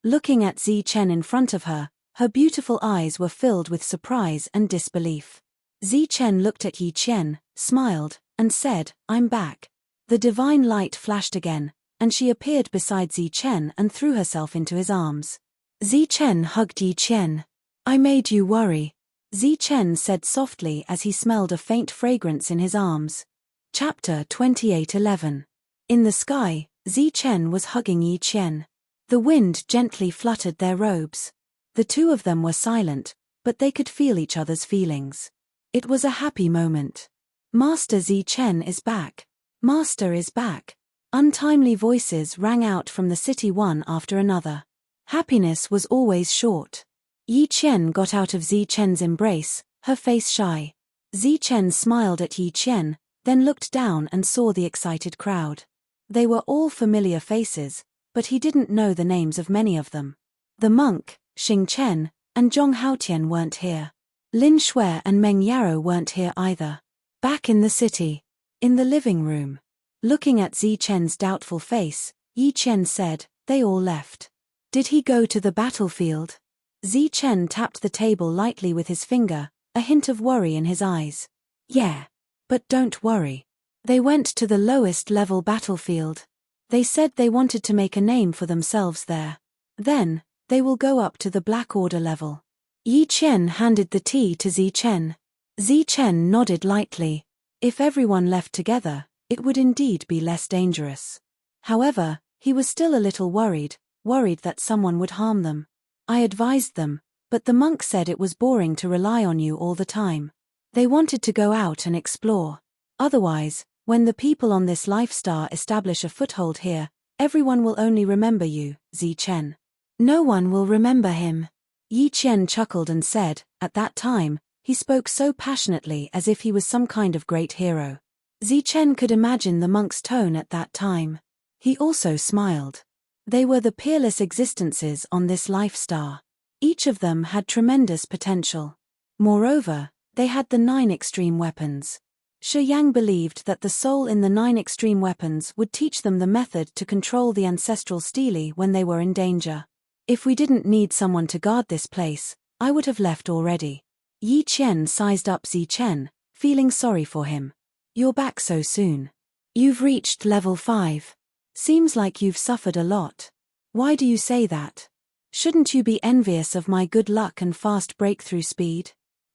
Looking at Zichen in front of her, her beautiful eyes were filled with surprise and disbelief. Zichen looked at Yichen, smiled, and said, "I'm back." The divine light flashed again, and she appeared beside Zichen and threw herself into his arms. Zichen hugged Yichen. "I made you worry," Zichen said softly as he smelled a faint fragrance in his arms. Chapter 28:11. In the sky, Zichen was hugging Yichen. The wind gently fluttered their robes. The two of them were silent, but they could feel each other's feelings. It was a happy moment. "Master Zichen is back. Master is back." Untimely voices rang out from the city one after another. Happiness was always short. Yichen got out of Zichen's embrace, her face shy. Zichen smiled at Yichen, then looked down and saw the excited crowd. They were all familiar faces, but he didn't know the names of many of them. The monk, Xing Chen, and Zhong Haotian weren't here. Lin Shui and Meng Yaro weren't here either. Back in the city. In the living room. Looking at Zichen's doubtful face, Yichen said, "They all left." "Did he go to the battlefield?" Zichen tapped the table lightly with his finger, a hint of worry in his eyes. "Yeah. But don't worry. They went to the lowest level battlefield. They said they wanted to make a name for themselves there. Then, they will go up to the Black Order level." Yichen handed the tea to Zichen. Zichen nodded lightly. If everyone left together, it would indeed be less dangerous. However, he was still a little worried that someone would harm them. "I advised them, but the monk said it was boring to rely on you all the time. They wanted to go out and explore. Otherwise, when the people on this life star establish a foothold here, everyone will only remember you, Zichen. No one will remember him." Yichen chuckled and said, at that time, he spoke so passionately as if he was some kind of great hero. Zichen could imagine the monk's tone at that time. He also smiled. They were the peerless existences on this life star. Each of them had tremendous potential. Moreover, they had the 9 extreme weapons. Shi Yang believed that the soul in the 9 extreme weapons would teach them the method to control the ancestral stele when they were in danger. "If we didn't need someone to guard this place, I would have left already." Yichen sized up Zichen, feeling sorry for him. "You're back so soon. You've reached level 5. Seems like you've suffered a lot. Why do you say that?" Shouldn't you be envious of my good luck and fast breakthrough speed?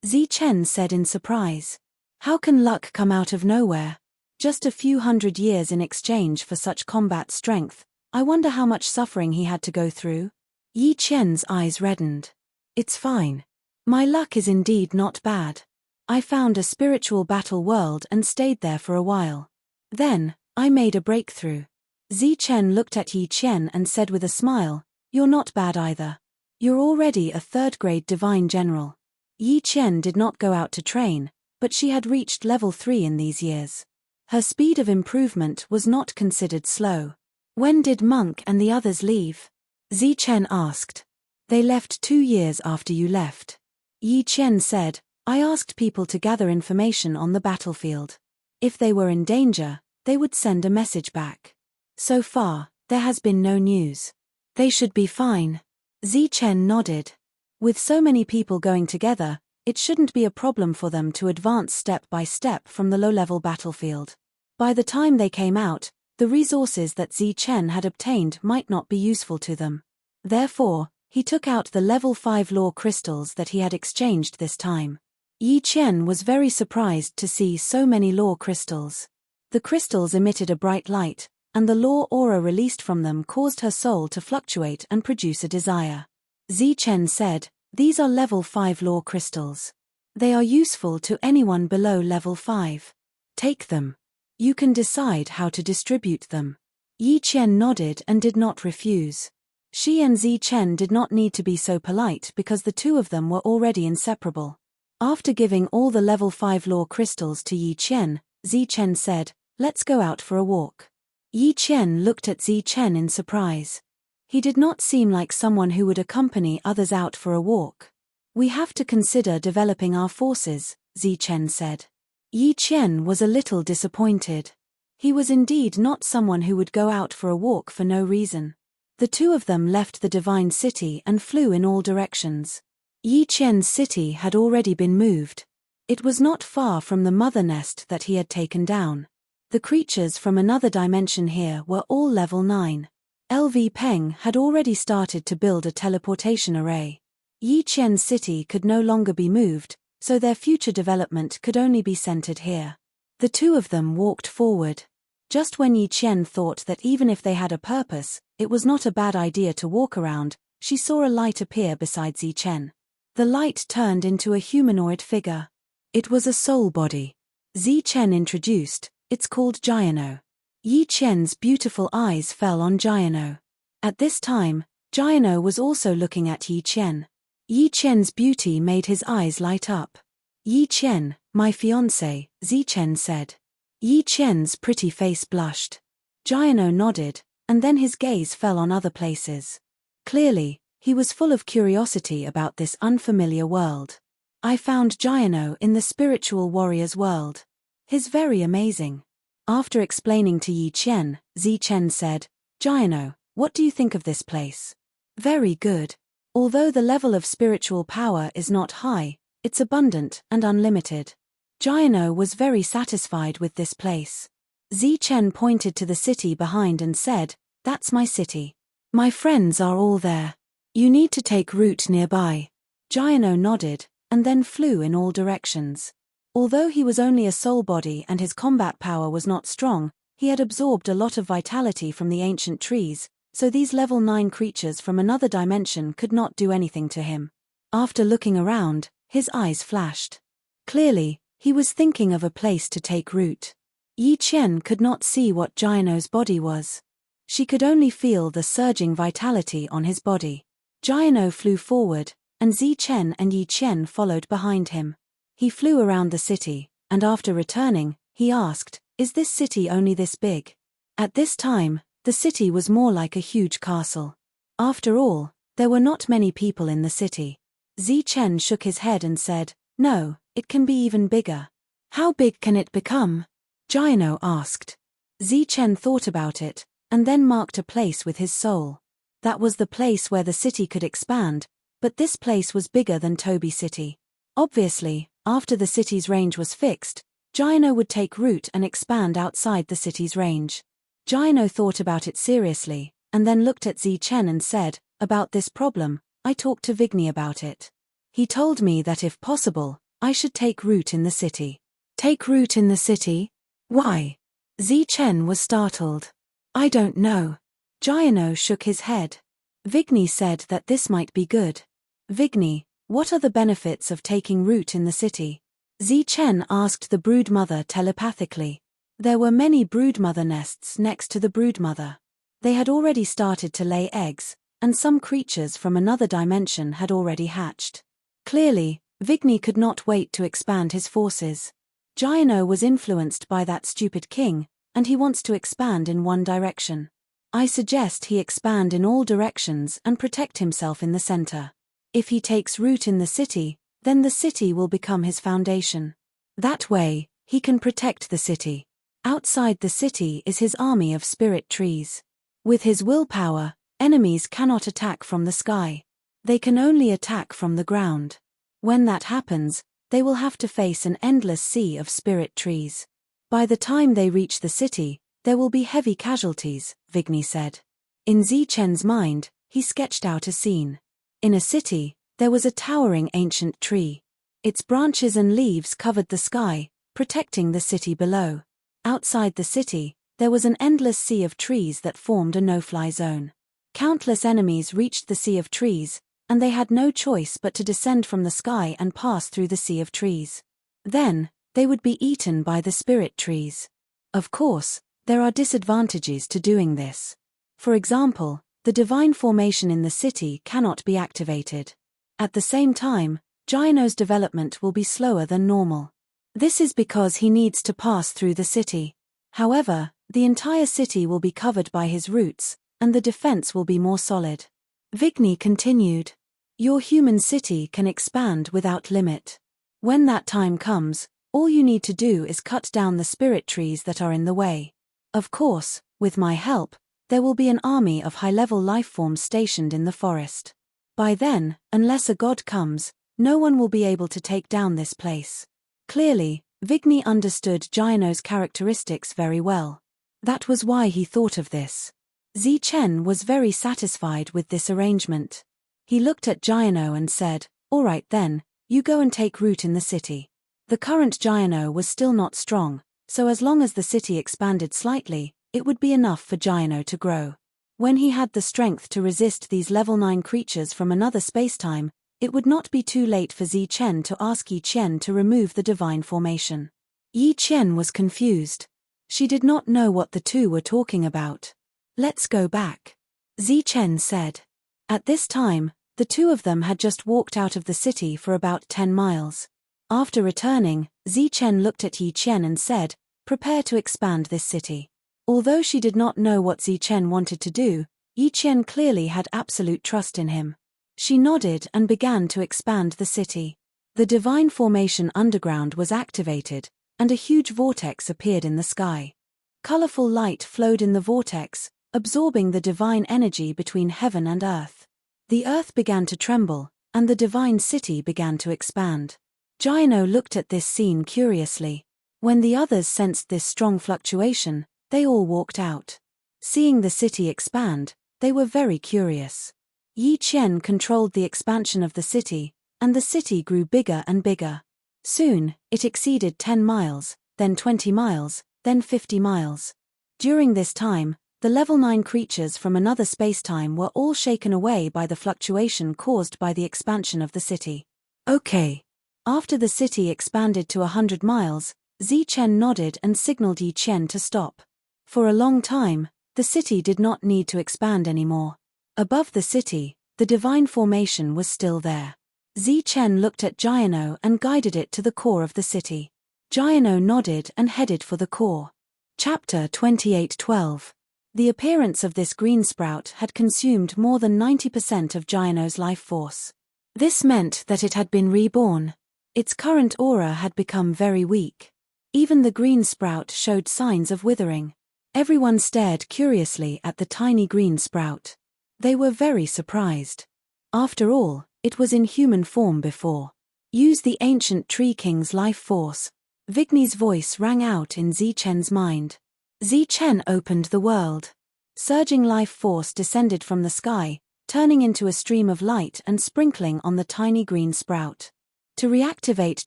Zichen said in surprise. How can luck come out of nowhere? Just a few hundred years in exchange for such combat strength. I wonder how much suffering he had to go through. Yi Qian's eyes reddened. It's fine. My luck is indeed not bad. I found a spiritual battle world and stayed there for a while. Then, I made a breakthrough. Zichen looked at Yi Qian and said with a smile, You're not bad either. You're already a third-grade divine general. Yi Qian did not go out to train, but she had reached level 3 in these years. Her speed of improvement was not considered slow. When did Monk and the others leave? Zichen asked. They left 2 years after you left. Yi Qian said, I asked people to gather information on the battlefield. If they were in danger, they would send a message back. So far, there has been no news. They should be fine. Zichen nodded. With so many people going together, it shouldn't be a problem for them to advance step by step from the low-level battlefield. By the time they came out, the resources that Zichen had obtained might not be useful to them. Therefore, he took out the level 5 law crystals that he had exchanged this time. Yi Qian was very surprised to see so many law crystals. The crystals emitted a bright light, and the law aura released from them caused her soul to fluctuate and produce a desire. Zichen said, These are level 5 law crystals. They are useful to anyone below level 5. Take them. You can decide how to distribute them. Yi Qian nodded and did not refuse. She and Zichen did not need to be so polite because the two of them were already inseparable. After giving all the level 5 law crystals to Yi Qian, Zichen said, Let's go out for a walk. Yi Qian looked at Zichen in surprise. He did not seem like someone who would accompany others out for a walk. We have to consider developing our forces, Zichen said. Yi Qian was a little disappointed. He was indeed not someone who would go out for a walk for no reason. The two of them left the divine city and flew in all directions. Yi Qian's city had already been moved. It was not far from the mother nest that he had taken down. The creatures from another dimension here were all level 9. LV Peng had already started to build a teleportation array. Yi Qian's city could no longer be moved, so their future development could only be centered here. The two of them walked forward. Just when Yi Qian thought that even if they had a purpose, it was not a bad idea to walk around, she saw a light appear beside Zichen. The light turned into a humanoid figure. It was a soul body. Zichen introduced, It's called Jiano. Yi Qian's beautiful eyes fell on Jiano. At this time, Jiano was also looking at Yi Qian. Yi Qian's beauty made his eyes light up. Yi Qian, my fiancé, Zichen said. Yi Qian's pretty face blushed. Jiano nodded, and then his gaze fell on other places. Clearly, he was full of curiosity about this unfamiliar world. I found Jiano in the spiritual warrior's world. He's very amazing. After explaining to Yi Qian, Zichen said, Jiano, what do you think of this place? Very good. Although the level of spiritual power is not high, it's abundant and unlimited. Jiano was very satisfied with this place. Zichen pointed to the city behind and said, That's my city. My friends are all there. You need to take route nearby. Jiano nodded, and then flew in all directions. Although he was only a soul body and his combat power was not strong, he had absorbed a lot of vitality from the ancient trees, so these level 9 creatures from another dimension could not do anything to him. After looking around, his eyes flashed. Clearly, he was thinking of a place to take root. Yi Qian could not see what Jiano's body was. She could only feel the surging vitality on his body. Jiano flew forward, and Zichen and Yi Qian followed behind him. He flew around the city, and after returning, he asked, Is this city only this big? At this time, the city was more like a huge castle. After all, there were not many people in the city. Zichen shook his head and said, No, it can be even bigger. How big can it become? Jiano asked. Zichen thought about it, and then marked a place with his soul. That was the place where the city could expand, but this place was bigger than Toby City. Obviously, after the city's range was fixed, Jiano would take root and expand outside the city's range. Jiano thought about it seriously, and then looked at Zichen and said, About this problem, I talked to Vigny about it. He told me that if possible, I should take root in the city. Take root in the city? Why? Zichen was startled. I don't know. Giano shook his head. Vigny said that this might be good. Vigny, what are the benefits of taking root in the city? Zichen asked the broodmother telepathically. There were many broodmother nests next to the broodmother. They had already started to lay eggs, and some creatures from another dimension had already hatched. Clearly, Vigny could not wait to expand his forces. Giano was influenced by that stupid king, and he wants to expand in one direction. I suggest he expand in all directions and protect himself in the center. If he takes root in the city, then the city will become his foundation. That way, he can protect the city. Outside the city is his army of spirit trees. With his willpower, enemies cannot attack from the sky. They can only attack from the ground. When that happens, they will have to face an endless sea of spirit trees. By the time they reach the city, there will be heavy casualties, Vigny said. In Zichen's mind, he sketched out a scene. In a city, there was a towering ancient tree. Its branches and leaves covered the sky, protecting the city below. Outside the city, there was an endless sea of trees that formed a no-fly zone. Countless enemies reached the sea of trees, and they had no choice but to descend from the sky and pass through the sea of trees. Then, they would be eaten by the spirit trees. Of course, there are disadvantages to doing this. For example, the divine formation in the city cannot be activated. At the same time, Giano's development will be slower than normal. This is because he needs to pass through the city. However, the entire city will be covered by his roots, and the defense will be more solid. Vigny continued. Your human city can expand without limit. When that time comes, all you need to do is cut down the spirit trees that are in the way. Of course, with my help, there will be an army of high-level lifeforms stationed in the forest. By then, unless a god comes, no one will be able to take down this place. Clearly, Vigny understood Giano's characteristics very well. That was why he thought of this. Zichen was very satisfied with this arrangement. He looked at Giano and said, "All right then, you go and take root in the city." The current Giano was still not strong, so as long as the city expanded slightly, it would be enough for Giano to grow. When he had the strength to resist these level 9 creatures from another spacetime, it would not be too late for Zichen to ask Yi Qian to remove the divine formation. Yi Qian was confused. She did not know what the two were talking about. Let's go back, Zichen said. At this time, the two of them had just walked out of the city for about 10 miles. After returning, Zichen looked at Yi Qian and said, "Prepare to expand this city." Although she did not know what Zichen wanted to do, Yi Qian clearly had absolute trust in him. She nodded and began to expand the city. The divine formation underground was activated, and a huge vortex appeared in the sky. Colorful light flowed in the vortex, absorbing the divine energy between heaven and earth. The earth began to tremble, and the divine city began to expand. Giano looked at this scene curiously. When the others sensed this strong fluctuation, they all walked out. Seeing the city expand, they were very curious. Yi Qian controlled the expansion of the city, and the city grew bigger and bigger. Soon, it exceeded 10 miles, then 20 miles, then 50 miles. During this time, the level 9 creatures from another spacetime were all shaken away by the fluctuation caused by the expansion of the city. Okay. After the city expanded to 100 miles, Zichen nodded and signaled Yi Qian to stop. For a long time, the city did not need to expand anymore. Above the city, the divine formation was still there. Zichen looked at Giano and guided it to the core of the city. Giano nodded and headed for the core. Chapter 28:12. The appearance of this green sprout had consumed more than 90% of Giano's life force. This meant that it had been reborn. Its current aura had become very weak. Even the green sprout showed signs of withering. Everyone stared curiously at the tiny green sprout. They were very surprised. After all, it was in human form before. Use the ancient Tree King's life force. Vigny's voice rang out in Zichen's mind. Zichen opened the world. Surging life force descended from the sky, turning into a stream of light and sprinkling on the tiny green sprout. To reactivate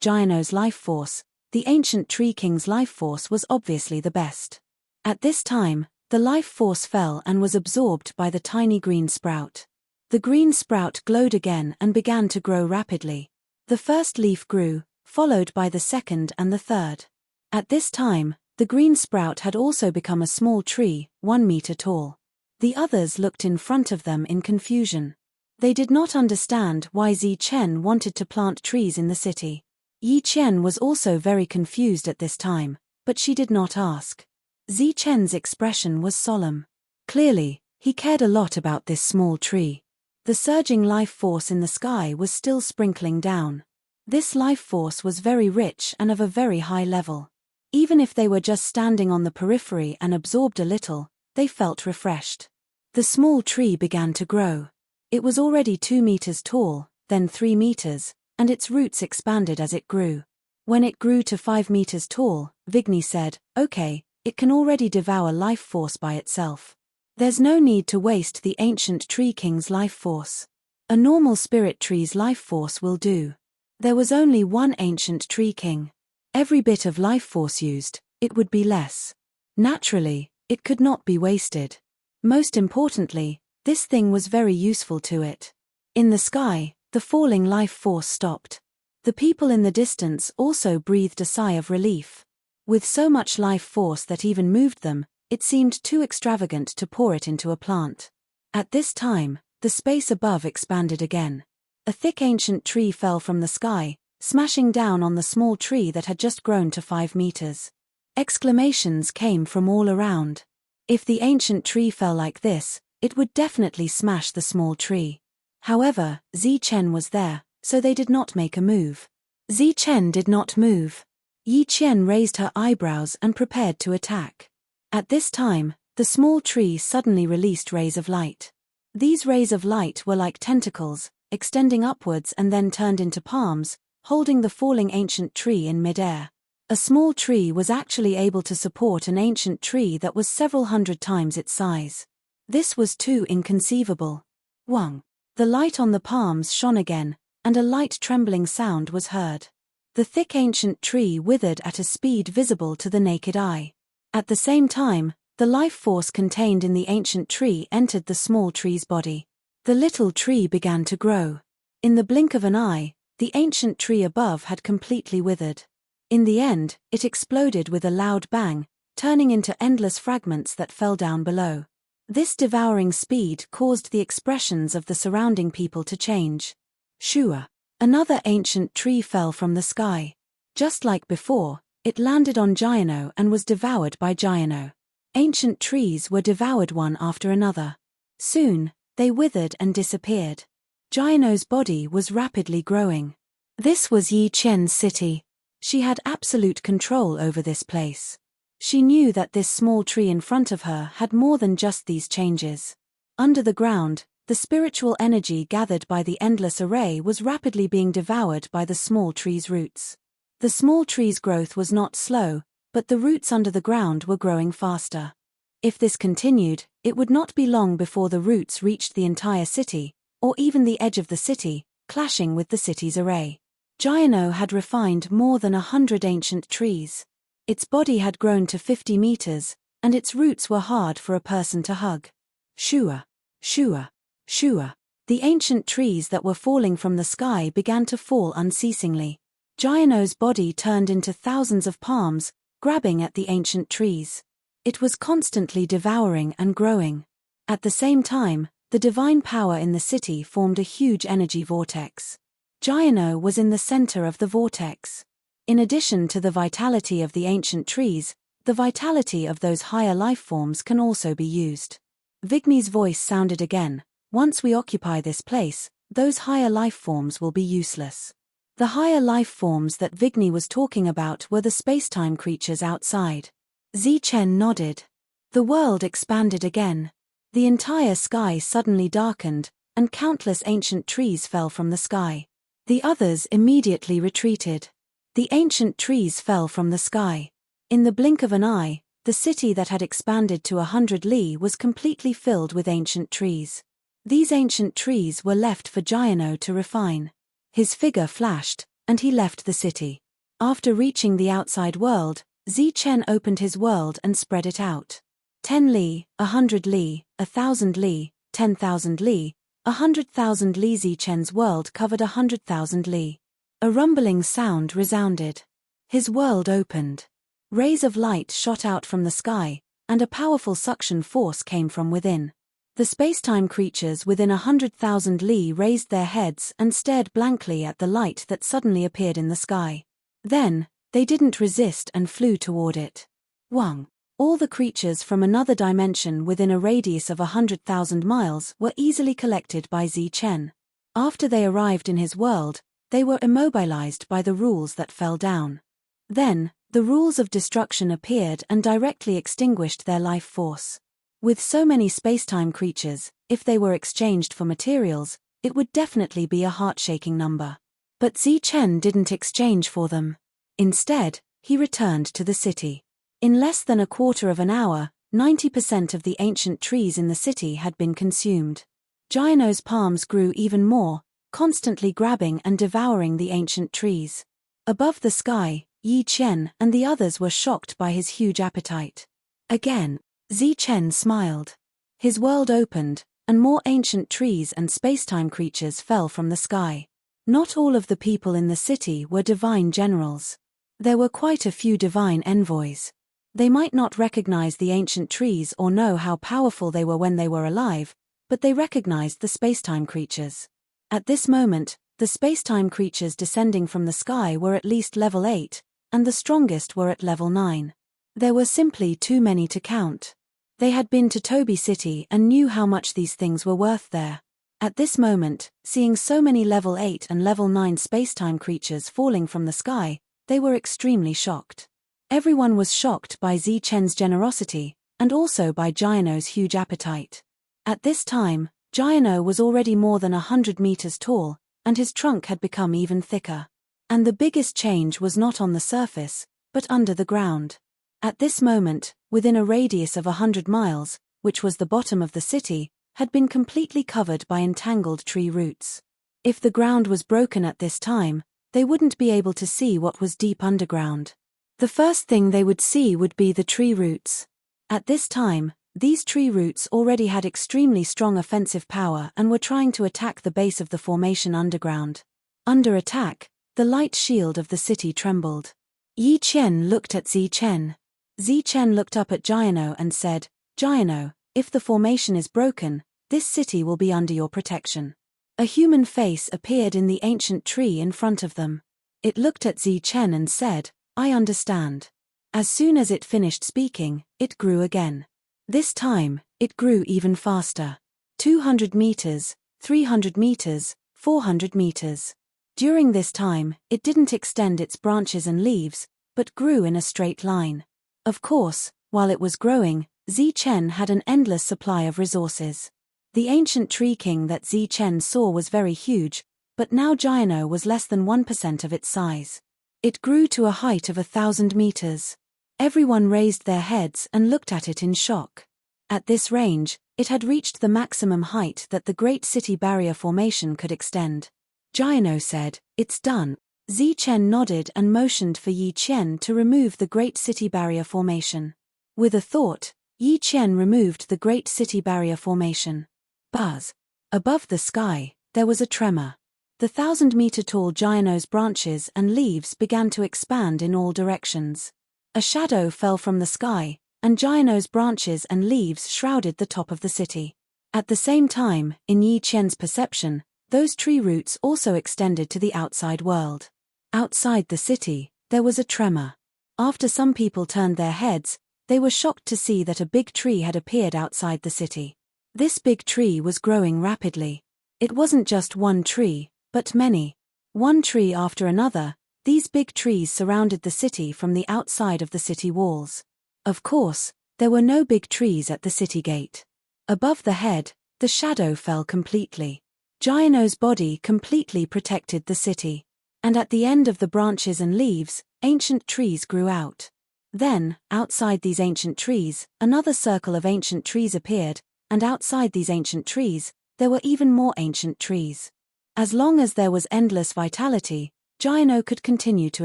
Giano's life force, the ancient Tree King's life force was obviously the best. At this time, the life force fell and was absorbed by the tiny green sprout. The green sprout glowed again and began to grow rapidly. The first leaf grew, followed by the second and the third. At this time, the green sprout had also become a small tree, 1 meter tall. The others looked in front of them in confusion. They did not understand why Zi Chen wanted to plant trees in the city. Yi Chen was also very confused at this time, but she did not ask. Zi Chen's expression was solemn. Clearly, he cared a lot about this small tree. The surging life force in the sky was still sprinkling down. This life force was very rich and of a very high level. Even if they were just standing on the periphery and absorbed a little, they felt refreshed. The small tree began to grow. It was already 2 meters tall, then 3 meters, and its roots expanded as it grew. When it grew to 5 meters tall, Vigny said, "Okay, it can already devour life force by itself. There's no need to waste the ancient Tree King's life force. A normal spirit tree's life force will do." There was only one ancient Tree King. Every bit of life force used, it would be less. Naturally, it could not be wasted. Most importantly, this thing was very useful to it. In the sky, the falling life force stopped. The people in the distance also breathed a sigh of relief. With so much life force that even moved them, it seemed too extravagant to pour it into a plant. At this time, the space above expanded again. A thick ancient tree fell from the sky, smashing down on the small tree that had just grown to 5 meters. Exclamations came from all around. If the ancient tree fell like this, it would definitely smash the small tree. However, Zi Chen was there, so they did not make a move. Zi Chen did not move. Yi Chen raised her eyebrows and prepared to attack. At this time, the small tree suddenly released rays of light. These rays of light were like tentacles, extending upwards and then turned into palms, holding the falling ancient tree in midair. A small tree was actually able to support an ancient tree that was several hundred times its size. This was too inconceivable. Wang. The light on the palms shone again, and a light trembling sound was heard. The thick ancient tree withered at a speed visible to the naked eye. At the same time, the life force contained in the ancient tree entered the small tree's body. The little tree began to grow. In the blink of an eye, the ancient tree above had completely withered. In the end, it exploded with a loud bang, turning into endless fragments that fell down below. This devouring speed caused the expressions of the surrounding people to change. Shua. Another ancient tree fell from the sky. Just like before, it landed on Giano and was devoured by Giano. Ancient trees were devoured one after another. Soon, they withered and disappeared. Giano's body was rapidly growing. This was Yi Chen's city. She had absolute control over this place. She knew that this small tree in front of her had more than just these changes. Under the ground, the spiritual energy gathered by the endless array was rapidly being devoured by the small tree's roots. The small tree's growth was not slow, but the roots under the ground were growing faster. If this continued, it would not be long before the roots reached the entire city, or even the edge of the city, clashing with the city's array. Giano had refined more than 100 ancient trees. Its body had grown to 50 meters, and its roots were hard for a person to hug. Shua, Shua, Shua. The ancient trees that were falling from the sky began to fall unceasingly. Giano's body turned into thousands of palms, grabbing at the ancient trees. It was constantly devouring and growing. At the same time, the divine power in the city formed a huge energy vortex. Giano was in the center of the vortex. In addition to the vitality of the ancient trees, the vitality of those higher life forms can also be used. Vigny's voice sounded again. Once we occupy this place, those higher life forms will be useless. The higher life forms that Vigny was talking about were the space-time creatures outside. Zi Chen nodded. The world expanded again. The entire sky suddenly darkened, and countless ancient trees fell from the sky. The others immediately retreated. The ancient trees fell from the sky. In the blink of an eye, the city that had expanded to 100 li was completely filled with ancient trees. These ancient trees were left for Giano to refine. His figure flashed, and he left the city. After reaching the outside world, Zichen opened his world and spread it out. 10 li, 100 li, 1,000 li, 10,000 li, 100,000 li. Zichen's world covered 100,000 li. A rumbling sound resounded. His world opened. Rays of light shot out from the sky, and a powerful suction force came from within. The spacetime creatures within 100,000 li raised their heads and stared blankly at the light that suddenly appeared in the sky. Then, they didn't resist and flew toward it. Wang. All the creatures from another dimension within a radius of 100,000 miles were easily collected by Zichen. After they arrived in his world, they were immobilized by the rules that fell down. Then, the rules of destruction appeared and directly extinguished their life force. With so many spacetime creatures, if they were exchanged for materials, it would definitely be a heart-shaking number. But Zichen didn't exchange for them. Instead, he returned to the city. In less than a quarter of an hour, 90% of the ancient trees in the city had been consumed. Giano's palms grew even more, constantly grabbing and devouring the ancient trees. Above the sky, Yi Qian and the others were shocked by his huge appetite. Again, Zichen smiled. His world opened, and more ancient trees and spacetime creatures fell from the sky. Not all of the people in the city were divine generals. There were quite a few divine envoys. They might not recognize the ancient trees or know how powerful they were when they were alive, but they recognized the spacetime creatures. At this moment, the spacetime creatures descending from the sky were at least level 8, and the strongest were at level 9. There were simply too many to count. They had been to Toby City and knew how much these things were worth there. At this moment, seeing so many level 8 and level 9 spacetime creatures falling from the sky, they were extremely shocked. Everyone was shocked by Zichen's generosity, and also by Giano's huge appetite. At this time, Giano was already more than 100 meters tall, and his trunk had become even thicker. And the biggest change was not on the surface, but under the ground. At this moment, within a radius of 100 miles, which was the bottom of the city, had been completely covered by entangled tree roots. If the ground was broken at this time, they wouldn't be able to see what was deep underground. The first thing they would see would be the tree roots. At this time, these tree roots already had extremely strong offensive power and were trying to attack the base of the formation underground. Under attack, the light shield of the city trembled. Yi Qian looked at Zichen. Zichen looked up at Giano and said, "Giano, if the formation is broken, this city will be under your protection." A human face appeared in the ancient tree in front of them. It looked at Zichen and said, "I understand." As soon as it finished speaking, it grew again. This time, it grew even faster. 200 meters, 300 meters, 400 meters. During this time, it didn't extend its branches and leaves, but grew in a straight line. Of course, while it was growing, Zichen had an endless supply of resources. The ancient tree king that Zichen saw was very huge, but now Giano was less than 1% of its size. It grew to a height of 1,000 meters. Everyone raised their heads and looked at it in shock. At this range, it had reached the maximum height that the Great City Barrier Formation could extend. Giano said, "It's done." Zichen nodded and motioned for Yi Qian to remove the Great City Barrier Formation. With a thought, Yi Qian removed the Great City Barrier Formation. Buzz. Above the sky, there was a tremor. The 1,000-meter-tall Giano's branches and leaves began to expand in all directions. A shadow fell from the sky, and Giano's branches and leaves shrouded the top of the city. At the same time, in Yi Qian's perception, those tree roots also extended to the outside world. Outside the city, there was a tremor. After some people turned their heads, they were shocked to see that a big tree had appeared outside the city. This big tree was growing rapidly. It wasn't just one tree, but many. One tree after another, these big trees surrounded the city from the outside of the city walls. Of course, there were no big trees at the city gate. Above the head, the shadow fell completely. Giano's body completely protected the city. And at the end of the branches and leaves, ancient trees grew out. Then, outside these ancient trees, another circle of ancient trees appeared, and outside these ancient trees, there were even more ancient trees. As long as there was endless vitality, Gyno could continue to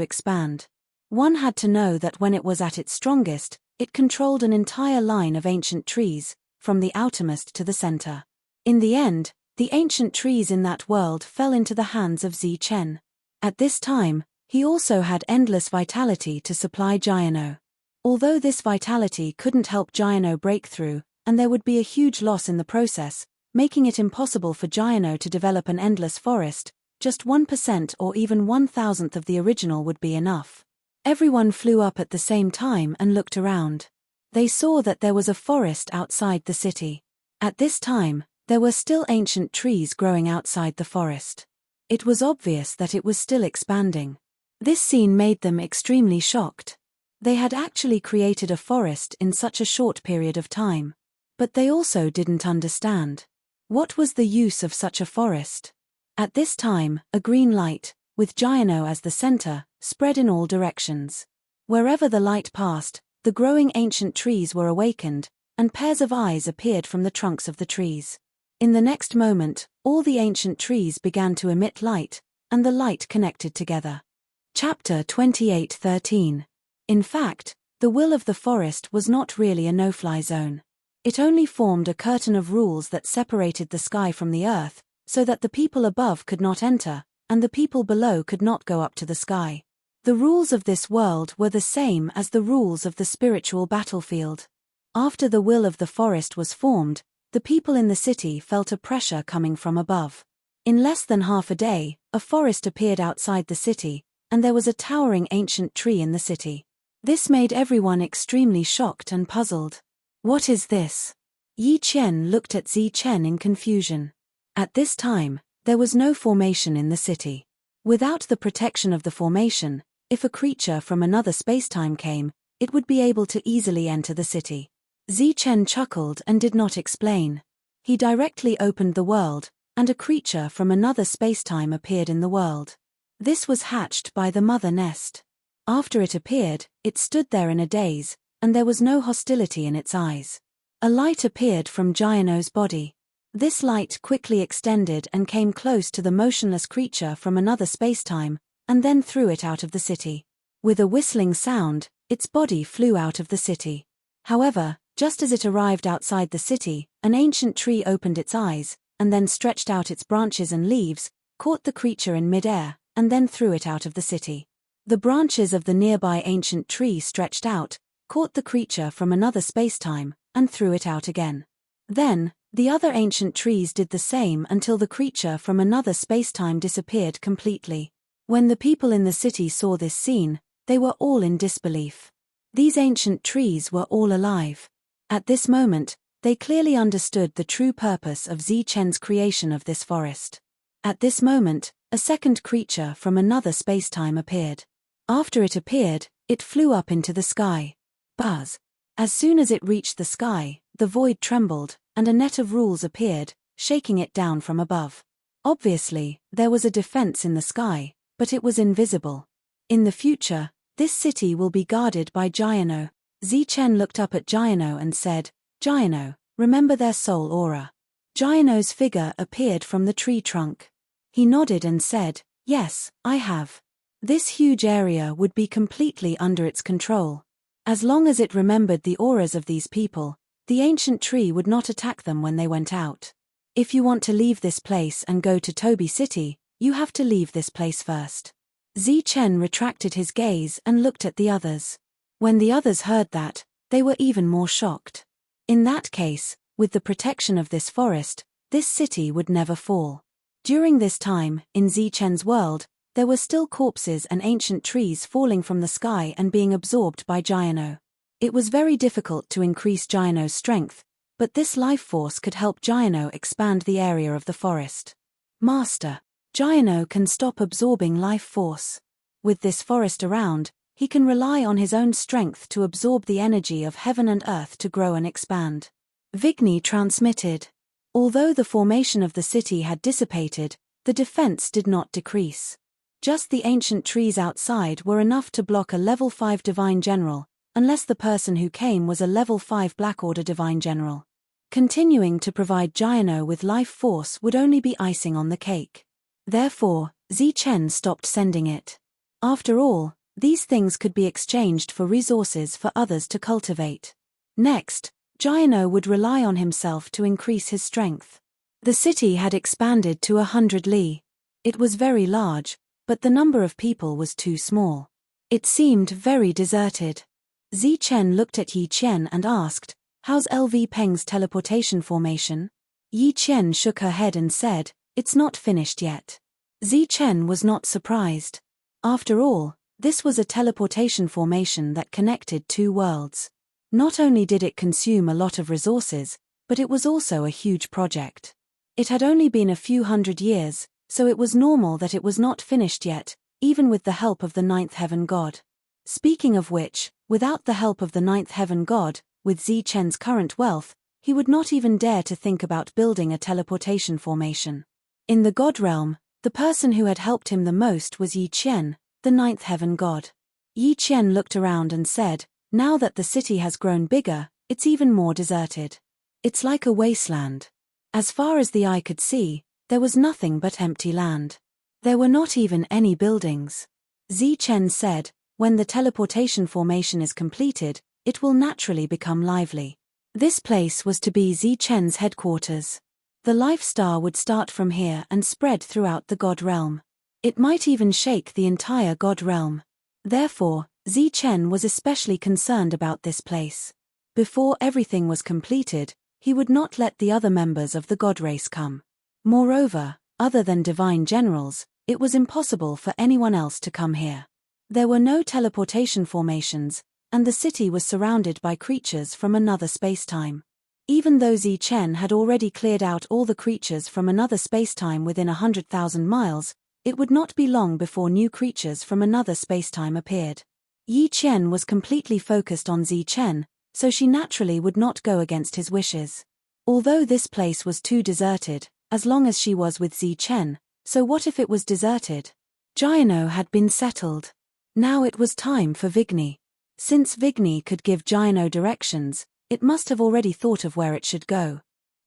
expand. One had to know that when it was at its strongest, it controlled an entire line of ancient trees, from the outermost to the center. In the end, the ancient trees in that world fell into the hands of Zichen. At this time, he also had endless vitality to supply Gyno. Although this vitality couldn't help Gyno break through, and there would be a huge loss in the process, making it impossible for Gyno to develop an endless forest, just 1% or even 1,000th of the original would be enough. Everyone flew up at the same time and looked around. They saw that there was a forest outside the city. At this time, there were still ancient trees growing outside the forest. It was obvious that it was still expanding. This scene made them extremely shocked. They had actually created a forest in such a short period of time. But they also didn't understand. What was the use of such a forest? At this time, a green light, with Gyno as the center, spread in all directions. Wherever the light passed, the growing ancient trees were awakened, and pairs of eyes appeared from the trunks of the trees. In the next moment, all the ancient trees began to emit light, and the light connected together. Chapter 28:13. In fact, the will of the forest was not really a no-fly zone. It only formed a curtain of rules that separated the sky from the earth, so that the people above could not enter, and the people below could not go up to the sky. The rules of this world were the same as the rules of the spiritual battlefield. After the will of the forest was formed, the people in the city felt a pressure coming from above. In less than half a day, a forest appeared outside the city, and there was a towering ancient tree in the city. This made everyone extremely shocked and puzzled. What is this? Yi Qian looked at Zichen in confusion. At this time, there was no formation in the city. Without the protection of the formation, if a creature from another spacetime came, it would be able to easily enter the city. Zichen chuckled and did not explain. He directly opened the world, and a creature from another spacetime appeared in the world. This was hatched by the mother nest. After it appeared, it stood there in a daze, and there was no hostility in its eyes. A light appeared from Gyno's body. This light quickly extended and came close to the motionless creature from another spacetime, and then threw it out of the city. With a whistling sound, its body flew out of the city. However, just as it arrived outside the city, an ancient tree opened its eyes, and then stretched out its branches and leaves, caught the creature in midair, and then threw it out of the city. The branches of the nearby ancient tree stretched out, caught the creature from another spacetime, and threw it out again. Then, the other ancient trees did the same until the creature from another spacetime disappeared completely. When the people in the city saw this scene, they were all in disbelief. These ancient trees were all alive. At this moment, they clearly understood the true purpose of Zichen's creation of this forest. At this moment, a second creature from another spacetime appeared. After it appeared, it flew up into the sky. Buzz. As soon as it reached the sky, the void trembled, and a net of rules appeared, shaking it down from above. Obviously, there was a defense in the sky, but it was invisible. In the future, this city will be guarded by Gyno. Zichen looked up at Gyno and said, "Gyno, remember their soul aura." Gyno's figure appeared from the tree trunk. He nodded and said, "Yes, I have." This huge area would be completely under its control. As long as it remembered the auras of these people, the ancient tree would not attack them when they went out. If you want to leave this place and go to Toby City, you have to leave this place first. Zichen retracted his gaze and looked at the others. When the others heard that, they were even more shocked. In that case, with the protection of this forest, this city would never fall. During this time, in Zichen's world, there were still corpses and ancient trees falling from the sky and being absorbed by Gyno. It was very difficult to increase Gyno's strength, but this life force could help Gyno expand the area of the forest. Master, Gyno can stop absorbing life force. With this forest around, he can rely on his own strength to absorb the energy of heaven and earth to grow and expand. Vigny transmitted. Although the formation of the city had dissipated, the defense did not decrease. Just the ancient trees outside were enough to block a level 5 divine general, unless the person who came was a level 5 Black Order divine general. Continuing to provide Jiano with life force would only be icing on the cake. Therefore, Zichen stopped sending it. After all, these things could be exchanged for resources for others to cultivate. Next, Jiano would rely on himself to increase his strength. The city had expanded to 100 li. It was very large, but the number of people was too small. It seemed very deserted. Zichen looked at Yi Qian and asked, "How's LV Peng's teleportation formation?" Yi Qian shook her head and said, "It's not finished yet." Zichen was not surprised. After all, this was a teleportation formation that connected two worlds. Not only did it consume a lot of resources, but it was also a huge project. It had only been a few hundred years, so it was normal that it was not finished yet, even with the help of the ninth heaven god. Speaking of which, without the help of the ninth heaven god, with Zichen's current wealth, he would not even dare to think about building a teleportation formation. In the god realm, the person who had helped him the most was Yi Qian, the ninth heaven god. Yi Qian looked around and said, "Now that the city has grown bigger, it's even more deserted. It's like a wasteland. As far as the eye could see, there was nothing but empty land. There were not even any buildings." Zichen said, "When the teleportation formation is completed, it will naturally become lively." This place was to be Zichen's headquarters. The life star would start from here and spread throughout the god realm. It might even shake the entire god realm. Therefore, Zichen was especially concerned about this place. Before everything was completed, he would not let the other members of the god race come. Moreover, other than divine generals, it was impossible for anyone else to come here. There were no teleportation formations, and the city was surrounded by creatures from another spacetime. Even though Zichen had already cleared out all the creatures from another spacetime within 100,000 miles, it would not be long before new creatures from another spacetime appeared. Yi Qian was completely focused on Zichen, so she naturally would not go against his wishes. Although this place was too deserted, as long as she was with Zichen, so what if it was deserted? Jiano had been settled. Now it was time for Vigny. Since Vigny could give Jiano directions, it must have already thought of where it should go.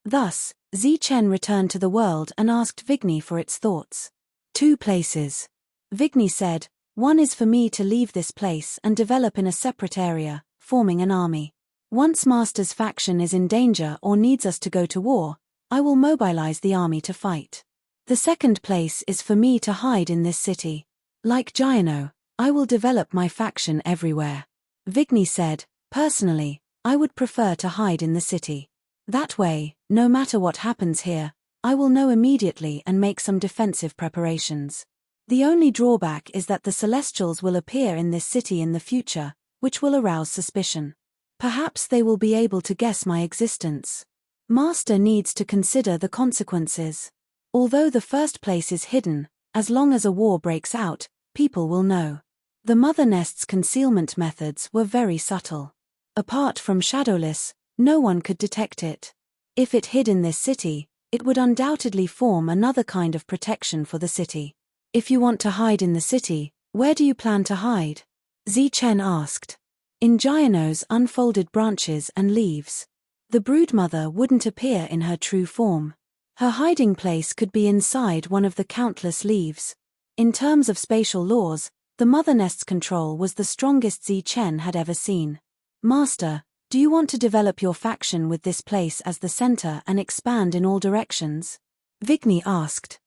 Thus, Zichen returned to the world and asked Vigny for its thoughts. 2 places. Vigny said, "One is for me to leave this place and develop in a separate area, forming an army. Once Master's faction is in danger or needs us to go to war, I will mobilize the army to fight. The second place is for me to hide in this city. Like Jiano, I will develop my faction everywhere." Vigny said, "Personally, I would prefer to hide in the city. That way, no matter what happens here, I will know immediately and make some defensive preparations. The only drawback is that the Celestials will appear in this city in the future, which will arouse suspicion. Perhaps they will be able to guess my existence. Master needs to consider the consequences. Although the first place is hidden, as long as a war breaks out, people will know." The mother nest's concealment methods were very subtle. Apart from Shadowless, no one could detect it. If it hid in this city, it would undoubtedly form another kind of protection for the city. "If you want to hide in the city, where do you plan to hide?" Zichen asked. "In Jiano's unfolded branches and leaves. The broodmother wouldn't appear in her true form. Her hiding place could be inside one of the countless leaves. In terms of spatial laws, the mother nest's control was the strongest Zichen had ever seen. Master, do you want to develop your faction with this place as the center and expand in all directions?" Vigny asked.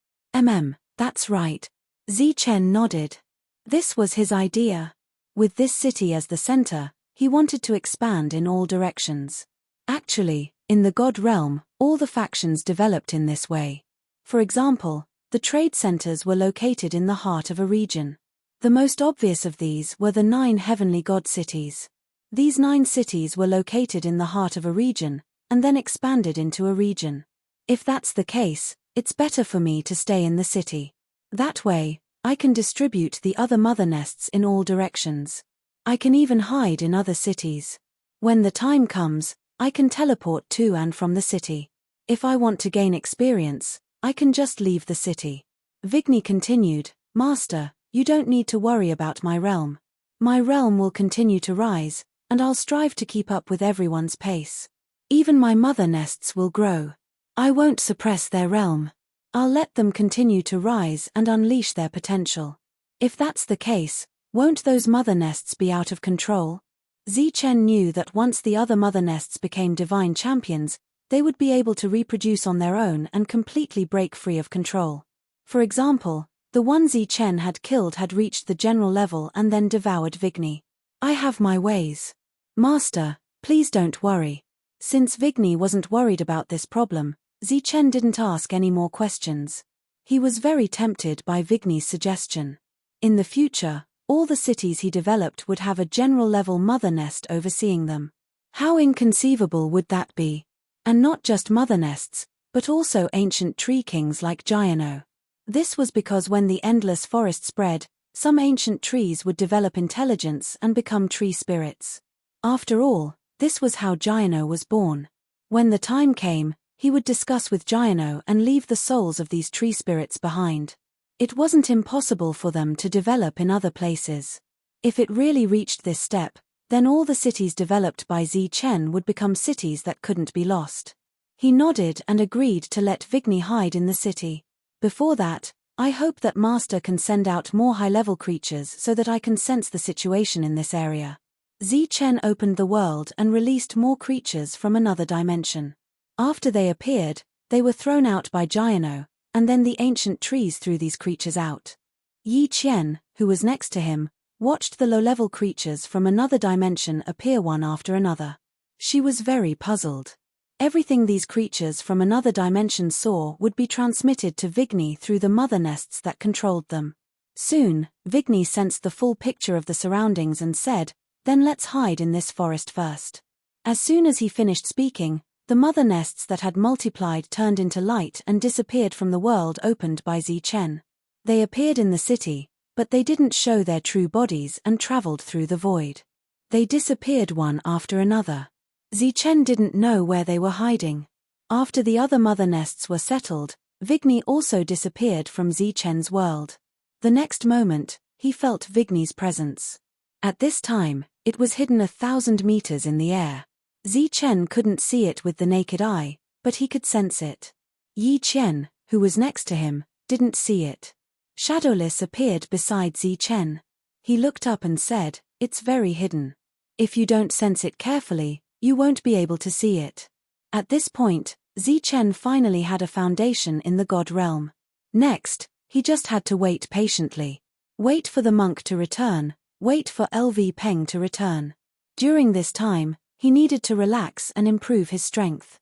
That's right." Zichen nodded. This was his idea. With this city as the center, he wanted to expand in all directions. Actually, in the god realm, all the factions developed in this way. For example, the trade centers were located in the heart of a region. The most obvious of these were the 9 heavenly god cities. These 9 cities were located in the heart of a region, and then expanded into a region. If that's the case, it's better for me to stay in the city. That way, I can distribute the other mother nests in all directions. I can even hide in other cities. When the time comes, I can teleport to and from the city. If I want to gain experience, I can just leave the city." Vigny continued, "Master, you don't need to worry about my realm. My realm will continue to rise, and I'll strive to keep up with everyone's pace. Even my mother nests will grow. I won't suppress their realm. I'll let them continue to rise and unleash their potential. If that's the case, won't those mother nests be out of control? Zichen knew that once the other mother nests became divine champions, they would be able to reproduce on their own and completely break free of control. For example, the one Zichen had killed had reached the general level and then devoured Vigny. I have my ways. Master, please don't worry. Since Vigny wasn't worried about this problem, Zichen didn't ask any more questions. He was very tempted by Vigny's suggestion. In the future, all the cities he developed would have a general-level mother nest overseeing them. How inconceivable would that be? And not just mother nests, but also ancient tree kings like Gyano. This was because when the endless forest spread, some ancient trees would develop intelligence and become tree spirits. After all, this was how Gyano was born. When the time came, he would discuss with Gyano and leave the souls of these tree spirits behind. It wasn't impossible for them to develop in other places. If it really reached this step, then all the cities developed by Zichen would become cities that couldn't be lost. He nodded and agreed to let Vigny hide in the city. Before that, I hope that Master can send out more high-level creatures so that I can sense the situation in this area. Zichen opened the world and released more creatures from another dimension. After they appeared, they were thrown out by Gyano, and then the ancient trees threw these creatures out. Yi Qian, who was next to him, watched the low-level creatures from another dimension appear one after another. She was very puzzled. Everything these creatures from another dimension saw would be transmitted to Vigny through the mother nests that controlled them. Soon, Vigny sensed the full picture of the surroundings and said, "Then let's hide in this forest first." As soon as he finished speaking, the mother nests that had multiplied turned into light and disappeared from the world opened by Zichen. They appeared in the city, but they didn't show their true bodies and traveled through the void. They disappeared one after another. Zichen didn't know where they were hiding. After the other mother nests were settled, Vigny also disappeared from Zichen's world. The next moment, he felt Vigny's presence. At this time, it was hidden 1,000 meters in the air. Zichen couldn't see it with the naked eye, but he could sense it. Yi Qian, who was next to him, didn't see it. Shadowless appeared beside Zichen. He looked up and said, "It's very hidden. If you don't sense it carefully, you won't be able to see it." At this point, Zichen finally had a foundation in the god realm. Next, he just had to wait patiently. Wait for the monk to return, wait for LV Peng to return. During this time, he needed to relax and improve his strength.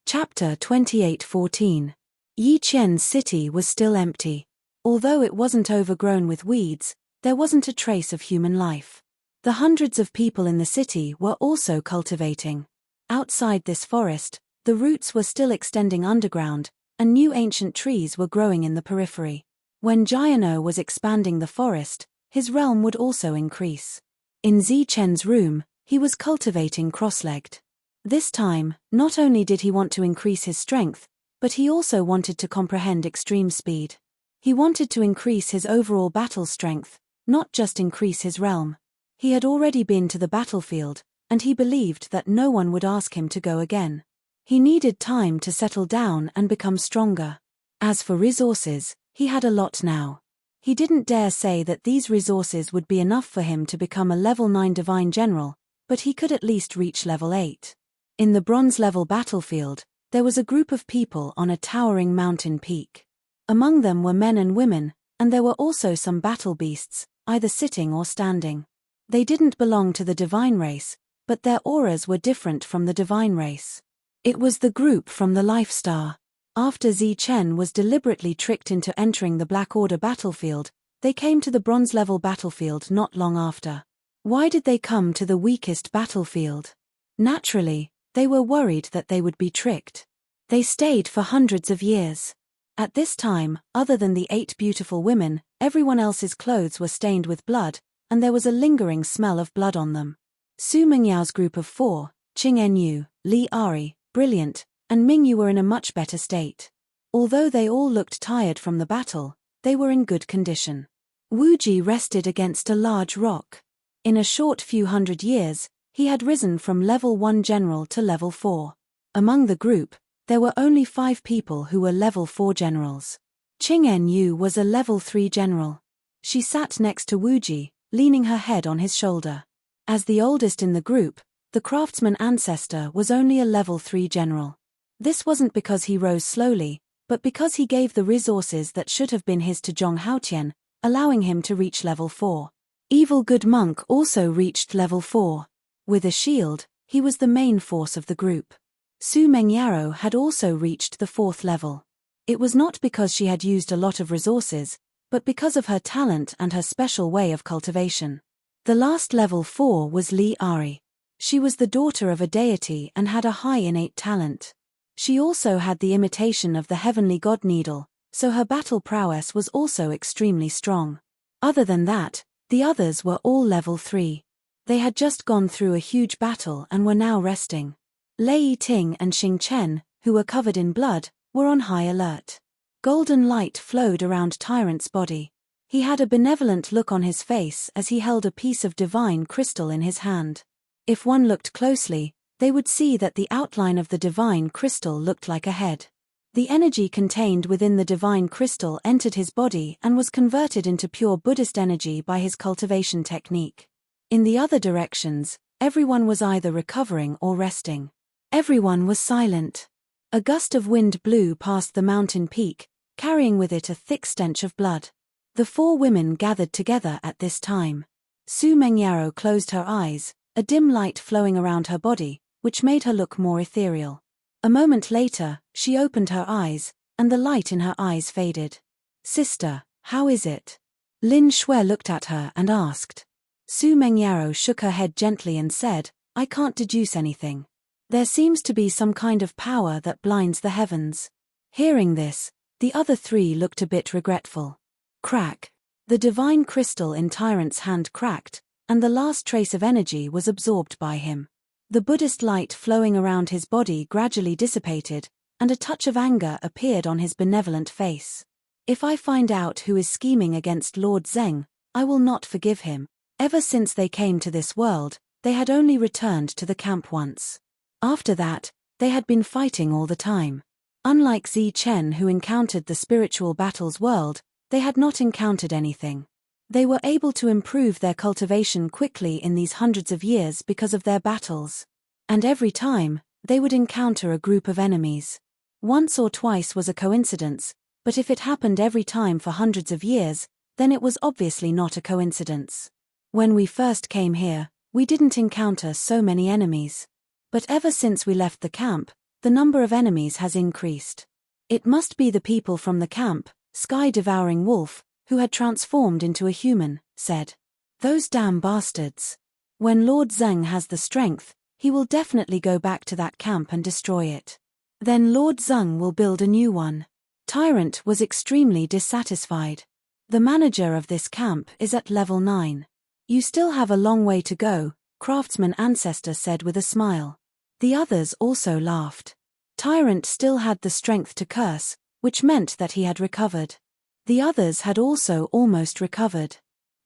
Chapter 28:14. Yi Qian's city was still empty. Although it wasn't overgrown with weeds, there wasn't a trace of human life. The hundreds of people in the city were also cultivating. Outside this forest, the roots were still extending underground, and new ancient trees were growing in the periphery. When Gyano was expanding the forest, his realm would also increase. In Zichen's room, he was cultivating cross-legged. This time, not only did he want to increase his strength, but he also wanted to comprehend extreme speed. He wanted to increase his overall battle strength, not just increase his realm. He had already been to the battlefield, and he believed that no one would ask him to go again. He needed time to settle down and become stronger. As for resources, he had a lot now. He didn't dare say that these resources would be enough for him to become a level 9 divine general, but he could at least reach level 8. In the bronze-level battlefield, there was a group of people on a towering mountain peak. Among them were men and women, and there were also some battle beasts, either sitting or standing. They didn't belong to the divine race, but their auras were different from the divine race. It was the group from the Life Star. After Zichen was deliberately tricked into entering the Black Order battlefield, they came to the bronze-level battlefield not long after. Why did they come to the weakest battlefield? Naturally, they were worried that they would be tricked. They stayed for hundreds of years. At this time, other than the 8 beautiful women, everyone else's clothes were stained with blood, and there was a lingering smell of blood on them. Su Mingyao's group of 4, Qing Enyu, Li Ari, Brilliant, and Mingyu were in a much better state. Although they all looked tired from the battle, they were in good condition. Wu Ji rested against a large rock. In a short few hundred years, he had risen from level 1 general to level 4. Among the group, there were only 5 people who were level 4 generals. Qing En-yu was a level 3 general. She sat next to Wu Ji, leaning her head on his shoulder. As the oldest in the group, the craftsman ancestor was only a level 3 general. This wasn't because he rose slowly, but because he gave the resources that should have been his to Zhong Haotian, allowing him to reach level 4. Evil Good Monk also reached level 4. With a shield, he was the main force of the group. Su Mengyaro had also reached the 4th level. It was not because she had used a lot of resources, but because of her talent and her special way of cultivation. The last level 4 was Li Ari. She was the daughter of a deity and had a high innate talent. She also had the imitation of the heavenly god needle, so her battle prowess was also extremely strong. Other than that, the others were all level 3. They had just gone through a huge battle and were now resting. Lei Ting and Xing Chen, who were covered in blood, were on high alert. Golden light flowed around Tyrant's body. He had a benevolent look on his face as he held a piece of divine crystal in his hand. If one looked closely, they would see that the outline of the divine crystal looked like a head. The energy contained within the divine crystal entered his body and was converted into pure Buddhist energy by his cultivation technique. In the other directions, everyone was either recovering or resting. Everyone was silent. A gust of wind blew past the mountain peak, carrying with it a thick stench of blood. The 4 women gathered together at this time. Su Mengyaro closed her eyes, a dim light flowing around her body, which made her look more ethereal. A moment later, she opened her eyes, and the light in her eyes faded. "Sister, how is it?" Lin Shui looked at her and asked. Su Mengyaro shook her head gently and said, "I can't deduce anything. There seems to be some kind of power that blinds the heavens." Hearing this, the other 3 looked a bit regretful. Crack. The divine crystal in Tyrant's hand cracked, and the last trace of energy was absorbed by him. The Buddhist light flowing around his body gradually dissipated, and a touch of anger appeared on his benevolent face. "If I find out who is scheming against Lord Zeng, I will not forgive him." Ever since they came to this world, they had only returned to the camp once. After that, they had been fighting all the time. Unlike Zi Chen, who encountered the spiritual battles world, they had not encountered anything. They were able to improve their cultivation quickly in these hundreds of years because of their battles. And every time, they would encounter a group of enemies. Once or twice was a coincidence, but if it happened every time for hundreds of years, then it was obviously not a coincidence. When we first came here, we didn't encounter so many enemies. But ever since we left the camp, the number of enemies has increased. It must be the people from the camp, Sky-Devouring Wolf, who had transformed into a human, said. "Those damn bastards. When Lord Zeng has the strength, he will definitely go back to that camp and destroy it. Then Lord Zeng will build a new one." Tyrant was extremely dissatisfied. "The manager of this camp is at level 9. You still have a long way to go," Craftsman Ancestor said with a smile. The others also laughed. Tyrant still had the strength to curse, which meant that he had recovered. The others had also almost recovered.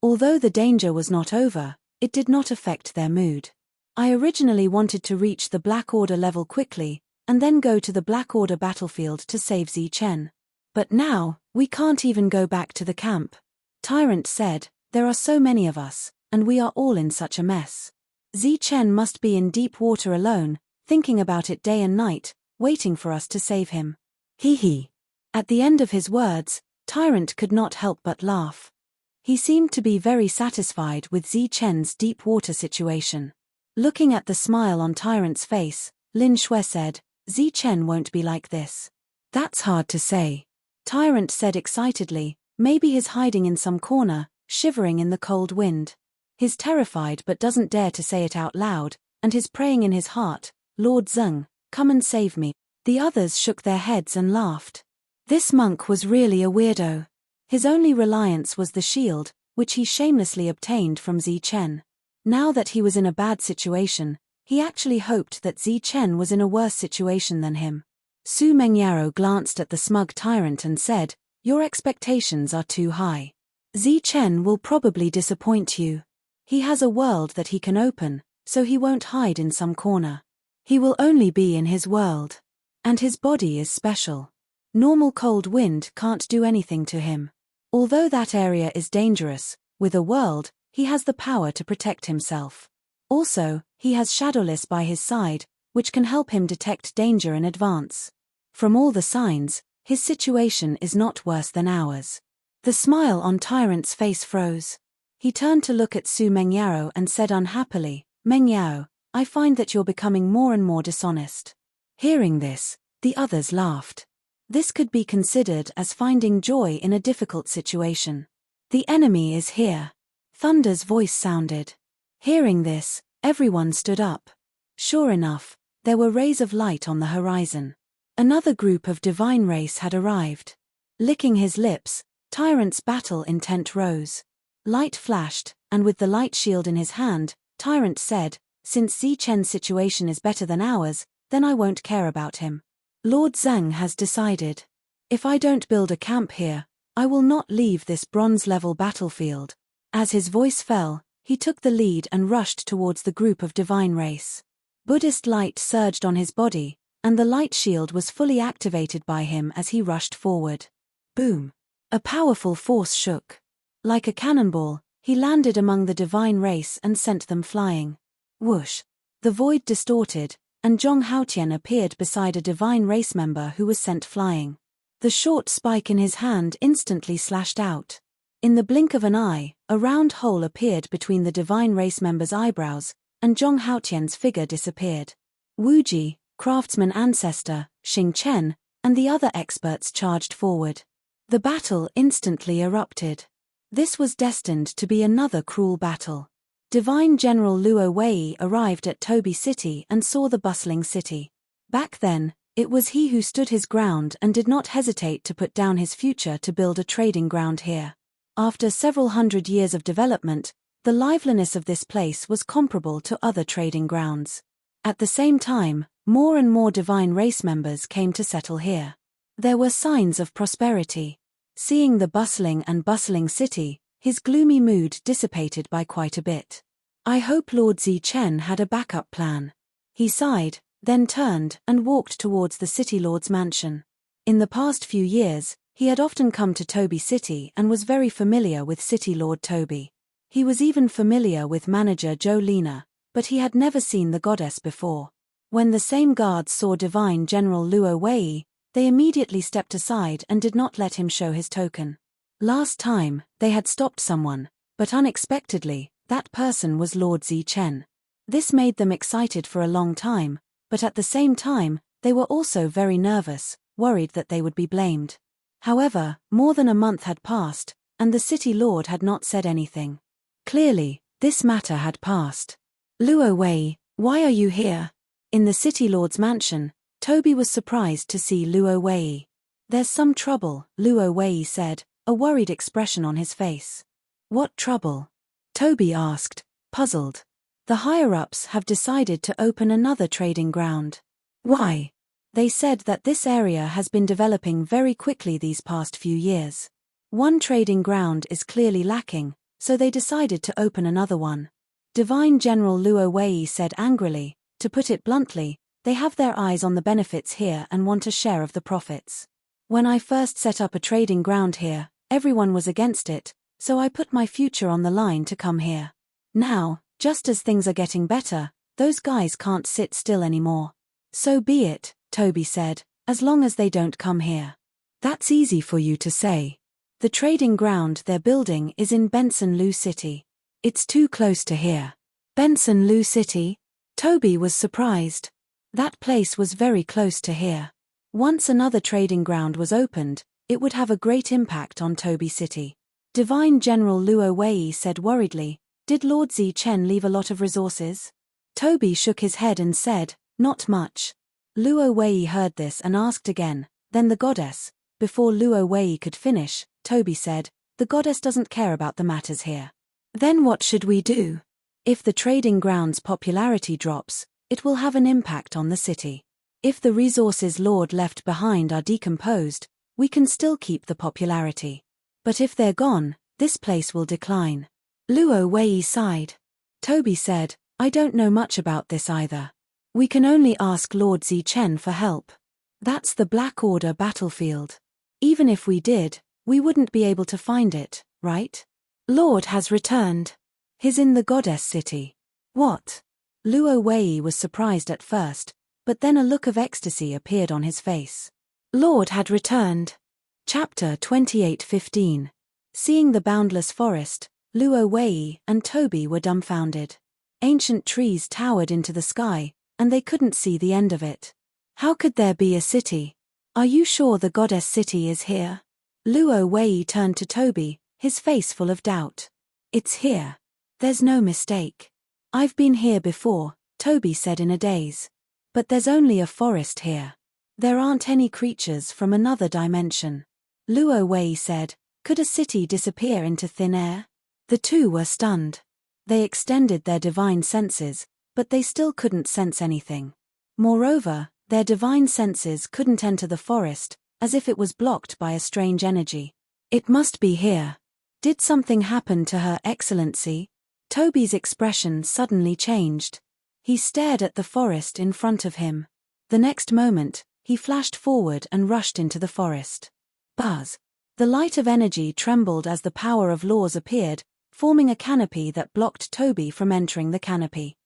Although the danger was not over, it did not affect their mood. "I originally wanted to reach the Black Order level quickly, and then go to the Black Order battlefield to save Zi Chen. But now, we can't even go back to the camp." Tyrant said, "There are so many of us, and we are all in such a mess. Zi Chen must be in deep water alone, thinking about it day and night, waiting for us to save him. Hee hee." At the end of his words, Tyrant could not help but laugh. He seemed to be very satisfied with Zi Chen's deep water situation. Looking at the smile on Tyrant's face, Lin Shui said, "Zi Chen won't be like this." "That's hard to say," Tyrant said excitedly. "Maybe he's hiding in some corner, shivering in the cold wind. He's terrified but doesn't dare to say it out loud, and he's praying in his heart, 'Lord Zeng, come and save me.'" The others shook their heads and laughed. This monk was really a weirdo. His only reliance was the shield, which he shamelessly obtained from Zi Chen. Now that he was in a bad situation, he actually hoped that Zi Chen was in a worse situation than him. Su Mengyaro glanced at the smug Tyrant and said, "Your expectations are too high. Zi Chen will probably disappoint you. He has a world that he can open, so he won't hide in some corner. He will only be in his world. And his body is special. Normal cold wind can't do anything to him. Although that area is dangerous, with a world, he has the power to protect himself. Also, he has Shadowless by his side, which can help him detect danger in advance. From all the signs, his situation is not worse than ours. The smile on Tyrant's face froze. He turned to look at Su Mengyao and said unhappily, "Mengyao, I find that you're becoming more and more dishonest." Hearing this, the others laughed. This could be considered as finding joy in a difficult situation. "The enemy is here." Thunder's voice sounded. Hearing this, everyone stood up. Sure enough, there were rays of light on the horizon. Another group of divine race had arrived. Licking his lips, Tyrant's battle intent rose. Light flashed, and with the light shield in his hand, Tyrant said, "Since Zichen's situation is better than ours, then I won't care about him. Lord Zhang has decided. If I don't build a camp here, I will not leave this bronze-level battlefield." As his voice fell, he took the lead and rushed towards the group of divine race. Buddhist light surged on his body, and the light shield was fully activated by him as he rushed forward. Boom! A powerful force shook. Like a cannonball, he landed among the divine race and sent them flying. Whoosh! The void distorted, and Zhong Haotian appeared beside a divine race member who was sent flying. The short spike in his hand instantly slashed out. In the blink of an eye, a round hole appeared between the divine race member's eyebrows, and Zhong Haotian's figure disappeared. Wuji, craftsman ancestor, Xing Chen, and the other experts charged forward. The battle instantly erupted. This was destined to be another cruel battle. Divine General Luo Wei arrived at Tobi City and saw the bustling city. Back then, it was he who stood his ground and did not hesitate to put down his future to build a trading ground here. After several hundred years of development, the liveliness of this place was comparable to other trading grounds. At the same time, more and more divine race members came to settle here. There were signs of prosperity. Seeing the bustling city, his gloomy mood dissipated by quite a bit. "I hope Lord Zichen had a backup plan." He sighed, then turned and walked towards the city lord's mansion. In the past few years, he had often come to Tobi City and was very familiar with City Lord Tobi. He was even familiar with manager Jolina, but he had never seen the goddess before. When the same guards saw Divine General Luo Wei, they immediately stepped aside and did not let him show his token. Last time, they had stopped someone, but unexpectedly, that person was Lord Zichen. This made them excited for a long time, but at the same time, they were also very nervous, worried that they would be blamed. However, more than a month had passed, and the city lord had not said anything. Clearly, this matter had passed. "Luo Wei, why are you here?" In the city lord's mansion, Tobi was surprised to see Luo Wei. "There's some trouble," Luo Wei said, a worried expression on his face. "What trouble?" Tobi asked, puzzled. "The higher-ups have decided to open another trading ground." "Why?" "They said that this area has been developing very quickly these past few years. One trading ground is clearly lacking, so they decided to open another one." Divine General Luo Wei said angrily, "To put it bluntly, they have their eyes on the benefits here and want a share of the profits. When I first set up a trading ground here, everyone was against it, so I put my future on the line to come here. Now, just as things are getting better, those guys can't sit still anymore." "So be it," Tobi said, "as long as they don't come here." "That's easy for you to say. The trading ground they're building is in Benson Lu City. It's too close to here." "Benson Lu City?" Tobi was surprised. That place was very close to here. Once another trading ground was opened, it would have a great impact on Tobi City. Divine General Luo Wei said worriedly, "Did Lord Zichen leave a lot of resources?" Tobi shook his head and said, "Not much." Luo Wei heard this and asked again, "Then the goddess?" Before Luo Wei could finish, Tobi said, "The goddess doesn't care about the matters here." "Then what should we do?" "If the trading ground's popularity drops, it will have an impact on the city. If the resources Lord left behind are decomposed, we can still keep the popularity. But if they're gone, this place will decline." Luo Wei sighed. Tobi said, "I don't know much about this either. We can only ask Lord Zichen for help. That's the Black Order battlefield. Even if we did, we wouldn't be able to find it, right? Lord has returned. He's in the goddess city. What? Luo Wei was surprised at first, but then a look of ecstasy appeared on his face. Lord had returned. Chapter 28:15. Seeing the boundless forest, Luo Wei and Toby were dumbfounded. Ancient trees towered into the sky, and they couldn't see the end of it. How could there be a city? Are you sure the goddess city is here? Luo Wei turned to Toby, his face full of doubt. It's here. There's no mistake. I've been here before, Toby said in a daze. But there's only a forest here. There aren't any creatures from another dimension. Luo Wei said, could a city disappear into thin air? The two were stunned. They extended their divine senses, but they still couldn't sense anything. Moreover, their divine senses couldn't enter the forest, as if it was blocked by a strange energy. It must be here. Did something happen to Her Excellency? Toby's expression suddenly changed. He stared at the forest in front of him. The next moment, he flashed forward and rushed into the forest. Buzz! The light of energy trembled as the power of laws appeared, forming a canopy that blocked Toby from entering the canopy.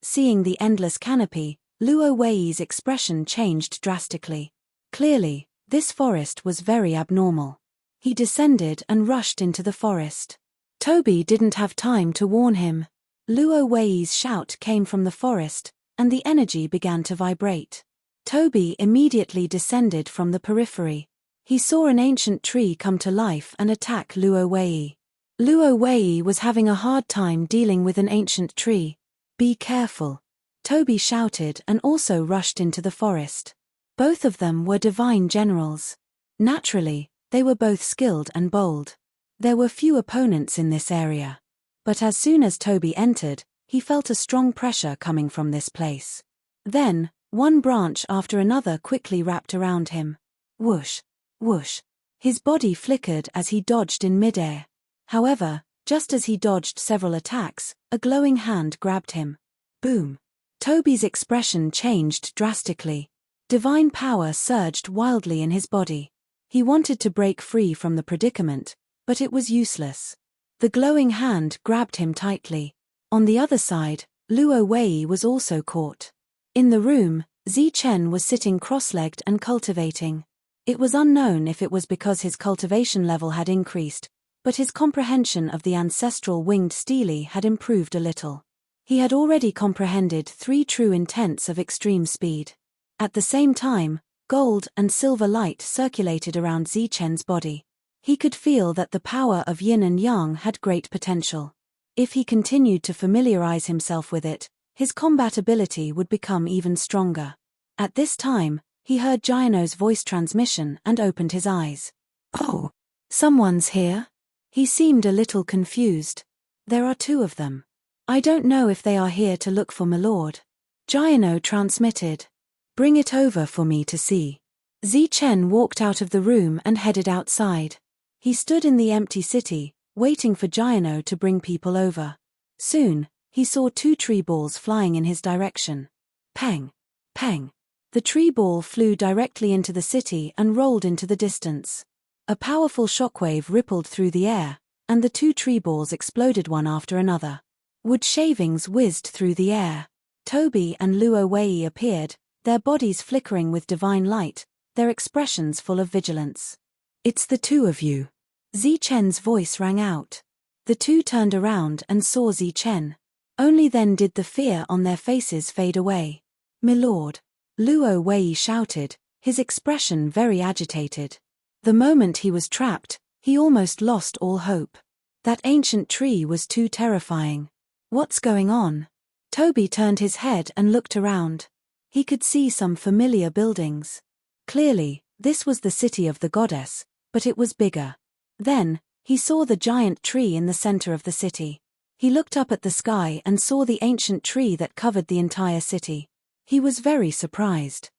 Seeing the endless canopy, Luo Wei's expression changed drastically. Clearly, this forest was very abnormal. He descended and rushed into the forest. Toby didn't have time to warn him. Luo Wei's shout came from the forest, and the energy began to vibrate. Toby immediately descended from the periphery. He saw an ancient tree come to life and attack Luo Wei. Luo Wei was having a hard time dealing with an ancient tree. Be careful. Toby shouted and also rushed into the forest. Both of them were divine generals. Naturally, they were both skilled and bold. There were few opponents in this area. But as soon as Toby entered, he felt a strong pressure coming from this place. Then, one branch after another quickly wrapped around him. Whoosh! Whoosh! His body flickered as he dodged in midair. However, just as he dodged several attacks, a glowing hand grabbed him. Boom! Toby's expression changed drastically. Divine power surged wildly in his body. He wanted to break free from the predicament, but it was useless. The glowing hand grabbed him tightly. On the other side, Luo Wei was also caught. In the room, Zichen was sitting cross-legged and cultivating. It was unknown if it was because his cultivation level had increased, but his comprehension of the ancestral winged stele had improved a little. He had already comprehended 3 true intents of extreme speed. At the same time, gold and silver light circulated around Zichen's body. He could feel that the power of yin and yang had great potential. If he continued to familiarize himself with it, his combat ability would become even stronger. At this time, he heard Giano's voice transmission and opened his eyes. Oh, someone's here? He seemed a little confused. There are 2 of them. I don't know if they are here to look for Milord. Giano transmitted. Bring it over for me to see. Zichen walked out of the room and headed outside. He stood in the empty city, waiting for Giano to bring people over. Soon, he saw 2 tree balls flying in his direction. Pang! Pang! The tree ball flew directly into the city and rolled into the distance. A powerful shockwave rippled through the air, and the 2 tree balls exploded one after another. Wood shavings whizzed through the air. Toby and Luo Wei appeared, their bodies flickering with divine light, their expressions full of vigilance. It's the 2 of you. Zichen's voice rang out. The 2 turned around and saw Zichen. Only then did the fear on their faces fade away. Milord! Luo Wei shouted, his expression very agitated. The moment he was trapped, he almost lost all hope. That ancient tree was too terrifying. What's going on? Toby turned his head and looked around. He could see some familiar buildings. Clearly, this was the city of the goddess, but it was bigger. Then, he saw the giant tree in the center of the city. He looked up at the sky and saw the ancient tree that covered the entire city. He was very surprised.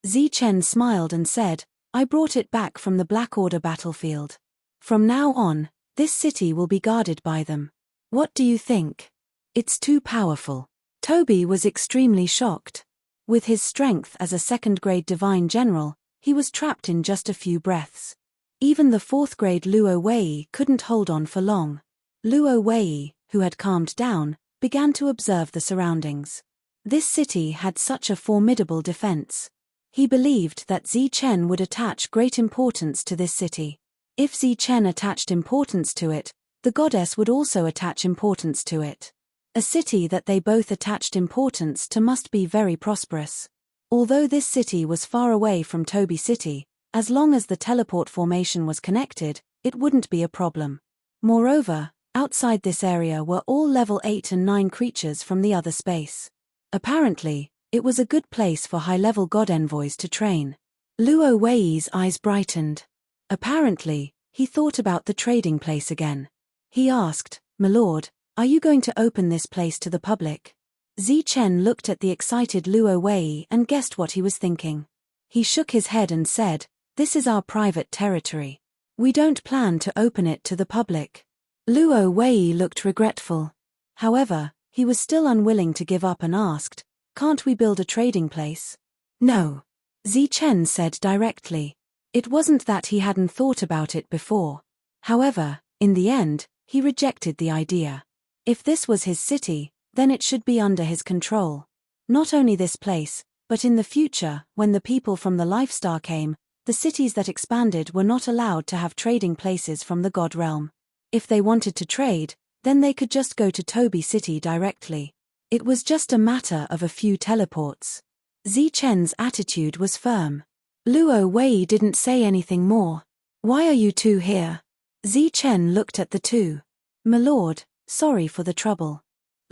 Zichen smiled and said, I brought it back from the Black Order battlefield. From now on, this city will be guarded by them. What do you think? It's too powerful. Toby was extremely shocked. With his strength as a second-grade divine general, he was trapped in just a few breaths. Even the fourth-grade Luo Wei couldn't hold on for long. Luo Wei, who had calmed down, began to observe the surroundings. This city had such a formidable defense. He believed that Zichen would attach great importance to this city. If Zichen attached importance to it, the goddess would also attach importance to it. A city that they both attached importance to must be very prosperous. Although this city was far away from Toby City, as long as the teleport formation was connected, it wouldn't be a problem. Moreover, outside this area were all level 8 and 9 creatures from the other space. Apparently, it was a good place for high-level god envoys to train. Luo Wei's eyes brightened. Apparently, he thought about the trading place again. He asked, "My lord, are you going to open this place to the public?" Zichen looked at the excited Luo Wei and guessed what he was thinking. He shook his head and said, "This is our private territory. We don't plan to open it to the public." Luo Wei looked regretful. However, he was still unwilling to give up and asked, "Can't we build a trading place?" "No," Zichen said directly. It wasn't that he hadn't thought about it before. However, in the end, he rejected the idea. If this was his city, then it should be under his control. Not only this place, but in the future, when the people from the Lifestar came, the cities that expanded were not allowed to have trading places from the God realm. If they wanted to trade, then they could just go to Toby City directly. It was just a matter of a few teleports. Zichen's attitude was firm. Luo Wei didn't say anything more. "Why are you two here?" Zichen looked at the two. "My lord, sorry for the trouble."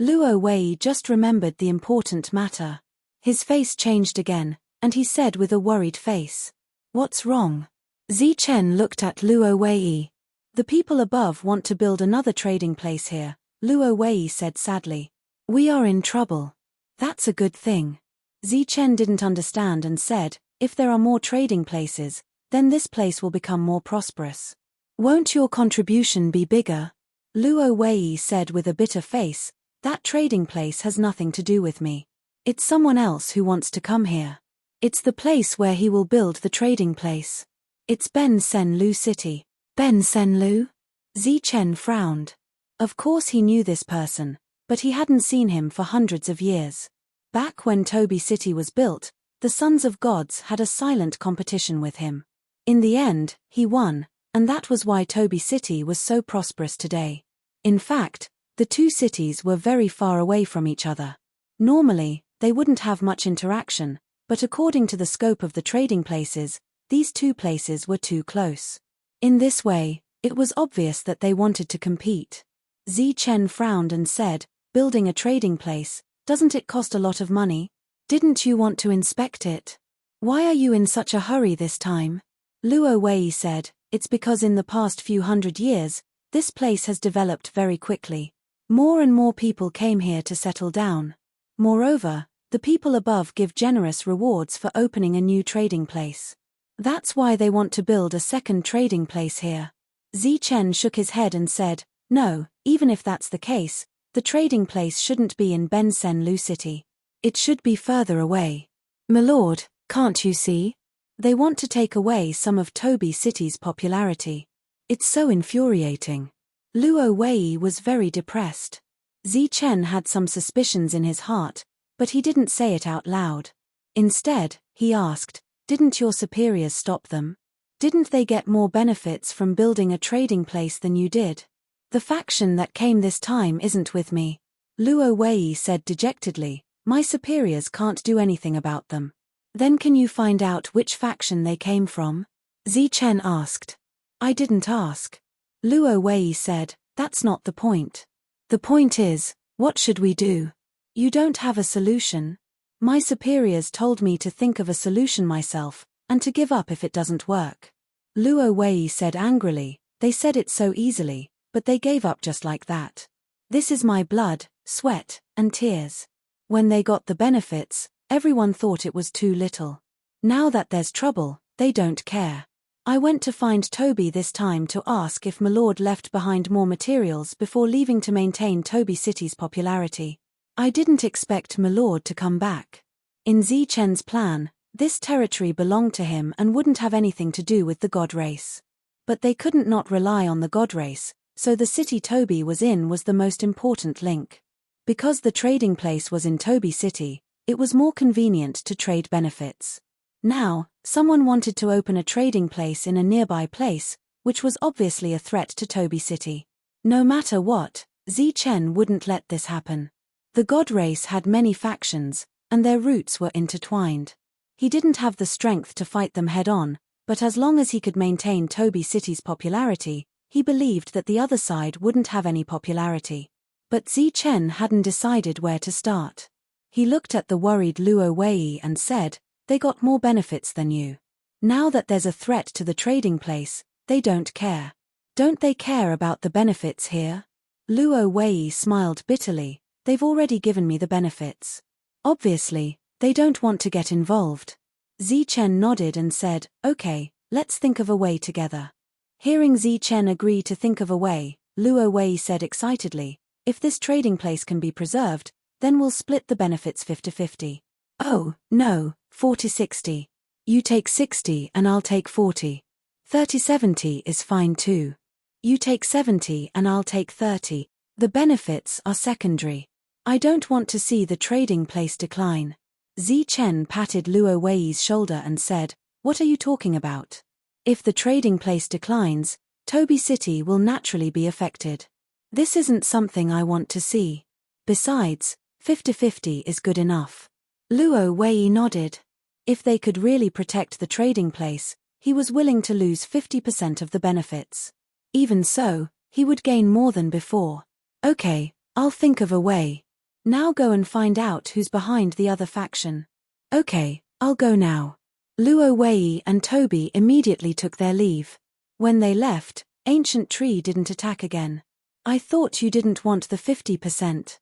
Luo Wei just remembered the important matter. His face changed again, and he said with a worried face, "What's wrong?" Zichen looked at Luo Wei. "The people above want to build another trading place here," Luo Wei said sadly. "We are in trouble." "That's a good thing." Zichen didn't understand and said, "If there are more trading places, then this place will become more prosperous. Won't your contribution be bigger?" Luo Wei said with a bitter face, "That trading place has nothing to do with me. It's someone else who wants to come here. It's the place where he will build the trading place. It's Ben Sen Lu City." "Ben Sen Lu?" Zichen frowned. Of course he knew this person, but he hadn't seen him for hundreds of years. Back when Toby City was built, the Sons of Gods had a silent competition with him. In the end, he won, and that was why Toby City was so prosperous today. In fact, the two cities were very far away from each other. Normally, they wouldn't have much interaction, but according to the scope of the trading places, these two places were too close. In this way, it was obvious that they wanted to compete. Zichen frowned and said, "Building a trading place, doesn't it cost a lot of money? Didn't you want to inspect it? Why are you in such a hurry this time?" Luo Wei said, "It's because in the past few hundred years, this place has developed very quickly. More and more people came here to settle down. Moreover, the people above give generous rewards for opening a new trading place. That's why they want to build a second trading place here." Zichen shook his head and said, "No, even if that's the case, the trading place shouldn't be in Ben Sen Lu City. It should be further away. My lord, can't you see? They want to take away some of Toby City's popularity. It's so infuriating." Luo Wei was very depressed. Zichen had some suspicions in his heart, but he didn't say it out loud. Instead, he asked, "Didn't your superiors stop them? Didn't they get more benefits from building a trading place than you did?" "The faction that came this time isn't with me," Luo Wei said dejectedly. "My superiors can't do anything about them." "Then can you find out which faction they came from?" Zichen asked. "I didn't ask." Luo Wei said, "That's not the point. The point is, what should we do?" "You don't have a solution?" "My superiors told me to think of a solution myself, and to give up if it doesn't work." Luo Wei said angrily, "They said it so easily, but they gave up just like that. This is my blood, sweat, and tears. When they got the benefits, everyone thought it was too little. Now that there's trouble, they don't care. I went to find Toby this time to ask if my lord left behind more materials before leaving to maintain Toby City's popularity. I didn't expect Milord to come back. In Zichen's plan, this territory belonged to him and wouldn't have anything to do with the god race. But they couldn't not rely on the god race, so the city Toby was in was the most important link. Because the trading place was in Toby City, it was more convenient to trade benefits. Now, someone wanted to open a trading place in a nearby place, which was obviously a threat to Toby City. No matter what, Zichen wouldn't let this happen. The god race had many factions, and their roots were intertwined. He didn't have the strength to fight them head-on, but as long as he could maintain Toby City's popularity, he believed that the other side wouldn't have any popularity. But Zichen hadn't decided where to start. He looked at the worried Luo Wei and said, "They got more benefits than you. Now that there's a threat to the trading place, they don't care. Don't they care about the benefits here?" Luo Wei smiled bitterly. "They've already given me the benefits. Obviously, they don't want to get involved." Zichen nodded and said, "Okay, let's think of a way together." Hearing Zichen agree to think of a way, Luo Wei said excitedly, "If this trading place can be preserved, then we'll split the benefits 50-50. "Oh, no, 40-60. You take 60 and I'll take 40. 30-70 is fine too. You take 70 and I'll take 30. The benefits are secondary. I don't want to see the trading place decline." Zichen patted Luo Wei's shoulder and said, "What are you talking about? If the trading place declines, Toby City will naturally be affected. This isn't something I want to see. Besides, 50-50 is good enough." Luo Wei nodded. If they could really protect the trading place, he was willing to lose 50% of the benefits. Even so, he would gain more than before. "Okay, I'll think of a way. Now go and find out who's behind the other faction." "Okay, I'll go now." Luo Wei and Toby immediately took their leave. When they left, Ancient Tree didn't attack again. "I thought you didn't want the 50%.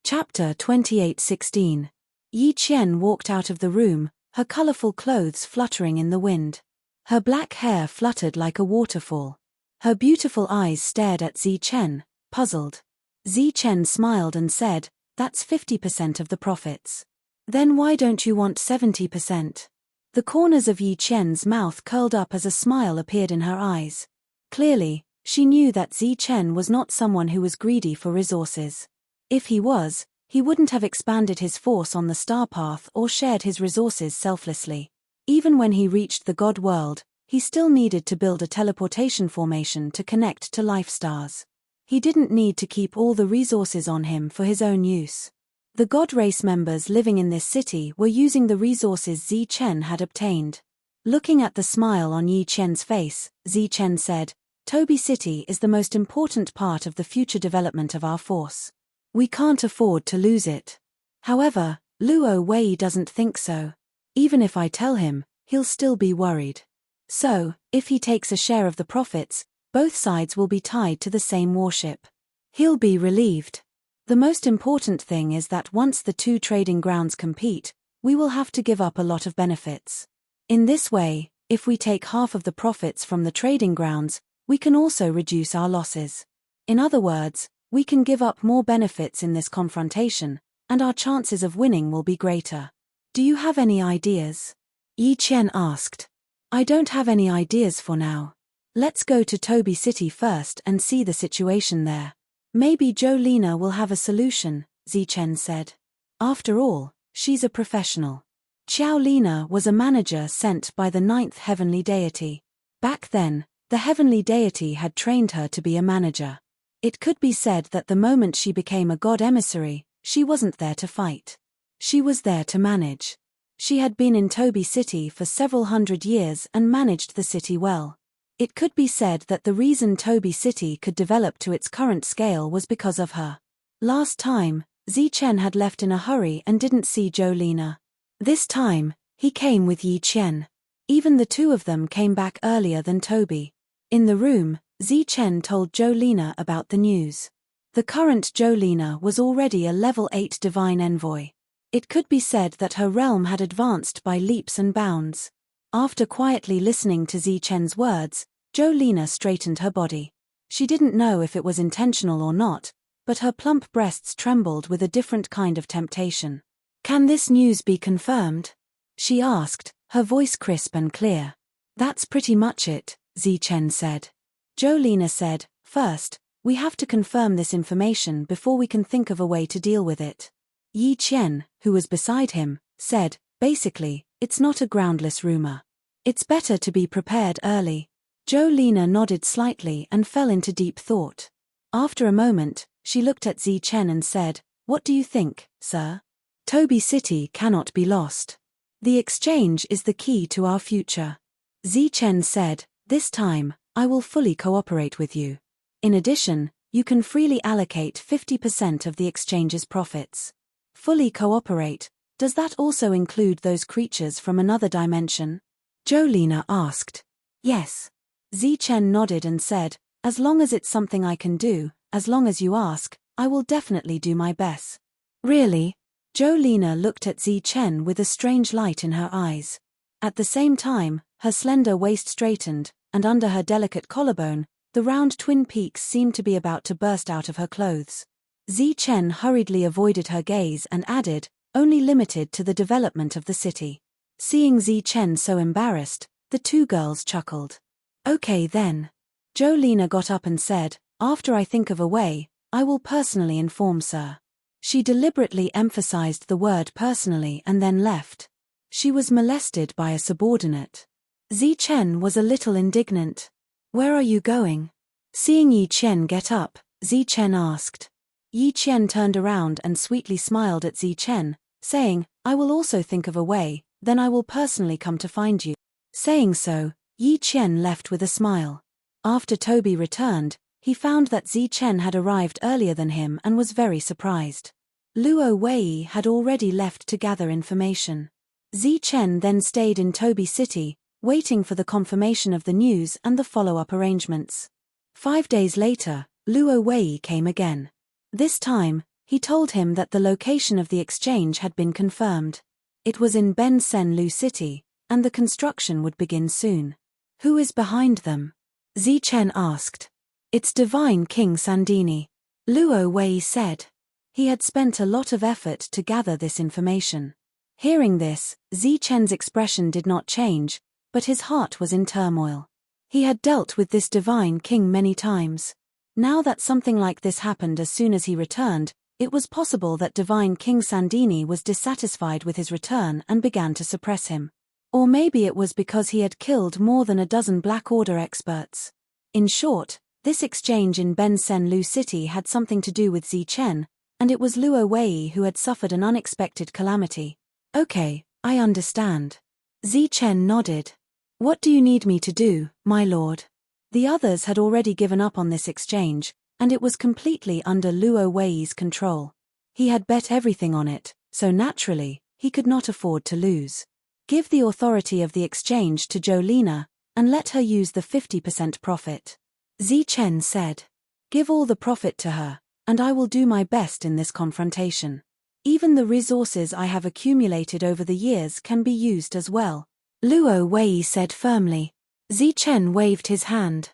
Chapter 28:16. Yi Qian walked out of the room, her colorful clothes fluttering in the wind. Her black hair fluttered like a waterfall. Her beautiful eyes stared at Zichen, puzzled. Zichen smiled and said, "That's 50% of the profits. Then why don't you want 70%? The corners of Yi Qian's mouth curled up as a smile appeared in her eyes. Clearly, she knew that Zichen was not someone who was greedy for resources. If he was, he wouldn't have expanded his force on the star path or shared his resources selflessly. Even when he reached the God world, he still needed to build a teleportation formation to connect to life stars. He didn't need to keep all the resources on him for his own use. The God race members living in this city were using the resources Zichen had obtained. Looking at the smile on Yi Qian's face, Zichen said, "Toby City is the most important part of the future development of our force. We can't afford to lose it." However, Luo Wei doesn't think so. "Even if I tell him, he'll still be worried. So, if he takes a share of the profits, both sides will be tied to the same warship. He'll be relieved. The most important thing is that once the two trading grounds compete, we will have to give up a lot of benefits. In this way, if we take half of the profits from the trading grounds, we can also reduce our losses. In other words, we can give up more benefits in this confrontation, and our chances of winning will be greater. Do you have any ideas?" Yi Qian asked. "I don't have any ideas for now. Let's go to Toby City first and see the situation there. Maybe Jolina will have a solution," Zichen said. "After all, she's a professional." Xiaolina was a manager sent by the ninth heavenly deity. Back then, the heavenly deity had trained her to be a manager. It could be said that the moment she became a god emissary, she wasn't there to fight. She was there to manage. She had been in Toby City for several hundred years and managed the city well. It could be said that the reason Toby City could develop to its current scale was because of her. Last time, Zichen had left in a hurry and didn't see Jolina. This time, he came with Yi Qian. Even the two of them came back earlier than Toby. In the room, Zichen told Jolina about the news. The current Jolina was already a level 8 divine envoy. It could be said that her realm had advanced by leaps and bounds. After quietly listening to Zichen's words, Jolina straightened her body. She didn't know if it was intentional or not, but her plump breasts trembled with a different kind of temptation. "Can this news be confirmed?" she asked, her voice crisp and clear. "That's pretty much it," Zichen said. Jolene said, "First, we have to confirm this information before we can think of a way to deal with it." Yi Qian, who was beside him, said, "Basically, it's not a groundless rumor. It's better to be prepared early." Jolene nodded slightly and fell into deep thought. After a moment, she looked at Zichen and said, "What do you think, sir? Toby City cannot be lost. The exchange is the key to our future." Zichen said, "This time, I will fully cooperate with you. In addition, you can freely allocate 50% of the exchange's profits." Fully cooperate, does that also include those creatures from another dimension? Jolene asked. Yes. Zichen nodded and said, "As long as it's something I can do, as long as you ask, I will definitely do my best." Really? Jolene looked at Zichen with a strange light in her eyes. At the same time, her slender waist straightened, and under her delicate collarbone, the round twin peaks seemed to be about to burst out of her clothes. Zichen hurriedly avoided her gaze and added, "Only limited to the development of the city." Seeing Zichen so embarrassed, the two girls chuckled. "Okay then." Jolene got up and said, "After I think of a way, I will personally inform sir." She deliberately emphasized the word personally and then left. She was molested by a subordinate. Zichen was a little indignant. "Where are you going?" Seeing Yi Qian get up, Zichen asked. Yi Qian turned around and sweetly smiled at Zichen, saying, "I will also think of a way, then I will personally come to find you." Saying so, Yi Qian left with a smile. After Toby returned, he found that Zichen had arrived earlier than him and was very surprised. Luo Wei had already left to gather information. Zichen then stayed in Toby City, waiting for the confirmation of the news and the follow-up arrangements. 5 days later, Luo Wei came again. This time, he told him that the location of the exchange had been confirmed. It was in Ben Sen Lu City, and the construction would begin soon. "Who is behind them?" Zichen asked. "It's Divine King Sandini," Luo Wei said. He had spent a lot of effort to gather this information. Hearing this, Zichen's expression did not change, but his heart was in turmoil. He had dealt with this Divine King many times. Now that something like this happened as soon as he returned, it was possible that Divine King Sandini was dissatisfied with his return and began to suppress him. Or maybe it was because he had killed more than a dozen Black Order experts. In short, this exchange in Ben Sen Lu City had something to do with Zichen, and it was Luo Wei who had suffered an unexpected calamity. "Okay, I understand." Zichen nodded. "What do you need me to do, my lord?" The others had already given up on this exchange, and it was completely under Luo Wei's control. He had bet everything on it, so naturally, he could not afford to lose. "Give the authority of the exchange to Jolene, and let her use the 50% profit." Zichen said. "Give all the profit to her, and I will do my best in this confrontation. Even the resources I have accumulated over the years can be used as well," Luo Wei said firmly. Zichen waved his hand.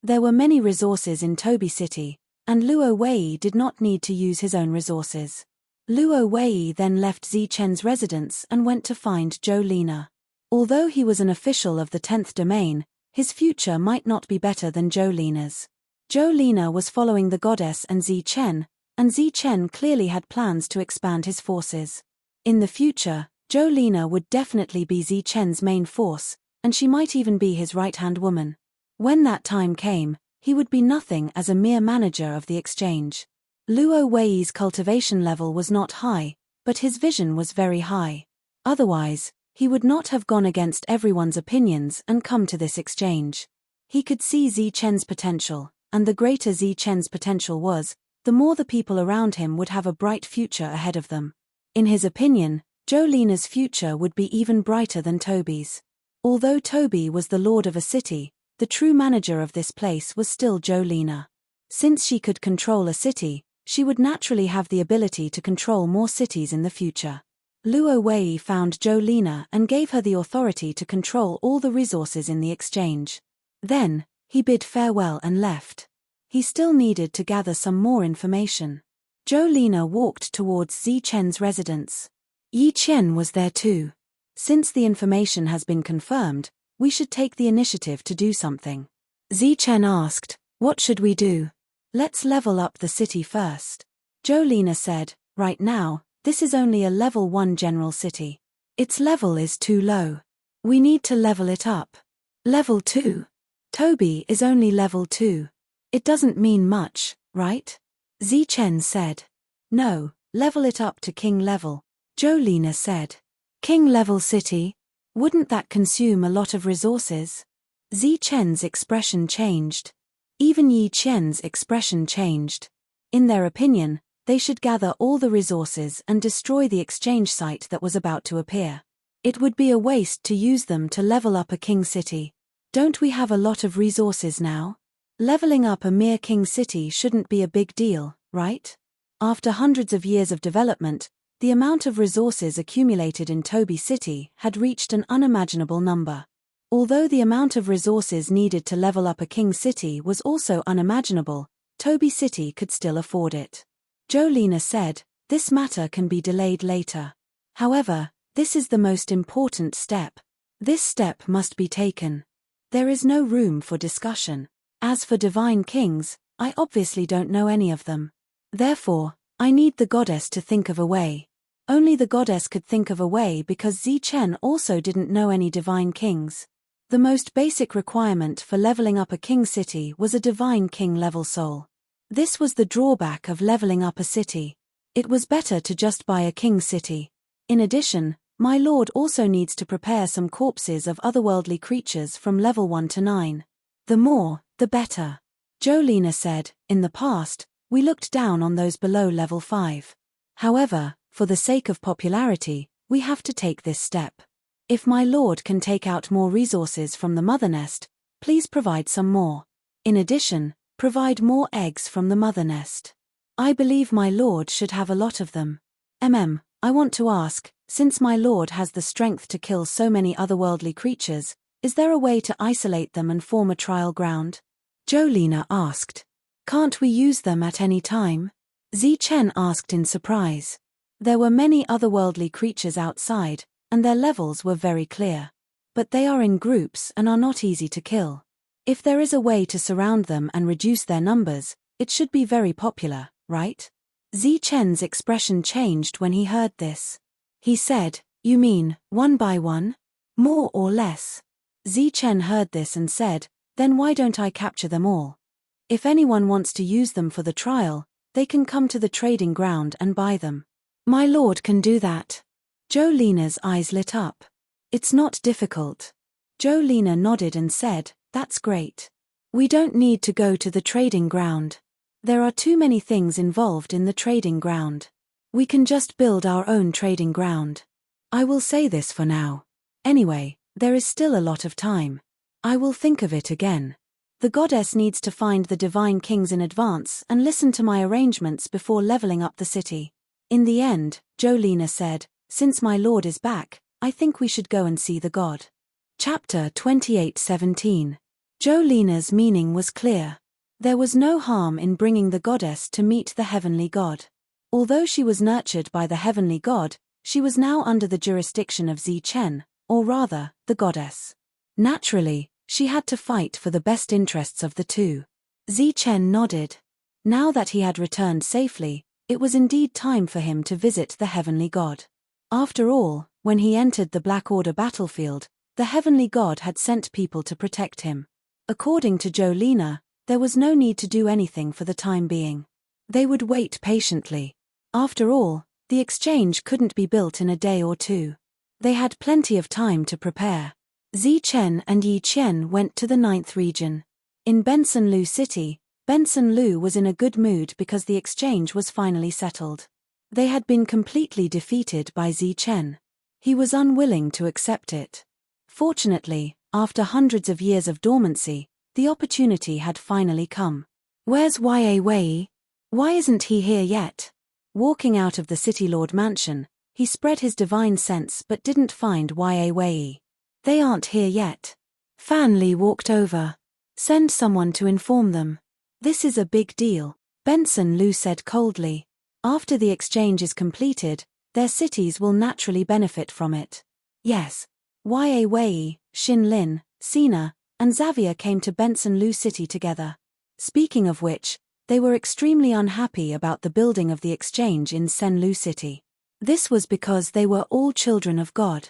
There were many resources in Toby City, and Luo Wei did not need to use his own resources. Luo Wei then left Zichen's residence and went to find Jolene. Although he was an official of the 10th domain, his future might not be better than Jolene's. Jolene was following the goddess and Zichen clearly had plans to expand his forces. In the future, Jolene would definitely be Zichen's main force, and she might even be his right-hand woman. When that time came, he would be nothing as a mere manager of the exchange. Luo Wei's cultivation level was not high, but his vision was very high. Otherwise, he would not have gone against everyone's opinions and come to this exchange. He could see Zichen's potential, and the greater Zichen's potential was, the more the people around him would have a bright future ahead of them. In his opinion, Jolene's future would be even brighter than Toby's. Although Toby was the lord of a city, the true manager of this place was still Jolene. Since she could control a city, she would naturally have the ability to control more cities in the future. Luo Wei found Jolene and gave her the authority to control all the resources in the exchange. Then, he bid farewell and left. He still needed to gather some more information. Jolene walked towards Zichen's residence. Yi Qian was there too. Since the information has been confirmed, we should take the initiative to do something. Zichen asked, what should we do? Let's level up the city first. Jolene said, right now, this is only a level 1 general city. Its level is too low. We need to level it up. Level 2. Toby is only level 2. It doesn't mean much, right? Zichen said. No, level it up to king level. Jolene said. King level city? Wouldn't that consume a lot of resources? Zichen's expression changed. Even Yi Qian's expression changed. In their opinion, they should gather all the resources and destroy the exchange site that was about to appear. It would be a waste to use them to level up a king city. Don't we have a lot of resources now? Leveling up a mere king city shouldn't be a big deal, right? After hundreds of years of development, the amount of resources accumulated in Toby City had reached an unimaginable number. Although the amount of resources needed to level up a king city was also unimaginable, Toby City could still afford it. Jolene said, this matter can be delayed later. However, this is the most important step. This step must be taken. There is no room for discussion. As for divine kings, I obviously don't know any of them. Therefore, I need the goddess to think of a way. Only the goddess could think of a way because Zichen also didn't know any divine kings. The most basic requirement for leveling up a king city was a divine king level soul. This was the drawback of leveling up a city. It was better to just buy a king city. In addition, my lord also needs to prepare some corpses of otherworldly creatures from level 1 to 9. The more, the better. Jolene said, in the past, we looked down on those below level 5. However, for the sake of popularity, we have to take this step. If my lord can take out more resources from the mother nest, please provide some more. In addition, provide more eggs from the mother nest. I believe my lord should have a lot of them. I want to ask, since my lord has the strength to kill so many otherworldly creatures, is there a way to isolate them and form a trial ground? Jolene asked. Can't we use them at any time? Zichen asked in surprise. There were many otherworldly creatures outside, and their levels were very clear. But they are in groups and are not easy to kill. If there is a way to surround them and reduce their numbers, it should be very popular, right? Zichen's expression changed when he heard this. He said, you mean, 1 by 1? More or less? Zichen heard this and said, then why don't I capture them all? If anyone wants to use them for the trial, they can come to the trading ground and buy them. My lord can do that. Jolene's eyes lit up. It's not difficult. Jolene nodded and said, that's great. We don't need to go to the trading ground. There are too many things involved in the trading ground. We can just build our own trading ground. I will say this for now. Anyway, there is still a lot of time. I will think of it again. The goddess needs to find the divine kings in advance and listen to my arrangements before leveling up the city. In the end, Jolene said, since my lord is back, I think we should go and see the god. Chapter 28:17. Jolene's meaning was clear. There was no harm in bringing the goddess to meet the heavenly god. Although she was nurtured by the heavenly god, she was now under the jurisdiction of Zichen, or rather, the goddess. Naturally, she had to fight for the best interests of the two. Zichen nodded. Now that he had returned safely, it was indeed time for him to visit the heavenly god. After all, when he entered the Black Order battlefield, the heavenly god had sent people to protect him. According to Jolene, there was no need to do anything for the time being. They would wait patiently. After all, the exchange couldn't be built in a day or two. They had plenty of time to prepare. Zichen and Yi Qian went to the 9th region. In Benson Lu City, Benson Lu was in a good mood because the exchange was finally settled. They had been completely defeated by Zichen. He was unwilling to accept it. Fortunately, after hundreds of years of dormancy, the opportunity had finally come. Where's Wei? Why isn't he here yet? Walking out of the City Lord mansion, he spread his divine sense but didn't find Wei. They aren't here yet. Fan Li walked over. Send someone to inform them. This is a big deal, Benson Lu said coldly. After the exchange is completed, their cities will naturally benefit from it. Yes. Wei, Xin Lin, Sina, and Xavier came to Benson Lu City together. Speaking of which, they were extremely unhappy about the building of the exchange in Senlu City. This was because they were all children of God.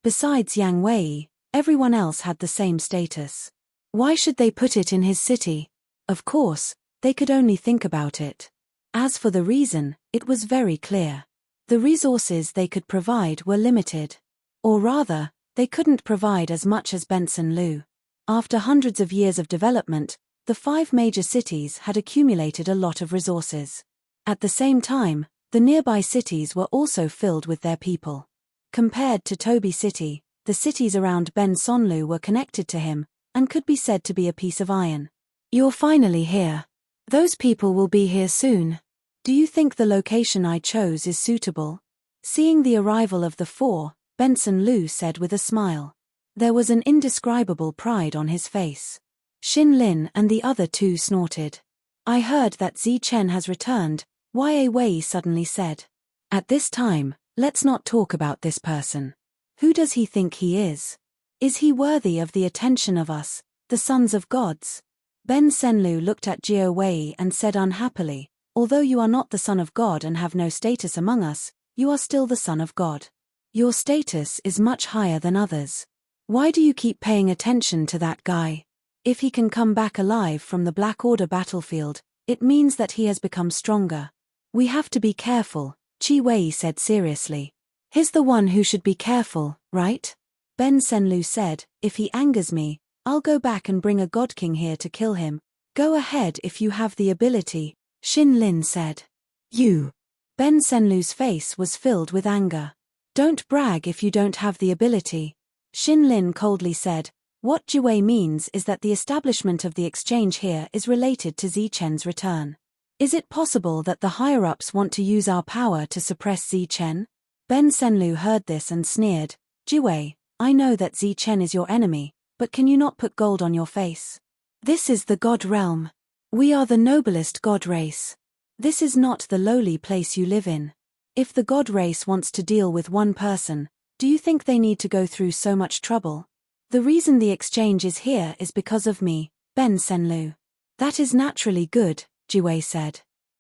Besides Yang Wei, everyone else had the same status. Why should they put it in his city? Of course, they could only think about it. As for the reason, it was very clear. The resources they could provide were limited. Or rather, they couldn't provide as much as Benson Lu. After hundreds of years of development, the 5 major cities had accumulated a lot of resources. At the same time, the nearby cities were also filled with their people. Compared to Tobi City, the cities around Benson Lu were connected to him, and could be said to be a piece of iron. You're finally here. Those people will be here soon. Do you think the location I chose is suitable? Seeing the arrival of the 4, Benson Lu said with a smile. There was an indescribable pride on his face. Xin Lin and the other 2 snorted. I heard that Zi Chen has returned, Wei suddenly said. At this time, let's not talk about this person. Who does he think he is? Is he worthy of the attention of us, the sons of gods? Benson Lu looked at Jiao Wei and said unhappily, although you are not the son of God and have no status among us, you are still the son of God. Your status is much higher than others. Why do you keep paying attention to that guy? If he can come back alive from the Black Order battlefield, it means that he has become stronger. We have to be careful, Qi Wei said seriously. He's the one who should be careful, right? Benson Lu said, if he angers me, I'll go back and bring a God King here to kill him. Go ahead if you have the ability, Xin Lin said. You. Benson Lu's face was filled with anger. Don't brag if you don't have the ability. Xin Lin coldly said, what Jiwei means is that the establishment of the exchange here is related to Zi Chen's return. Is it possible that the higher-ups want to use our power to suppress Zi Chen? Benson Lu heard this and sneered, Jiwei, I know that Zi Chen is your enemy, but can you not put gold on your face? This is the God realm. We are the noblest God race. This is not the lowly place you live in. If the God race wants to deal with one person, do you think they need to go through so much trouble? The reason the exchange is here is because of me, Benson Lu. That is naturally good, Jiwei said.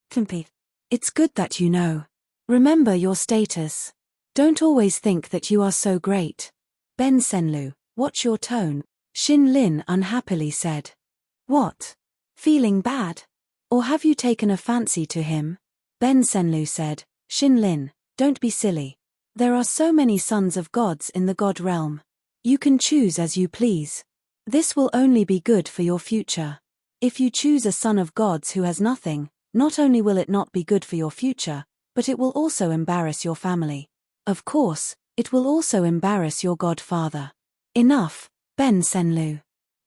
Compete. It's good that you know. Remember your status. Don't always think that you are so great. Benson Lu, watch your tone, Xin Lin unhappily said. What? Feeling bad? Or have you taken a fancy to him? Benson Lu said, Xin Lin, don't be silly. There are so many sons of gods in the God realm. You can choose as you please. This will only be good for your future. If you choose a son of gods who has nothing, not only will it not be good for your future, but it will also embarrass your family. Of course, it will also embarrass your godfather. Enough, Benson Lu.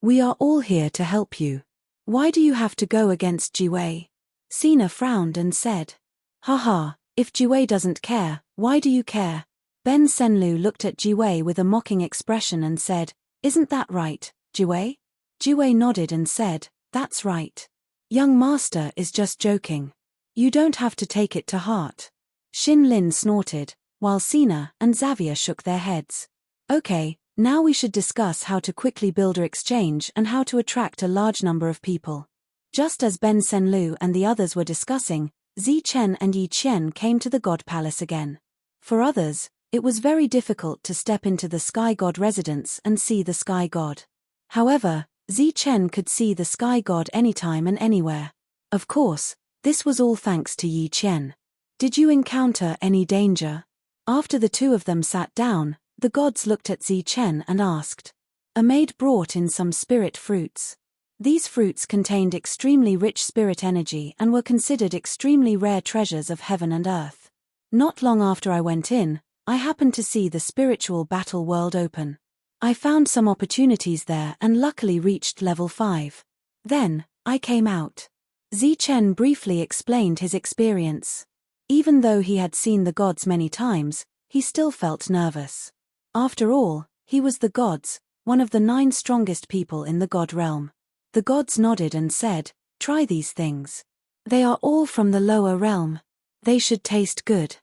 We are all here to help you. Why do you have to go against Jiwei? Sina frowned and said. Haha, if Jiwei doesn't care, why do you care? Benson Lu looked at Jiwei with a mocking expression and said, isn't that right, Jiwei? Jiwei nodded and said, that's right. Young master is just joking. You don't have to take it to heart. Xin Lin snorted, while Sina and Xavier shook their heads. Okay, now we should discuss how to quickly build an exchange and how to attract a large number of people. Just as Benson Lu and the others were discussing, Zi Chen and Yi Qian came to the God Palace again. For others, it was very difficult to step into the Sky God residence and see the Sky God. However, Zi Chen could see the Sky God anytime and anywhere. Of course, this was all thanks to Yi Qian. Did you encounter any danger? After the 2 of them sat down, the gods looked at Zi Chen and asked. A maid brought in some spirit fruits. These fruits contained extremely rich spirit energy and were considered extremely rare treasures of heaven and earth. Not long after I went in, I happened to see the spiritual battle world open. I found some opportunities there and luckily reached level 5. Then, I came out. Zi Chen briefly explained his experience. Even though he had seen the gods many times, he still felt nervous. After all, he was the gods, one of the 9 strongest people in the god realm. The gods nodded and said, Try these things. They are all from the lower realm. They should taste good.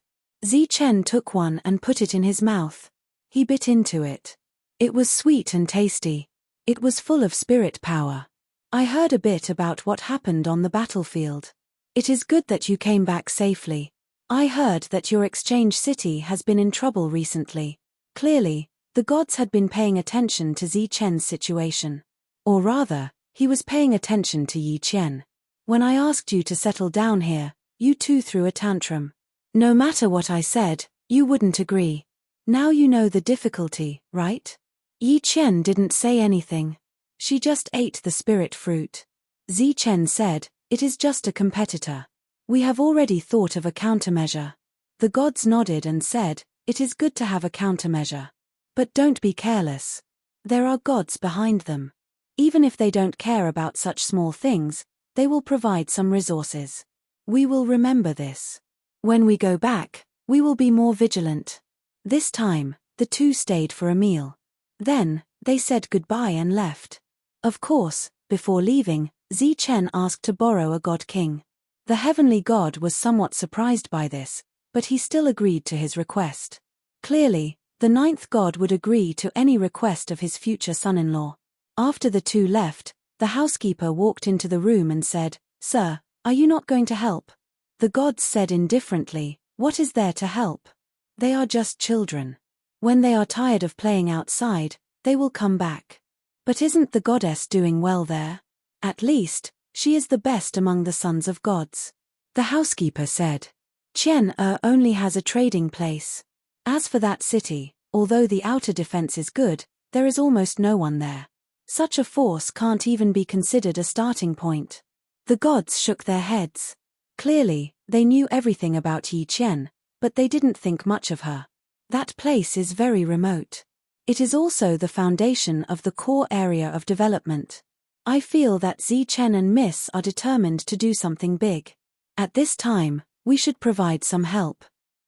Zichen took one and put it in his mouth. He bit into it. It was sweet and tasty. It was full of spirit power. I heard a bit about what happened on the battlefield. It is good that you came back safely. I heard that your exchange city has been in trouble recently. Clearly, the gods had been paying attention to Zichen's situation. Or rather, he was paying attention to Yi Qian. When I asked you to settle down here, you too threw a tantrum. No matter what I said, you wouldn't agree. Now you know the difficulty, right? Yi Qian didn't say anything. She just ate the spirit fruit. Zichen said, "It is just a competitor. We have already thought of a countermeasure." The gods nodded and said, "It is good to have a countermeasure. But don't be careless. There are gods behind them. Even if they don't care about such small things, they will provide some resources. We will remember this. When we go back, we will be more vigilant." This time, the two stayed for a meal. Then, they said goodbye and left. Of course, before leaving, Zichen asked to borrow a god king. The heavenly god was somewhat surprised by this, but he still agreed to his request. Clearly, the ninth god would agree to any request of his future son-in-law. After the two left, the housekeeper walked into the room and said, "Sir, are you not going to help?" The gods said indifferently, "What is there to help? They are just children. When they are tired of playing outside, they will come back." But isn't the goddess doing well there? At least, she is the best among the sons of gods. The housekeeper said. Qian only has a trading place. As for that city, although the outer defense is good, there is almost no one there. Such a force can't even be considered a starting point. The gods shook their heads. Clearly, they knew everything about Yi Qian, but they didn't think much of her. That place is very remote. It is also the foundation of the core area of development. I feel that Zichen and Miss are determined to do something big. At this time, we should provide some help.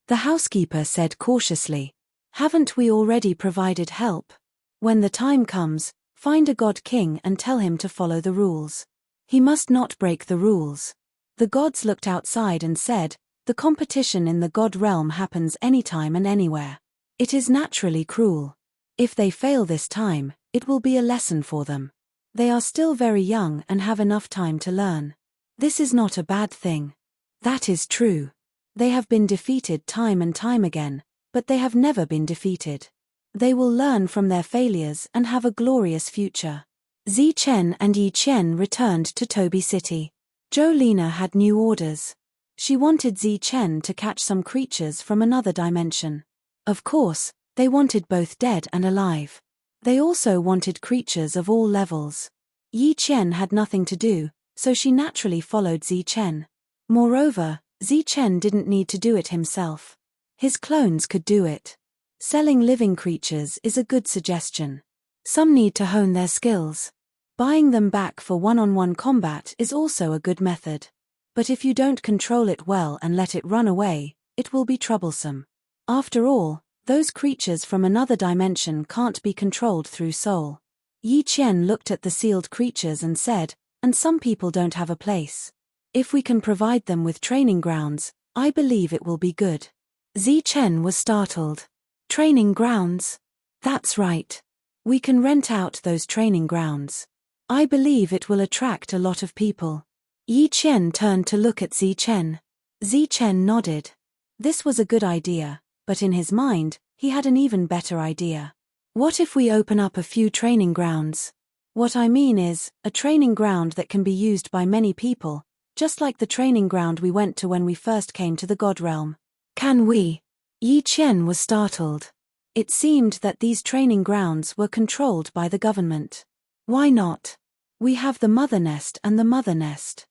The housekeeper said cautiously. Haven't we already provided help? When the time comes, find a god king and tell him to follow the rules. He must not break the rules. The gods looked outside and said, the competition in the god realm happens anytime and anywhere. It is naturally cruel. If they fail this time, it will be a lesson for them. They are still very young and have enough time to learn. This is not a bad thing. That is true. They have been defeated time and time again, but they have never been defeated. They will learn from their failures and have a glorious future. Zichen and Yi Qian returned to Toby City. Jolena had new orders. She wanted Zichen to catch some creatures from another dimension. Of course, they wanted both dead and alive. They also wanted creatures of all levels. Yi Qian had nothing to do, so she naturally followed Zichen. Moreover, Zichen didn't need to do it himself. His clones could do it. Selling living creatures is a good suggestion. Some need to hone their skills. Buying them back for one-on-one combat is also a good method. But if you don't control it well and let it run away, it will be troublesome. After all, those creatures from another dimension can't be controlled through soul. Yi Qian looked at the sealed creatures and said, and some people don't have a place. If we can provide them with training grounds, I believe it will be good. Zichen was startled. Training grounds? That's right. We can rent out those training grounds. I believe it will attract a lot of people. Yi Qian turned to look at Zichen. Zichen nodded. This was a good idea, but in his mind, he had an even better idea. What if we open up a few training grounds? What I mean is, a training ground that can be used by many people, just like the training ground we went to when we first came to the God realm. Can we? Yi Qian was startled. It seemed that these training grounds were controlled by the government. Why not? We have the mother nest and the mother nest.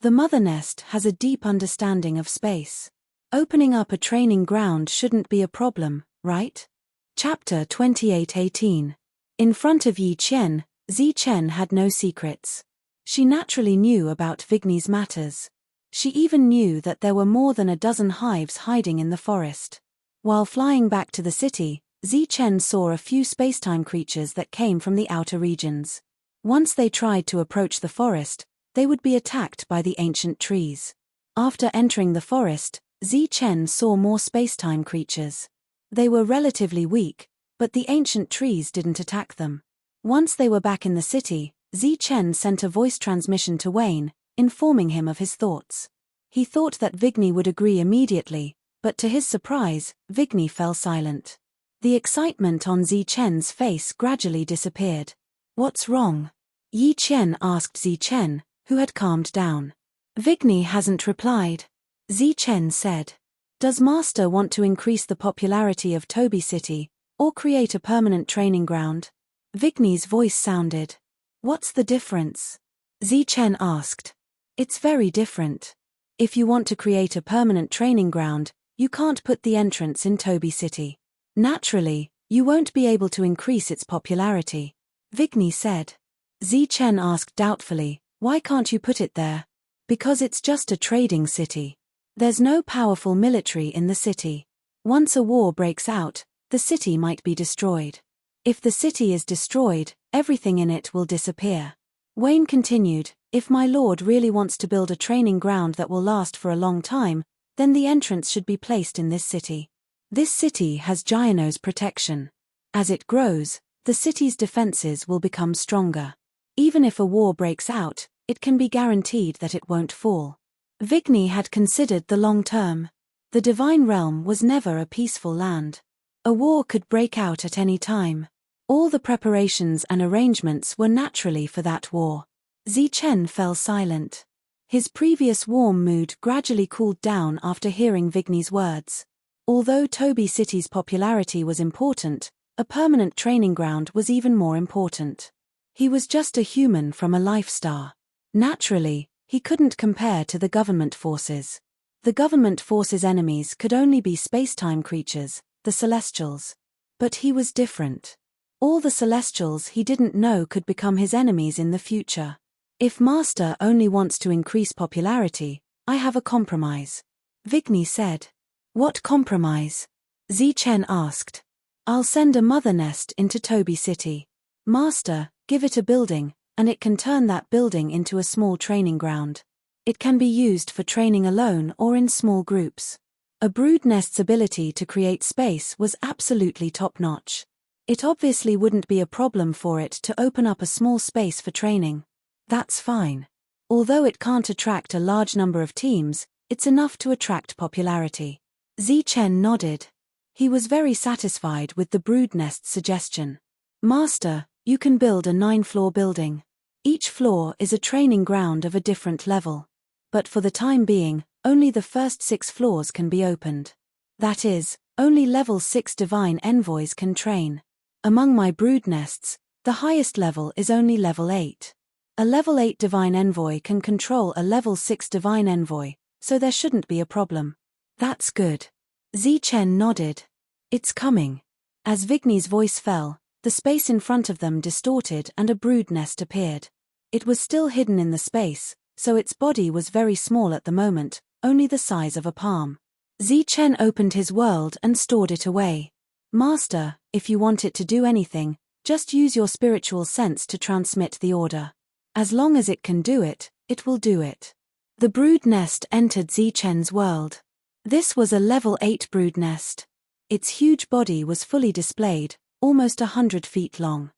The mother nest has a deep understanding of space. Opening up a training ground shouldn't be a problem, right? Chapter 28:18. In front of Yi Qian, Zichen had no secrets. She naturally knew about Vigny's matters. She even knew that there were more than a dozen hives hiding in the forest. While flying back to the city, Zichen saw a few spacetime creatures that came from the outer regions. Once they tried to approach the forest, they would be attacked by the ancient trees. After entering the forest, Zichen saw more space-time creatures. They were relatively weak, but the ancient trees didn't attack them. Once they were back in the city, Zichen sent a voice transmission to Wayne, informing him of his thoughts. He thought that Vigny would agree immediately, but to his surprise, Vigny fell silent. The excitement on Zichen's face gradually disappeared. "What's wrong?" Yi Qian asked Zichen, who had calmed down. "Vigny hasn't replied," Zichen said. "Does Master want to increase the popularity of Toby City, or create a permanent training ground?" Vigny's voice sounded. "What's the difference?" Zichen asked. "It's very different. If you want to create a permanent training ground, you can't put the entrance in Toby City. Naturally, you won't be able to increase its popularity," Vigny said. Zichen asked doubtfully, "Why can't you put it there?" "Because it's just a trading city. There's no powerful military in the city. Once a war breaks out, the city might be destroyed. If the city is destroyed, everything in it will disappear." Wayne continued, "If my lord really wants to build a training ground that will last for a long time, then the entrance should be placed in this city. This city has Giano's protection. As it grows, the city's defenses will become stronger. Even if a war breaks out, it can be guaranteed that it won't fall." Vigny had considered the long term. The Divine Realm was never a peaceful land. A war could break out at any time. All the preparations and arrangements were naturally for that war. Zichen fell silent. His previous warm mood gradually cooled down after hearing Vigny's words. Although Toby City's popularity was important, a permanent training ground was even more important. He was just a human from a life star. Naturally, he couldn't compare to the government forces. The government forces' enemies could only be space-time creatures, the Celestials. But he was different. All the Celestials he didn't know could become his enemies in the future. "If Master only wants to increase popularity, I have a compromise," Vigny said. "What compromise?" Zichen asked. "I'll send a mother nest into Toby City. Master, give it a building, and it can turn that building into a small training ground. It can be used for training alone or in small groups." A brood nest's ability to create space was absolutely top-notch. It obviously wouldn't be a problem for it to open up a small space for training. That's fine. Although it can't attract a large number of teams, it's enough to attract popularity. Zichen nodded. He was very satisfied with the brood nest's suggestion. "Master, you can build a 9-floor building. Each floor is a training ground of a different level. But for the time being, only the first 6 floors can be opened. That is, only level 6 divine envoys can train. Among my brood nests, the highest level is only level 8. A level 8 divine envoy can control a level 6 divine envoy, so there shouldn't be a problem." "That's good." Zichen nodded. "It's coming." As Vigny's voice fell, the space in front of them distorted and a brood nest appeared. It was still hidden in the space, so its body was very small at the moment, only the size of a palm. Zichen opened his world and stored it away. "Master, if you want it to do anything, just use your spiritual sense to transmit the order. As long as it can do it, it will do it." The brood nest entered Zichen's world. This was a level 8 brood nest. Its huge body was fully displayed, almost 100 feet long.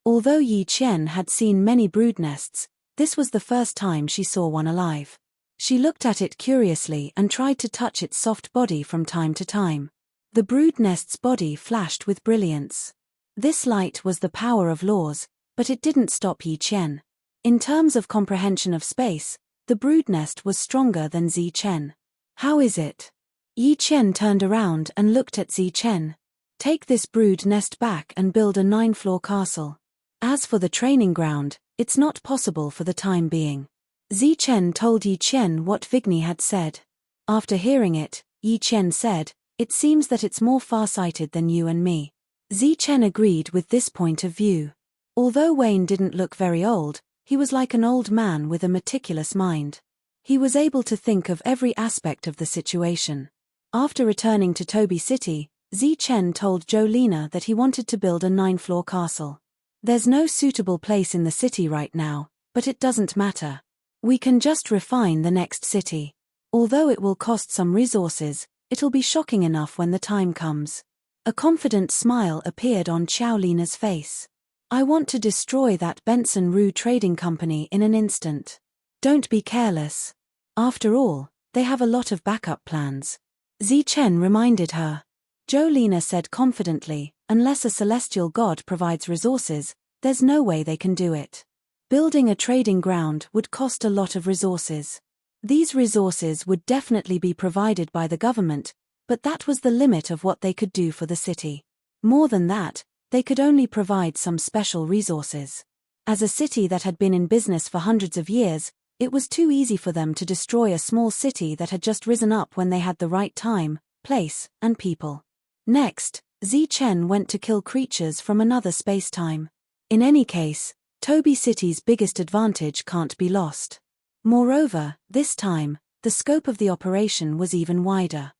Although Yi Qian had seen many brood nests, this was the first time she saw one alive. She looked at it curiously and tried to touch its soft body from time to time. The brood nest's body flashed with brilliance. This light was the power of laws, but it didn't stop Yi Qian. In terms of comprehension of space, the brood nest was stronger than Zichen. "How is it?" Yi Qian turned around and looked at Zichen. "Take this brood nest back and build a 9-floor castle. As for the training ground, it's not possible for the time being." Zichen told Yi Qian what Vigny had said. After hearing it, Yi Qian said, "It seems that it's more far-sighted than you and me." Zichen agreed with this point of view. Although Wayne didn't look very old, he was like an old man with a meticulous mind. He was able to think of every aspect of the situation. After returning to Toby City, Zichen told Jolena that he wanted to build a 9-floor castle. "There's no suitable place in the city right now, but it doesn't matter. We can just refine the next city. Although it will cost some resources, it'll be shocking enough when the time comes. A confident smile appeared on Xiaolina's face. I want to destroy that Benson Rue trading company in an instant. Don't be careless. After all, they have a lot of backup plans. Zichen reminded her. Xiaolina said confidently, unless a celestial god provides resources, there's no way they can do it. Building a trading ground would cost a lot of resources. These resources would definitely be provided by the government, but that was the limit of what they could do for the city. More than that, they could only provide some special resources. As a city that had been in business for hundreds of years, it was too easy for them to destroy a small city that had just risen up when they had the right time, place, and people. Next, Zichen went to kill creatures from another space-time. In any case, Toby City's biggest advantage can't be lost. Moreover, this time, the scope of the operation was even wider.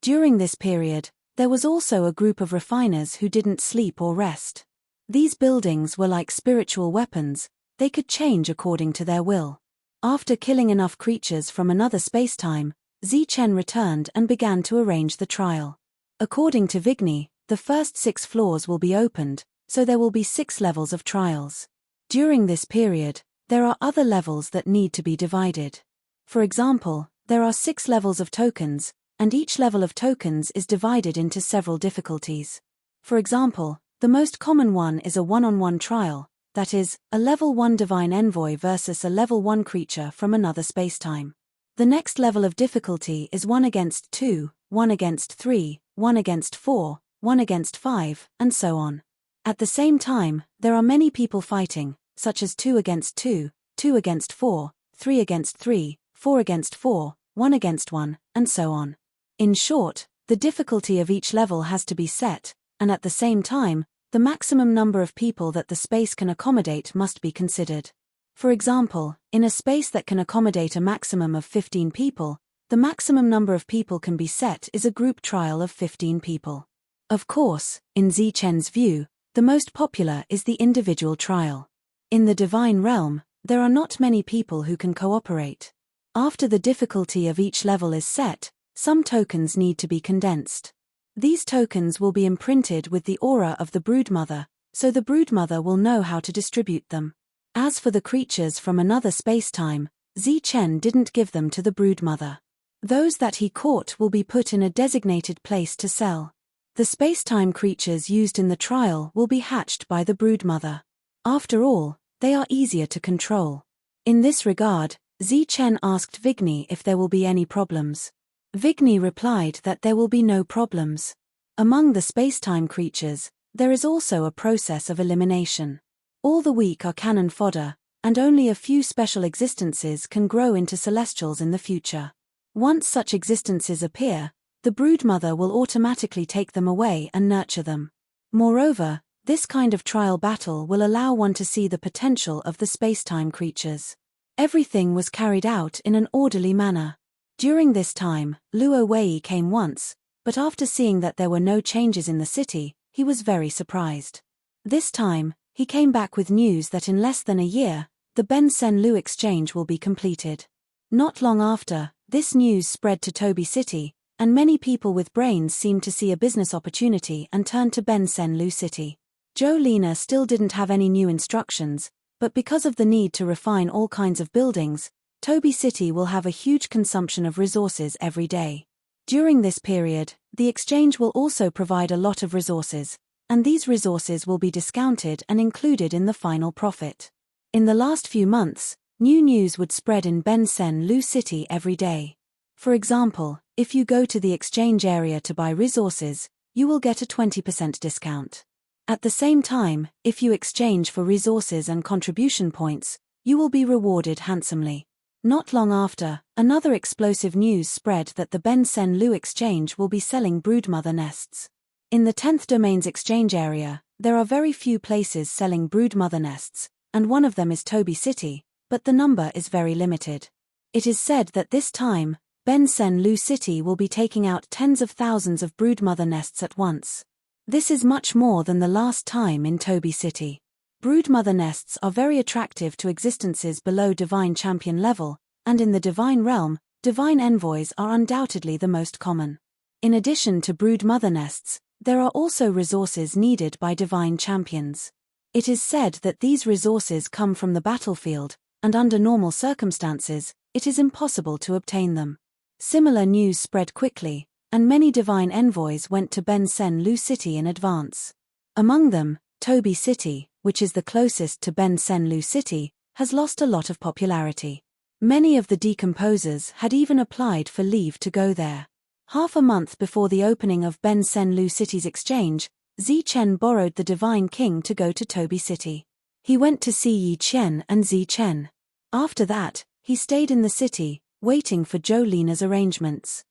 During this period, there was also a group of refiners who didn't sleep or rest. These buildings were like spiritual weapons, they could change according to their will. After killing enough creatures from another space-time, Zichen returned and began to arrange the trial. According to Vigny, the first 6 floors will be opened, so there will be 6 levels of trials. During this period, there are other levels that need to be divided. For example, there are 6 levels of tokens, and each level of tokens is divided into several difficulties. For example, the most common one is a one-on-one trial, that is, a level 1 divine envoy versus a level 1 creature from another spacetime. The next level of difficulty is 1 against 2, 1 against 3, 1 against 4, 1 against 5, and so on. At the same time, there are many people fighting, such as 2 against 2, 2 against 4, 3 against 3, 4 against 4, 1 against 1, and so on. In short, the difficulty of each level has to be set, and at the same time, the maximum number of people that the space can accommodate must be considered. For example, in a space that can accommodate a maximum of 15 people, the maximum number of people can be set is a group trial of 15 people. Of course, in Zichen's view, the most popular is the individual trial. In the divine realm, there are not many people who can cooperate. After the difficulty of each level is set, some tokens need to be condensed. These tokens will be imprinted with the aura of the broodmother, so the broodmother will know how to distribute them. As for the creatures from another spacetime, Zichen didn't give them to the broodmother. Those that he caught will be put in a designated place to sell. The spacetime creatures used in the trial will be hatched by the broodmother. After all, they are easier to control. In this regard, Zichen asked Vigny if there will be any problems. Vigny replied that there will be no problems. Among the spacetime creatures, there is also a process of elimination. All the weak are cannon fodder, and only a few special existences can grow into celestials in the future. Once such existences appear, the broodmother will automatically take them away and nurture them. Moreover, this kind of trial battle will allow one to see the potential of the spacetime creatures. Everything was carried out in an orderly manner. During this time, Luo Wei came once, but after seeing that there were no changes in the city, he was very surprised. This time, he came back with news that in less than a year, the Ben Sen Lu exchange will be completed. Not long after, this news spread to Toby City, and many people with brains seemed to see a business opportunity and turned to Ben Sen Lu City. Xiaolina still didn't have any new instructions, but because of the need to refine all kinds of buildings, Toby City will have a huge consumption of resources every day. During this period, the exchange will also provide a lot of resources, and these resources will be discounted and included in the final profit. In the last few months, new news would spread in Ben Sen Lu City every day. For example, if you go to the exchange area to buy resources, you will get a 20% discount. At the same time, if you exchange for resources and contribution points, you will be rewarded handsomely. Not long after, another explosive news spread that the Ben Sen Lu exchange will be selling broodmother nests. In the 10th domain's exchange area, there are very few places selling broodmother nests, and one of them is Toby City, but the number is very limited. It is said that this time, Ben Sen Lu City will be taking out tens of thousands of broodmother nests at once. This is much more than the last time in Toby City. Brood mother nests are very attractive to existences below divine champion level, and in the divine realm, divine envoys are undoubtedly the most common. In addition to brood mother nests, there are also resources needed by divine champions. It is said that these resources come from the battlefield, and under normal circumstances, it is impossible to obtain them. Similar news spread quickly, and many divine envoys went to Ben Sen Lu City in advance. Among them, Tobi City, which is the closest to Ben Sen Lu City, has lost a lot of popularity. Many of the decomposers had even applied for leave to go there. Half a month before the opening of Ben Sen Lu City's exchange, Zi Chen borrowed the Divine King to go to Tobi City. He went to see Yi Chen and Zi Chen. After that, he stayed in the city, waiting for Zhou Lina's arrangements.